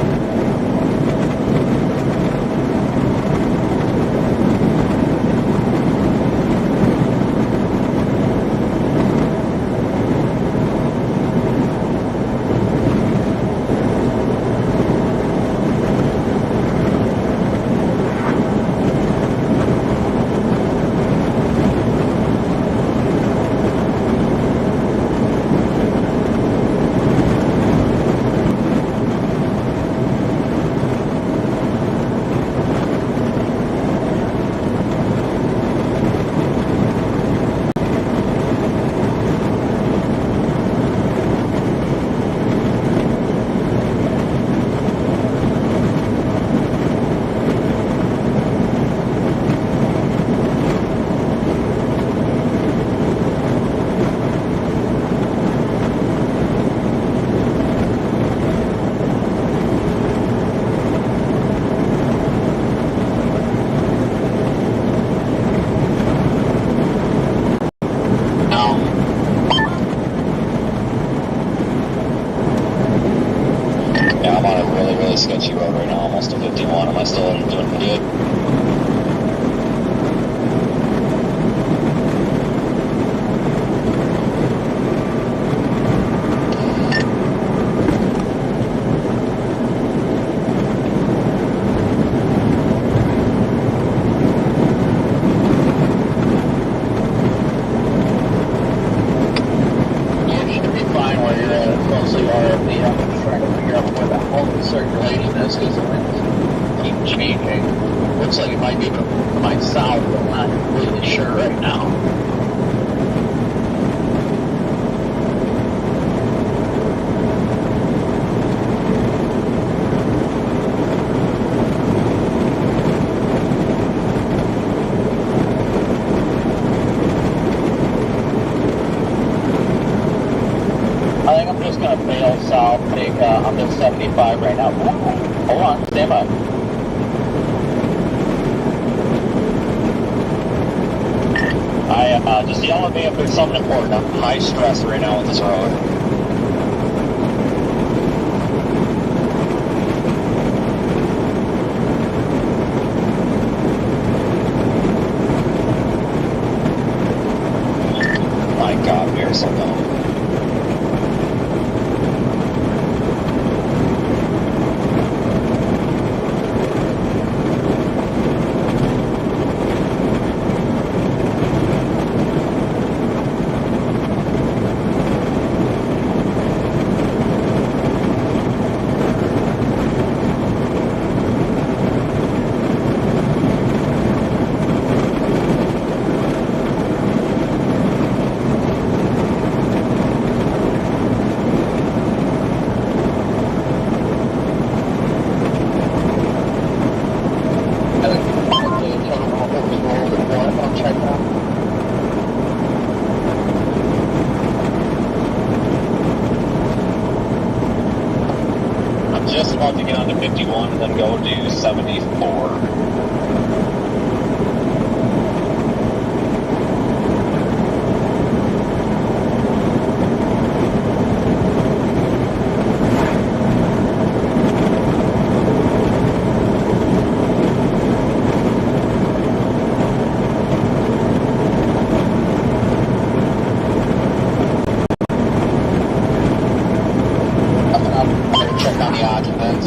Sketchy road right now, almost to 51. Am I still doing pretty good? You should be fine where you're at. It's mostly RFD. I'm just trying to figure out where the hell the circulation is because the winds keep changing. Looks like it might be to my south, but I'm not completely sure right now. I think I'm just going to bail south, take, I'm at 75 right now. Hold on, stand by. Just yell at me if there's something important. I'm high stress right now with this road. My God, we are so dumb. about to get onto 51 and then go to 74. Check on the occupants.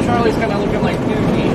Charlie's kind of looking like Doogie.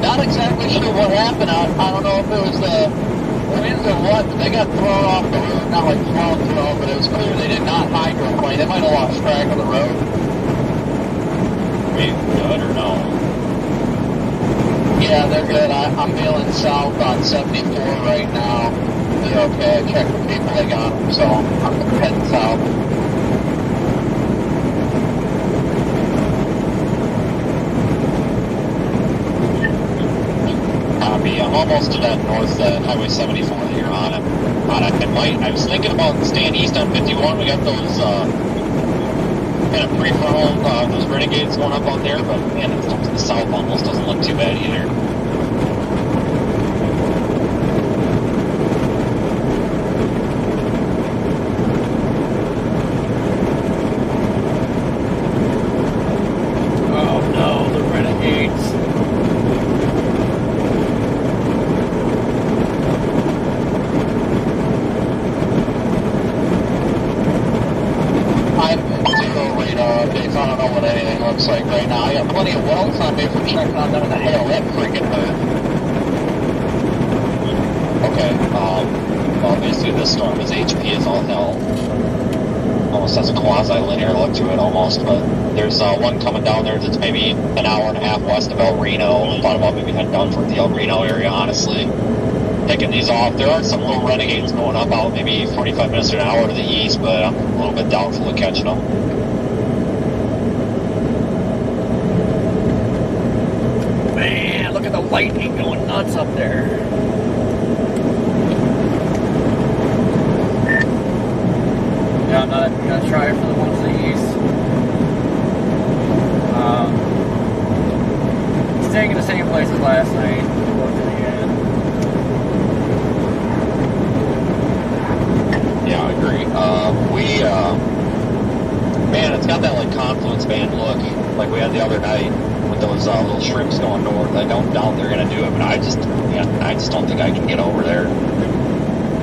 Not exactly sure what happened. I don't know if it was the winds or what, but they got thrown off the road. Not like thrown, but it was clear they did not hydroplane. They might have lost track of the road. Are you good or no? Yeah, they're good. I'm bailing south on 74 right now. They're okay. I checked with people, they got them, so I'm heading south. I'm almost to that north Highway 74 that you're on. I was thinking about staying east on 51. We got those kind of prefrontal, those renegades going up out there, but man, it's up to the south almost doesn't look too bad either. plenty of welds on me for checking on none of the hail. That freaking hurt. Okay, obviously this storm is HP is all hell. Almost has a quasi-linear look to it almost, but there's one coming down there that's maybe an hour and a half west of El Reno. I thought about maybe heading down towards the El Reno area, honestly. Picking these off. There are some little renegades going up out maybe 45 minutes to an hour to the east, but I'm a little bit doubtful of catching them. Man, look at the lightning going nuts up there. Yeah, I'm not going to try for the ones to the east. Staying in the same place as last night. Go to the end. Yeah, I agree. Man, it's got that like Confluence Band look, like we had the other night with those little shrimps going north. I don't doubt they're gonna do it, but I just don't think I can get over there,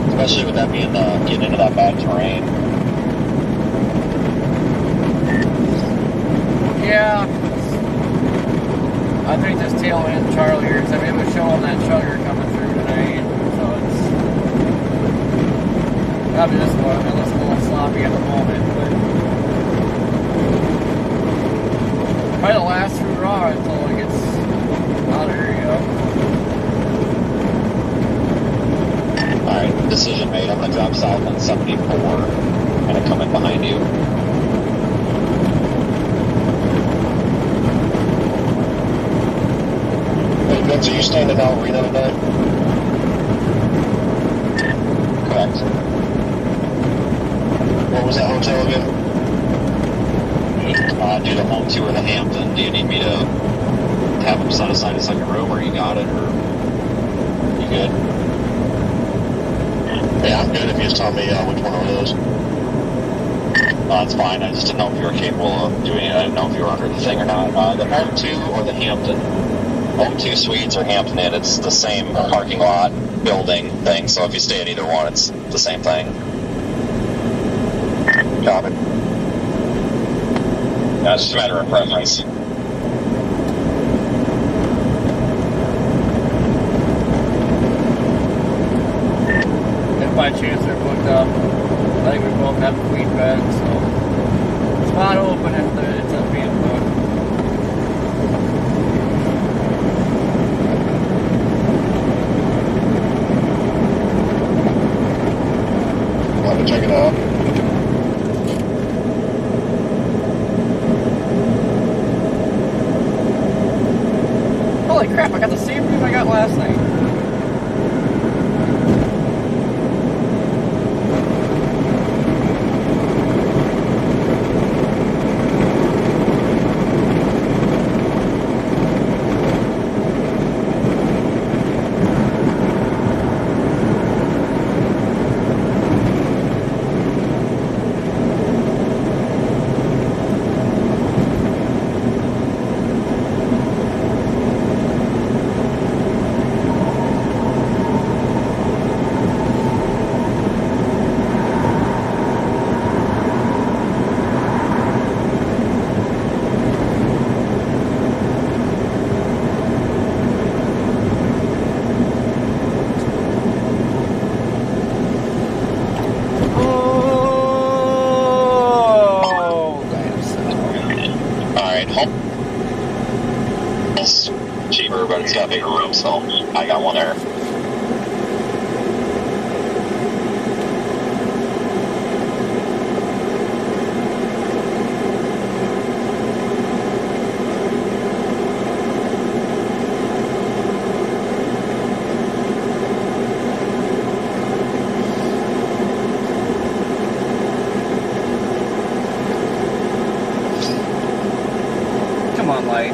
especially with that being getting into that bad terrain. Yeah. I think this tail end Charlie here, because I mean, it was showing that chugger coming through tonight, so it's probably this one. It looks a little sloppy at the moment, but probably the last through raw until it gets out of here, Alright, decision made. I'm gonna drop south on 74. I'm gonna come in behind you. Hey, Vince, are you staying in El Reno tonight? Correct. What was that hotel again? Do the home tour of the Hampton. Do you need me to have them set aside a second room, or you got it, or you good? Yeah, I'm good if you just tell me which one it is. That's fine. I just didn't know if you were capable of doing it. I didn't know if you were under the thing or not. The O2 or the Hampton? O2 Suites or Hampton Inn, it's the same parking lot, building thing, so if you stay at either one, it's the same thing. Got it. That's just a matter of preference. If by chance they're booked up, I think we both have a queen bed, so spot open if it's up being booked. I'll have to check it out. Holy crap, I got the same room I got last night. Cheaper, but it's got a bigger room, so I got one there. Come on, light.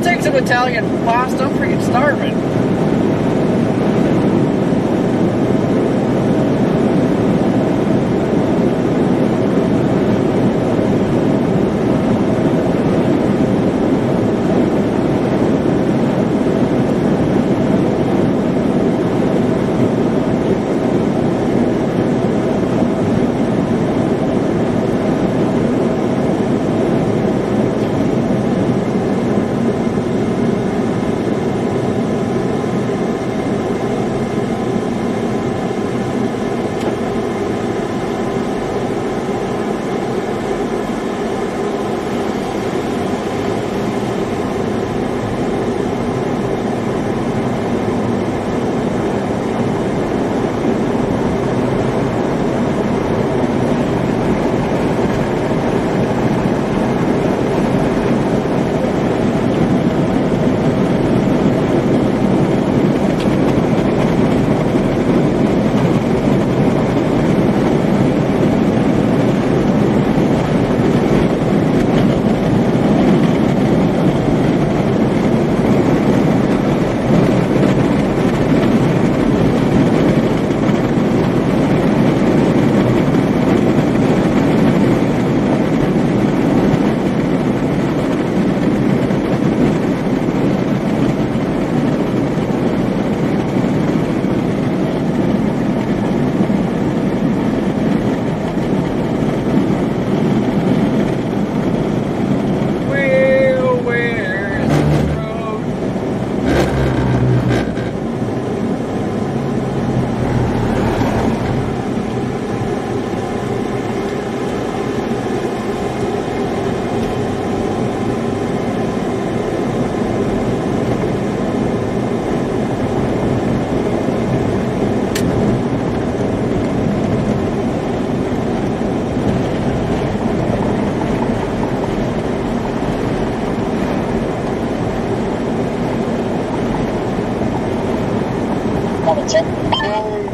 I'll take some Italian pasta. I'm freaking starving.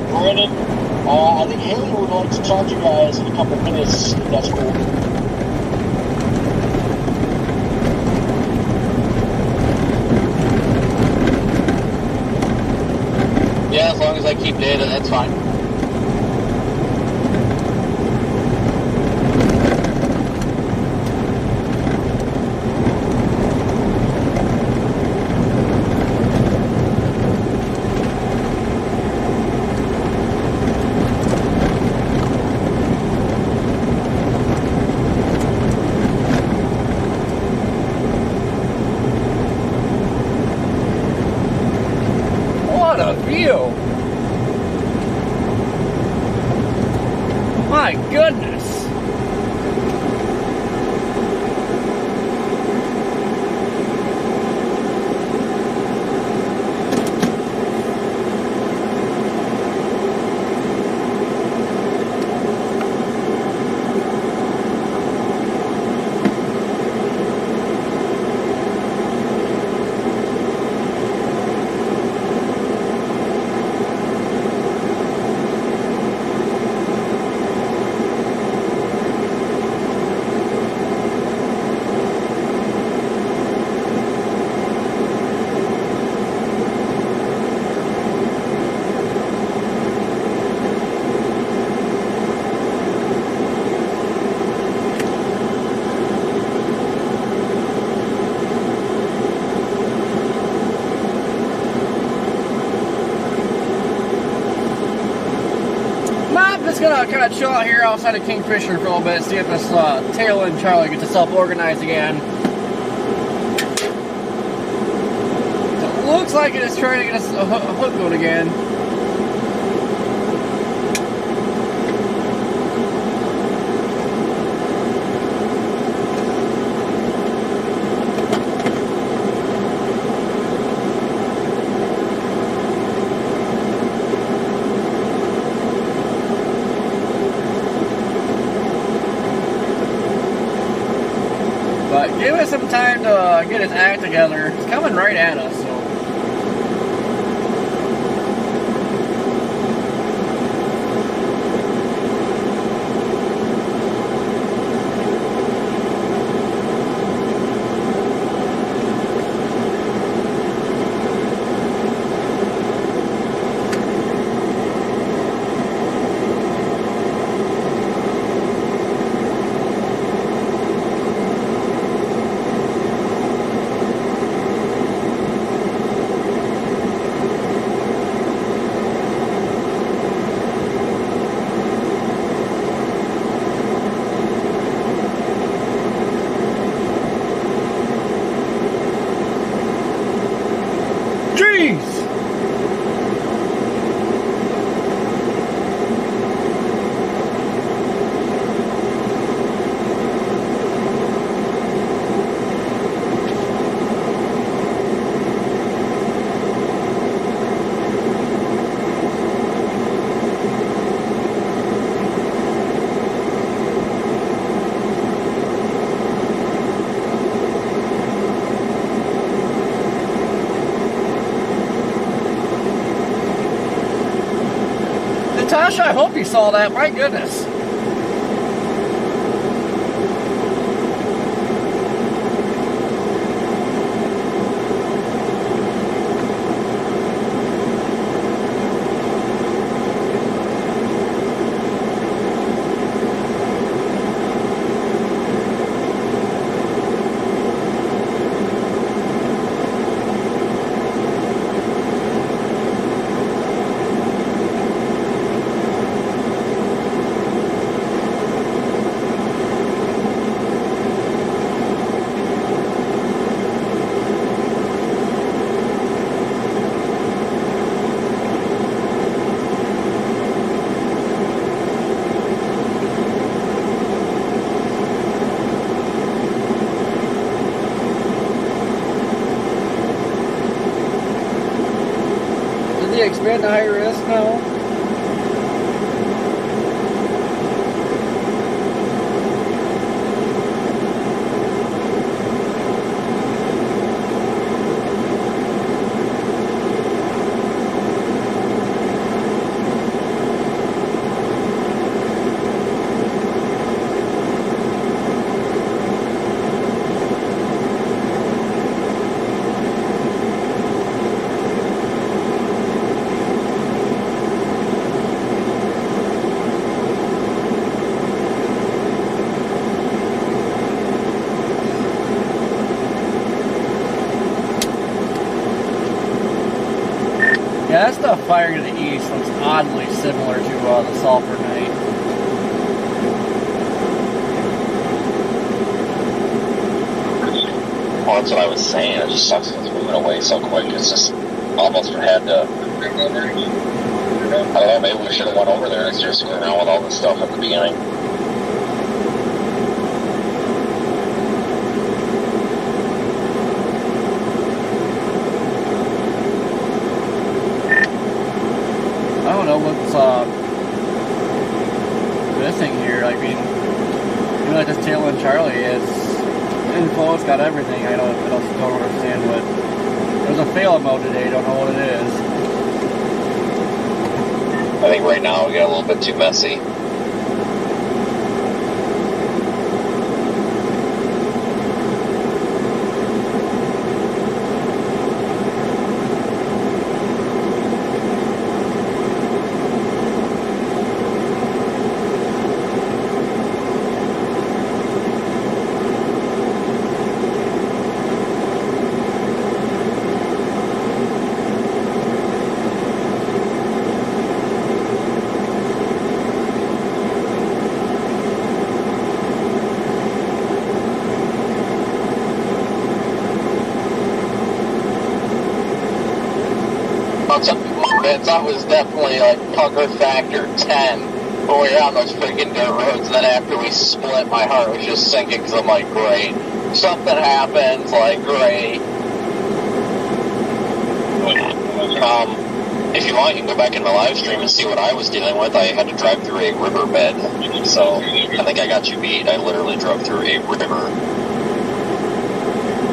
Brennan, I think Haley would like to talk to you guys in a couple minutes, if that's cool. Yeah, as long as I keep data, that's fine. What a view! My goodness! I'm just gonna kind of chill out here outside of Kingfisher for a little bit, see if this tail end Charlie gets itself organized again. It looks like it is trying to get us a hook going again. But give us some time to get his act together. It's coming right at us, so. Jeez! Natasha, I hope you saw that. My goodness. Did they expand to high risk? No. Yeah, that stuff firing to the east looks oddly similar to the Sulphur Knight. Well, that's what I was saying. It just sucks it's moving away so quick. It's just almost had to. I don't know. Maybe we should have went over there instead of screwing around with all this stuff at the beginning. I don't know what's missing here. I mean, you know, like this tail end Charlie is info. It's got everything. I don't understand what. There's a fail mode today. Don't know what it is. I think right now we got a little bit too messy. That was definitely like pucker factor 10 when we were on those freaking dirt roads. And then after we split, my heart was just sinking because I'm like, great. Something happens, like, great. If you want, you can go back in the live stream and see what I was dealing with. I had to drive through a riverbed. So I think I got you beat. I literally drove through a river.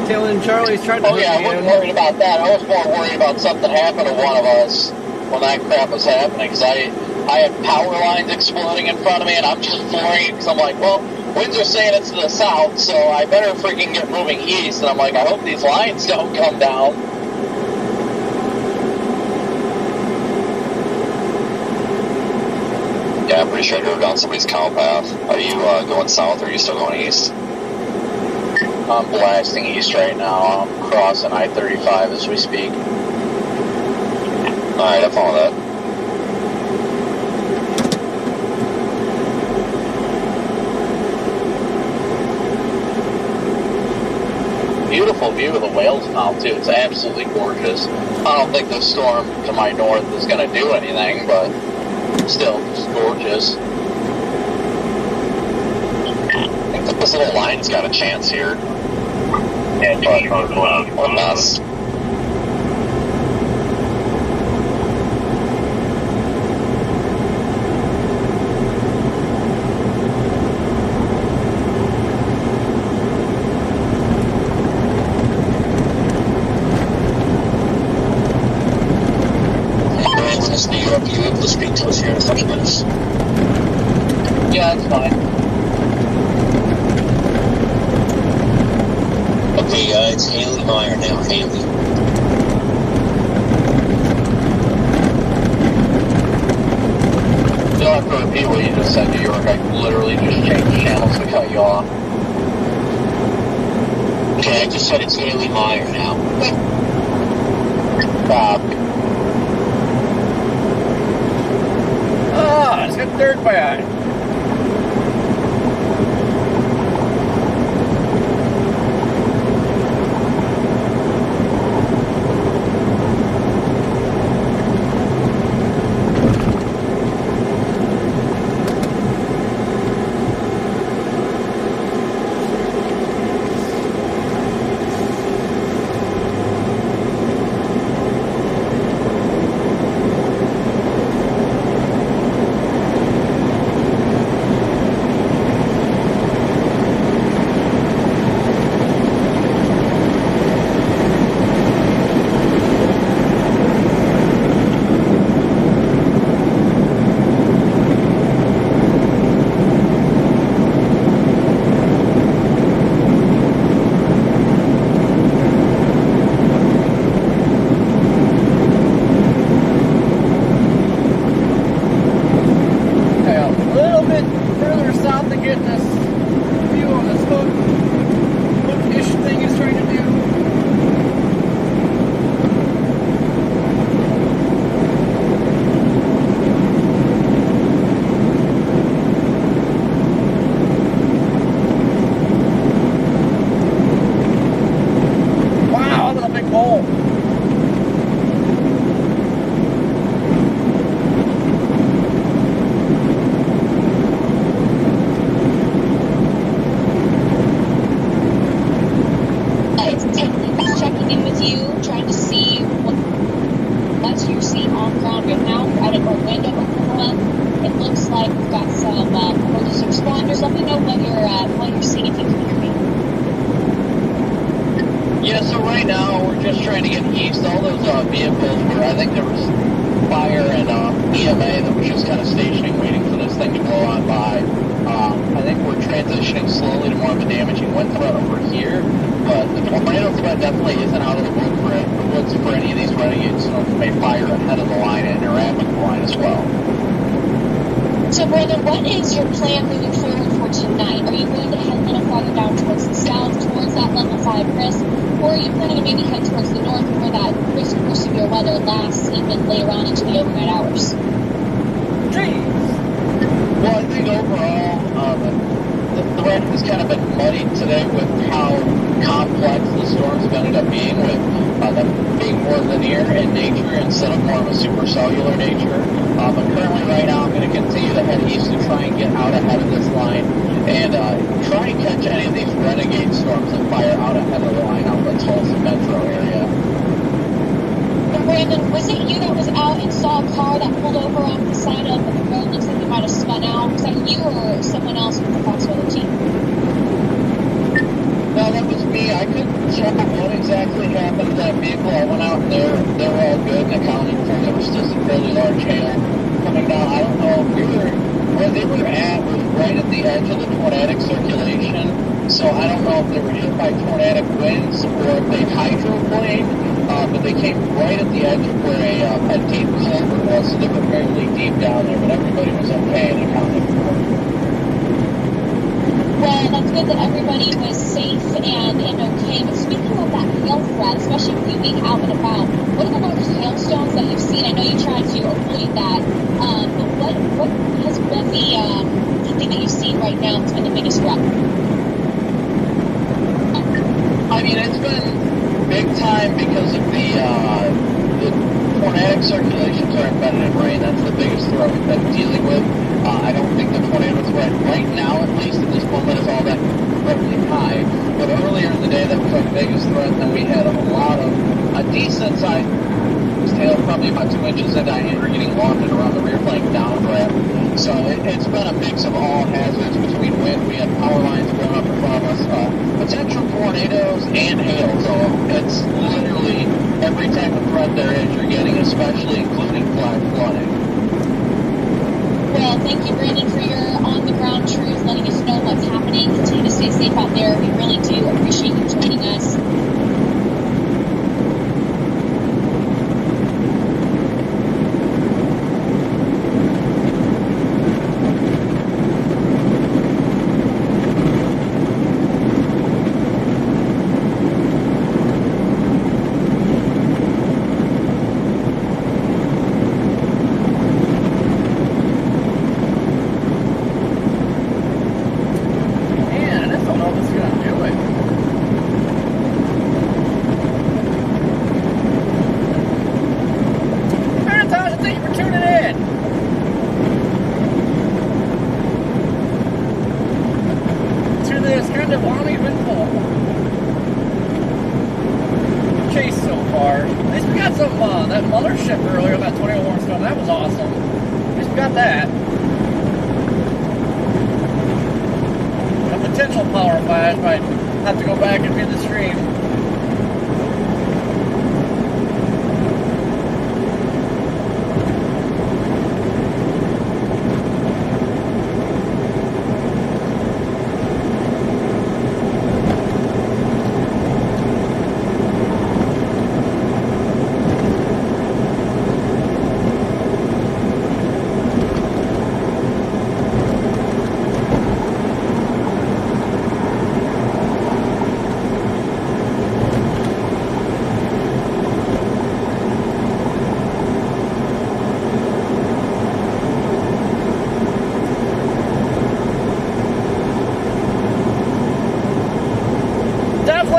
Tail end Charlie's trying to. Oh yeah, I wasn't worried about that. I was more worried about something happened to one of us when that crap was happening, because I had power lines exploding in front of me, and I'm just flooring it, because I'm like, well, winds are saying it's to the south, so I better freaking get moving east, and I'm like, I hope these lines don't come down. Yeah, I'm pretty sure I drove down somebody's cow path. Are you going south, or are you still going east? I'm blasting east right now. I'm crossing I-35 as we speak. Alright, I follow that. beautiful view of the whale's mouth too. It's absolutely gorgeous. I don't think this storm to my north is going to do anything, but still, it's gorgeous. I think this little line's got a chance here. Yeah, just short cloud. What a mess. New York, are you able to speak to us here in a couple minutes? Yeah, that's fine. Okay, it's Haley Meyer now. Haley. You'll have to repeat what you just said, New York. I literally just changed channels to cut you off. Okay, I just said it's Haley Meyer now. Ah, it's got dirt by it. Yeah, so right now we're just trying to get east. All those vehicles where I think there was fire and EMA that was just kind of stationing, waiting for this thing to blow on by. I think we're transitioning slowly to more of a damaging wind threat over here, but the tornado threat definitely isn't out of the woods for any of these renegade storms that may fire ahead of the line and interact with the line as well. So, Brandon, what is your plan moving forward for tonight? Are you going to head a little farther down towards the south, towards that level 5 risk, or are you planning to maybe head towards the north where that risk for severe weather lasts even later on into the overnight hours? Well, I think overall, the threat has kind of been muddied today with how complex the storms have ended up being, with them being more linear in nature instead of more of a supercellular nature. But currently, right now, I'm going to continue to head east to try and get out ahead of this line and try and catch any of these renegade storms that fire out ahead of the line out of the Tulsa metro area. Brandon, was it you that was out and saw a car that pulled over off the side of the road? Looks like it might have spun out. Was that you or someone else from the Fox Weather team? No, that was me. I couldn't check what exactly happened to that vehicle. I went out and they were all good and accounted for. There was still some fairly large hail coming down. I don't know if where they were at was right at the edge of the tornadic circulation. So I don't know if they were hit by tornadic winds or if they hydroplaned. But they came right at the edge of where a deep culvert was, so they were fairly deep down there, but everybody was okay and accounted for. Well, that's good that everybody was safe and okay. But speaking of that hail threat, especially with you being out and about, what are the largest hailstones that you've seen? I know you tried to avoid that, but what has been the thing that you've seen right now that's been the biggest threat? I mean, it's been big time because of the tornadic circulations are embedded in rain. That's the biggest threat we've been dealing with. I don't think the tornado threat right now, at least at this moment, is all that incredibly high. But earlier in the day, that was our biggest threat, and then we had a decent sized hail, probably about 2 inches in diameter, getting wafted around the rear flank downdraft. So it's been a mix of all hazards between wind. We had power lines going up in front of us, potential tornadoes and hail. So it's literally every type of threat there is you're getting, especially including flash flooding. Well, thank you, Brandon, for your on-the-ground truth, letting us know what's happening. Continue to stay safe out there. We really do appreciate you joining us.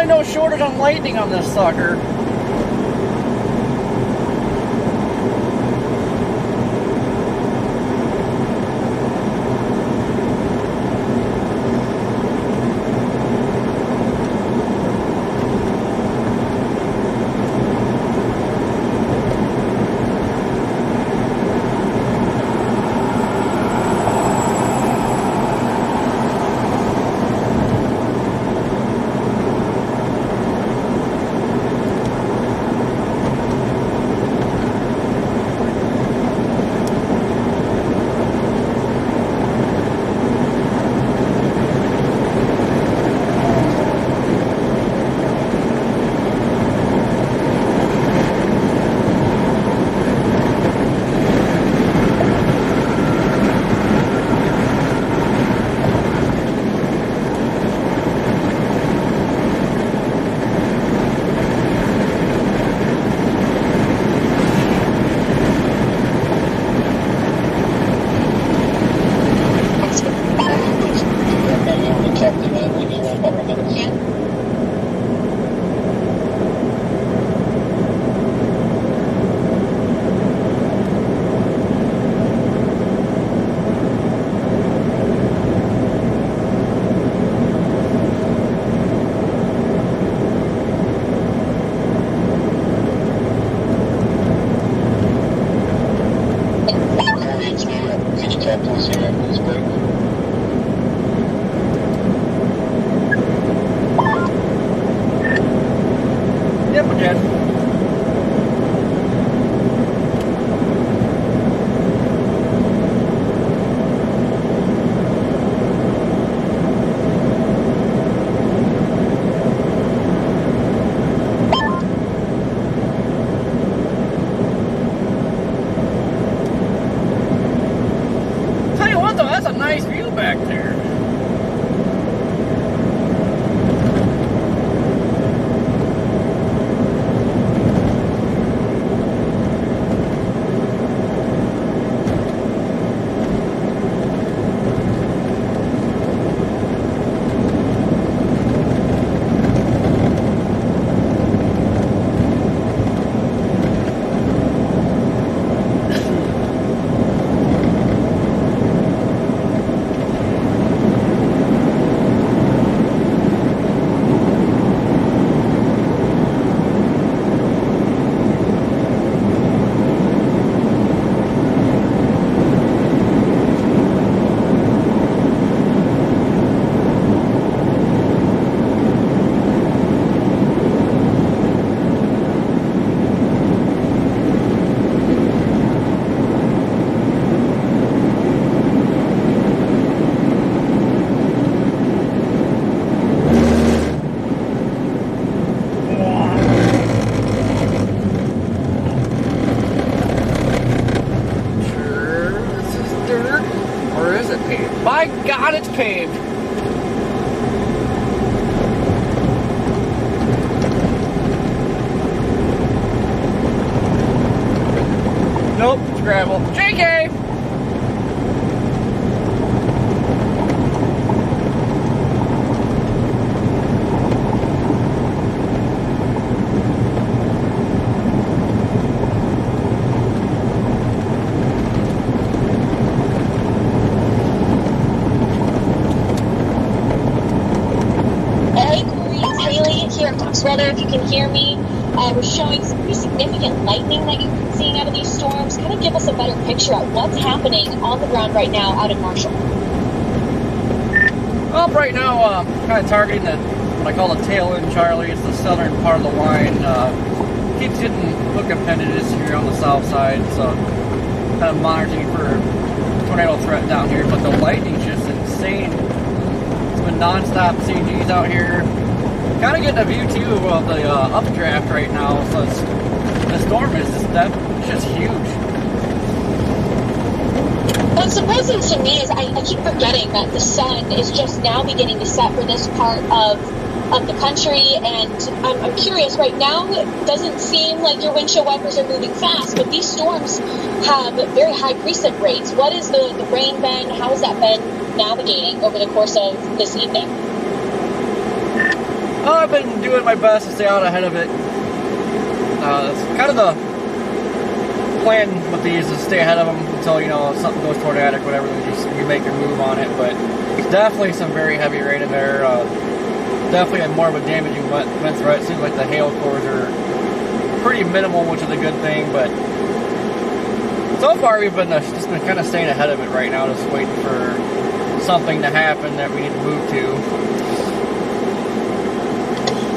No shortage on lightning on this sucker. God, it's paved. Nope, it's gravel. JK! Weather, if you can hear me, we're showing some pretty significant lightning that you've been seeing out of these storms. Kind of give us a better picture of what's happening on the ground right now out in Marshall. Well, right now, kind of targeting what I call the tail end, Charlie. It's the southern part of the line. Keeps hitting hook appendages here on the south side, so kind of monitoring for tornado threat down here. But the lightning's just insane. It's been non-stop CGs out here. Kind of getting a view too of the updraft right now, so the storm is just huge. What's surprising to me is I keep forgetting that the sun is just now beginning to set for this part of the country, and I'm curious, right now it doesn't seem like your windshield wipers are moving fast, but these storms have very high precip rates. What is the rain been? How has that been navigating over the course of this evening? I've been doing my best to stay out ahead of it. It's kind of the plan with these is to stay ahead of them until, you know, something goes tornadic, whatever, you make your move on it. But definitely some very heavy rain in there. Definitely had more of a damaging wind threat. It seems like the hail cores are pretty minimal, which is a good thing. But so far we've been just been kind of staying ahead of it right now, just waiting for something to happen that we need to move to.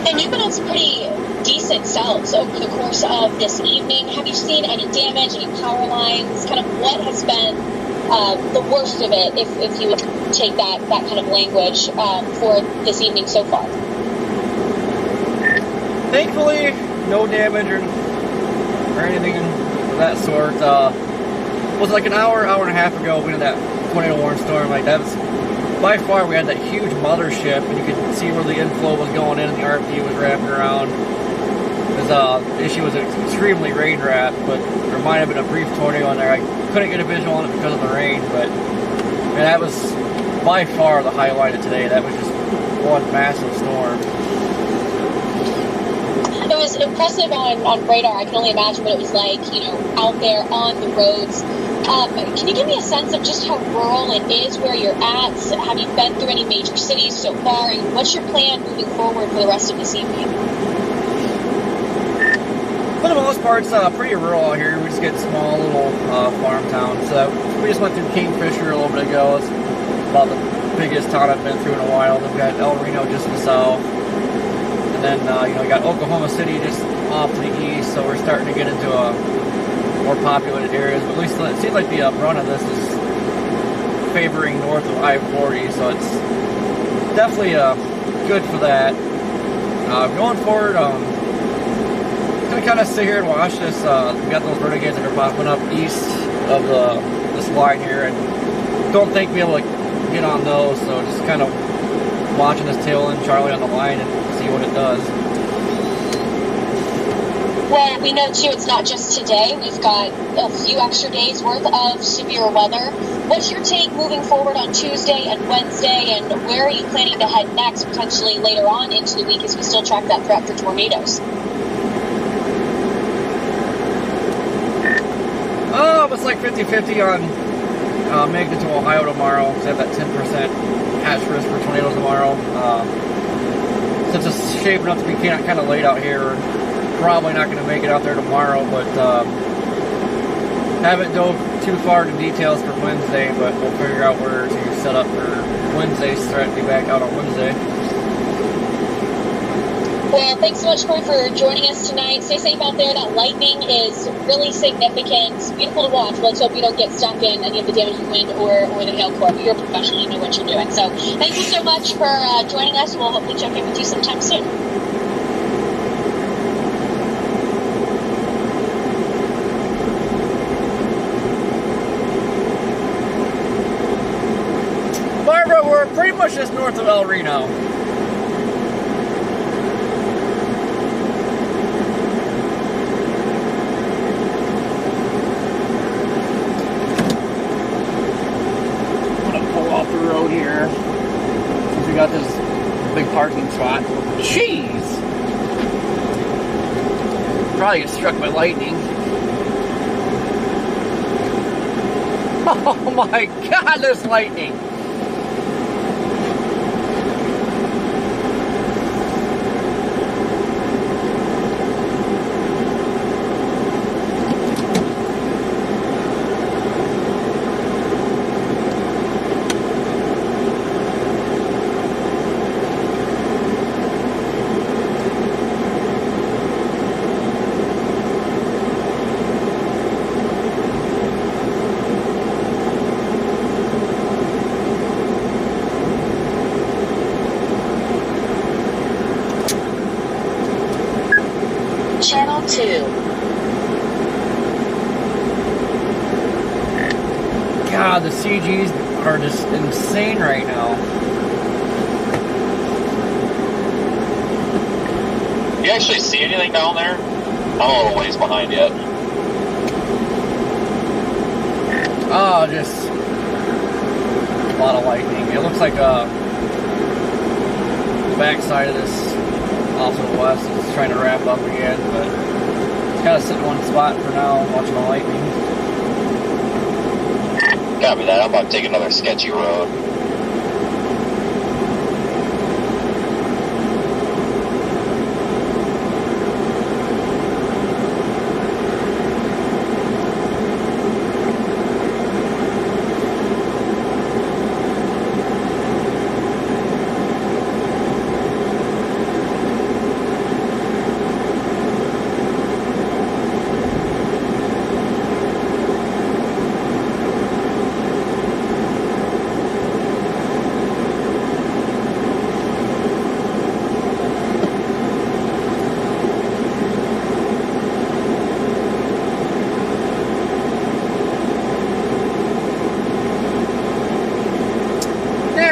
And you've been on some pretty decent cells over the course of this evening. Have you seen any damage, any power lines? Kind of what has been the worst of it, if you would take that kind of language for this evening so far? Thankfully, no damage or anything of that sort. It was like an hour and a half ago we had that tornado warning storm. Like that's by far, we had that huge mothership, and you could see where the inflow was going in and the RP was wrapping around. The issue was extremely rain wrapped, but there might have been a brief tornado in there. I couldn't get a visual on it because of the rain, but man, that was by far the highlight of today. That was just one massive storm. It was impressive on radar. I can only imagine what it was like, you know, out there on the roads. Can you give me a sense of just how rural it is where you're at? Have you been through any major cities so far? And what's your plan moving forward for the rest of this evening? For the most part, it's pretty rural out here. We just get small little farm towns. We just went through Kingfisher a little bit ago. It's about the biggest town I've been through in a while. Then we got El Reno just to the south. And then, you know, we got Oklahoma City just off to the east. So we're starting to get into more populated areas, but at least it seems like the run of this is favoring north of I-40, so it's definitely good for that. Going forward, I'm gonna kind of sit here and watch this. We got those renegades that are popping up east of this line here, and don't think we'll be able to get on those, so just kind of watching this tail end Charlie on the line and see what it does. Well, we know, too, it's not just today. We've got a few extra days worth of severe weather. What's your take moving forward on Tuesday and Wednesday, and where are you planning to head next, potentially later on into the week as we still track that threat for tornadoes? It's like 50-50 on making it to Ohio tomorrow. So I have that 10% hatch risk for tornadoes tomorrow. Since it's shaping up to be kind of late out here, probably not going to make it out there tomorrow, but haven't dove too far into details for Wednesday, but we'll figure out where to set up for Wednesday's threat to be back out on Wednesday. Well, thanks so much, Corey, for joining us tonight. Stay safe out there. That lightning is really significant. It's beautiful to watch. Let's hope you don't get stuck in any of the damaging wind or the hail core. But you're a professional. You know what you're doing. So thank you so much for joining us. We'll hopefully check in with you sometime soon. Barbara, just north of El Reno. I'm gonna pull off the road here since we got this big parking spot. Jeez! Probably get struck by lightning. Oh my God, this lightning! Channel 2. God, the CGs are just insane right now. You actually see anything down there? I'm a little ways behind yet. Oh, just a lot of lightning. It looks like the backside of this off to the west is trying to wrap up again, but it's kind of sitting in one spot for now, watching the lightning. Copy that. I'm about to take another sketchy road.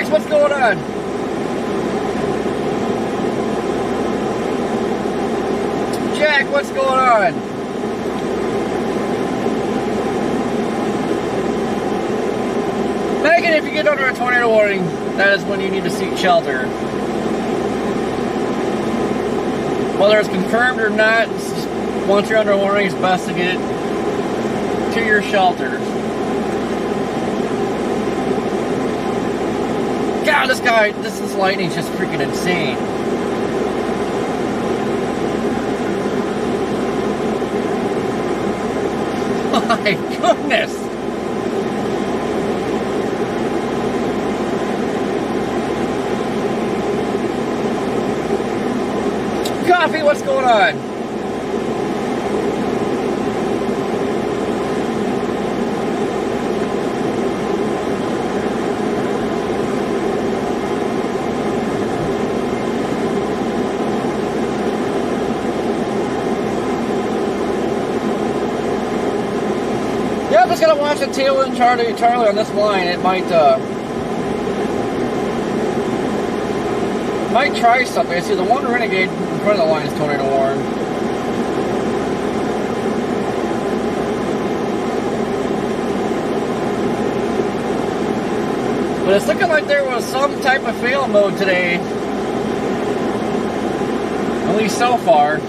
What's going on? Jack, what's going on? Megan, if you get under a tornado warning, that is when you need to seek shelter. Whether it's confirmed or not, once you're under a warning, it's best to get to your shelter. God, this lightning's just freaking insane. My goodness. Coffee, what's going on? I'm just gonna watch the tail end Charlie on this line. It might try something. I see the one Renegade in front of the line is tornado warned. But it's looking like there was some type of fail mode today. At least so far.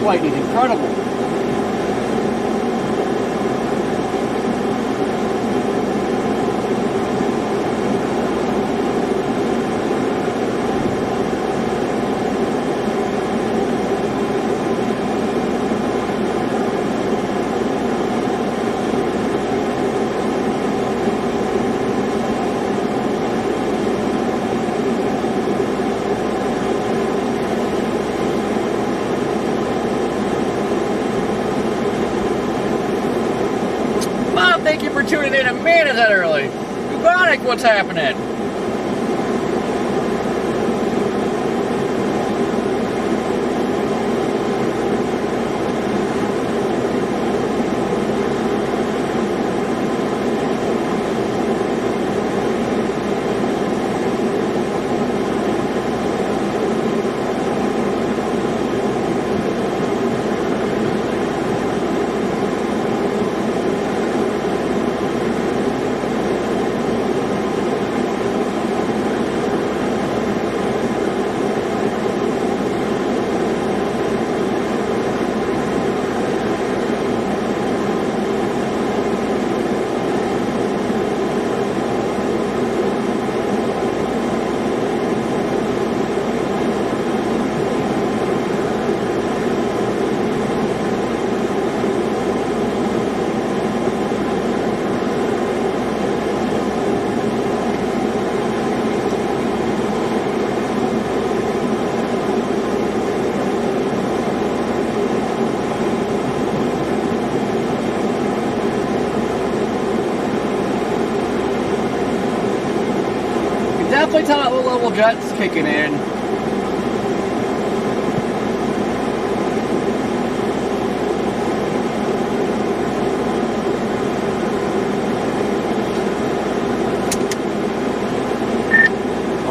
Lightning is incredible. a minute, is that early? Bubonic, what's happening? Definitely tell that low level jet's kicking in.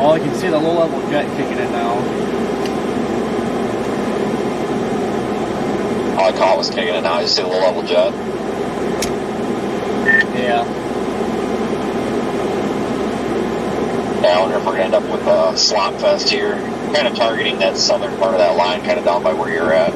Oh, you can see the low level jet kicking in now. All I caught was kicking it now. You see the low level jet? Yeah. Yeah, I wonder if we're going to end up with a slop fest here. Kind of targeting that southern part of that line, kind of down by where you're at.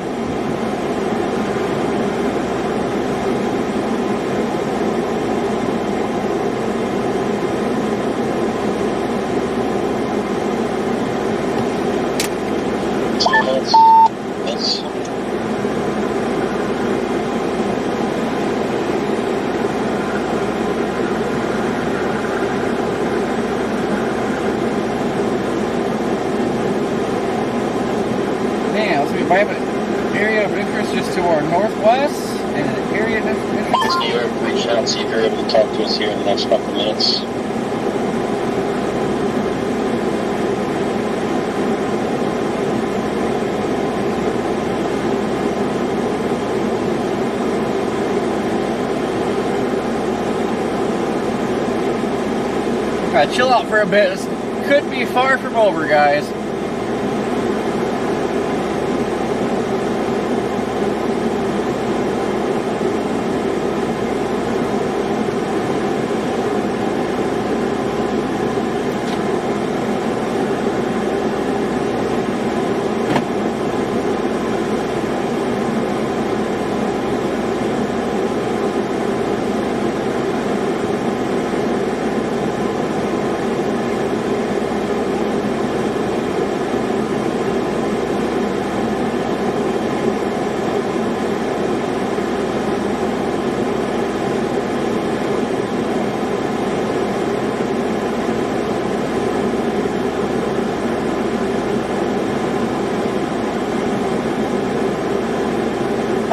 Area of interest just to our northwest, and an area of interest. New York, reach out, see if you're able to talk to us here in the next couple of minutes. Alright, chill out for a bit. This could be far from over, guys.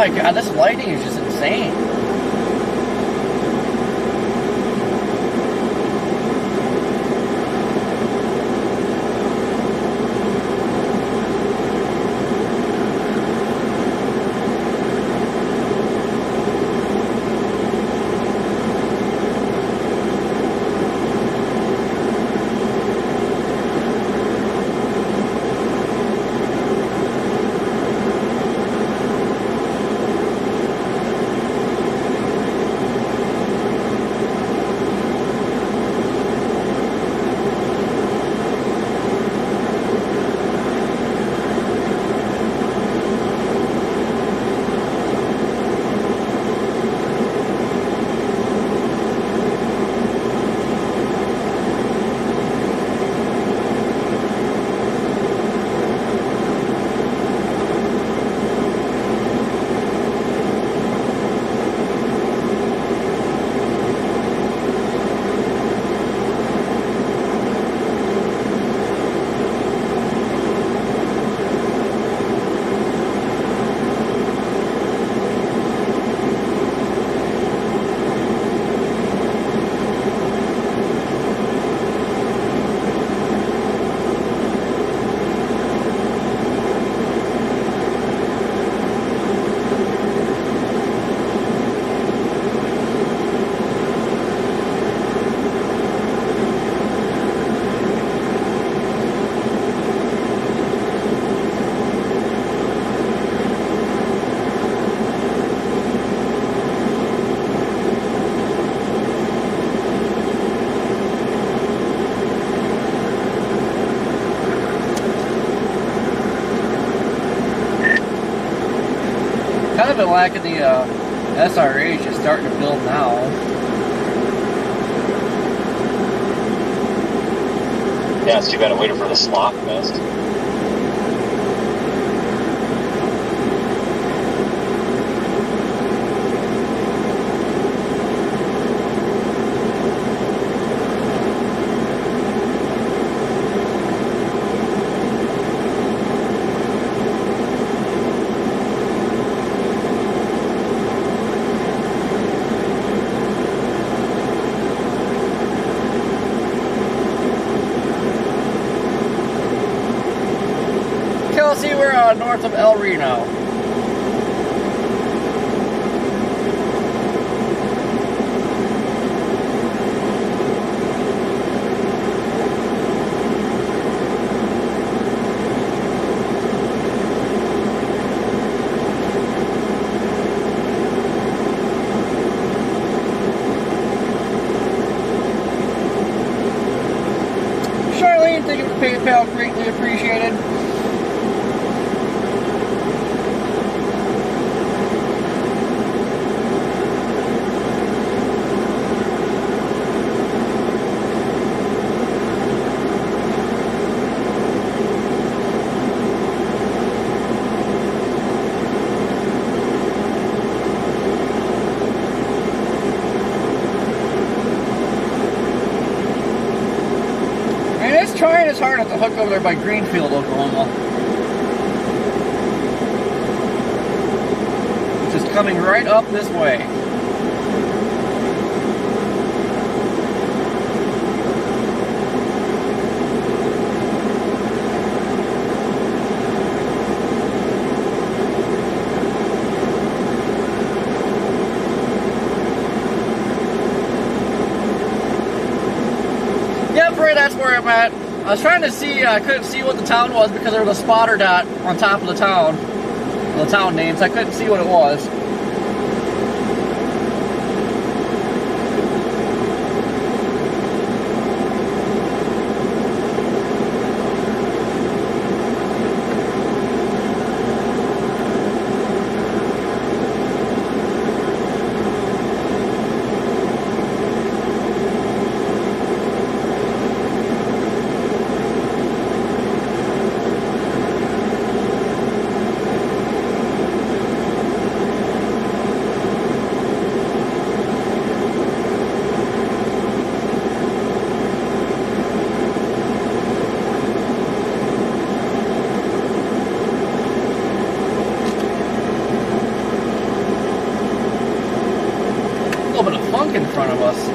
My God, this lighting is just insane. Kind of been lacking the SRH is starting to build now. Yeah, it's too bad I waited for the slot fest. Kelsey, we're north of El Reno. Charlene, thank you for the PayPal, greatly appreciated. Trying as hard at the hook over there by Greenfield, Oklahoma. Just coming right up this way. Yep, right, that's where I'm at. I was trying to see, I couldn't see what the town was because there was a spotter dot on top of the town names. I couldn't see what it was. In front of us.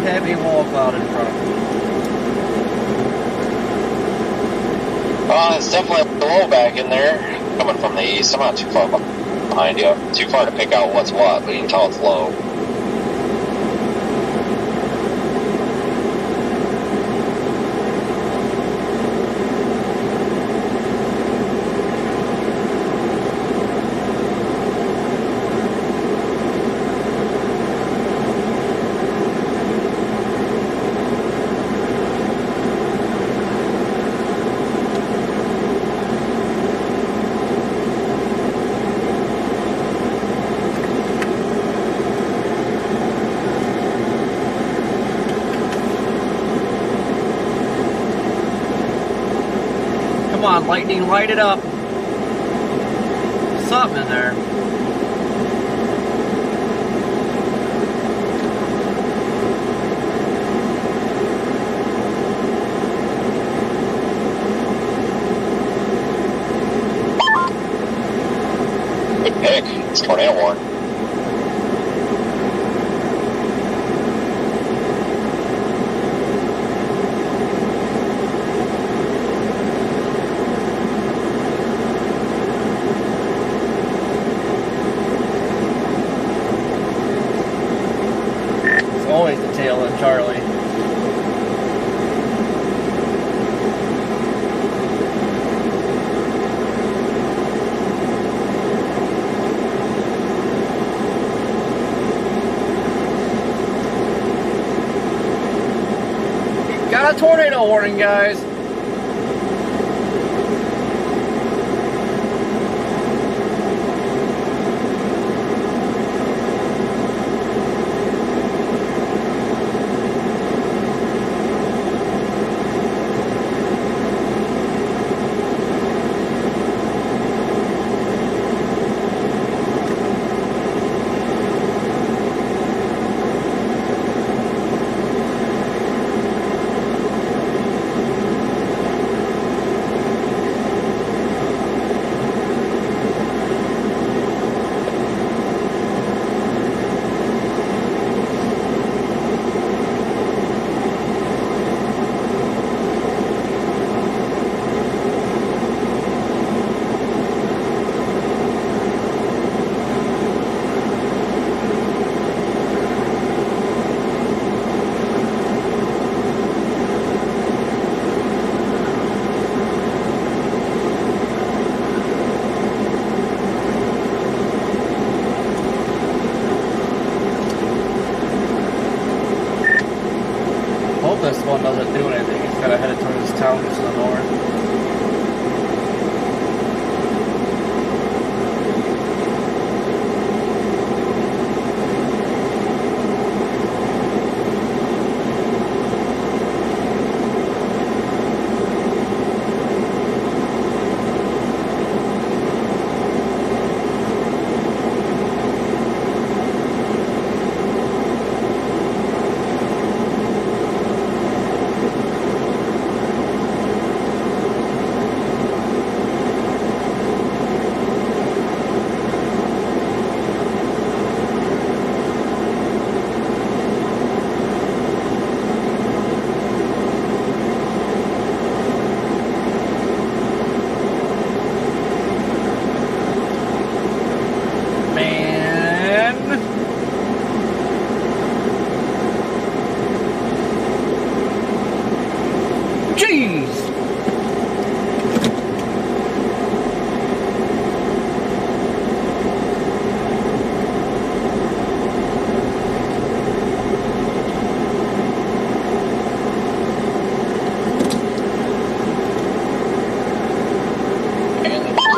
Have a wall cloud in front of me. It's definitely low back in there, coming from the east. I'm not too far behind you. Too far to pick out what's what, but you can tell it's low. Come on, lightning, light it up. Something in there. always the tail of Charlie. Got a tornado warning, guys. This one doesn't do anything. It's kind of headed towards this town just to the north.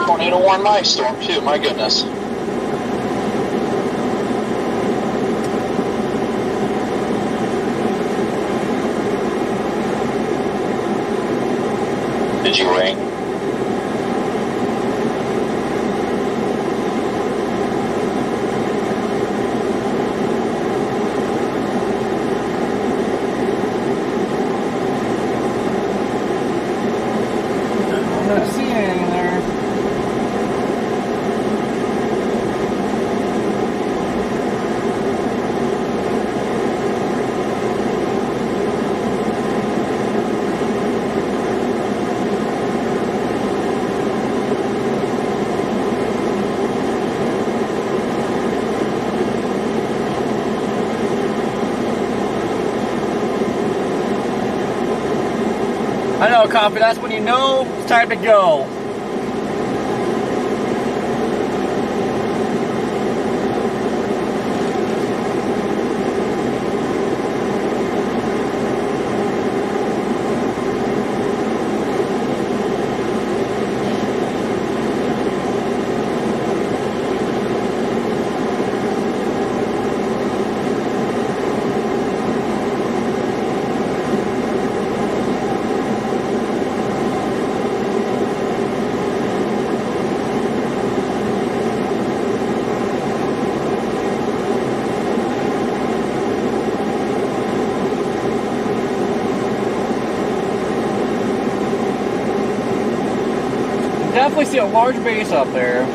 Tornado warn my storm too, my goodness. Did you ring? I'm not seeing anything there. I know, Coffee, that's when you know it's time to go. Definitely see a large base up there.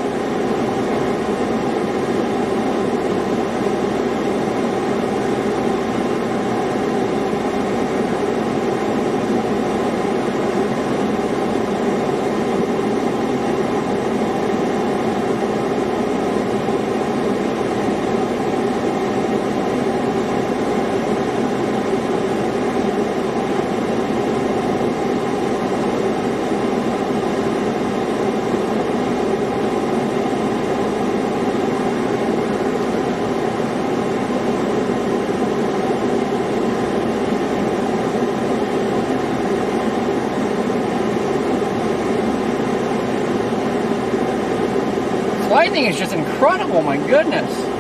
timing is just incredible, my goodness.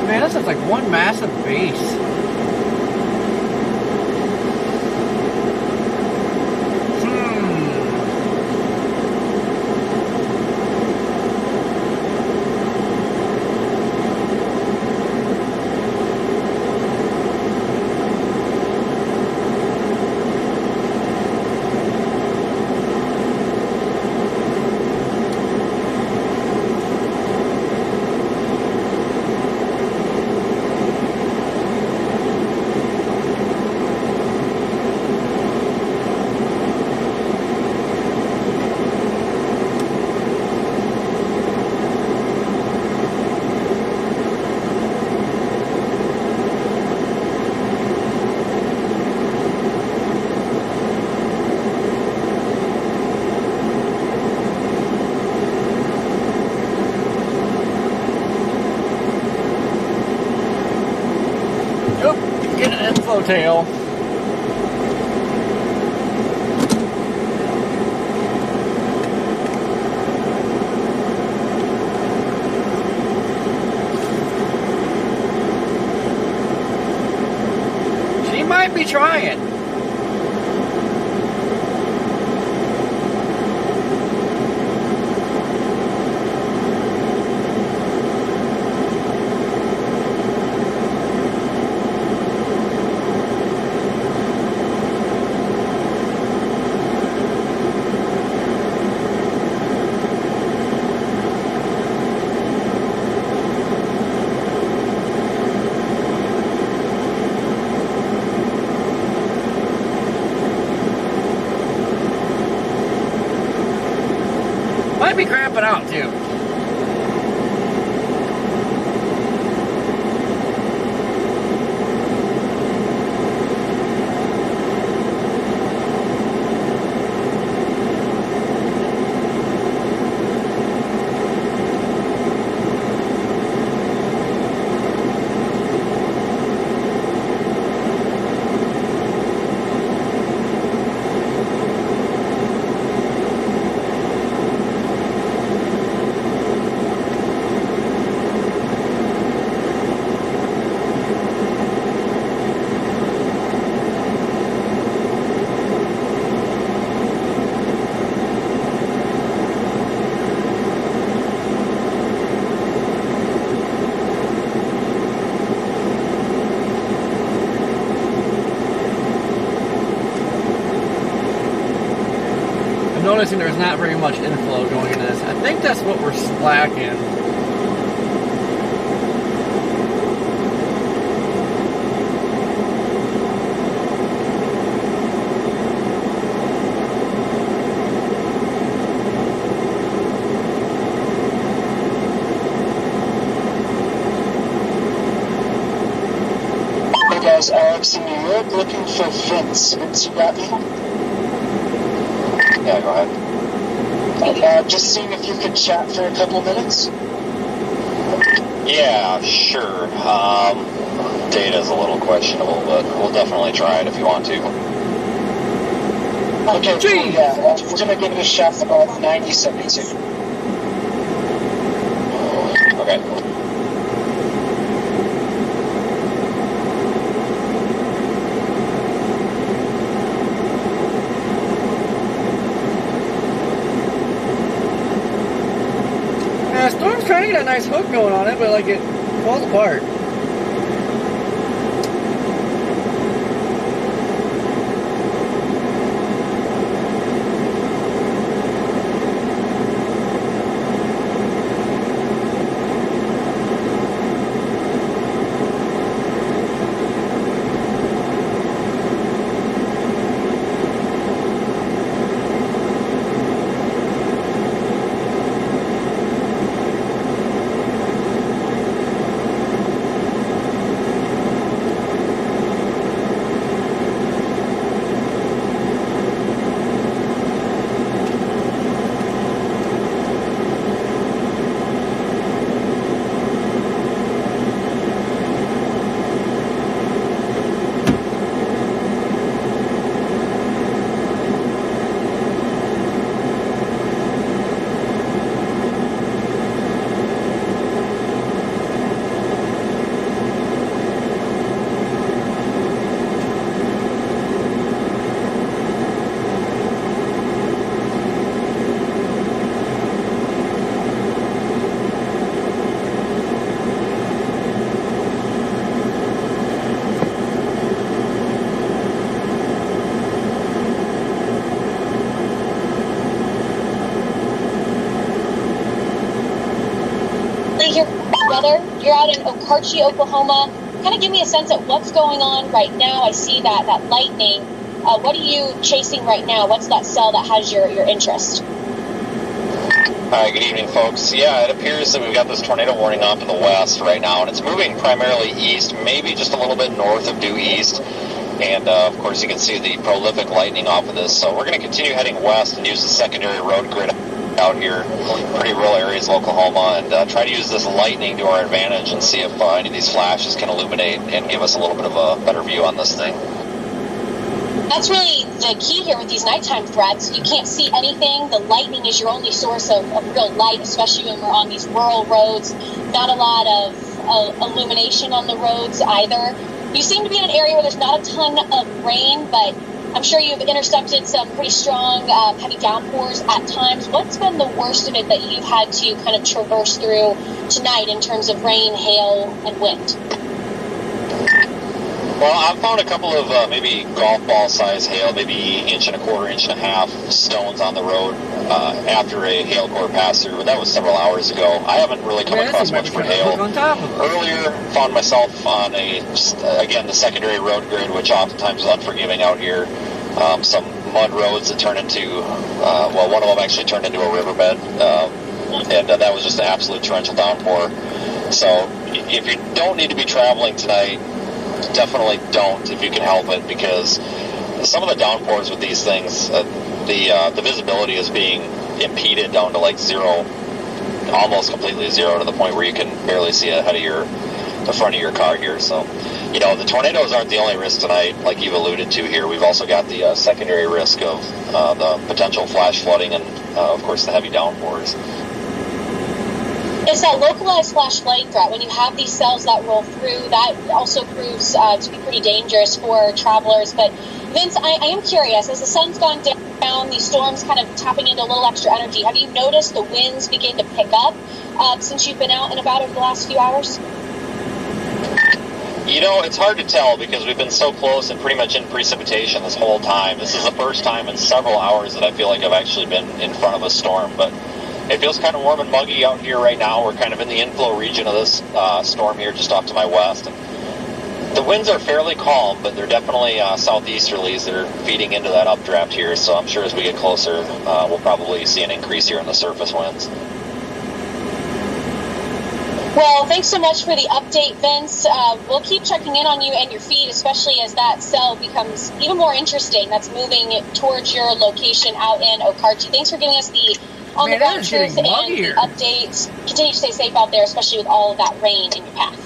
Man, this is like one massive base. Get an info tail. She might be trying. Might be cramping out too. Noticing there's not very much inflow going into this. I think that's what we're slacking. Hey guys, Alex in New York looking for Vince. Vince, you got me? Yeah, go ahead. Just seeing if you could chat for a couple minutes. Yeah, sure. Data's a little questionable, but we'll definitely try it if you want to. Okay, cool, Jeez. yeah. We're going to give it a shot for about 90-72. Okay. Yeah, Storm's trying to get a nice hook going on it, but like it falls apart. Your weather, you're out in Okarche, Oklahoma. Kind of give me a sense of what's going on right now. I see that lightning. What are you chasing right now? What's that cell that has your interest? Hi, good evening, folks. Yeah, it appears that we've got this tornado warning off in the west right now, and it's moving primarily east, maybe just a little bit north of due east. And, of course, you can see the prolific lightning off of this. So we're going to continue heading west and use the secondary road grid out here, pretty rural areas of Oklahoma, and try to use this lightning to our advantage and see if any of these flashes can illuminate and give us a little bit of a better view on this thing. That's really the key here with these nighttime threats. You can't see anything. The lightning is your only source of real light, especially when we're on these rural roads. Not a lot of illumination on the roads either. You seem to be in an area where there's not a ton of rain, but I'm sure you've intercepted some pretty strong heavy downpours at times. What's been the worst of it that you've had to kind of traverse through tonight in terms of rain, hail, and wind? Well, I've found a couple of maybe golf ball size hail, maybe 1.25 inches, 1.5 inches stones on the road after a hail core passed through. That was several hours ago. I haven't really come across much for hail. Earlier, found myself on the secondary road grid, which oftentimes is unforgiving out here. Some mud roads that turn into, one of them actually turned into a riverbed, and that was just an absolute torrential downpour. So if you don't need to be traveling tonight, definitely don't if you can help it, because some of the downpours with these things, the visibility is being impeded down to like zero, almost completely zero, to the point where you can barely see ahead of the front of your car here. So, the tornadoes aren't the only risk tonight, like you've alluded to here. We've also got the secondary risk of the potential flash flooding and, of course, the heavy downpours. It's that localized flash flooding threat. When you have these cells that roll through, that also proves to be pretty dangerous for travelers. But Vince, I am curious, as the sun's gone down, these storms kind of tapping into a little extra energy, have you noticed the winds begin to pick up since you've been out and about over the last few hours? It's hard to tell because we've been so close and pretty much in precipitation this whole time. This is the first time in several hours that I feel like I've actually been in front of a storm, but it feels kind of warm and muggy out here right now. We're kind of in the inflow region of this storm here just off to my west. And the winds are fairly calm, but they're definitely southeasterlies that are feeding into that updraft here. So I'm sure as we get closer, we'll probably see an increase here in the surface winds. Well, thanks so much for the update, Vince. We'll keep checking in on you and your feed, especially as that cell becomes even more interesting. That's moving towards your location out in Okarche. Thanks for giving us the on-the-ground truth and the updates. Continue to stay safe out there, especially with all of that rain in your path.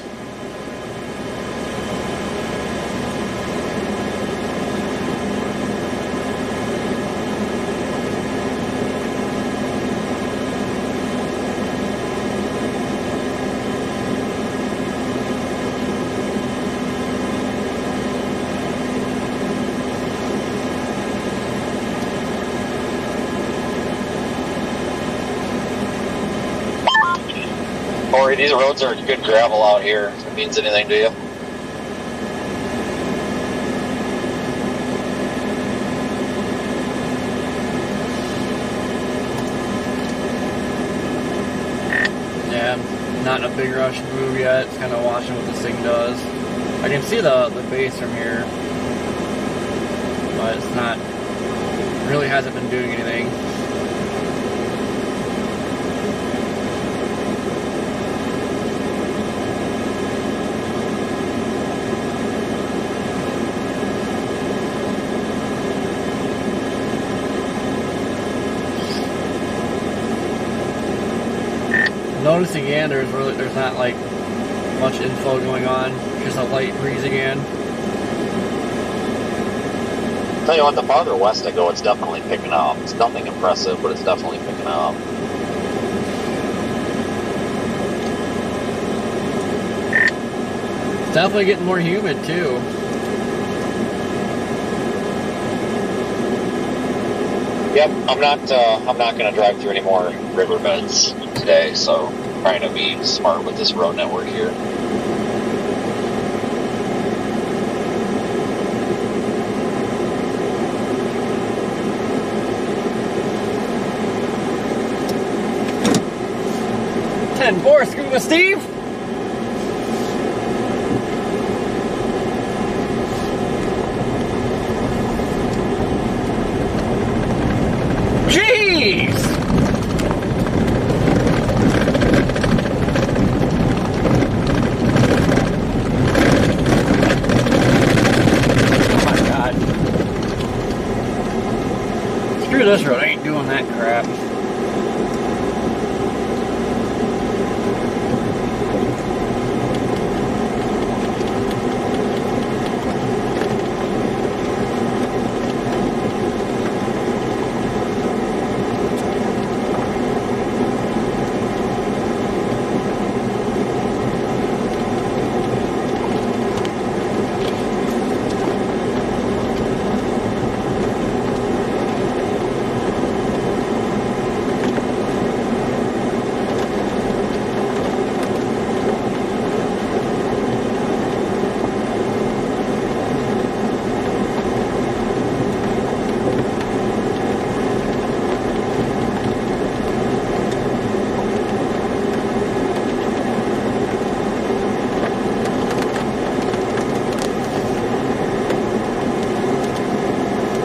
Corey, these roads are good gravel out here. If it means anything to you. Yeah, I'm not in a big rush to move yet. It's kind of watching what this thing does. I can see the base from here, but it's not, really hasn't been doing anything. Noticing again, there's not like much info going on, just a light breeze again. Tell you what, the farther west I go, it's definitely picking up. It's nothing impressive, but it's definitely picking up. It's definitely getting more humid too. Yep, I'm not going to drive through any more riverbeds today, so I'm trying to be smart with this road network here. Four, Scuba Steve. Jeez! Oh my God. Screw this road, I ain't doing that crap.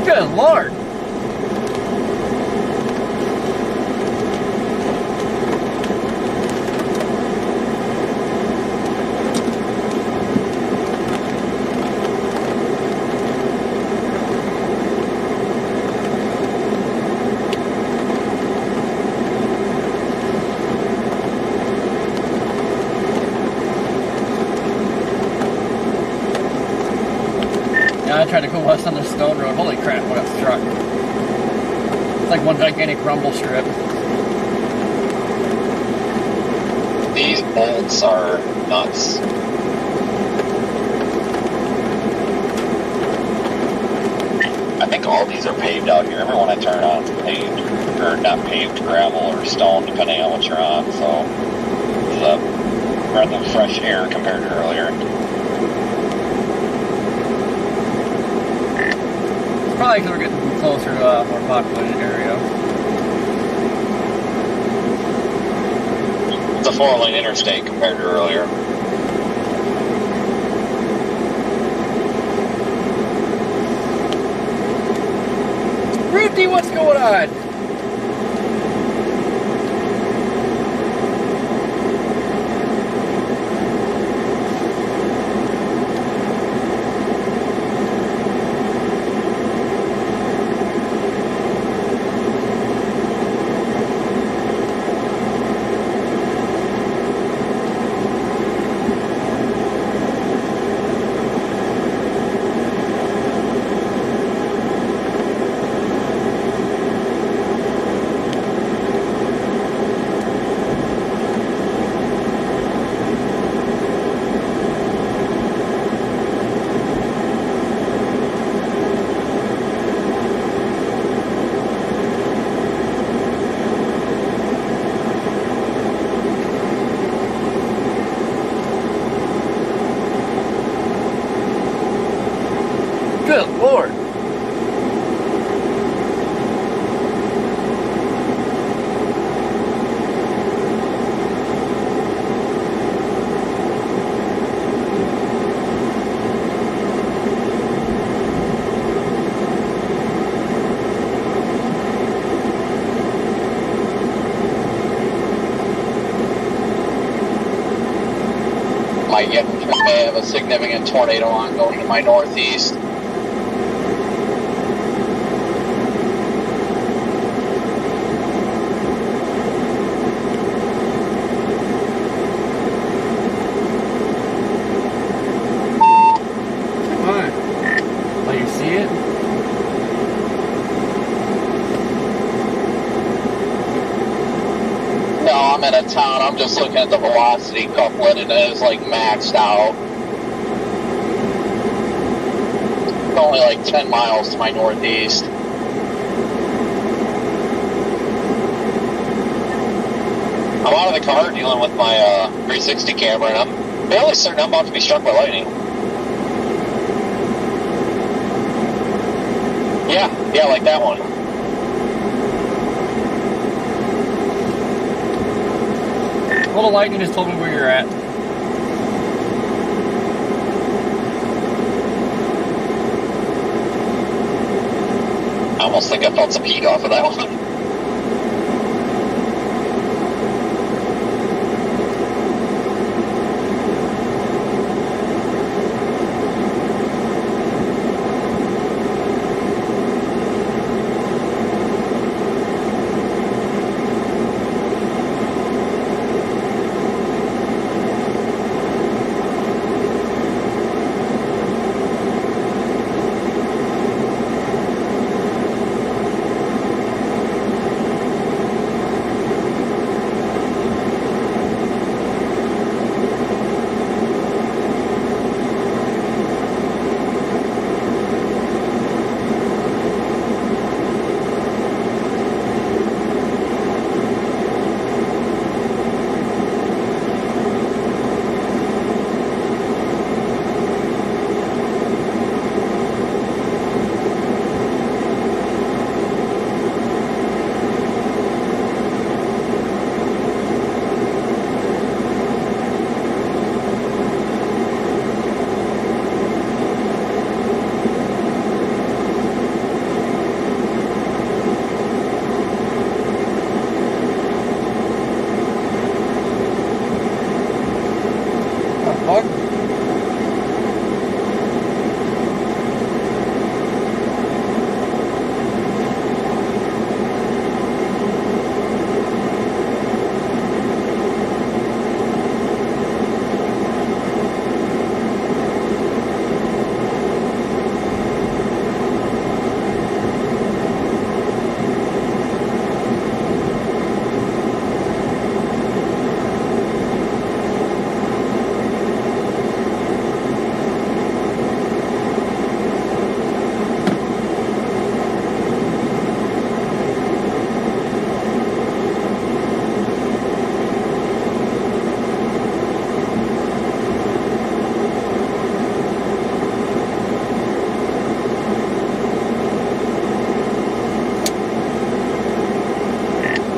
Good Lord. I tried to go west on the stone road. Holy crap, what a truck. It's like one gigantic rumble strip. These bolts are nuts. I think all these are paved out here. Remember when I turn on paved, or not paved, gravel or stone, depending on what you're on. So it's a breath of fresh air compared to earlier. Probably because we're getting closer to a more populated area. It's a 4-lane interstate compared to earlier. Ruthie, what's going on? may have a significant tornado ongoing in my northeast. I'm in a town, I'm just looking at the velocity couplet and it is like maxed out. It's only like 10 miles to my northeast. I'm out of the car dealing with my 360 camera and I'm fairly certain I'm about to be struck by lightning. Yeah, like that one. Little lightning just told me where you're at. I almost think I felt some heat off of that one.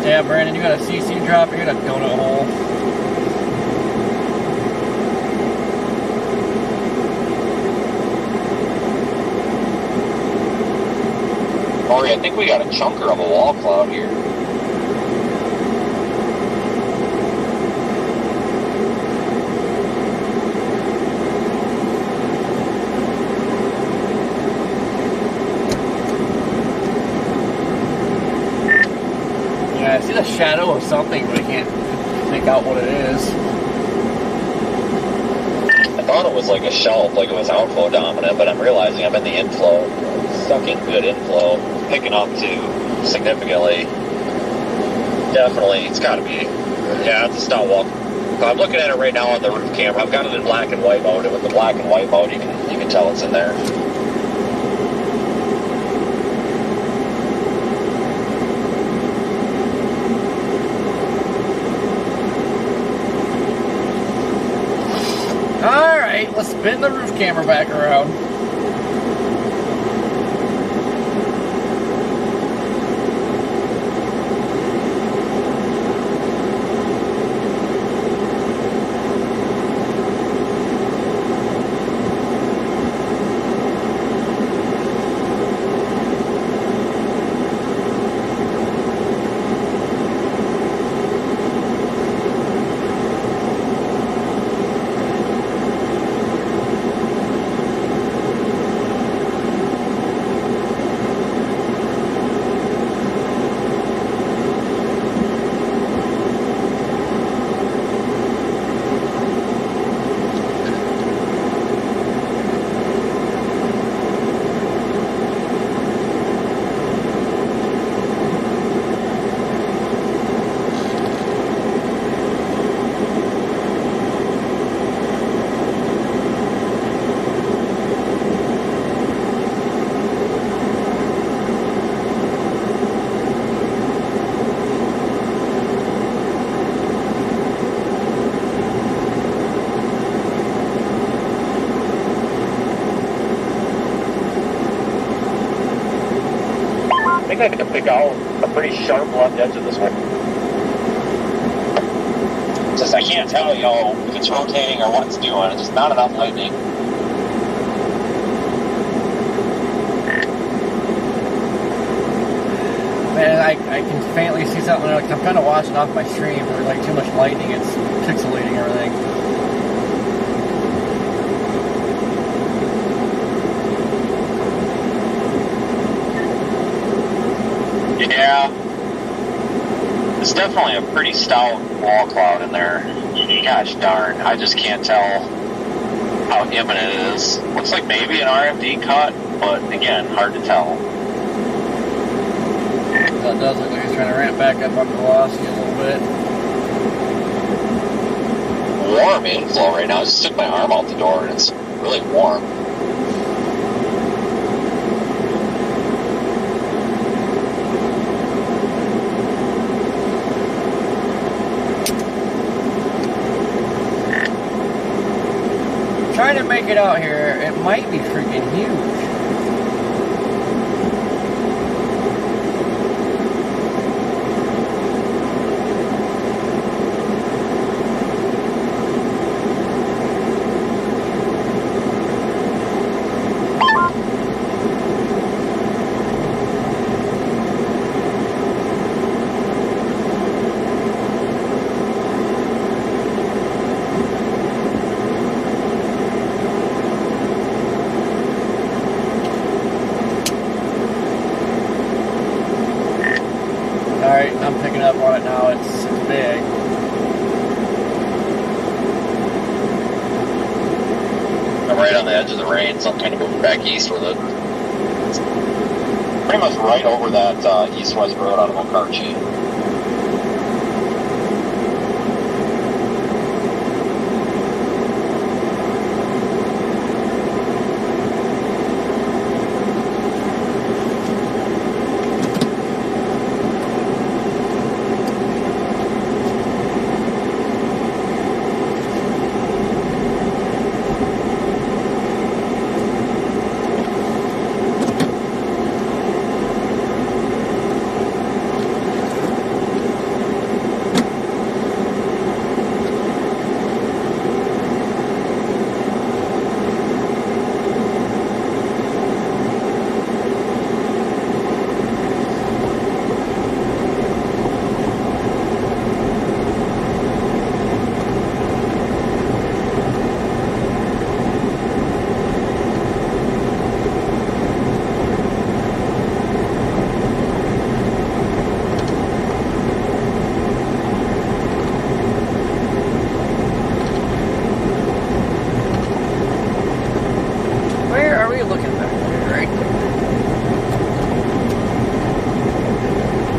Yeah, Brandon, you got a CC drop, you got a donut hole. Maury, I think we got a chunker of a wall cloud here. Yeah, I see the shadow of something, but I can't make out what it is. I thought it was like a shelf, like it was outflow dominant, but I'm realizing I'm in the inflow. Sucking good inflow, picking up too significantly. Definitely, it's got to be. Yeah, it's a stout walk. I'm looking at it right now on the roof camera. I've got it in black and white mode, and with the black and white mode, you can tell it's in there. All right, let's spin the roof camera back around. pick out a pretty sharp left edge of this one. Just I can't tell, you know, if it's rotating or what it's doing. It's just not enough lightning. Man, I can faintly see something. Like, I'm kind of watching off my stream where like too much lightning, it's pixelating everything. Yeah, it's definitely a pretty stout wall cloud in there. Gosh darn, I just can't tell how imminent it is. Looks like maybe an RFD cut, but again, hard to tell. That does look like it's trying to ramp back up on velocity a little bit. Warm inflow right now. I just took my arm out the door and it's really warm. Trying to make it out here, it might be freaking huge. Alright, I'm picking up on it now. It's big. I'm right on the edge of the rain, so I'm kind of moving back east with it. It's pretty much right over that east-west road out of Okarchi.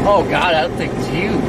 Oh god, that thing's huge.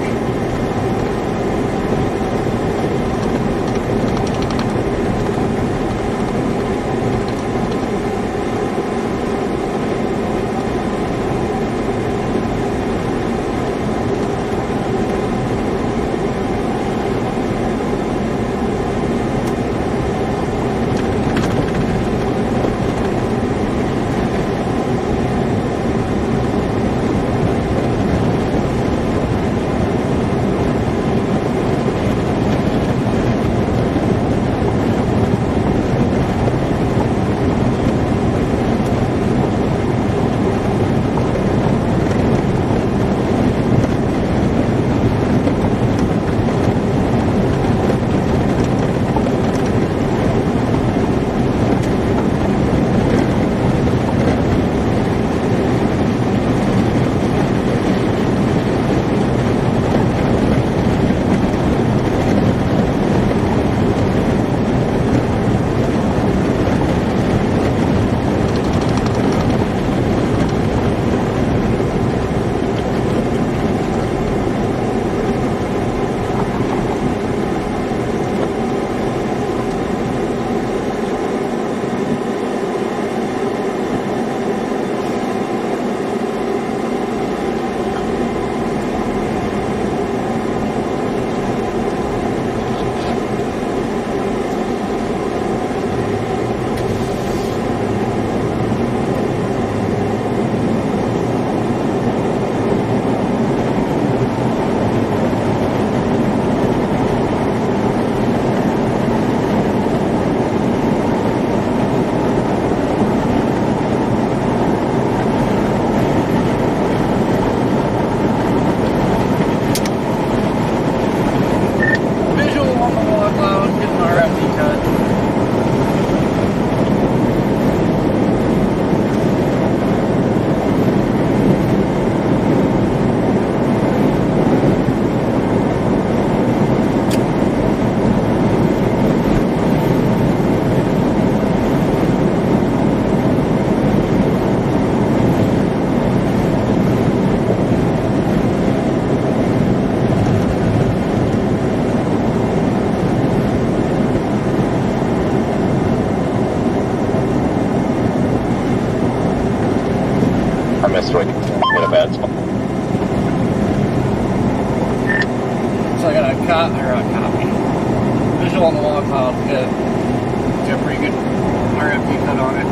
visual on the wall cloud. Get a pretty good RFD cut on it.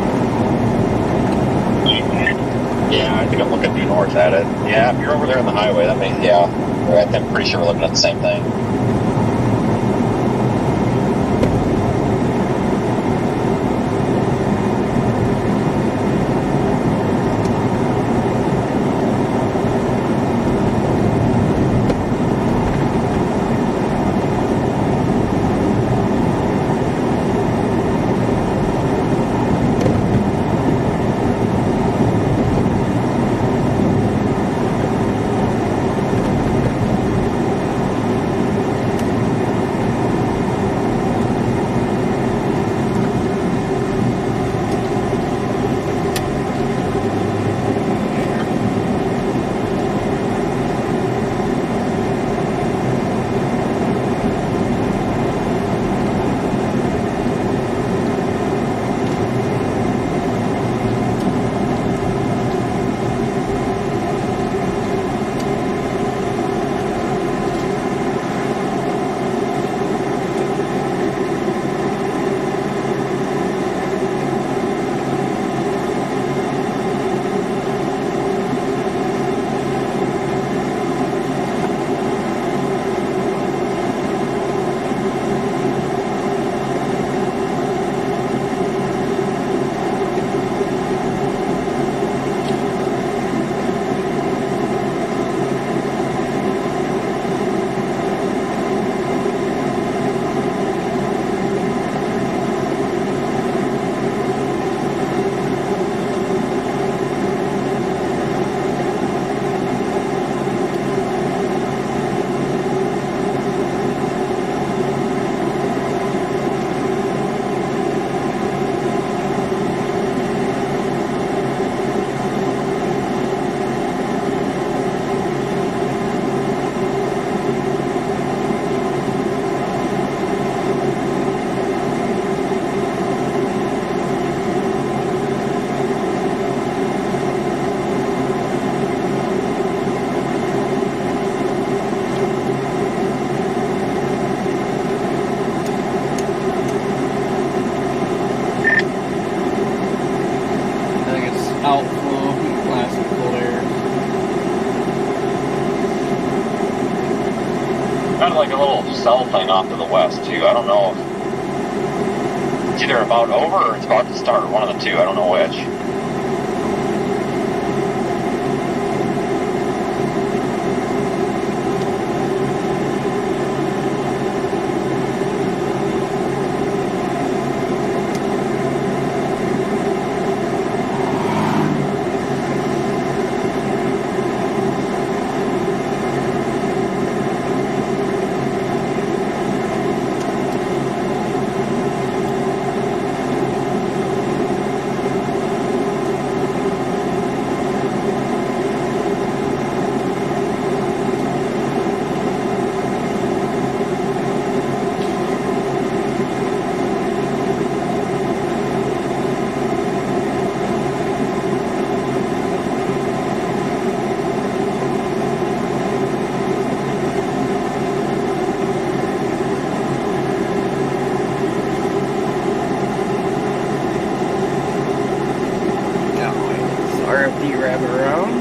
Yeah, I think I'm looking due north at it. Yeah, if you're over there on the highway, that means, yeah. I'm pretty sure we're looking at the same thing. Like a little cell thing off to the west too. I don't know if it's either about over or it's about to start. One of the two. I don't know which. RFD rabbit around.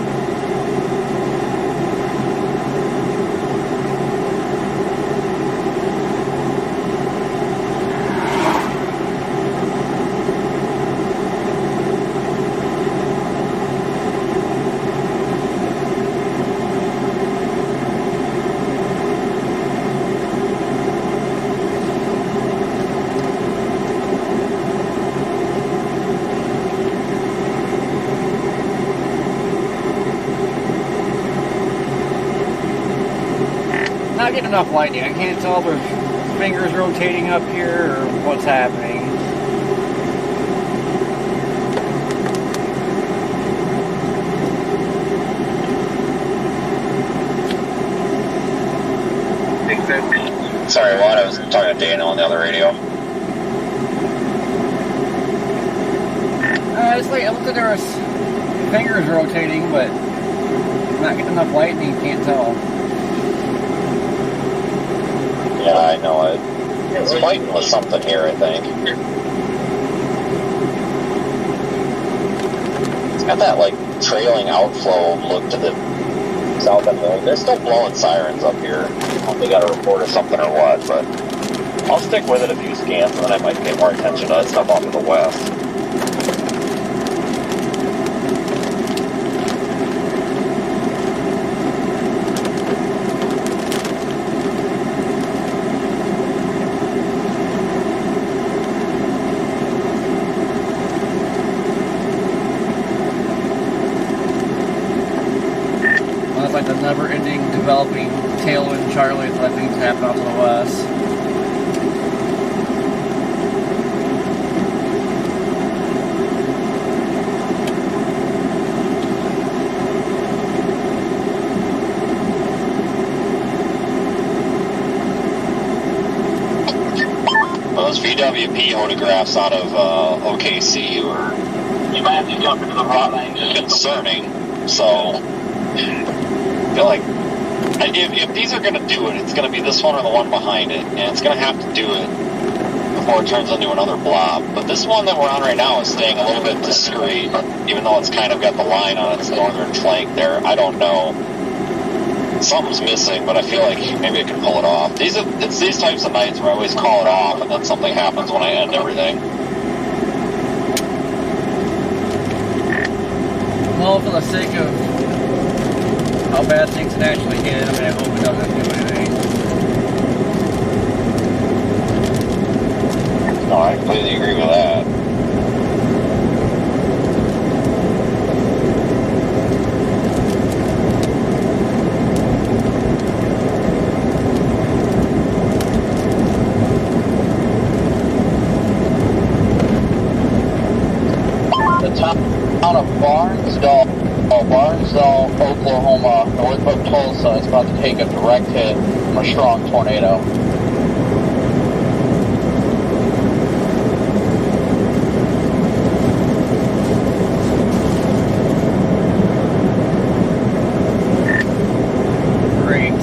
Not getting enough lightning. I can't tell if there's fingers rotating up here or what's happening. Sorry, Juan, I was talking to Daniel on the other radio. It's like, it looked like there was fingers rotating, but not getting enough lightning, can't tell. fighting with something here, I think. It's got that, like, trailing outflow look to the south end. They're still blowing sirens up here. I don't know if they got a report or something or what, but I'll stick with it a few scans, and then I might pay more attention to that stuff off to the west. Like the never-ending developing tailwind Charlie that I think is happening out to the west. Those VWP photographs out of OKC were concerning. So I feel like if these are going to do it, it's going to be this one or the one behind it, and it's going to have to do it before it turns into another blob. But this one that we're on right now is staying a little bit discreet, even though it's kind of got the line on its northern flank there. I don't know. Something's missing, but I feel like maybe I can pull it off. It's these types of nights where I always call it off, and then something happens when I end everything. Well, for the sake of how bad things can actually get, I mean, I hope it doesn't do anything. No, I completely agree with that. The town of Barnesville, Oklahoma, north of Tulsa, is about to take a direct hit from a strong tornado. Great.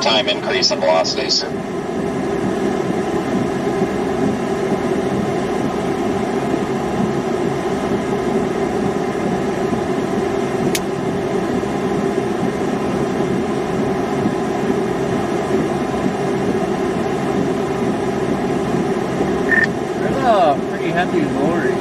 Time increase in velocities. There's a pretty heavy lorry.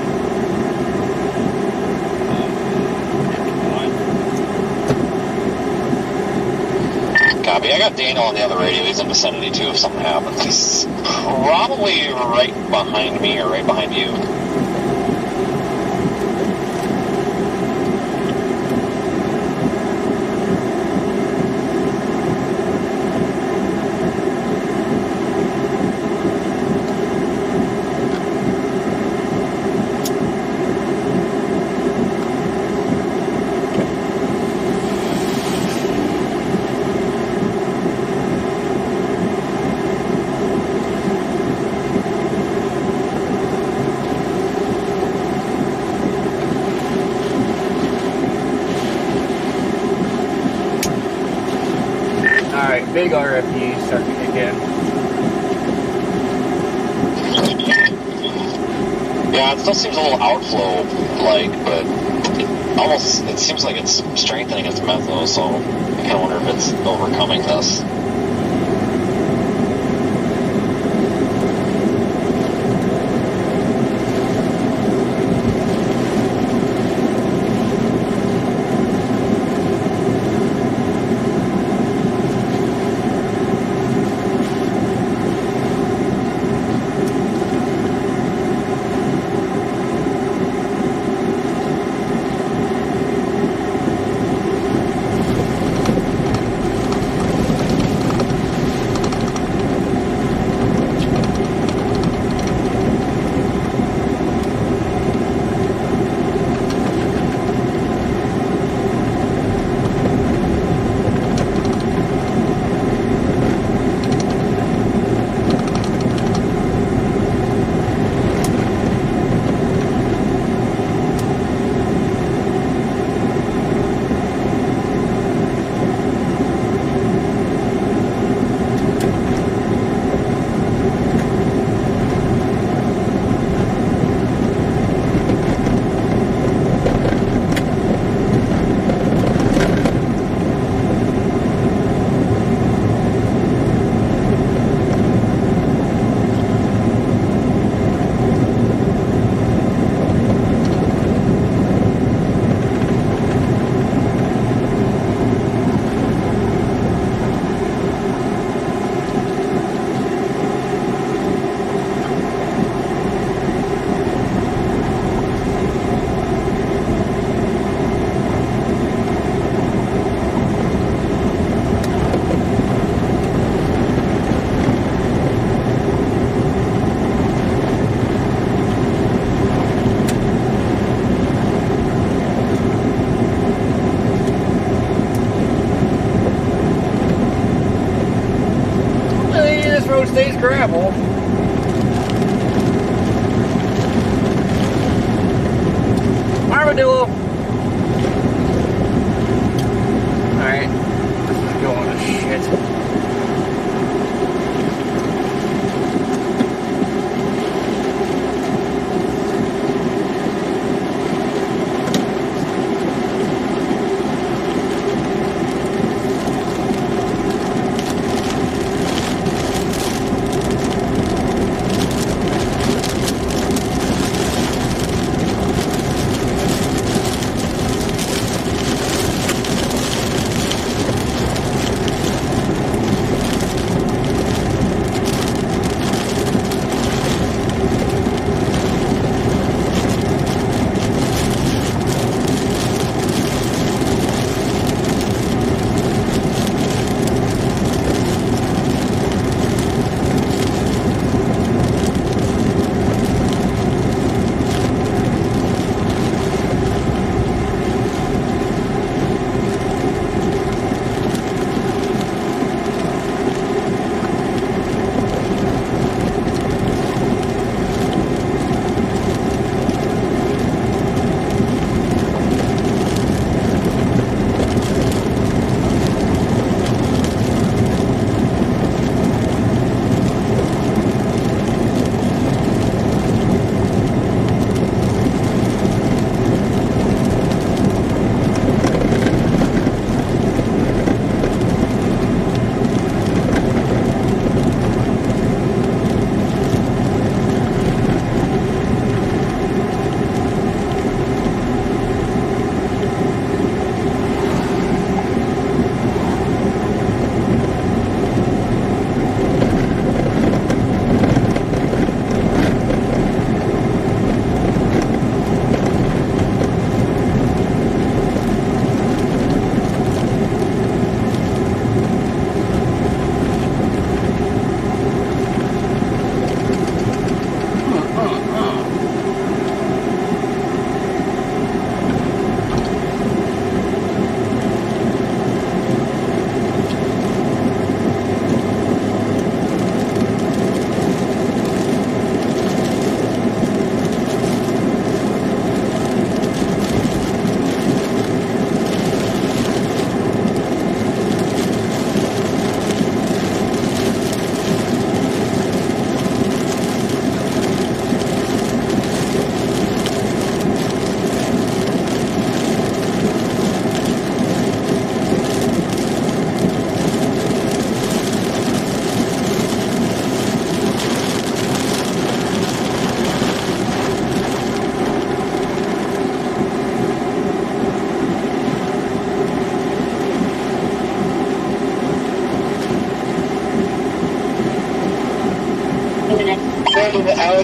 Copy. I got Daniel on the other radio. He's in vicinity too if something happens. He's probably right behind me or right behind you. Alright, big RFE starting to kick in. Yeah, it still seems a little outflow-like, but it seems like it's strengthening its metho, so I kind of wonder if it's overcoming this. stays gravel. Armadillo. Alright. This is going to shit.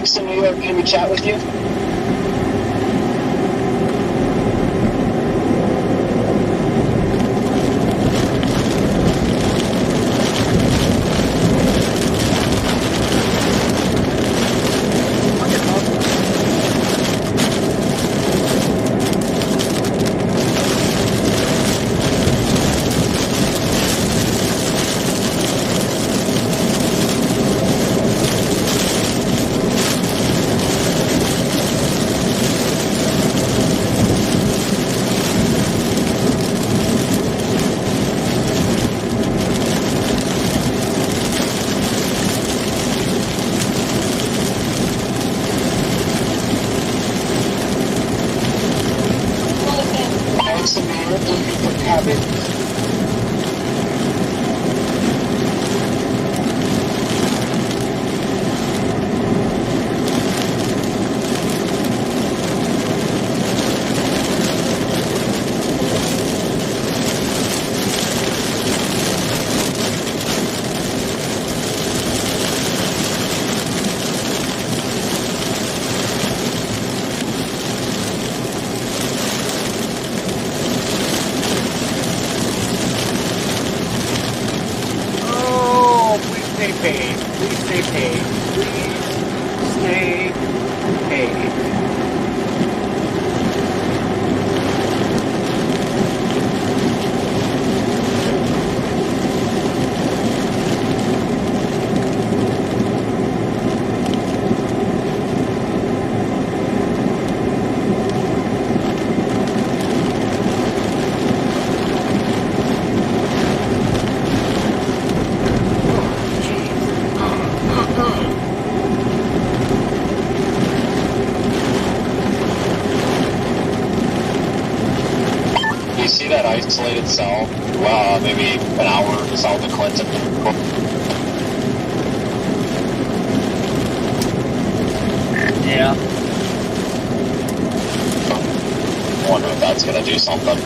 Alex in New York, can we chat with you? slated south, maybe an hour south of Clinton. Yeah. I wonder if that's going to do something.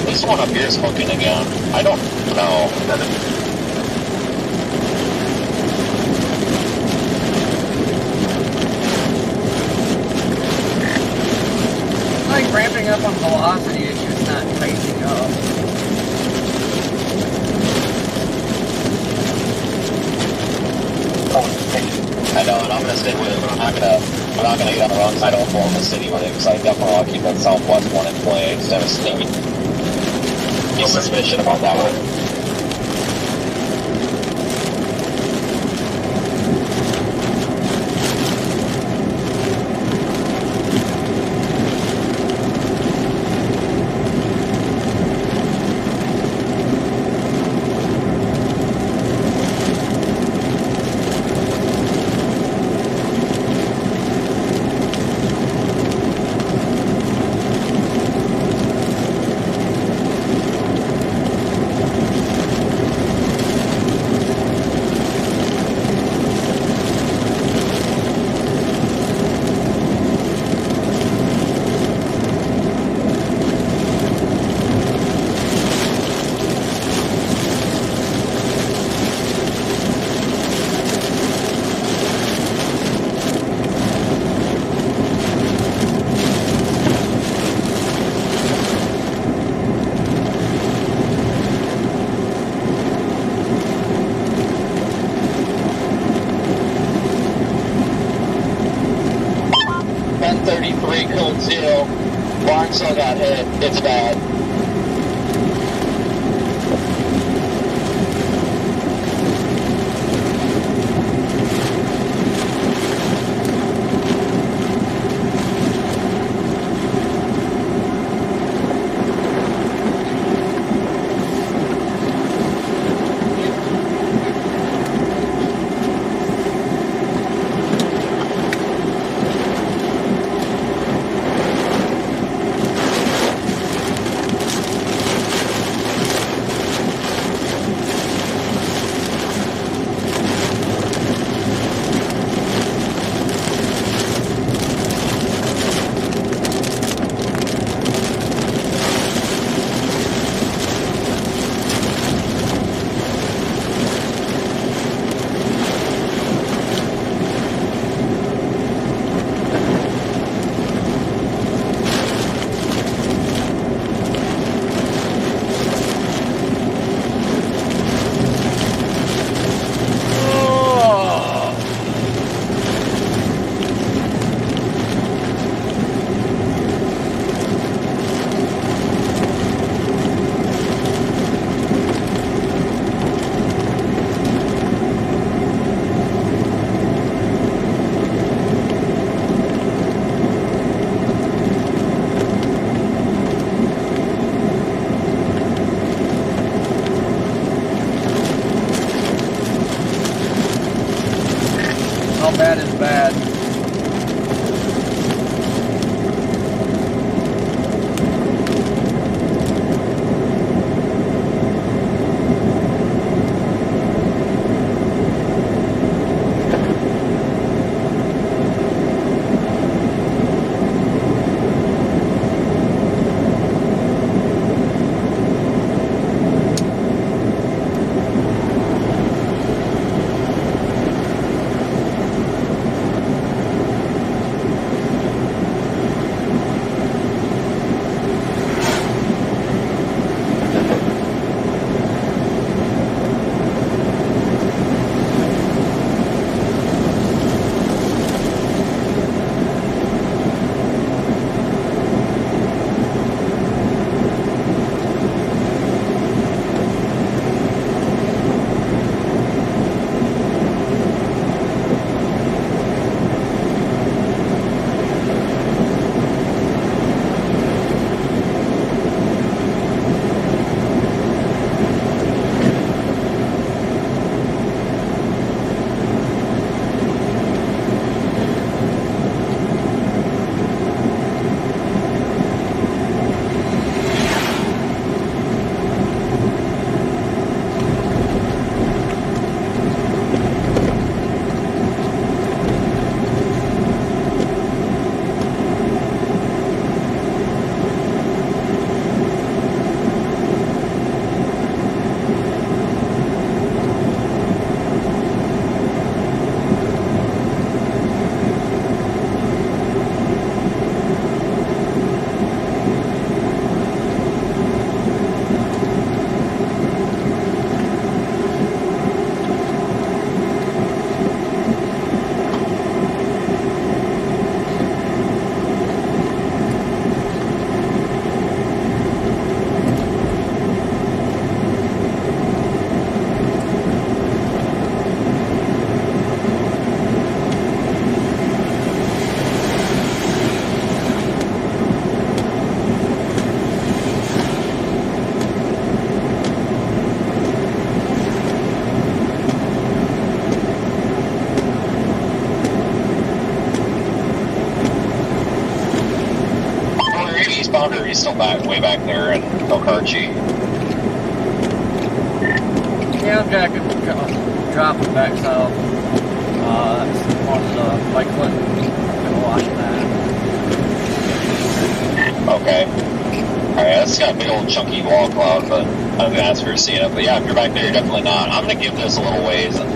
This one up here is hooking again. I don't know. Like ramping up on velocity, it's just not tightening up. I know, and I'm gonna stay with it, but I'm not gonna get on the wrong side of Oklahoma City with it, because I definitely want to keep that southwest one in play instead of sneaking. Be suspicious about that one. Barnstone got hit. It's bad. Bad is bad. you still way back there in Okarchi? Yeah, I'm dropping back south. That's on the White Cliff. I'm watching that. Okay. Alright, that's got a big old chunky wall cloud, but I'm gonna ask for seeing it. But yeah, if you're back there, you're definitely not. I'm gonna give this a little ways, and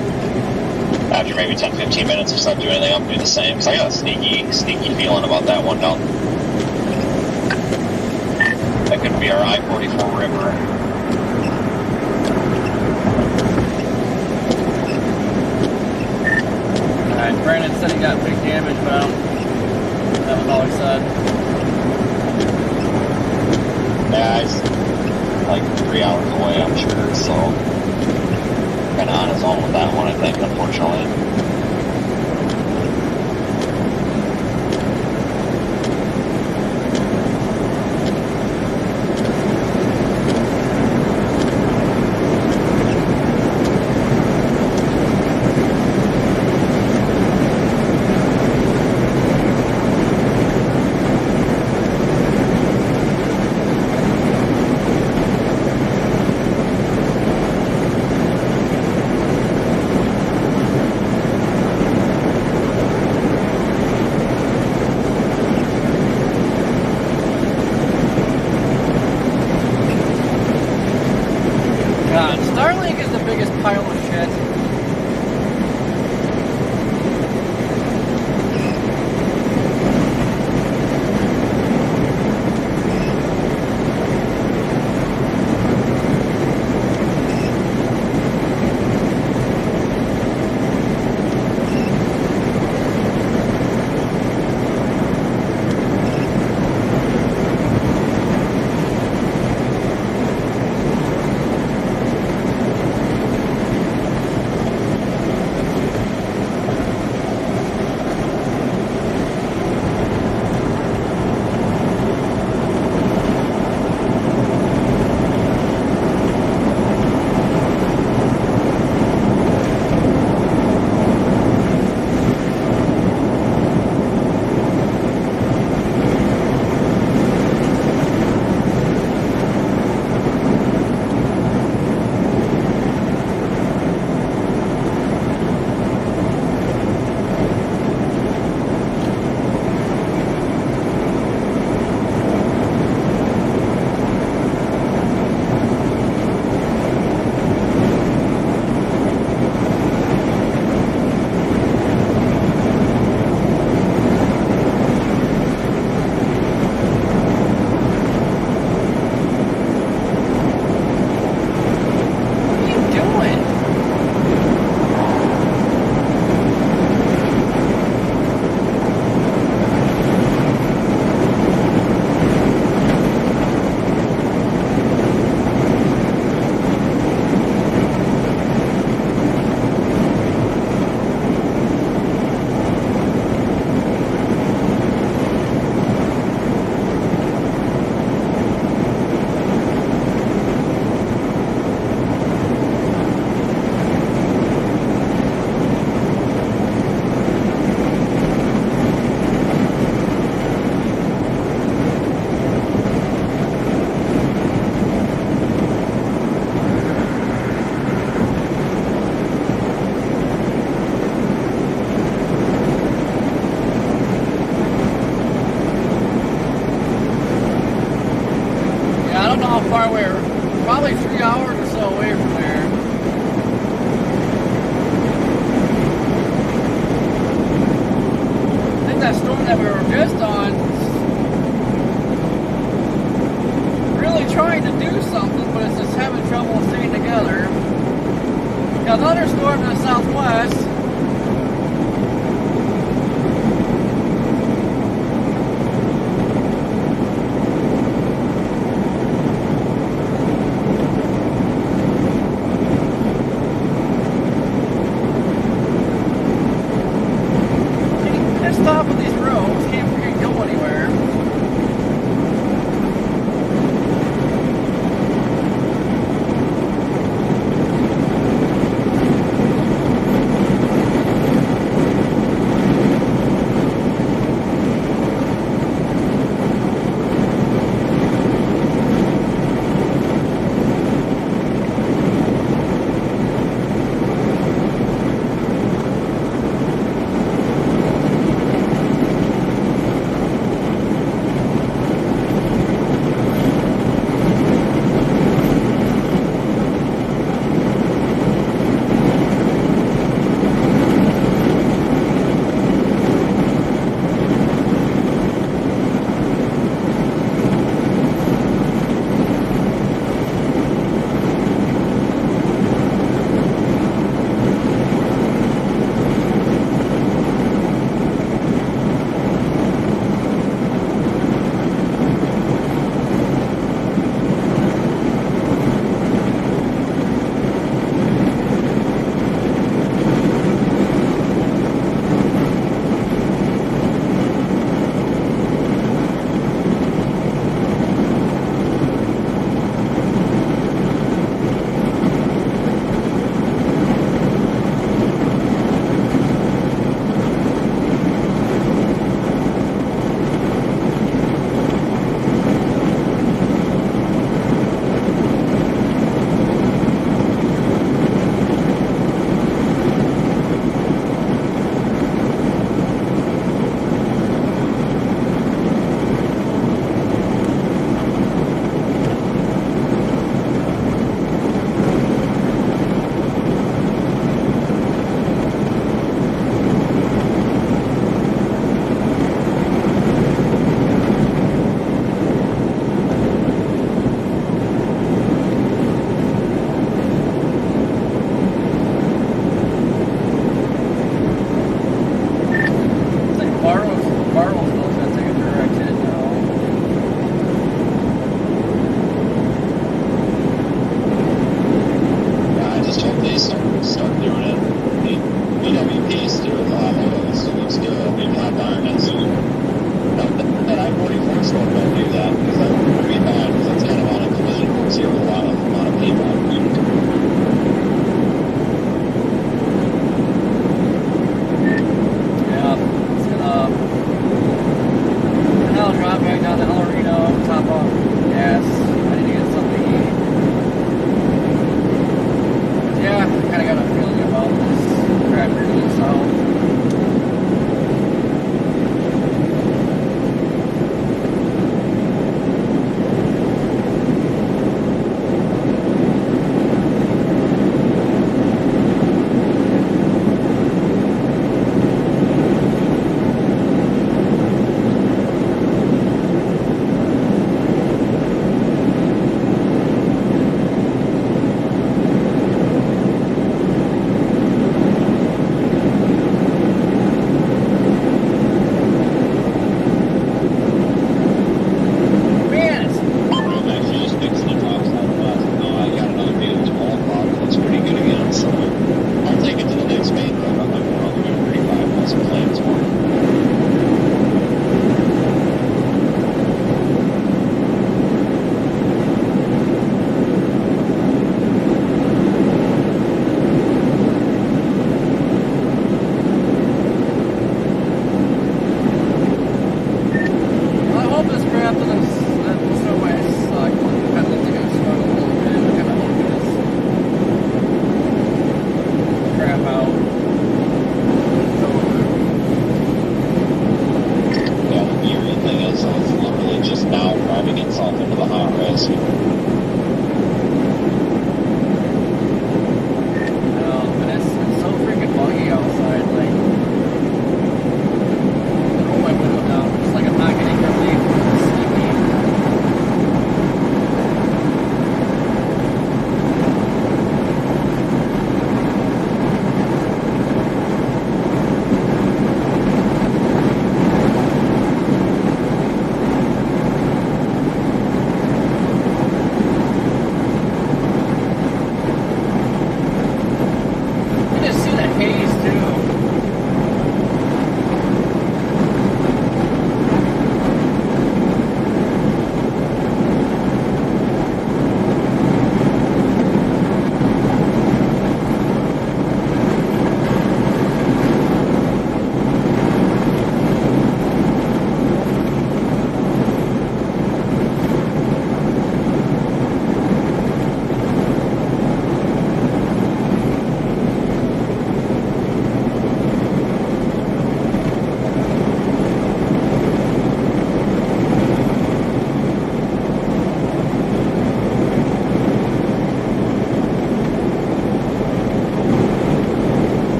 after maybe 10-15 minutes, if it's not doing anything, I'm gonna do the same. Because I got a sneaky feeling about that one down. That could be our I-44 river. Alright, Brandon said he got big damage, but that was all he said. Yeah, he's like 3 hours away, I'm sure, so kind of on his own with that one, I think, unfortunately. God, Starlink is the biggest pile of shit. far away. Probably 3 hours or so away from there. I think that storm that we were just on is really trying to do something, but it's just having trouble staying together. Got another storm to the southwest. Stop with these roads, can't freaking go anywhere. start doing it. BWP's doing a lot of those. Looks good. Maybe not diamonds. That I-44 store won't do that because that would be bad because that's kind of on a collision course here with a lot of people. Drop back down to El Reno, top off gas. I need to get something to eat. But yeah, I kind of got a feeling about this crap here to the south.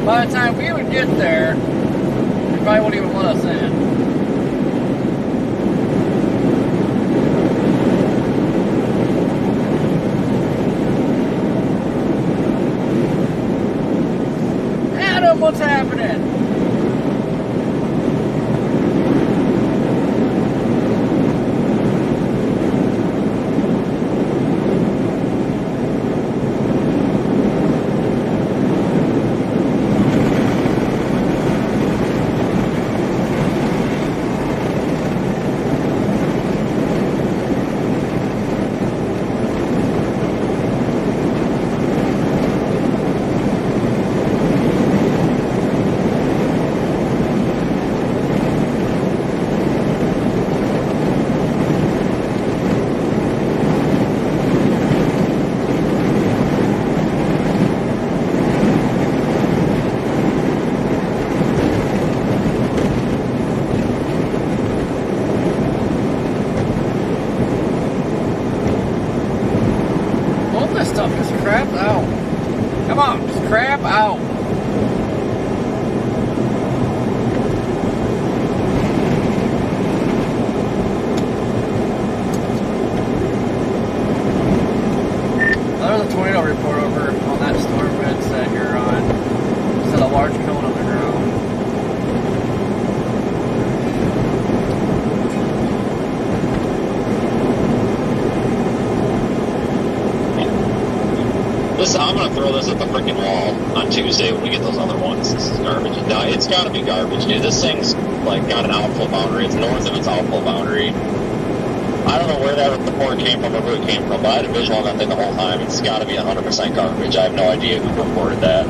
By the time we would get there, they probably wouldn't even let us in. Adam, what's happening? I'm gonna throw this at the freaking wall on Tuesday when we get those other ones. This is garbage. No, it's gotta be garbage, dude. This thing's like got an outflow boundary. It's north of its outflow boundary. I don't know where that report came from or who it came from, but I had a visual on that thing the whole time. It's gotta be 100% garbage. I have no idea who reported that.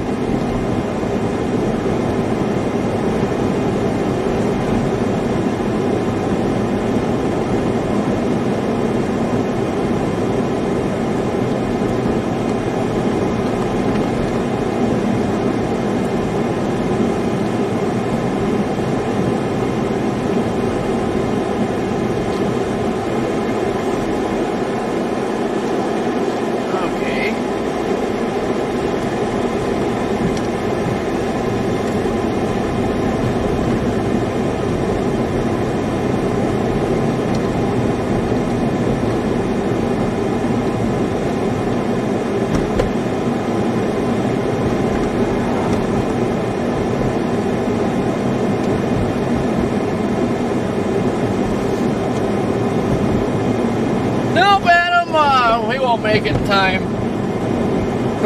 Make it in time.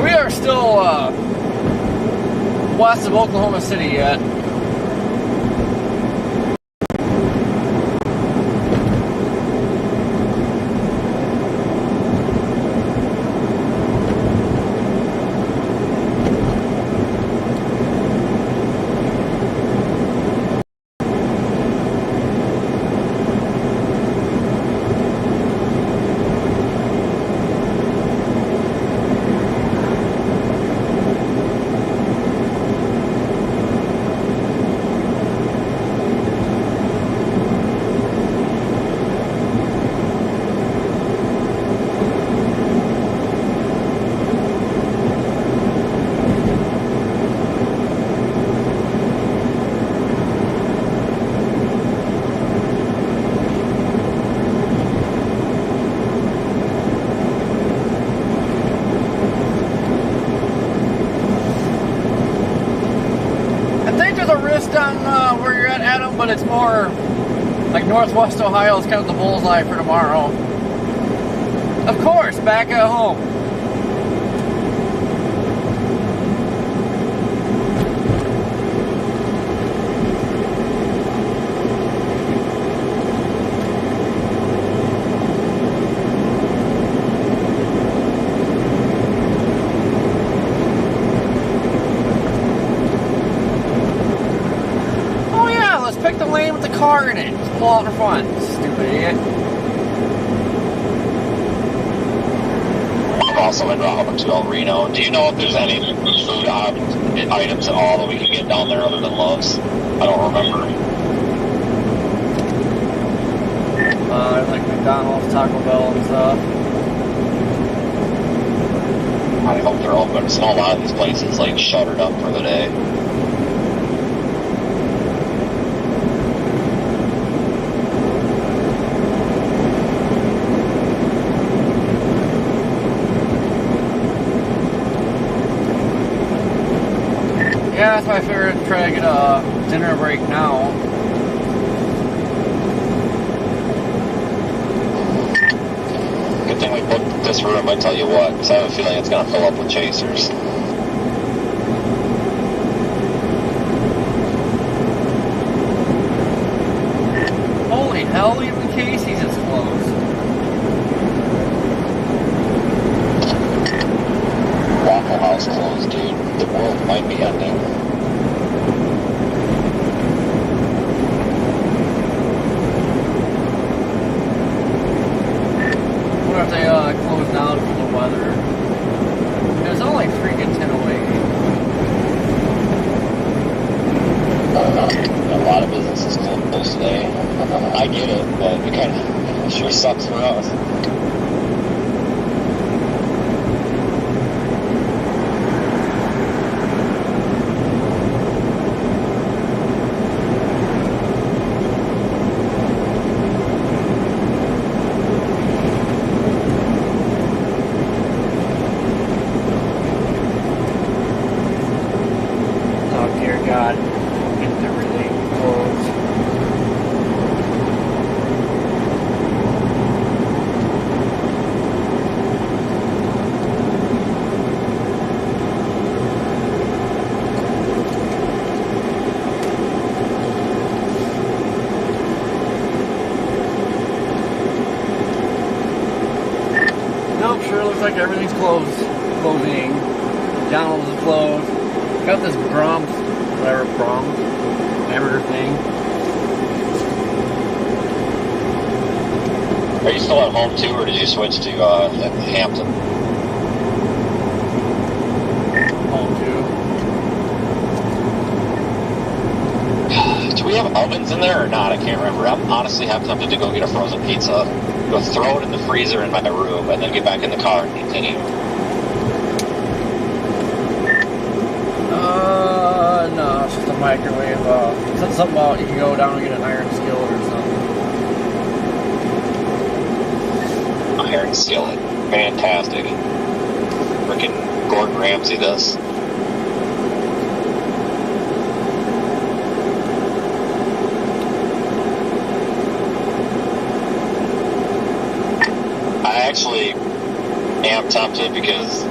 We are still west of Oklahoma City yet. On where you're at, Adam, but it's more like Northwest Ohio is kind of the bullseye for tomorrow. Of course, back at home. Pick the lane with the car in it. Just pull out in front. Stupid idiot. I'm also in Robertsville, Reno. Do you know if there's any food items at all that we can get down there other than Love's? I don't remember. Like McDonald's, Taco Bell, and stuff. I hope they're open. It's not a lot of these places like shuttered up for the day. Yeah, that's why I figured I'd try to get a dinner break now. Good thing we booked this room, I tell you what, because I have a feeling it's going to fill up with chasers. Holy hell, even Casey's is closed. Waffle House closed, dude. The world might be ending. I wonder if they closed down for the weather. It was only freaking 10 away. A lot of businesses closed today. I get it, but it sure sucks for us. looks like everything's closing. McDonald's is closed. Got this Brahms hamburger thing. Are you still at home too, or did you switch to Hampton? Home too. Do we have ovens in there or not? I can't remember. I'm honestly half tempted to go get a frozen pizza, go throw it in the freezer in my room, and then get back in the car and continue. No, it's just a microwave. Said something about you can go down and get an iron skillet or something. Iron skillet. Fantastic. Frickin' Gordon Ramsay this. I actually am tempted because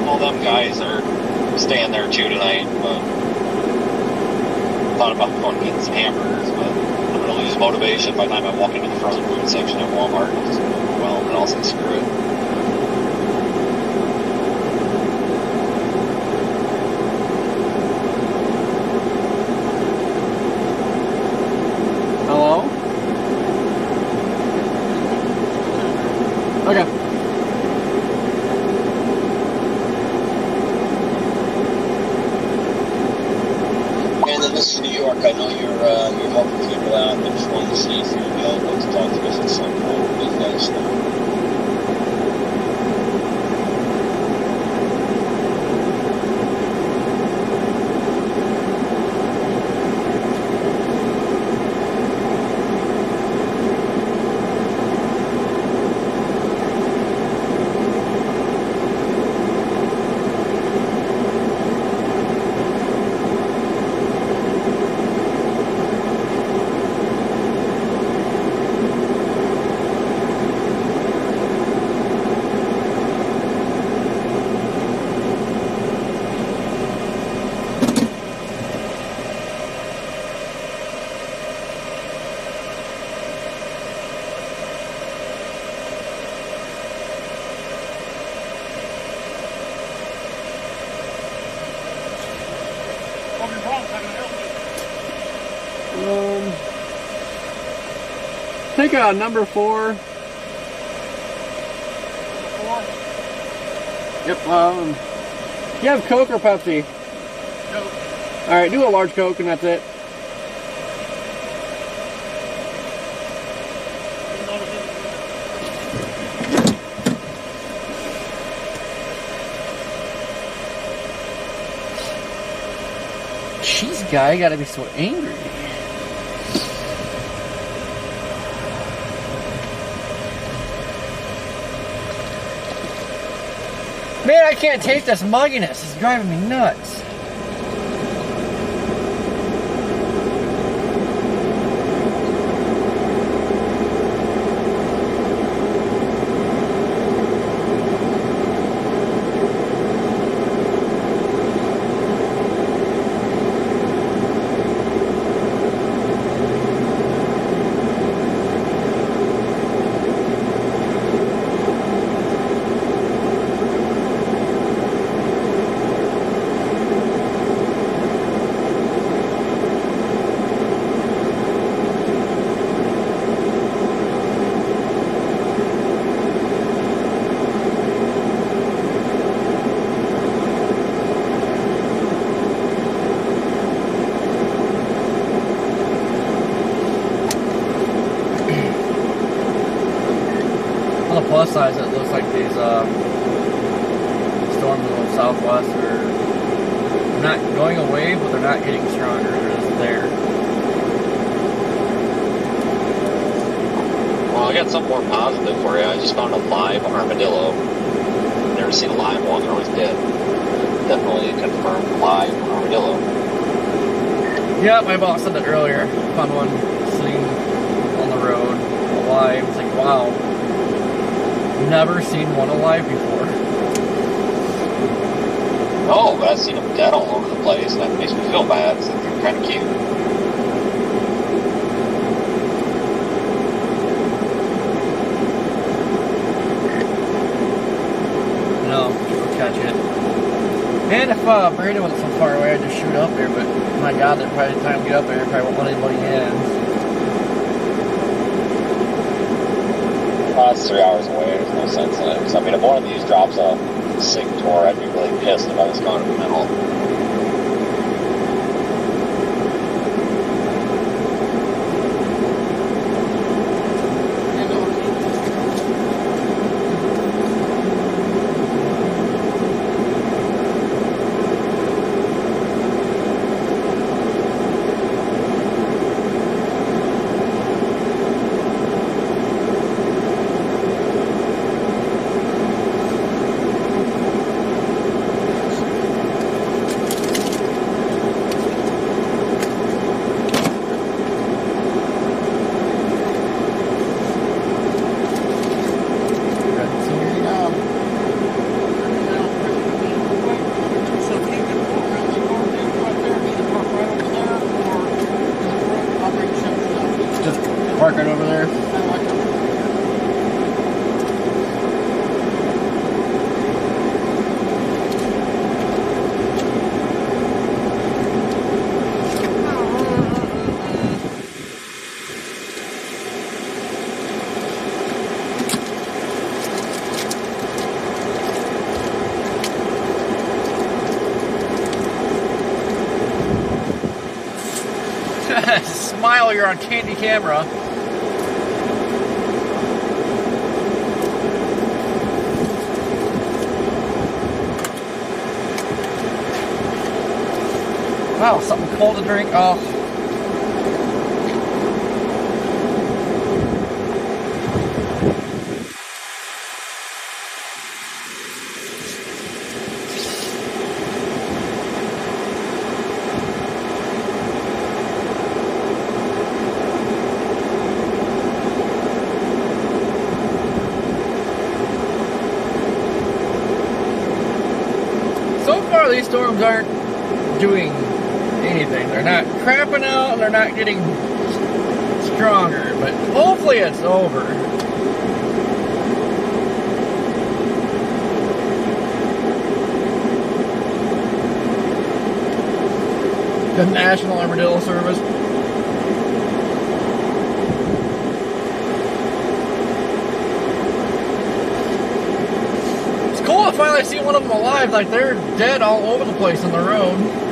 all them guys are staying there too tonight, but thought about going getting some hamburgers, but I'm going to lose motivation by the time I walk into the frozen food section at Walmart. I'll just overwhelmed and I'll say screw it. Hello? Okay. And then this is New York. I know you're helping people out. I just wanted to see if you're available to talk to us at some point. Please let us know. Take number 4. Yep. You have Coke or Pepsi? Coke. All right, do a large Coke and that's it. Jeez, guy, gotta be so angry. Man, I can't taste this mugginess. It's driving me nuts. Plus size, it looks like these storms in the southwest are not going away, but they're not getting stronger. They're just there. Well, I got something more positive for you. I just found a live armadillo. Never seen a live one. They're always dead. Definitely confirmed live armadillo. Yeah, my boss said that earlier. Found one sitting on the road alive. It's like, wow. Never seen one alive before. Oh, but I've seen them dead all over the place. That makes me feel bad. So they're kind of cute. And if Brandon wasn't so far away, I'd just shoot up there, but my God, by the time we get up there, probably won't let anybody in. It's 3 hours away. There's no sense in it. So, I mean, if one of these drops a SIG tour, I'd be really pissed if I was going in the middle. Park right over there. Smile, you're on candy camera. Wow, something cold to drink. Oh. So far, these storms aren't doing anything. They're not crapping out and they're not getting stronger, but hopefully it's over. The National Armadillo Service. It's cool to finally see one of them alive. Like, they're dead all over the place on the road.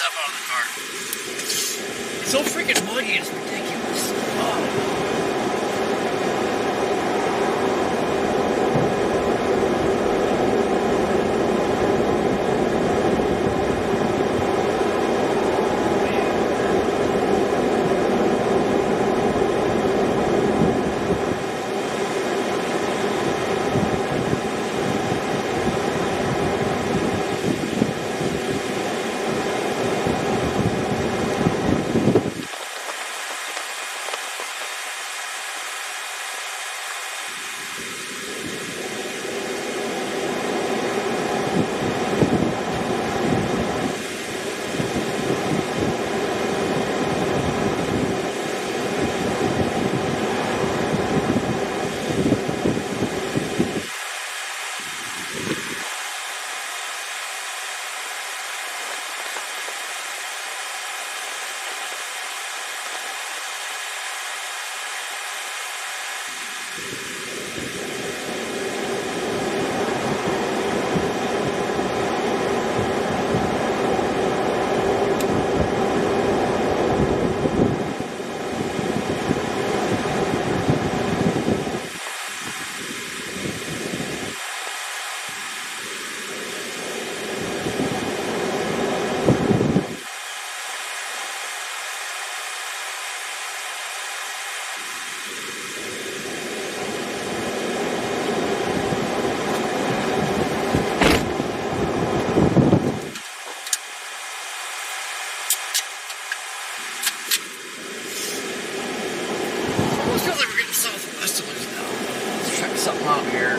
stuff out of the car. It's so freaking muggy, it's ridiculous. Oh. Something out here.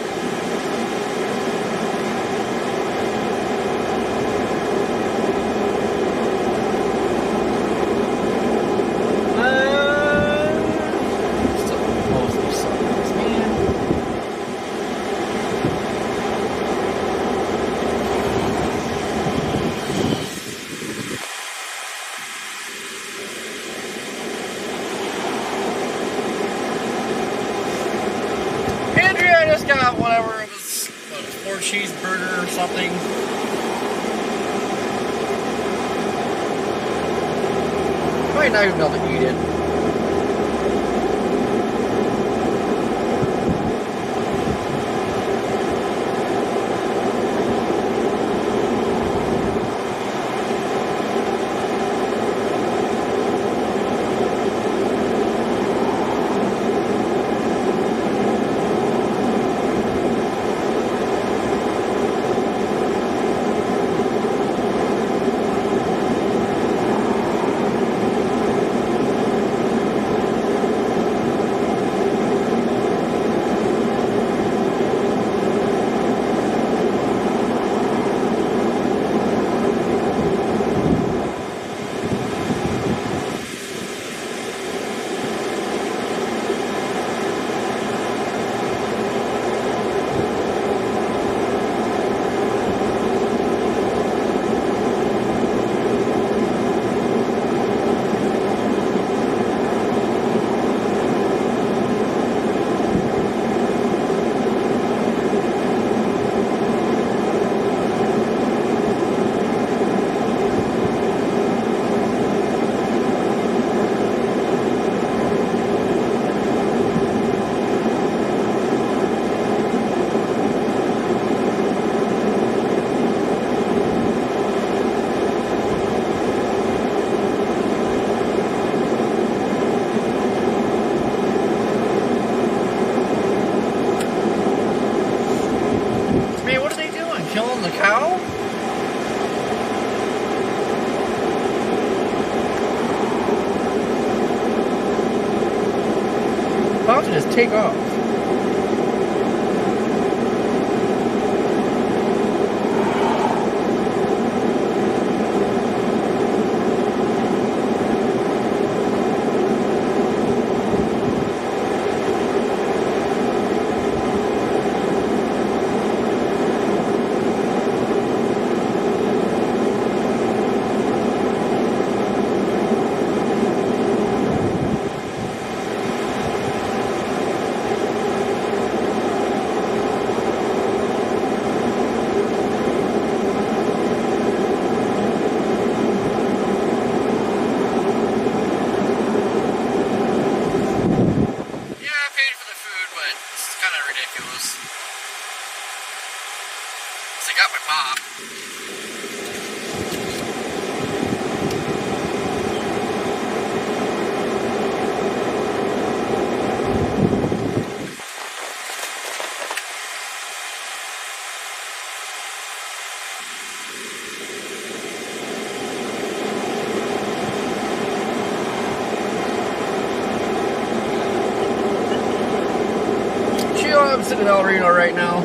Still close these suckers, man. Andrea just got whatever it was, what, a 4-cheeseburger or something. Might not even be able to eat it. Killing the cow? About to just take off. sitting in El Reno right now.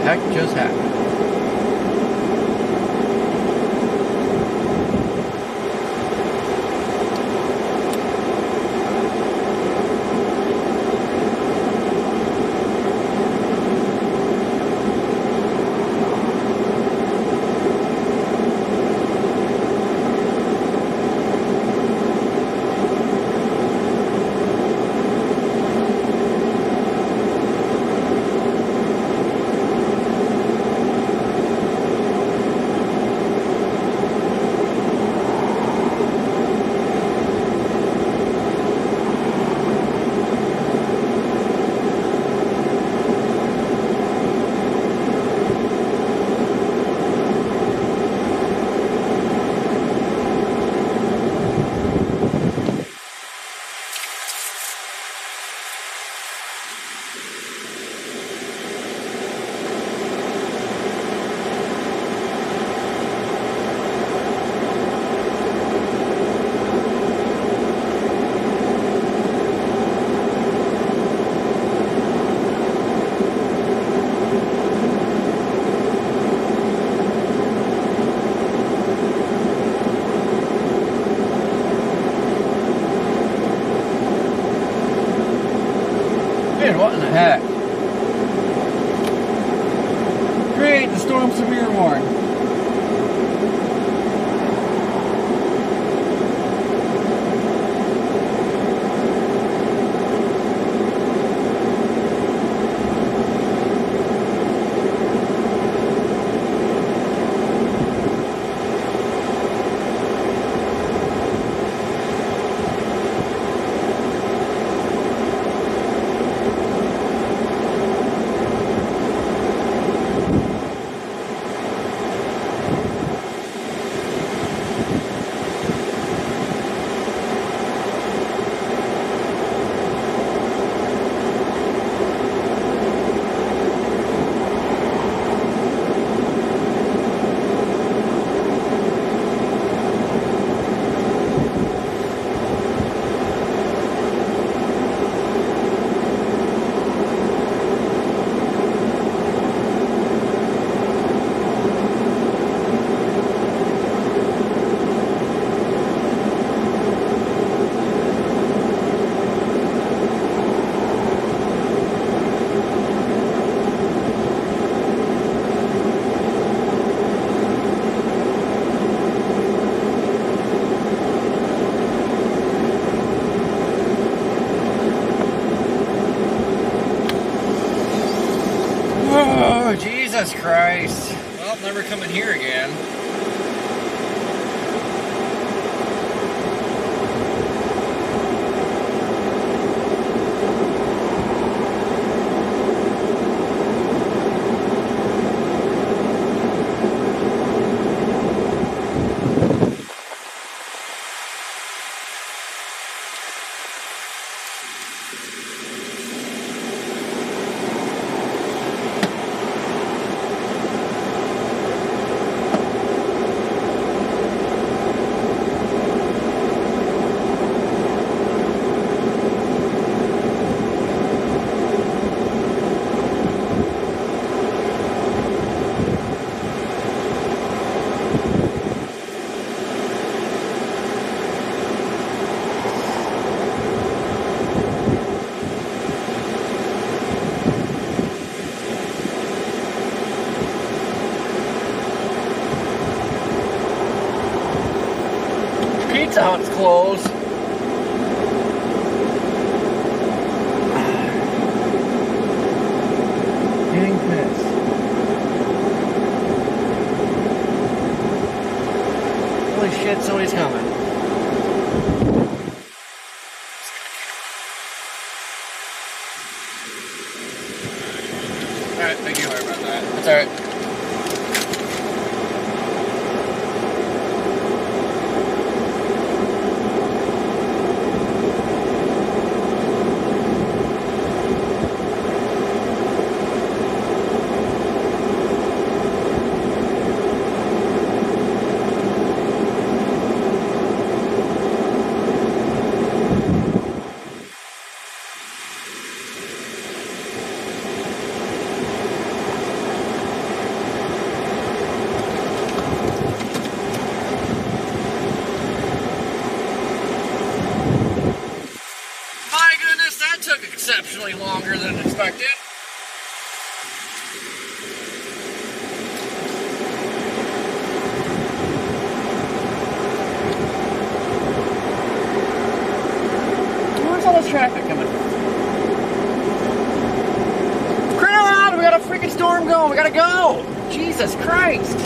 Heck just happened. Man, what in the heck? Create the storm severe warning. Oh, Jesus Christ. Well, never coming here again. Pizza Hut's closed. Getting pissed. shit, somebody's coming. Alright, thank you. Sorry about that. That's alright. Exceptionally longer than expected. Where's all this traffic coming from? Clear out! We got a freaking storm going. We gotta go. Jesus Christ!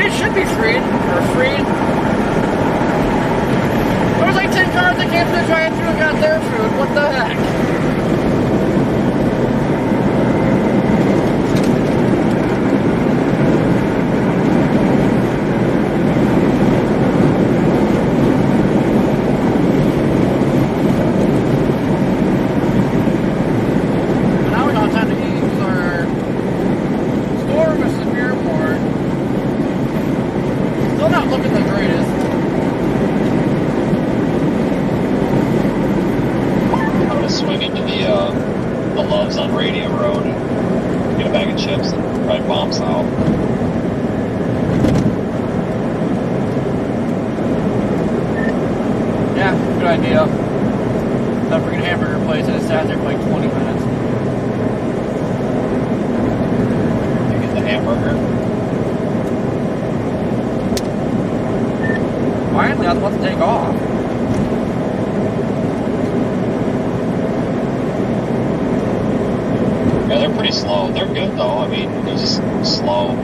Should be freed, or freed. There was like 10 cars that came through the drive-thru and got their food. What the heck? Now we don't have time to eat because our store was in the airport. Still not looking the greatest. I'm gonna swing into the Loves on Radium Road and get a bag of chips and ride bombs out. Yeah, good idea. That freaking hamburger place and it sat there for like 20 minutes. You get the hamburger. Finally, I was about to take off. Yeah, they're pretty slow. They're good though. I mean, they're just slow.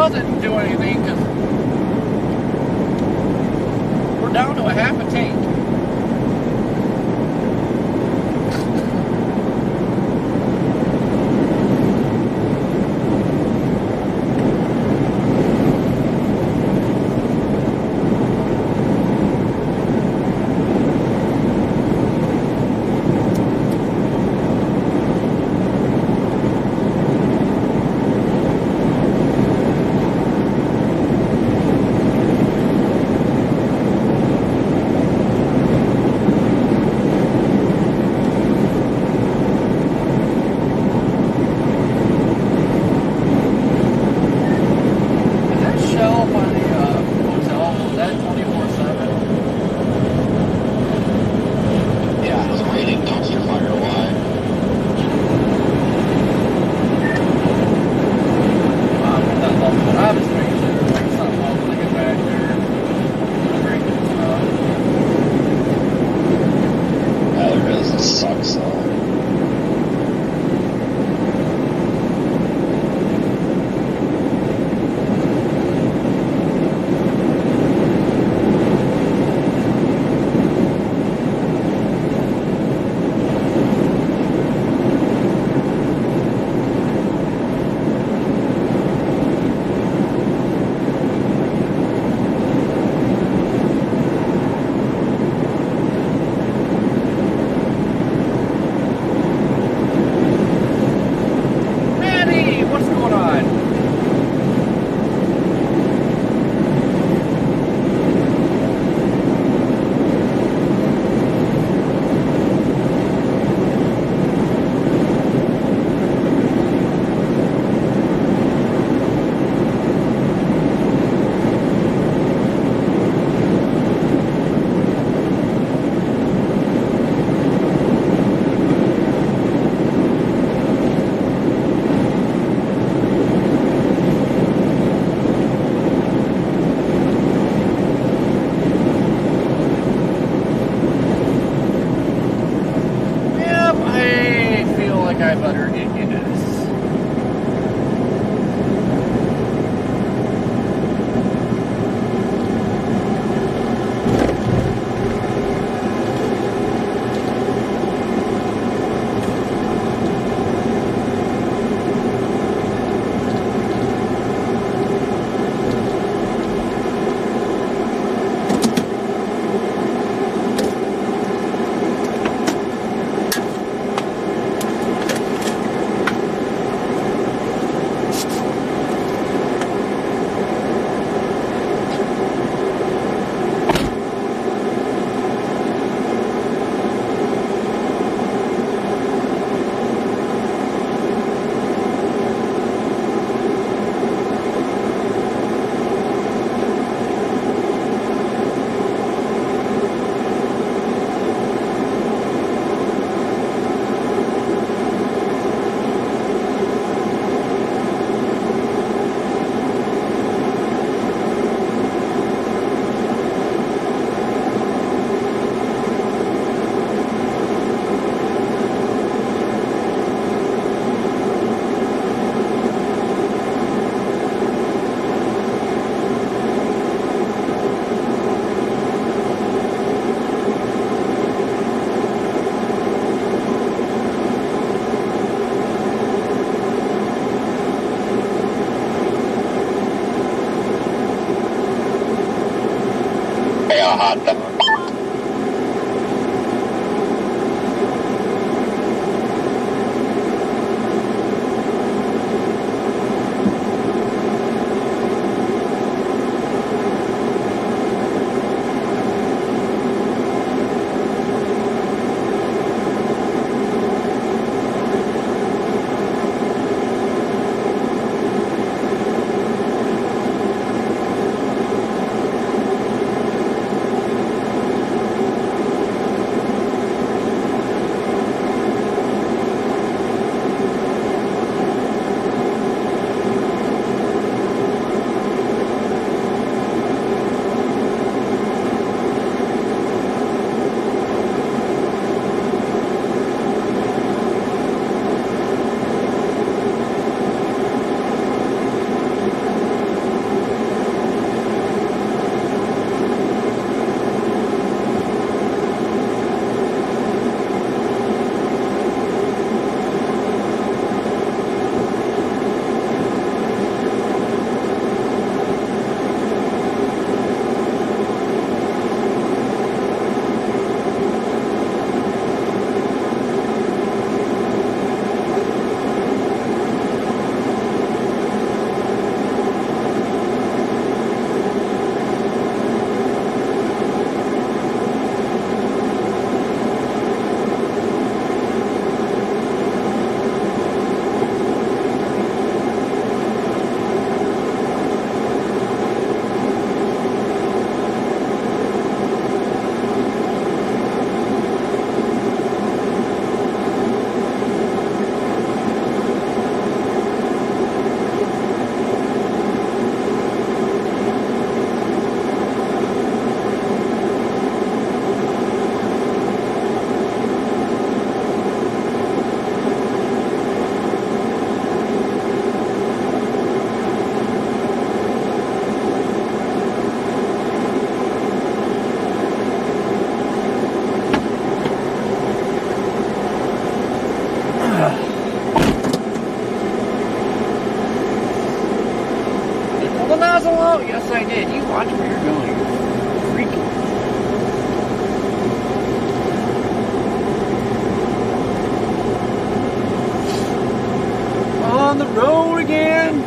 doesn't do anything because we're down to a half a tank. hot dog. Oh, yes I did. You watch where you're going, you freak. On the road again.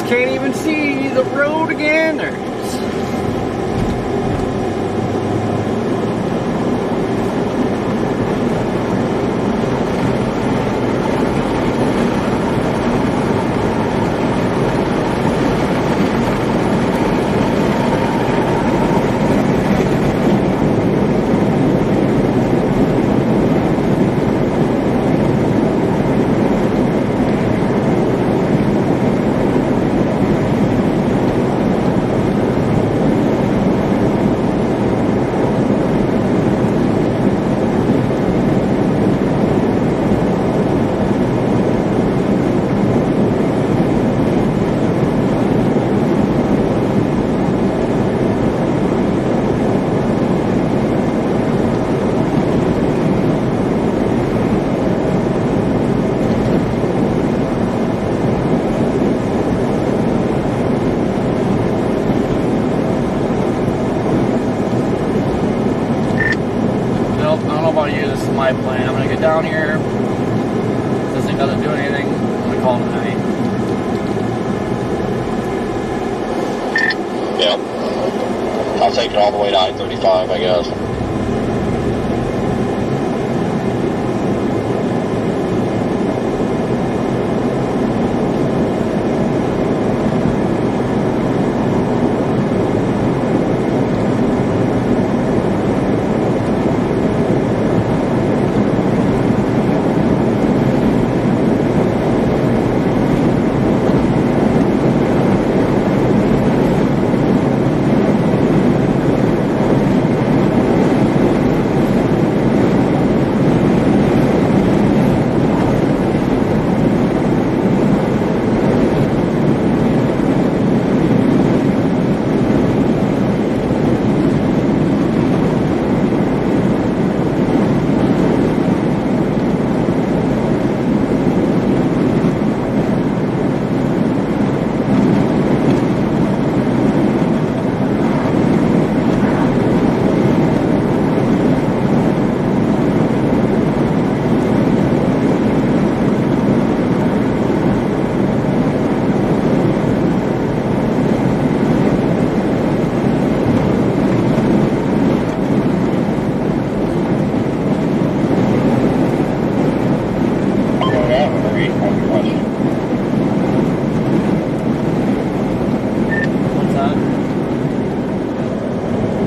Can't even see the road again. There it is. My plan. I'm gonna get down here. If this thing doesn't do anything, I'm gonna call it a night. Yep. I'll take it all the way to I-35, I guess.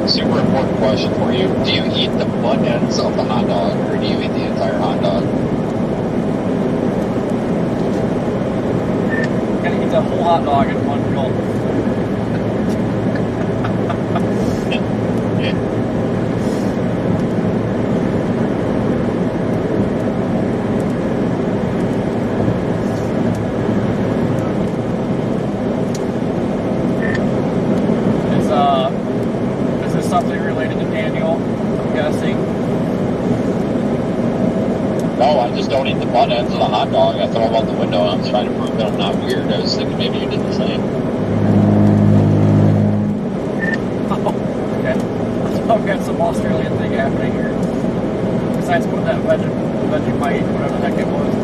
Super important question for you. Do you eat the butt ends of the hot dog, or do you eat the entire hot dog? Gotta eat the whole hot dog in one gulp. Is this something related to Daniel, I'm guessing? No, I just don't eat the butt ends of the hot dog. I throw them out the window and I'm trying to prove that I'm not weird. I was thinking maybe you did the same. Oh, okay. I've got some Australian thing happening here. Besides putting that Vegemite, whatever the heck it was.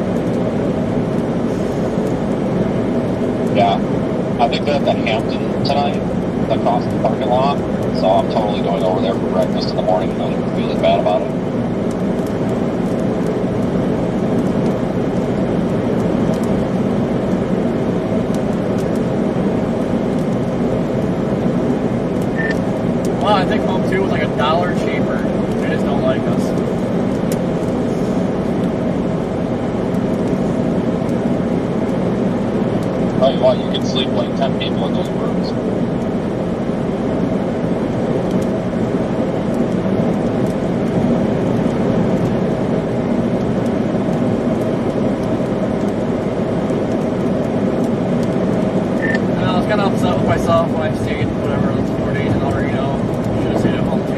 Yeah. I think they're at the Hampton tonight, across the parking lot. So I'm totally going over there for breakfast in the morning and not even feeling bad about it. Well, I think Home 2 was like $1 cheaper. They just don't like us. Tell you what, you can sleep like 10 people in those rooms. I was kind of upset with myself when I stayed, whatever, those 4 days in El Reno. Should have stayed at Home 2.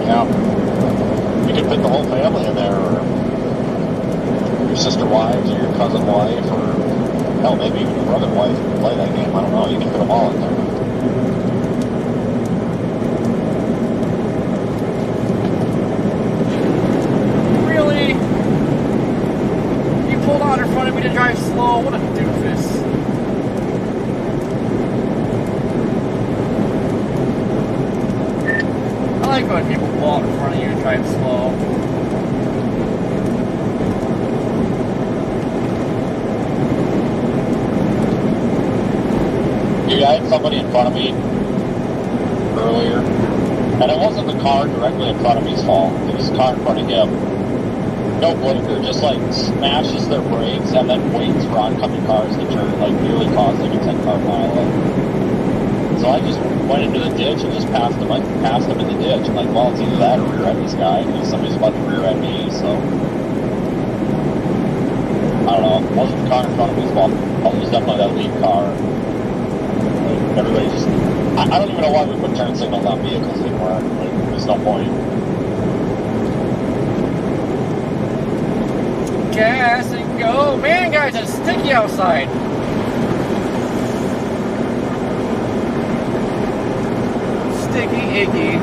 Yeah. You could fit the whole family in there, or sister wives or your cousin wife or hell, maybe even your brother wife can play that game. I don't know. You can fit them all in there. Really? You pulled out in front of me to drive slow? What a doofus. I like when people pull out in front of you and drive slow. Dude, I had somebody in front of me earlier, and it wasn't the car directly in front of me's fault. It was the car in front of him. No blinker, just like smashes their brakes and then waits for oncoming cars to turn, like nearly caused like a 10-car pileup. So I just went into the ditch and just passed him in the ditch. I'm like, well, it's either that or rear-end this guy, because somebody's about to rear-end me, so. I don't know, it wasn't the car in front of me's fault. It was definitely that lead car. Everybody just, I don't even know why we put turn signals on vehicles anymore. Like, there's no point. Gas and go. Man, guys, it's sticky outside. Sticky, icky.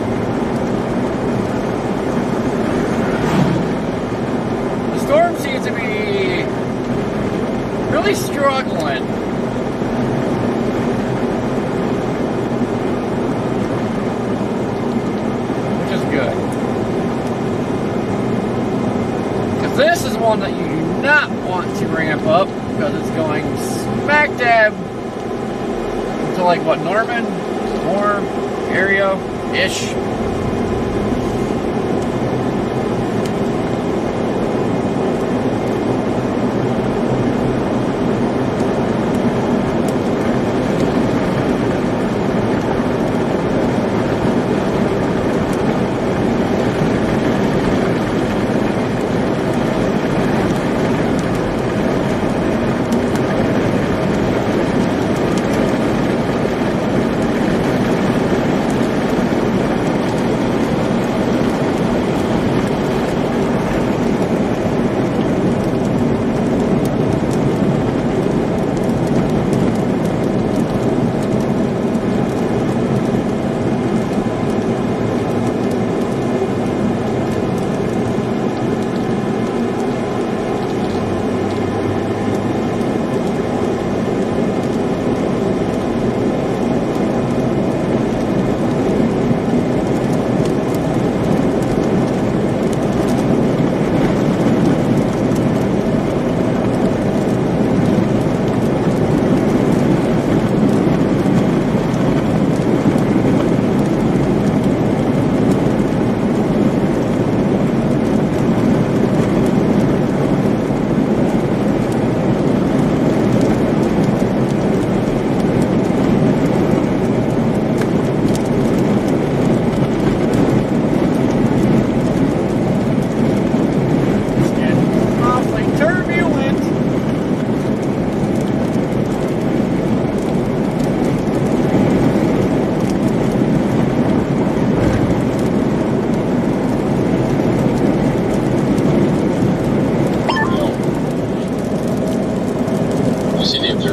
The storm seems to be really struggling. Good. Because this is one that you do not want to ramp up because it's going smack dab to like what, Norman? More area-ish.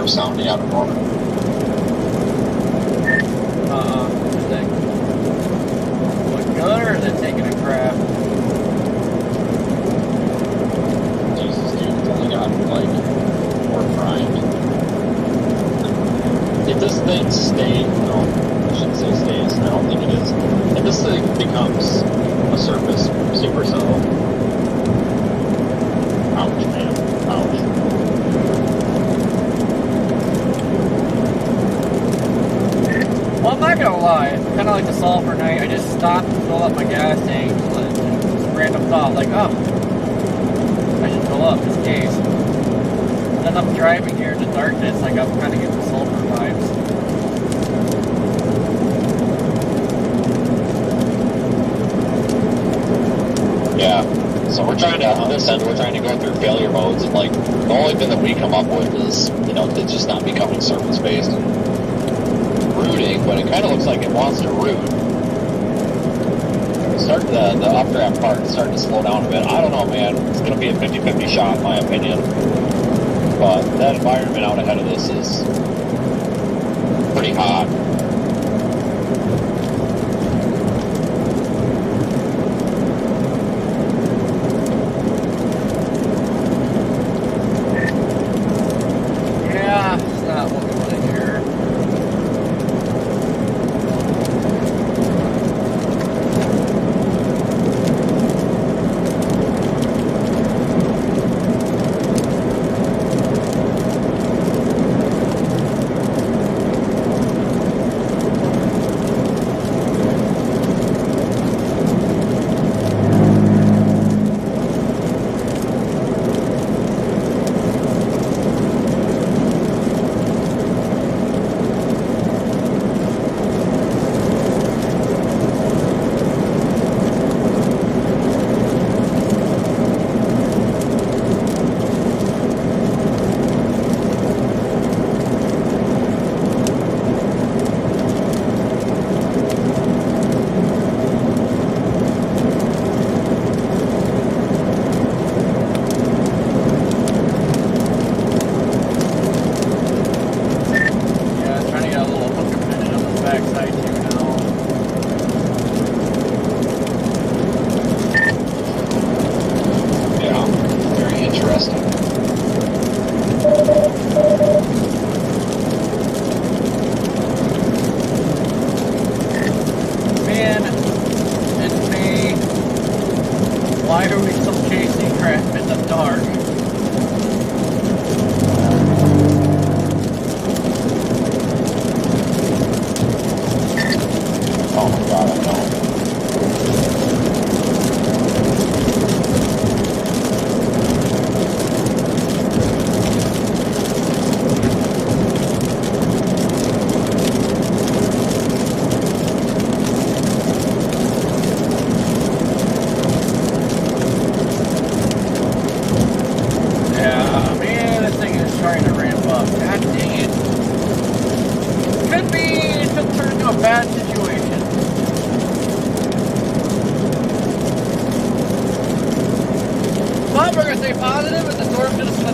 sounding out of Norman. Interesting. What good, or is it taking a crap? Jesus, dude, it's only got, like, 4 primed. If this thing stays, no, I shouldn't say stays, I don't think it is. If this thing becomes a surface supercell, ouch, man, ouch. Well, I'm not gonna lie, it's kind of like the sulfur night. I just stopped to fill up my gas tank. Just a random thought, like, oh, I should fill up just in case. And then I'm driving here in the darkness, like I'm kind of getting the sulfur vibes. Yeah, so we're trying to, on this end, we're trying to go through failure modes, and like, the only thing that we come up with is, you know, it's just not becoming surface-based and rooting, but it kind of looks like it wants to root. starting the updraft part is starting to slow down a bit. I don't know, man. It's going to be a 50-50 shot, in my opinion. But that environment out ahead of this is pretty hot. Yeah, it's not what we want to hear.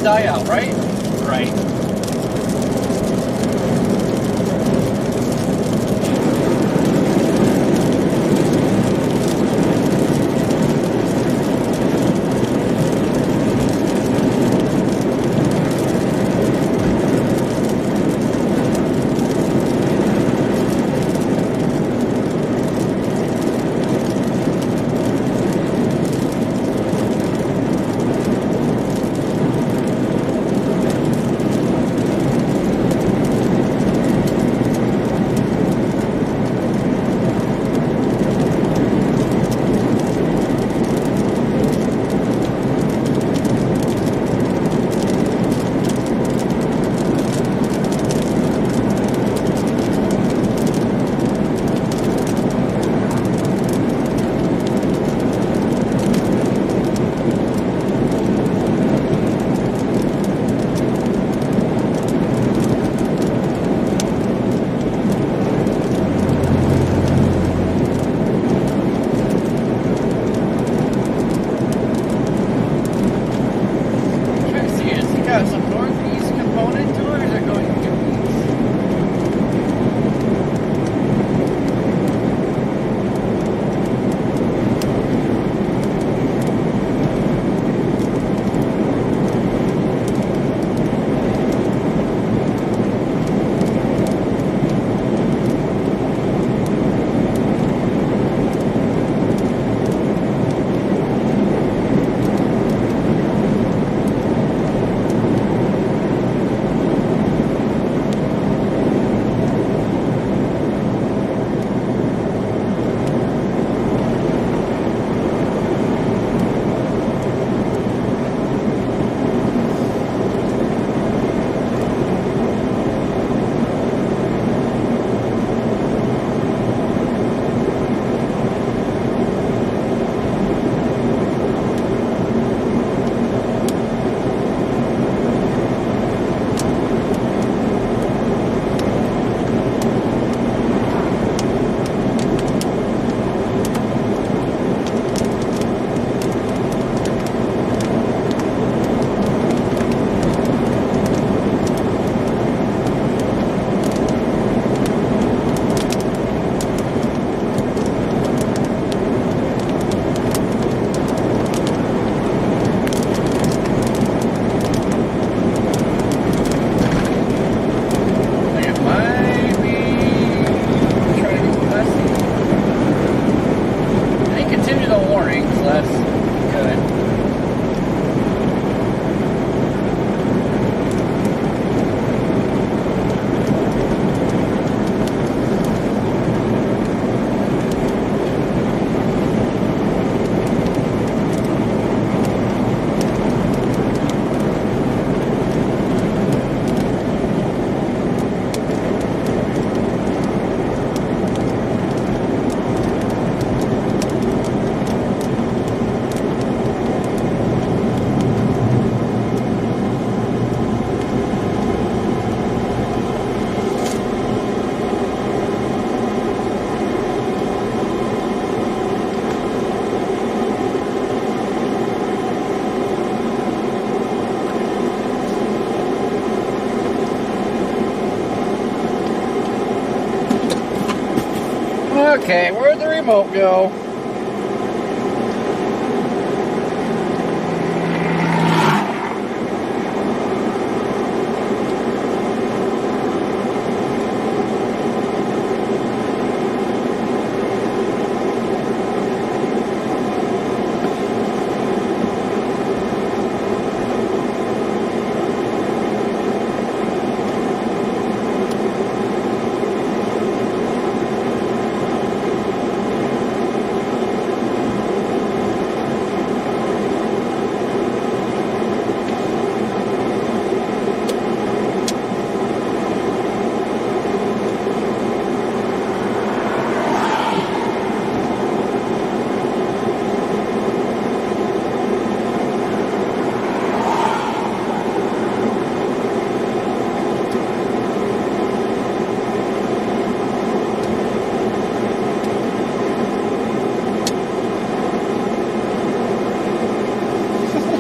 Die out, right? Right. Okay, where'd the remote go?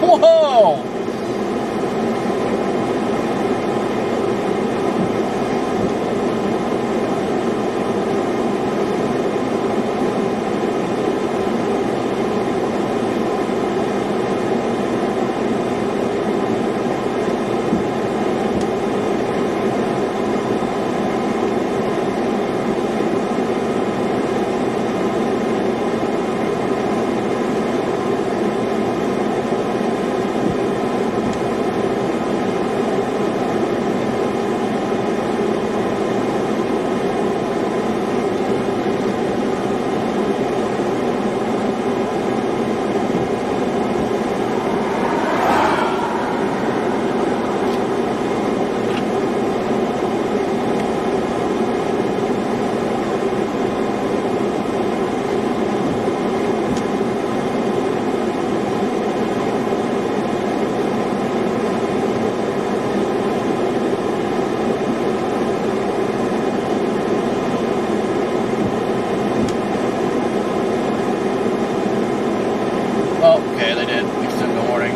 Whoa! Oh, okay, they did extend the warning.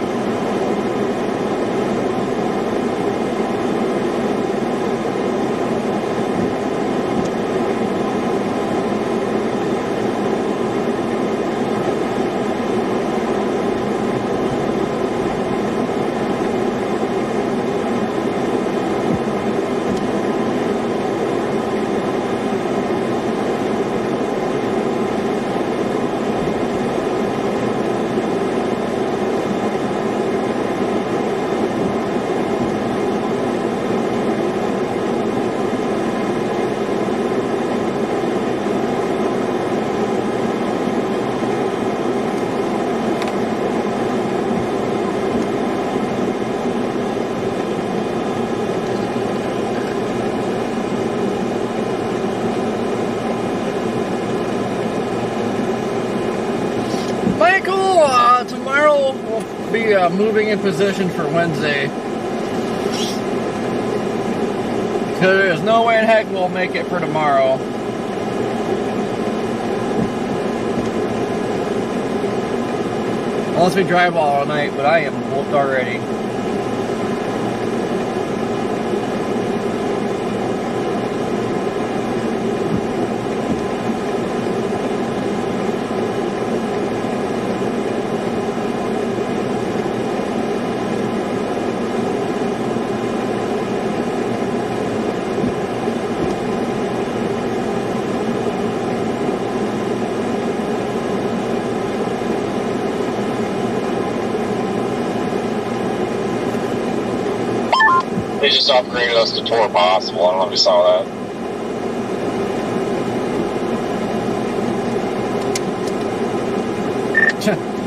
Michael, tomorrow we'll be moving in position for Wednesday. Because there's no way in heck we'll make it for tomorrow. Unless we drive all night, but I am booked already. They just upgraded us to Tour Possible. I don't know if you saw that.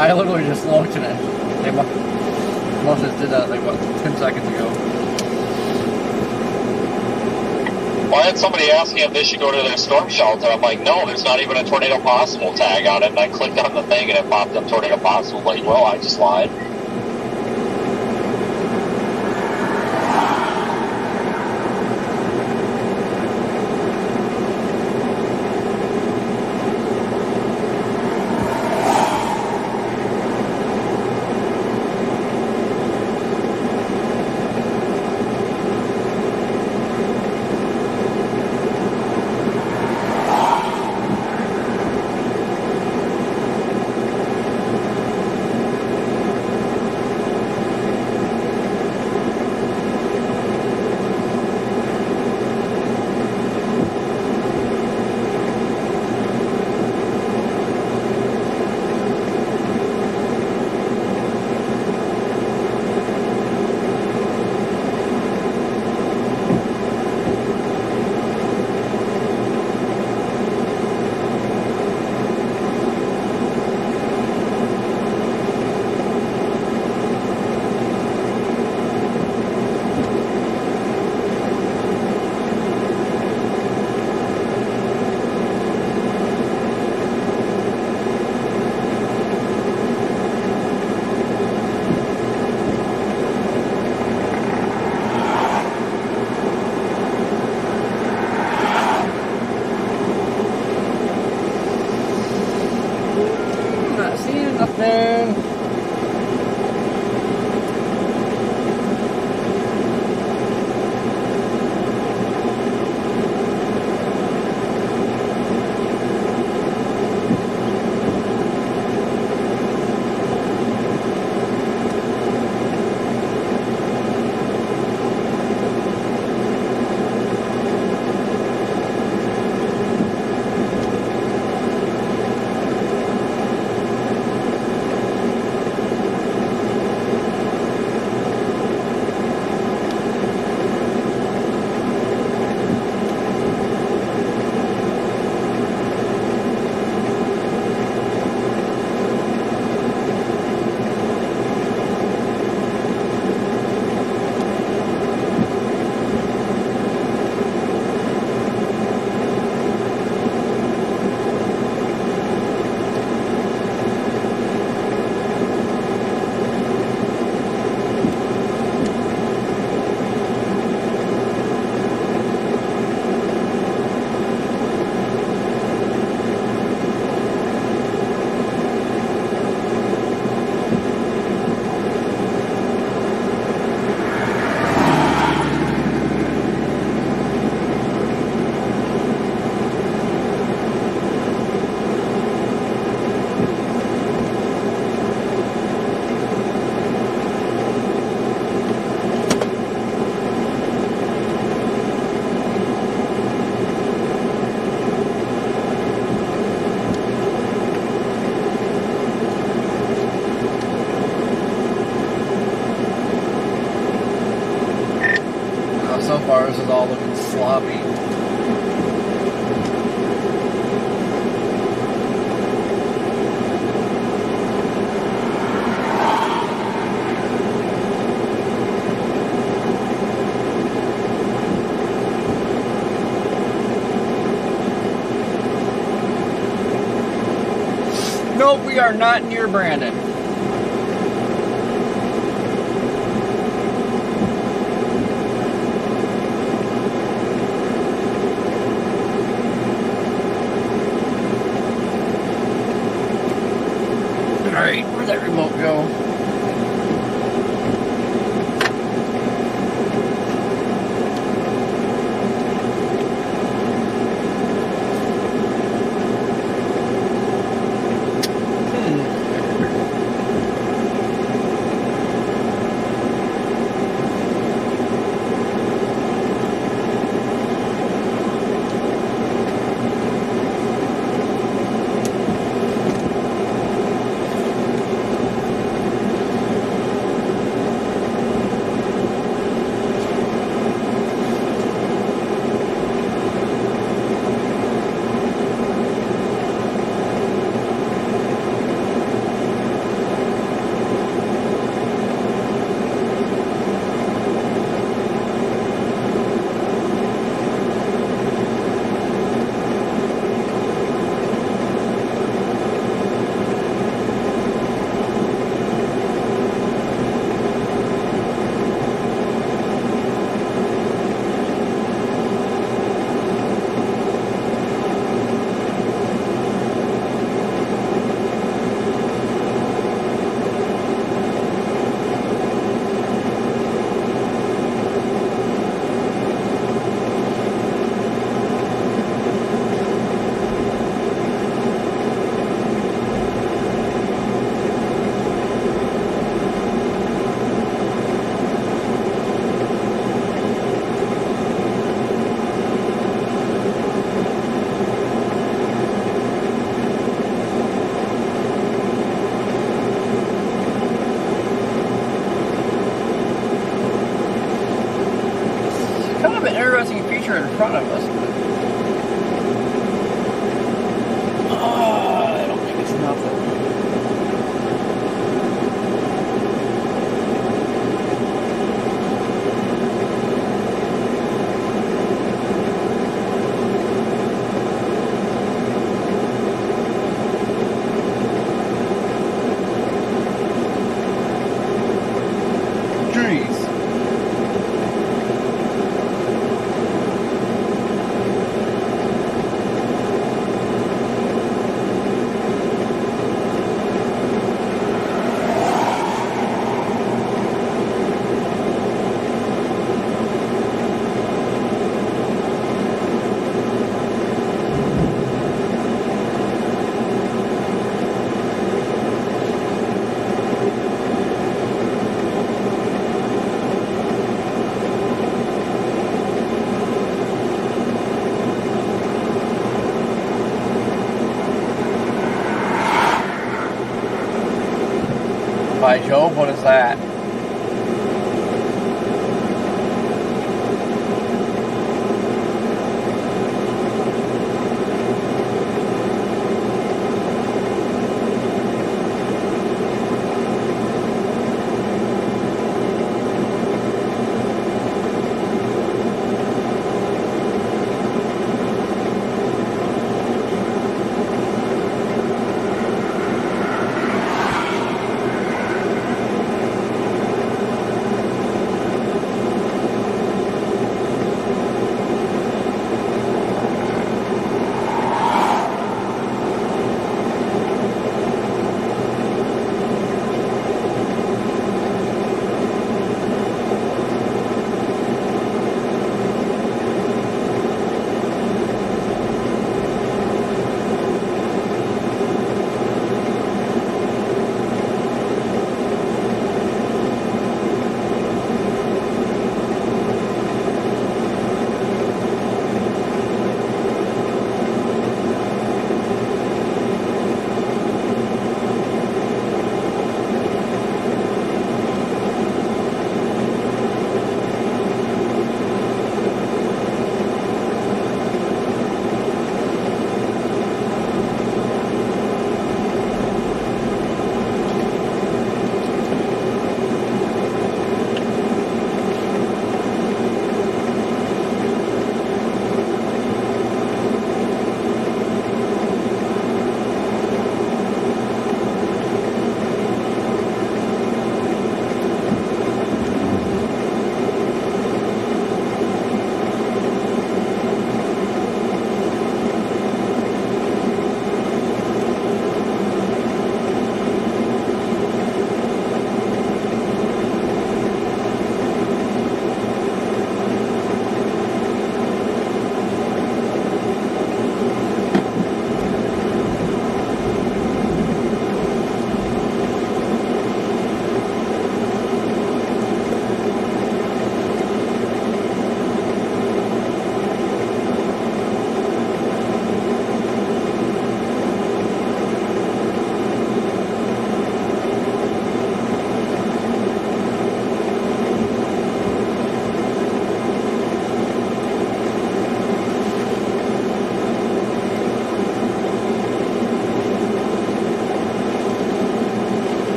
I literally just looked at it. They must have did that like, what, 10 seconds ago. Well, I had somebody ask me if they should go to their storm shelter. I'm like, no, there's not even a Tornado Possible tag on it. And I clicked on the thing and it popped up Tornado Possible. Like, well, I just lied. Ours is all looking sloppy. Nope, we are not near Brandon. Alright, where'd that remote go? In front of us. I don't think it's nothing. Jeez. By Jove, what is that?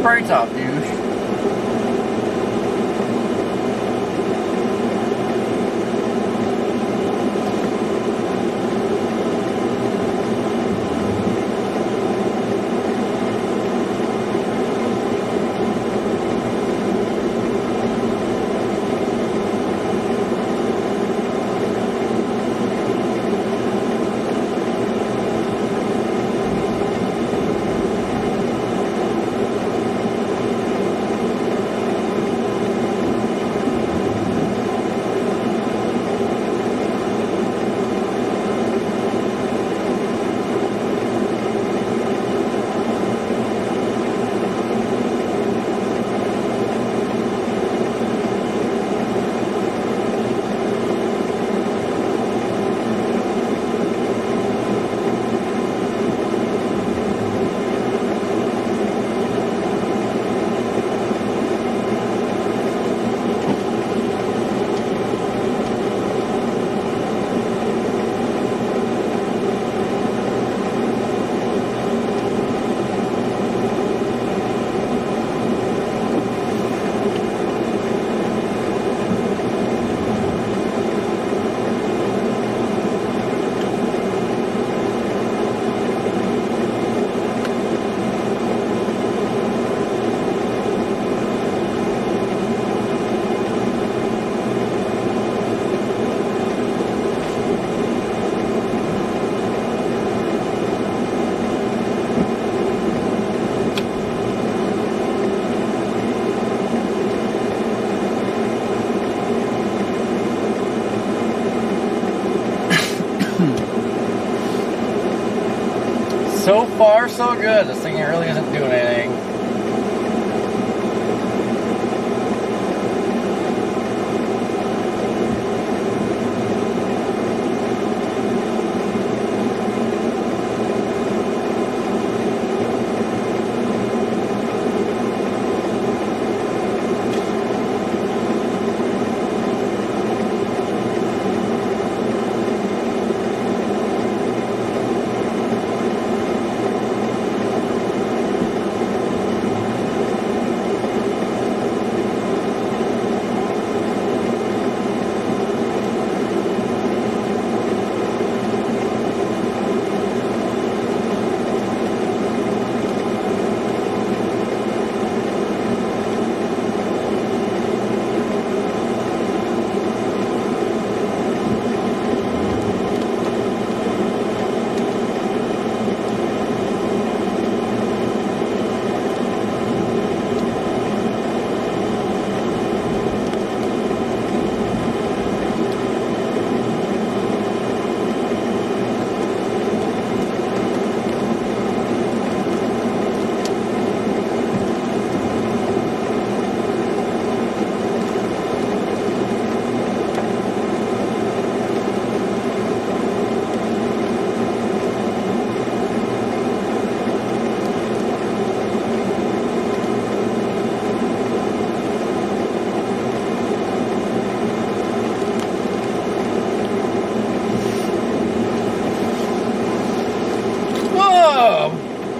brakes off, douche. So far, so good. This thing really isn't doing anything.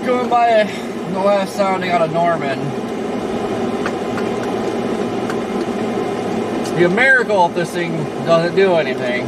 Going by the last sounding out of Norman. It'd be a miracle if this thing doesn't do anything.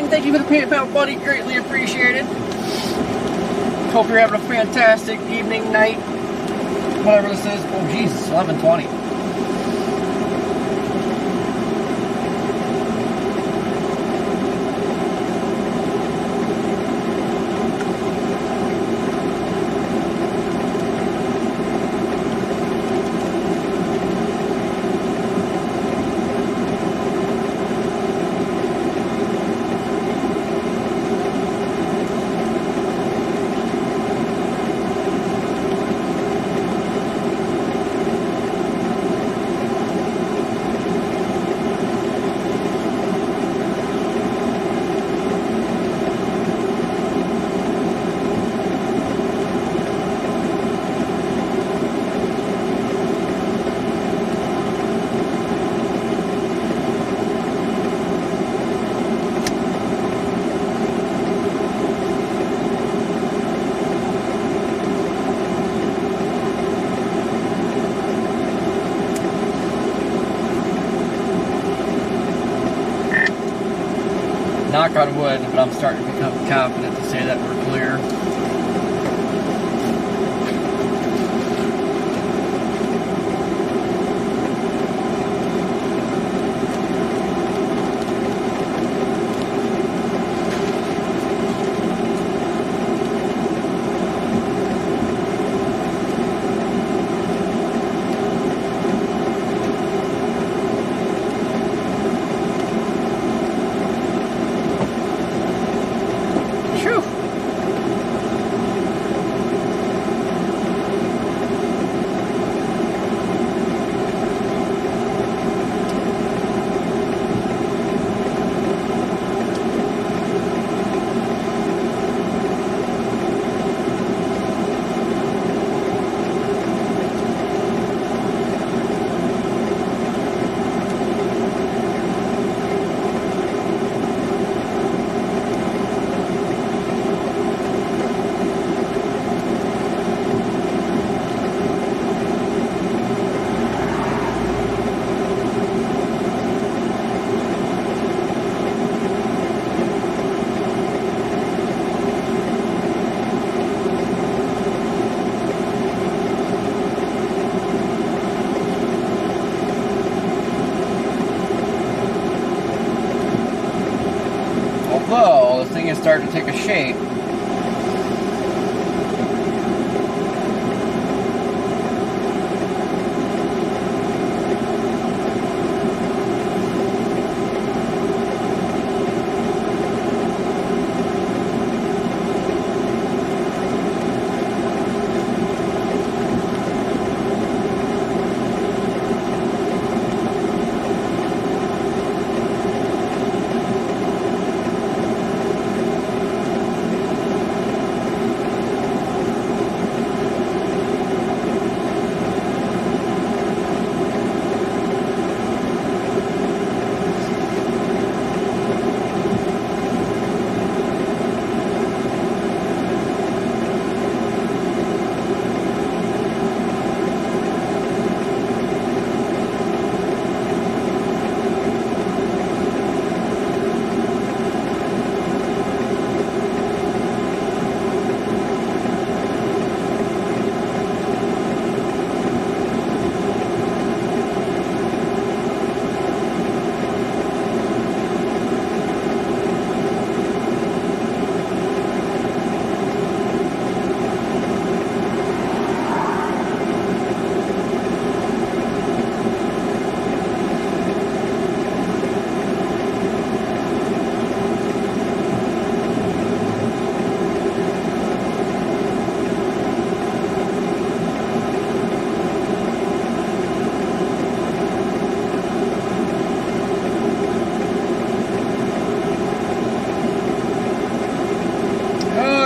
Thank you for the PayPal, buddy. Greatly appreciated. Hope you're having a fantastic evening, night, whatever this is. Oh, Jesus, it's 11:20. knock on wood, but I'm starting to become confident to say that we're clear. Although, the thing is starting to take a shape.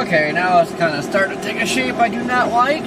Okay, now it's kind of starting to take a shape I do not like.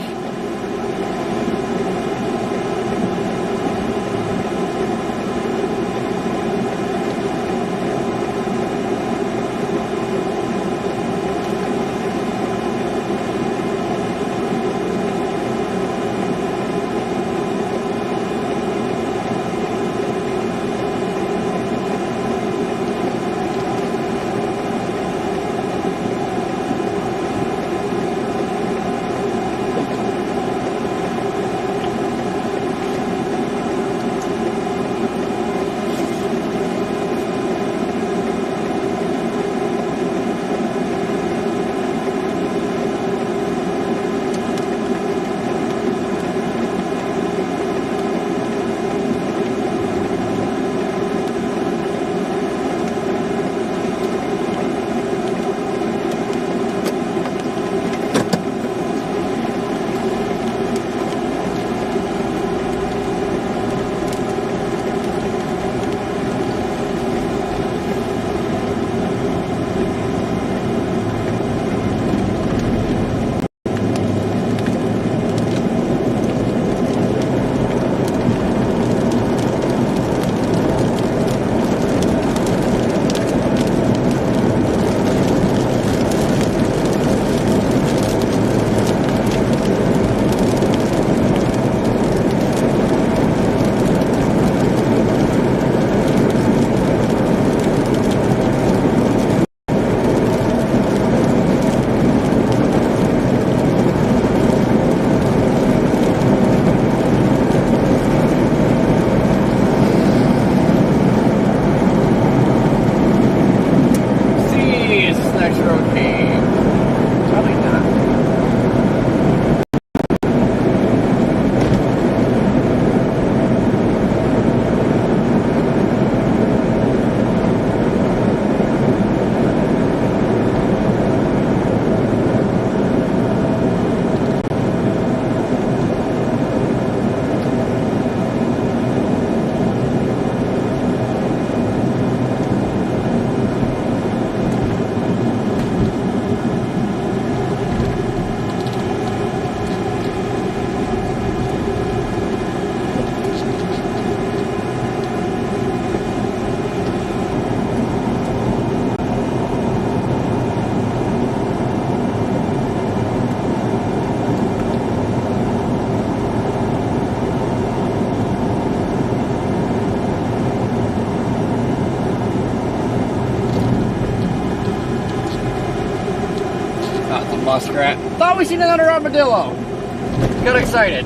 muskrat. Thought we seen another armadillo. Got excited.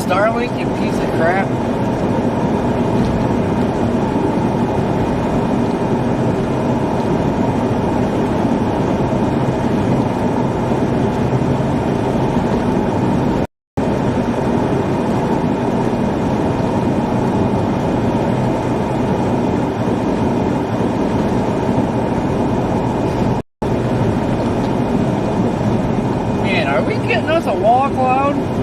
Starlink, you piece of crap. Man, are we getting us a wall cloud?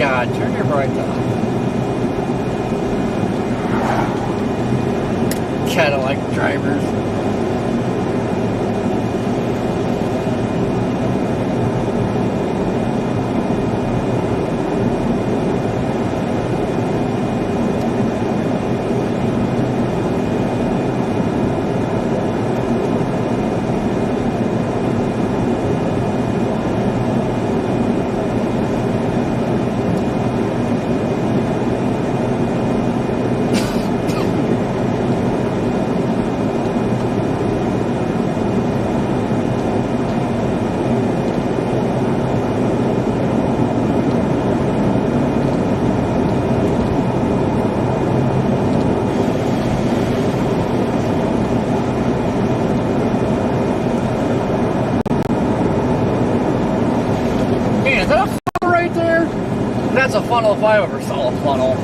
God, turn your brights off. Cadillac drivers. flyover solid funnel.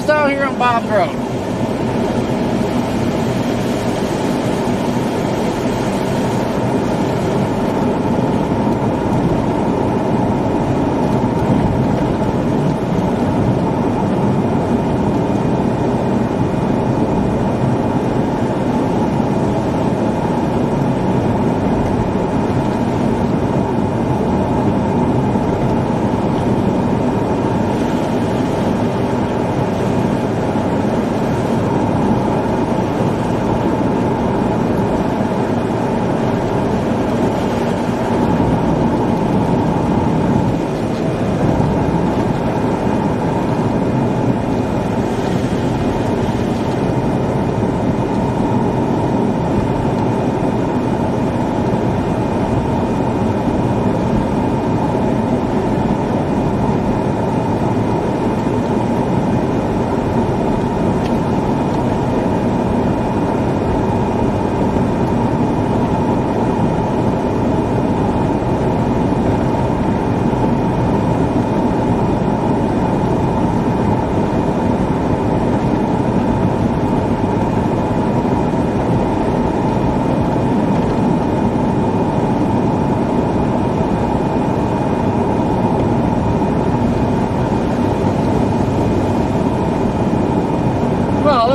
Out here on Bob's Road.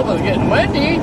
was getting windy.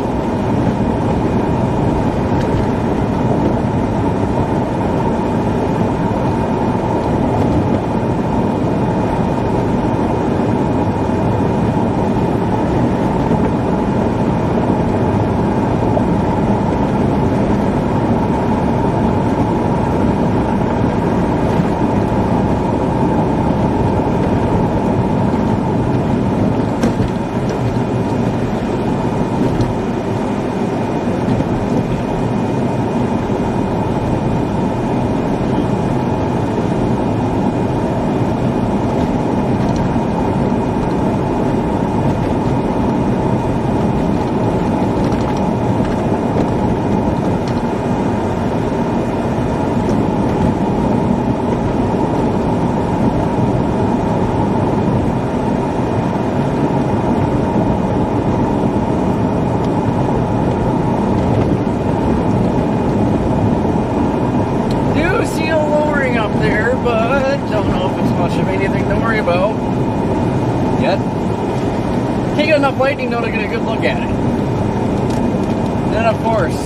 Enough lightning though to get a good look at it. And then of course,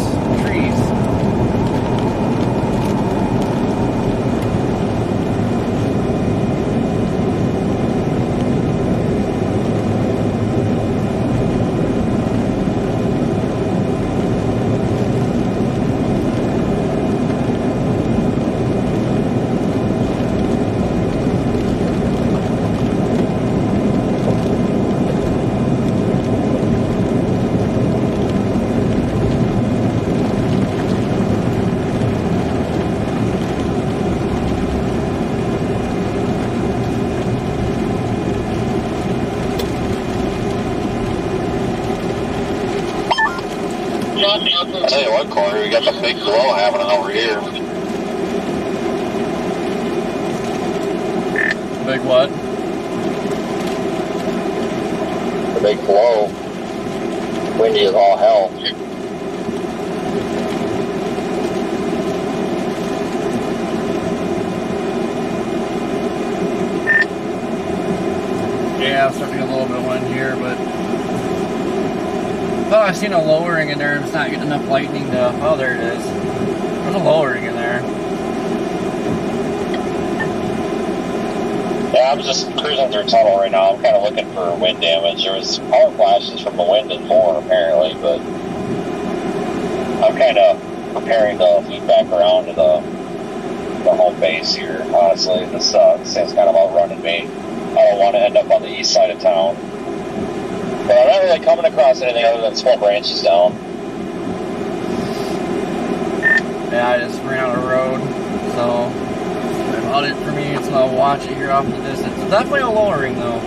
trees. I'll tell you what, Corey, we got the big glow happening over here. Big what? The big glow. Windy as all hell. Yeah, I'm starting to get a little bit of wind here, but oh, I've seen a lowering in there. It's not getting enough lightning to. Oh, there it is. There's a lowering in there. Yeah, I'm just cruising through tunnel right now. I'm kind of looking for wind damage. There was power flashes from the wind and more, apparently, but I'm kind of preparing to feed back around to the home base here, honestly. This thing's kind of outrunning me. I don't want to end up on the east side of town. But I'm not really coming across anything other than small branches down. Yeah, I just ran out of road, so that's about it for me. So I'll watch it here off in the distance. It's definitely a lowering though.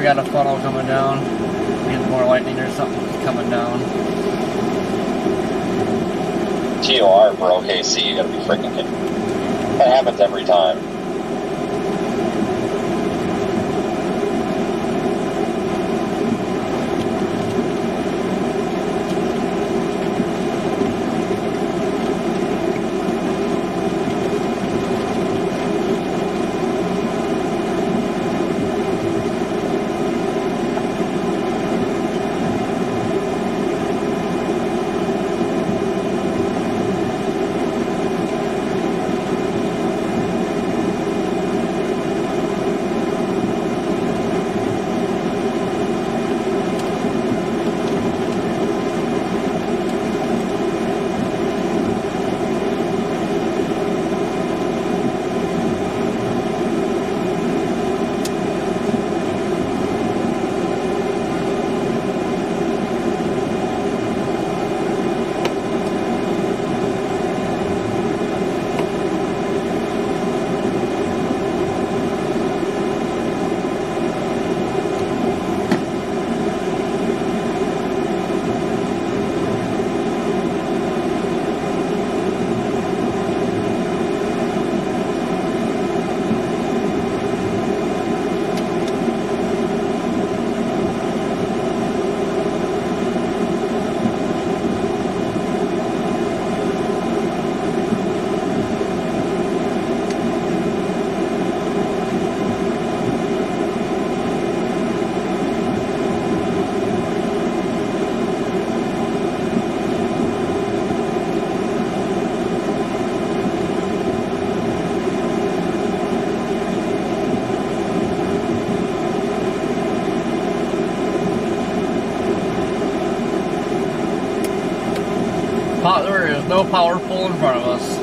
Got a funnel coming down. Getting more lightning or something coming down. TOR for OKC, you gotta be freaking kidding. That happens every time. no power pole in front of us.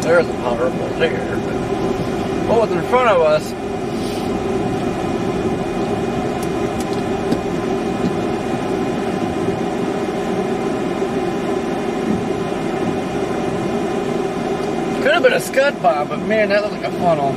There's a power pole there. But what's in front of us? Could have been a scud bomb, but man, that looked like a funnel.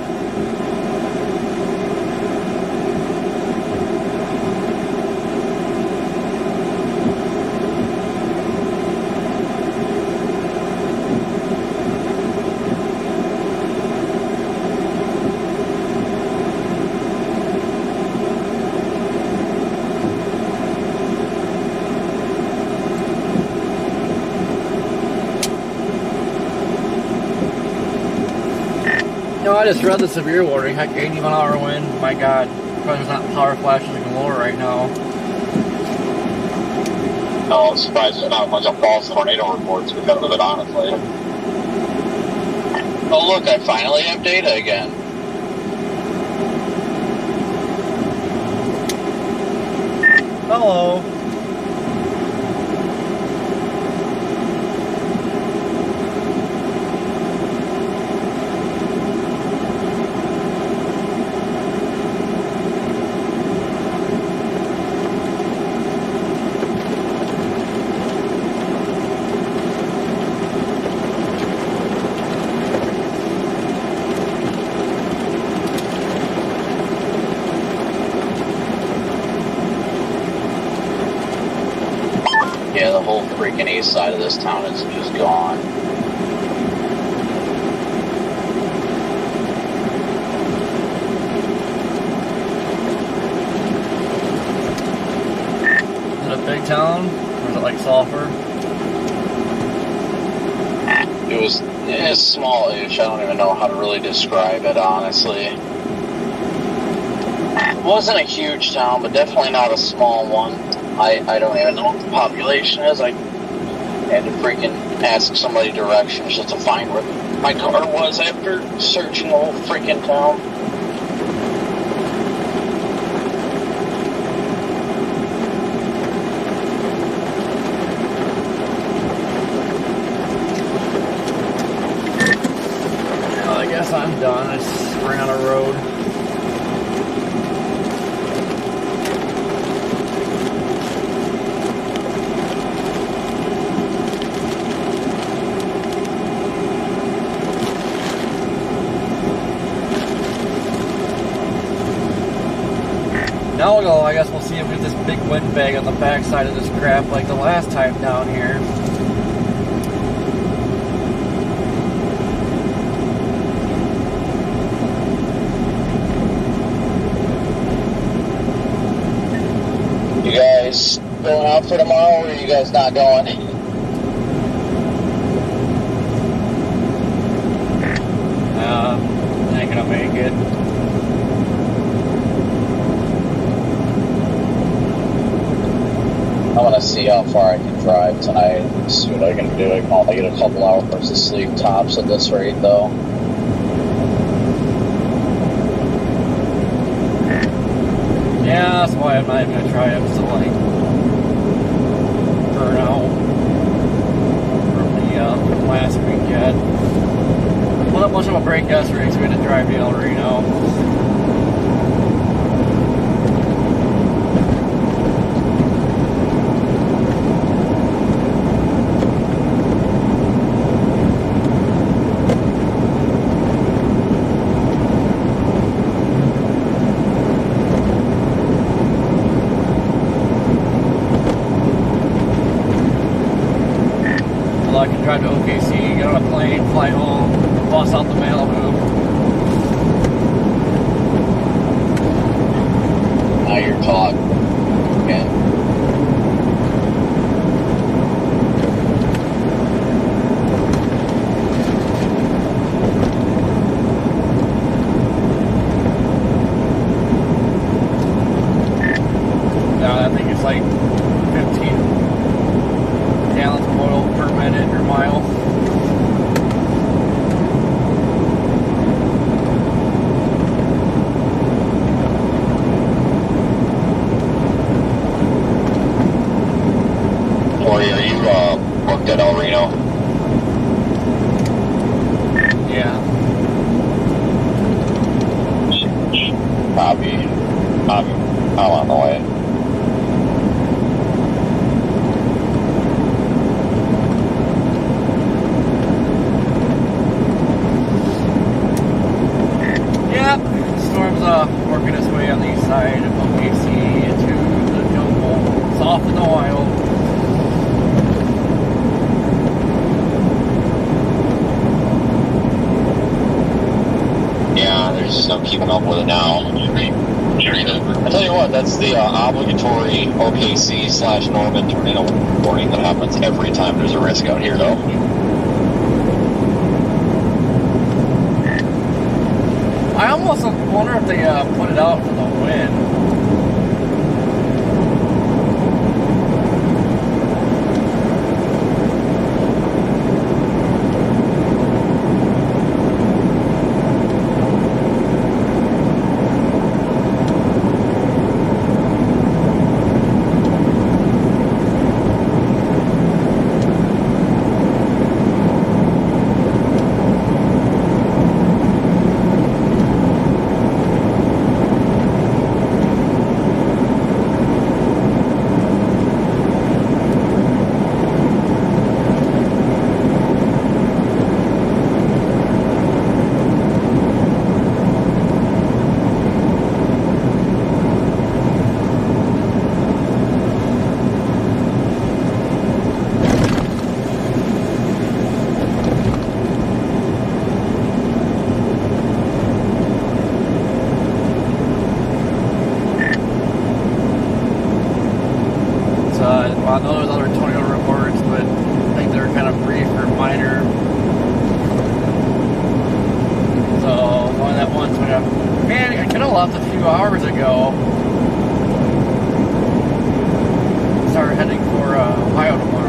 No, I just read the severe warning. Heck, 80 mile an hour wind. My God, probably there's not power flashes galore right now. No, I'm surprised there's not a bunch of false tornado reports because of it, honestly. Oh look, I finally have data again. Hello. Yeah, the whole freaking east side of this town is just gone. Is it a big town? Or is it like Sulphur? It's small-ish. I don't even know how to really describe it, honestly. It wasn't a huge town, but definitely not a small one. I don't even know what the population is. I had to freaking ask somebody directions just to find where my car was after searching the whole freaking town. Well, I guess I'm done. I just ran on a road. Now we'll go, I guess we'll see if we get this big windbag on the backside of this crap like the last time down here. You guys going out for tomorrow, or are you guys not going? I ain't gonna make it. I want to see how far I can drive tonight, see what I can do. I can only get a couple hours of sleep tops at this rate, though. Yeah, that's why I'm not even gonna try it. I'm still like burn out from the last week yet. Well, not much of a break yesterday, so we had to drive to El Reno. I can drive to OKC, get on a plane, fly home, bus out the Malibu. talk again. I think it's like 15 gallons of oil per minute or mile. Corey, are you booked at El Reno? Yeah. Copy. I'm on the way. Yep. Storm's working its way on the east side of OKC into the jungle. It's off in the wild. Yeah, there's just no keeping up with it now. I tell you what, that's the obligatory OKC/Norman tornado warning that happens every time there's a risk out here, though. I almost wonder if they put it out for the wind. I know there's other tornado reports, but I think they're kind of brief or minor. So, only that one tornado. Man, I could have left a few hours ago. Start heading for Ohio tomorrow.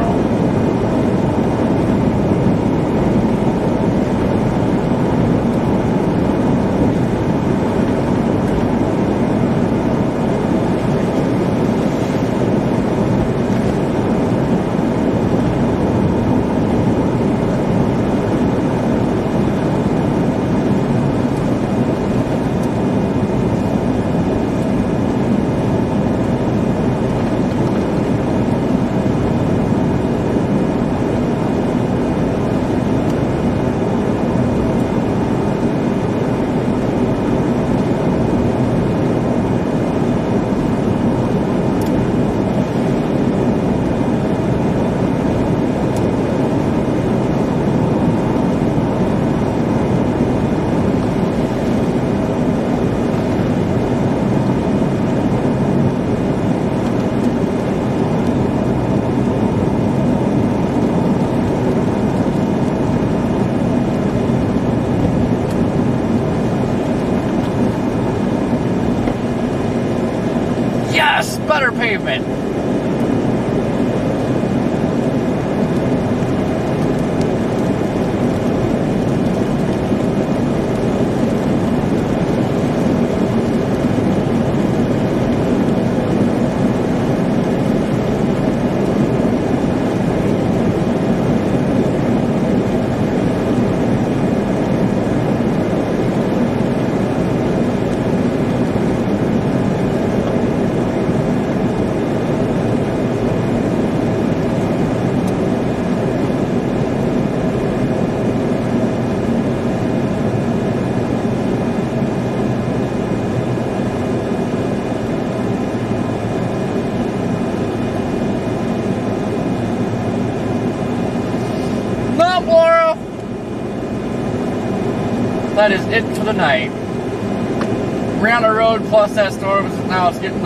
Yes, better pavement. That is it for the night. Ran the road plus that storm. Now it's getting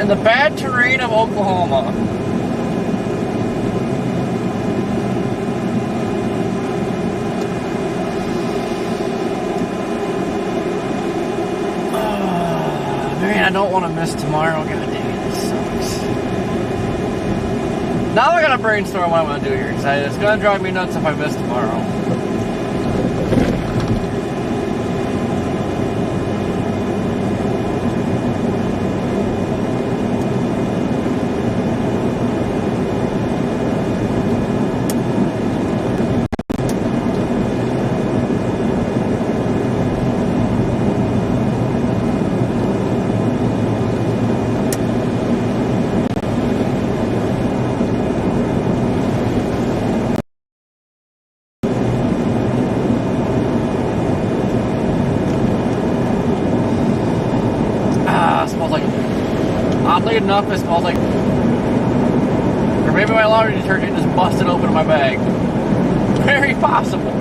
in the bad terrain of Oklahoma. Man, I don't want to miss tomorrow. God dang it, this sucks. Now I gotta brainstorm what I'm gonna do here, because it's gonna drive me nuts if I miss tomorrow. Oddly enough, it smells like, or maybe my laundry detergent just busted open in my bag. Very possible.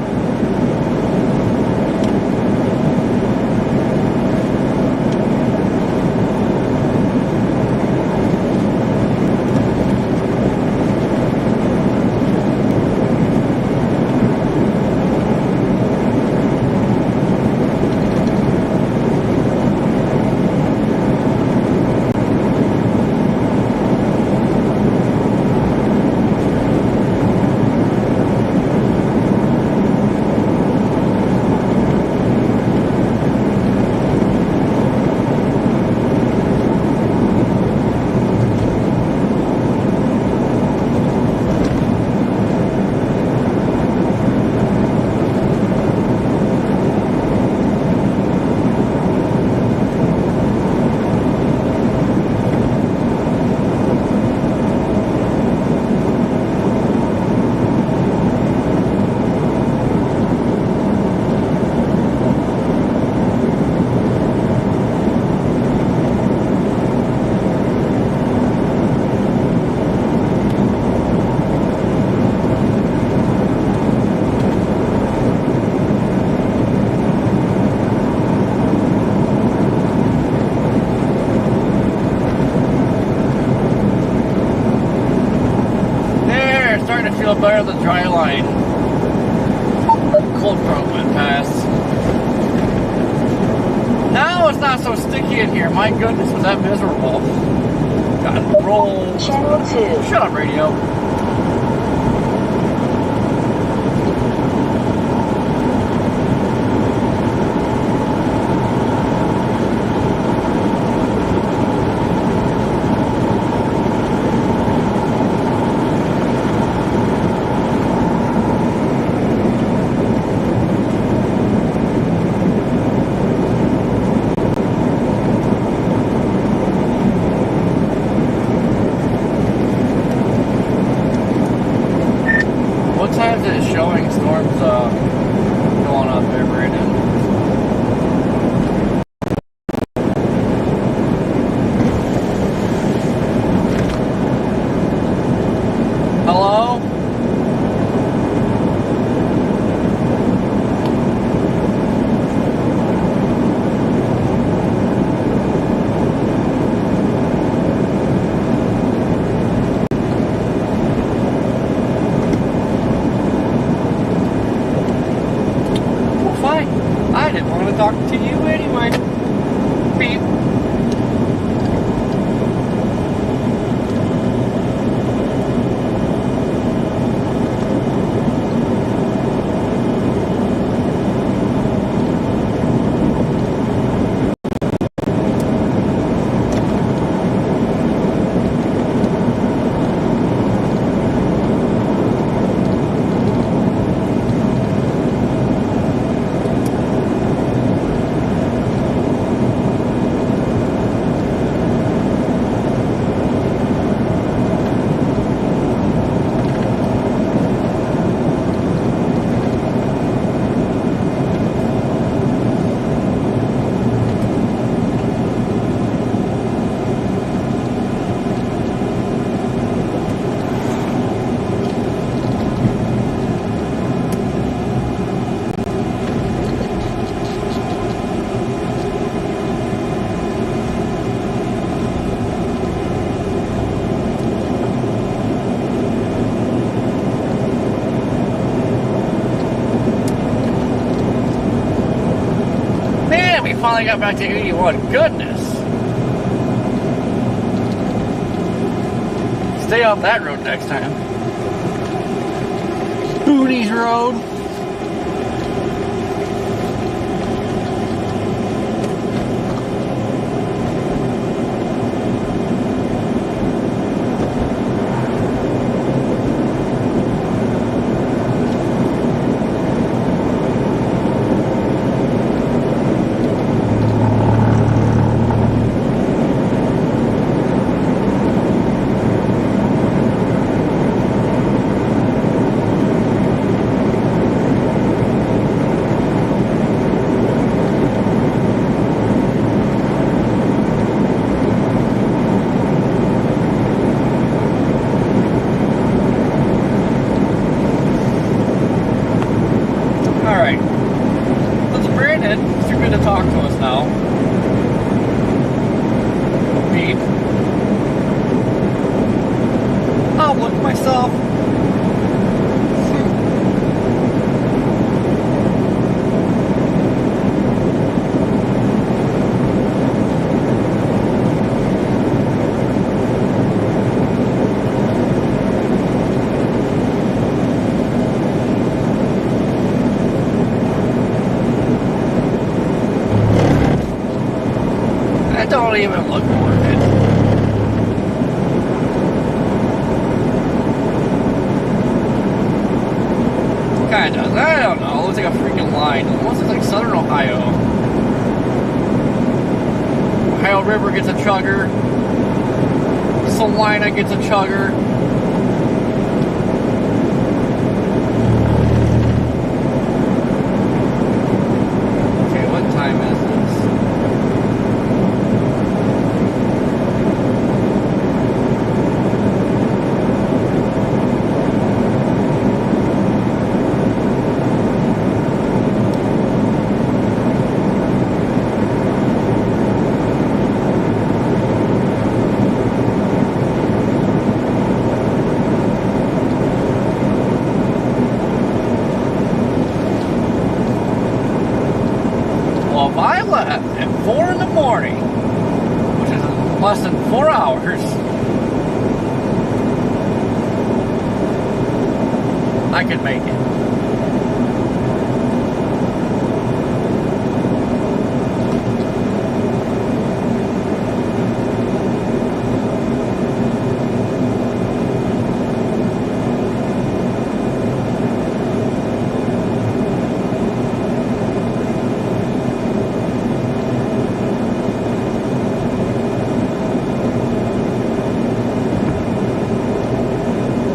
Feel better the dry line. Cold front went past. Now it's not so sticky in here. My goodness, was that miserable. Got roll. Channel 2. Shut up, radio. finally got back to 81. Goodness. Stay off that road next time. Boonies Road. Alright. Let's Brandon. It's too good to talk to us now. Beep. I'll look myself. That don't even look worth it. Kinda does. I don't know. It looks like a freaking line. It almost looks like Southern Ohio. Ohio River gets a chugger. Salina gets a chugger. Okay, what time is this? Well, if I left at 4 in the morning, which is less than 4 hours, I could make it.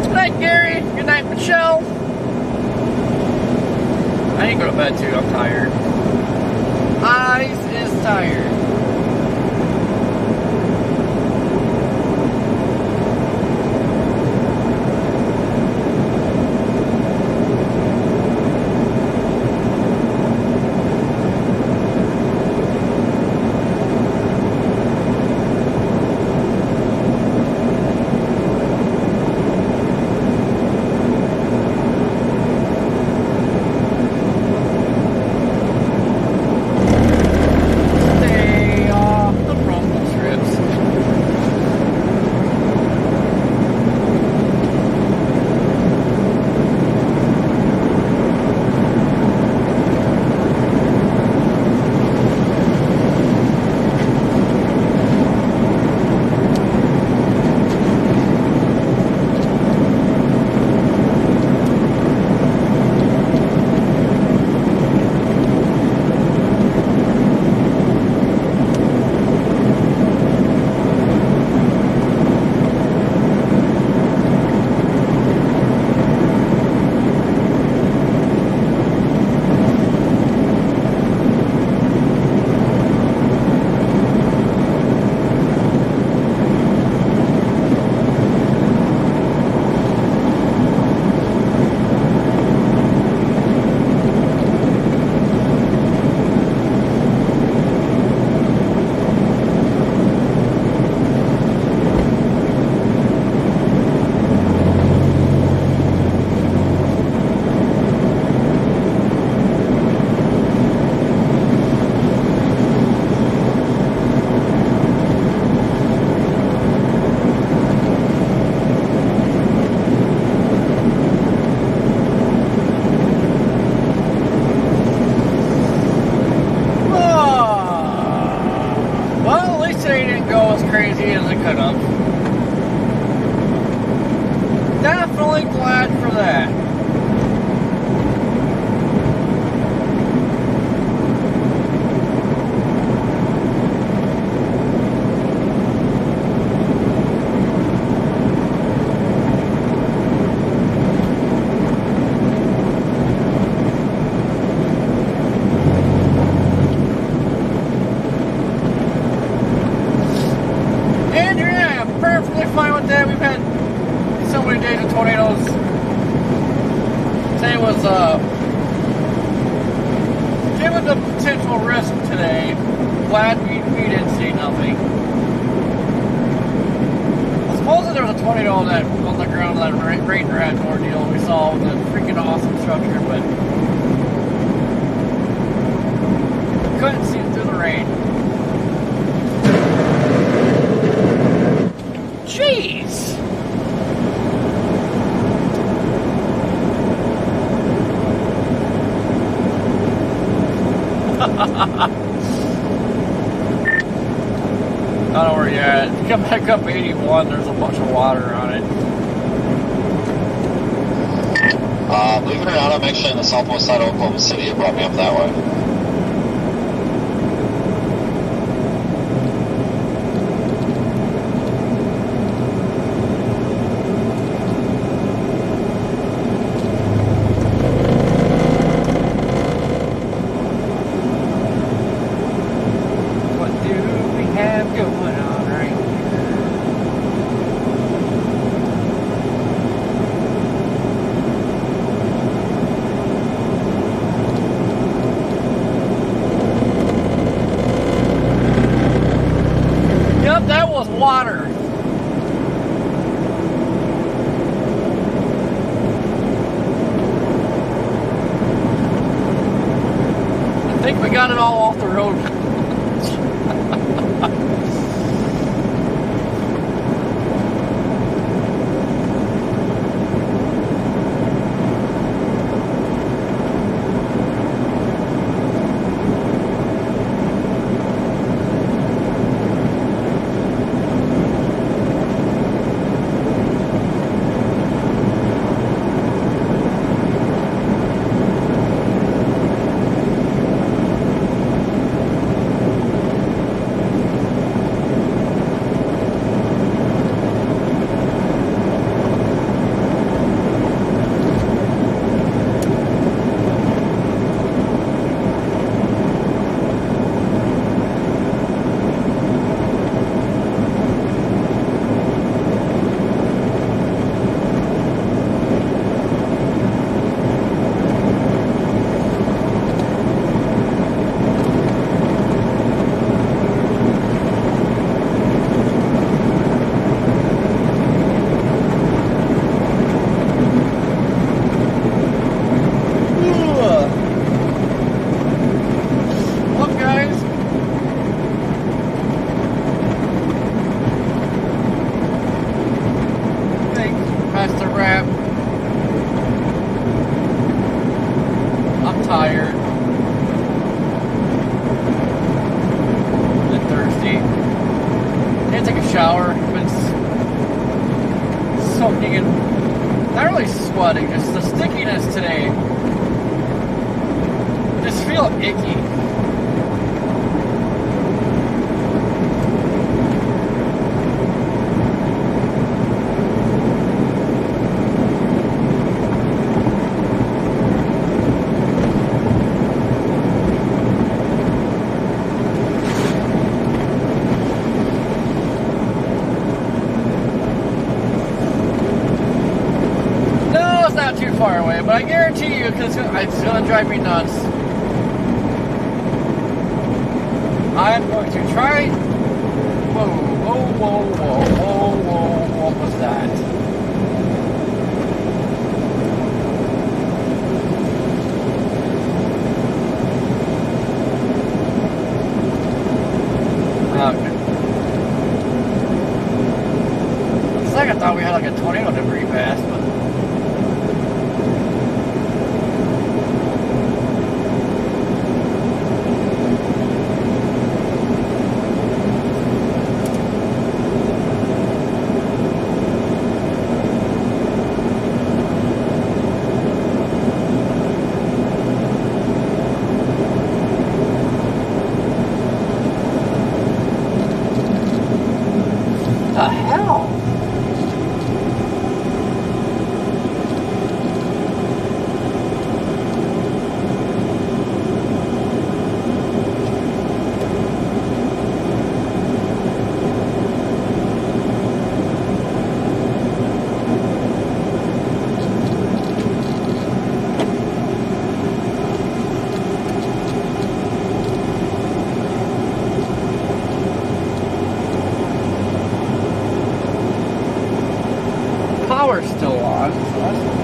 Good night, Gary. Good night, Michelle. I need to go to bed too. I'm tired. Eyes is tired. Stay go as crazy as it could have. Definitely glad for that. Given the potential risk today, glad we didn't see nothing. Supposedly there was a tornado on the ground of that rain rat ordeal we saw with a freaking awesome structure, but couldn't see it through the rain. Jeez! I don't know where you're at. If you come back up 81, there's a bunch of water on it. Believe it or not, I'm actually on the southwest side of Oklahoma City. It brought me up that way. Water. I think we got it all off the road. Tired and thirsty. Can't take a shower. Been soaking in, not really sweating, just the stickiness today. I just feel icky. Too far away, but I guarantee you it's gonna drive me nuts. I'm going to try. Whoa, whoa, whoa, whoa, whoa, whoa, what was that? Okay. For a second I thought we had like a tornado debris pass, but power's still on. So that's,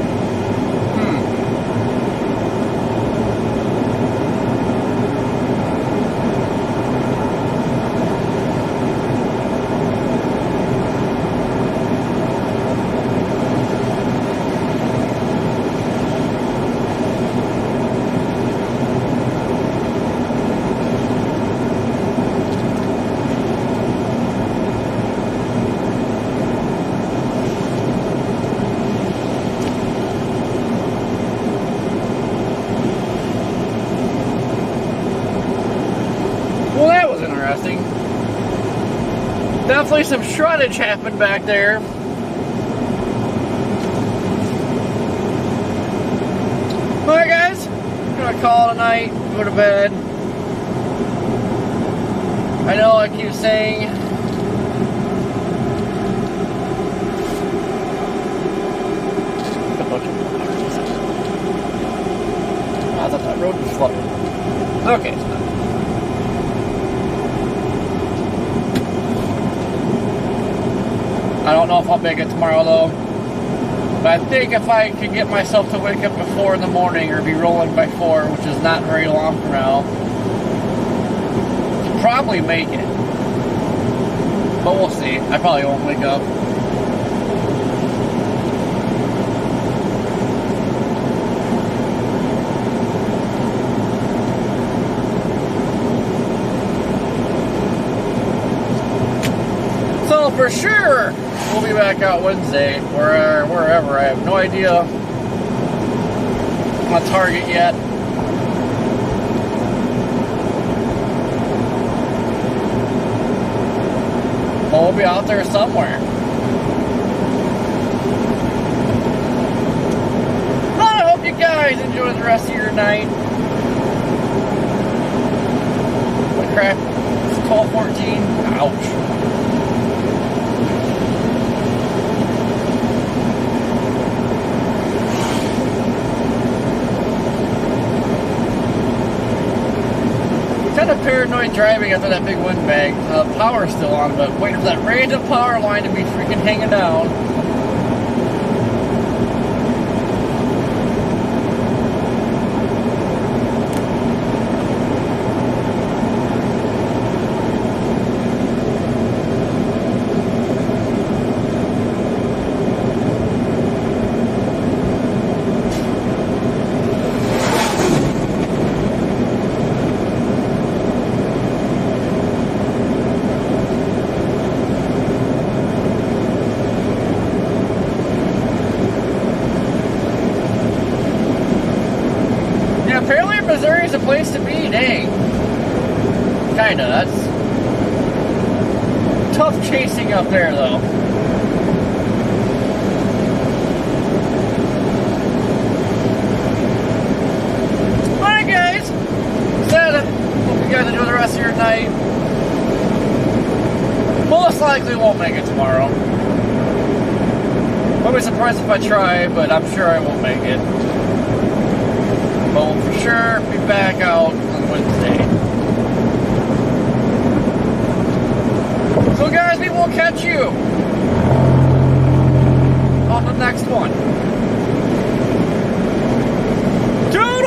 well, that was interesting. Definitely some shreddage happened back there. Alright guys, I'm gonna call it a night, go to bed. I know I keep saying I thought that road was flooded. Okay, it's not. I don't know if I'll make it tomorrow though. But I think if I can get myself to wake up at 4 in the morning or be rolling by 4, which is not very long from now, I'll probably make it. But we'll see. I probably won't wake up. So for sure, we'll be back out Wednesday, or wherever. I have no idea my target yet. But we'll be out there somewhere. Well, I hope you guys enjoy the rest of your night. What crap? It's 12:14. Ouch. Kind of paranoid driving after that big windbag. Power's still on, but waiting for that random power line to be freaking hanging down. Apparently Missouri's a place to be, dang. Kinda, that's tough chasing up there though. Alright guys, hope you guys enjoy the rest of your night. Most likely won't make it tomorrow. I'll be surprised if I try, but I'm sure I won't make it. But we'll for sure be back out on Wednesday. So guys, we will catch you on the next one. Toodles!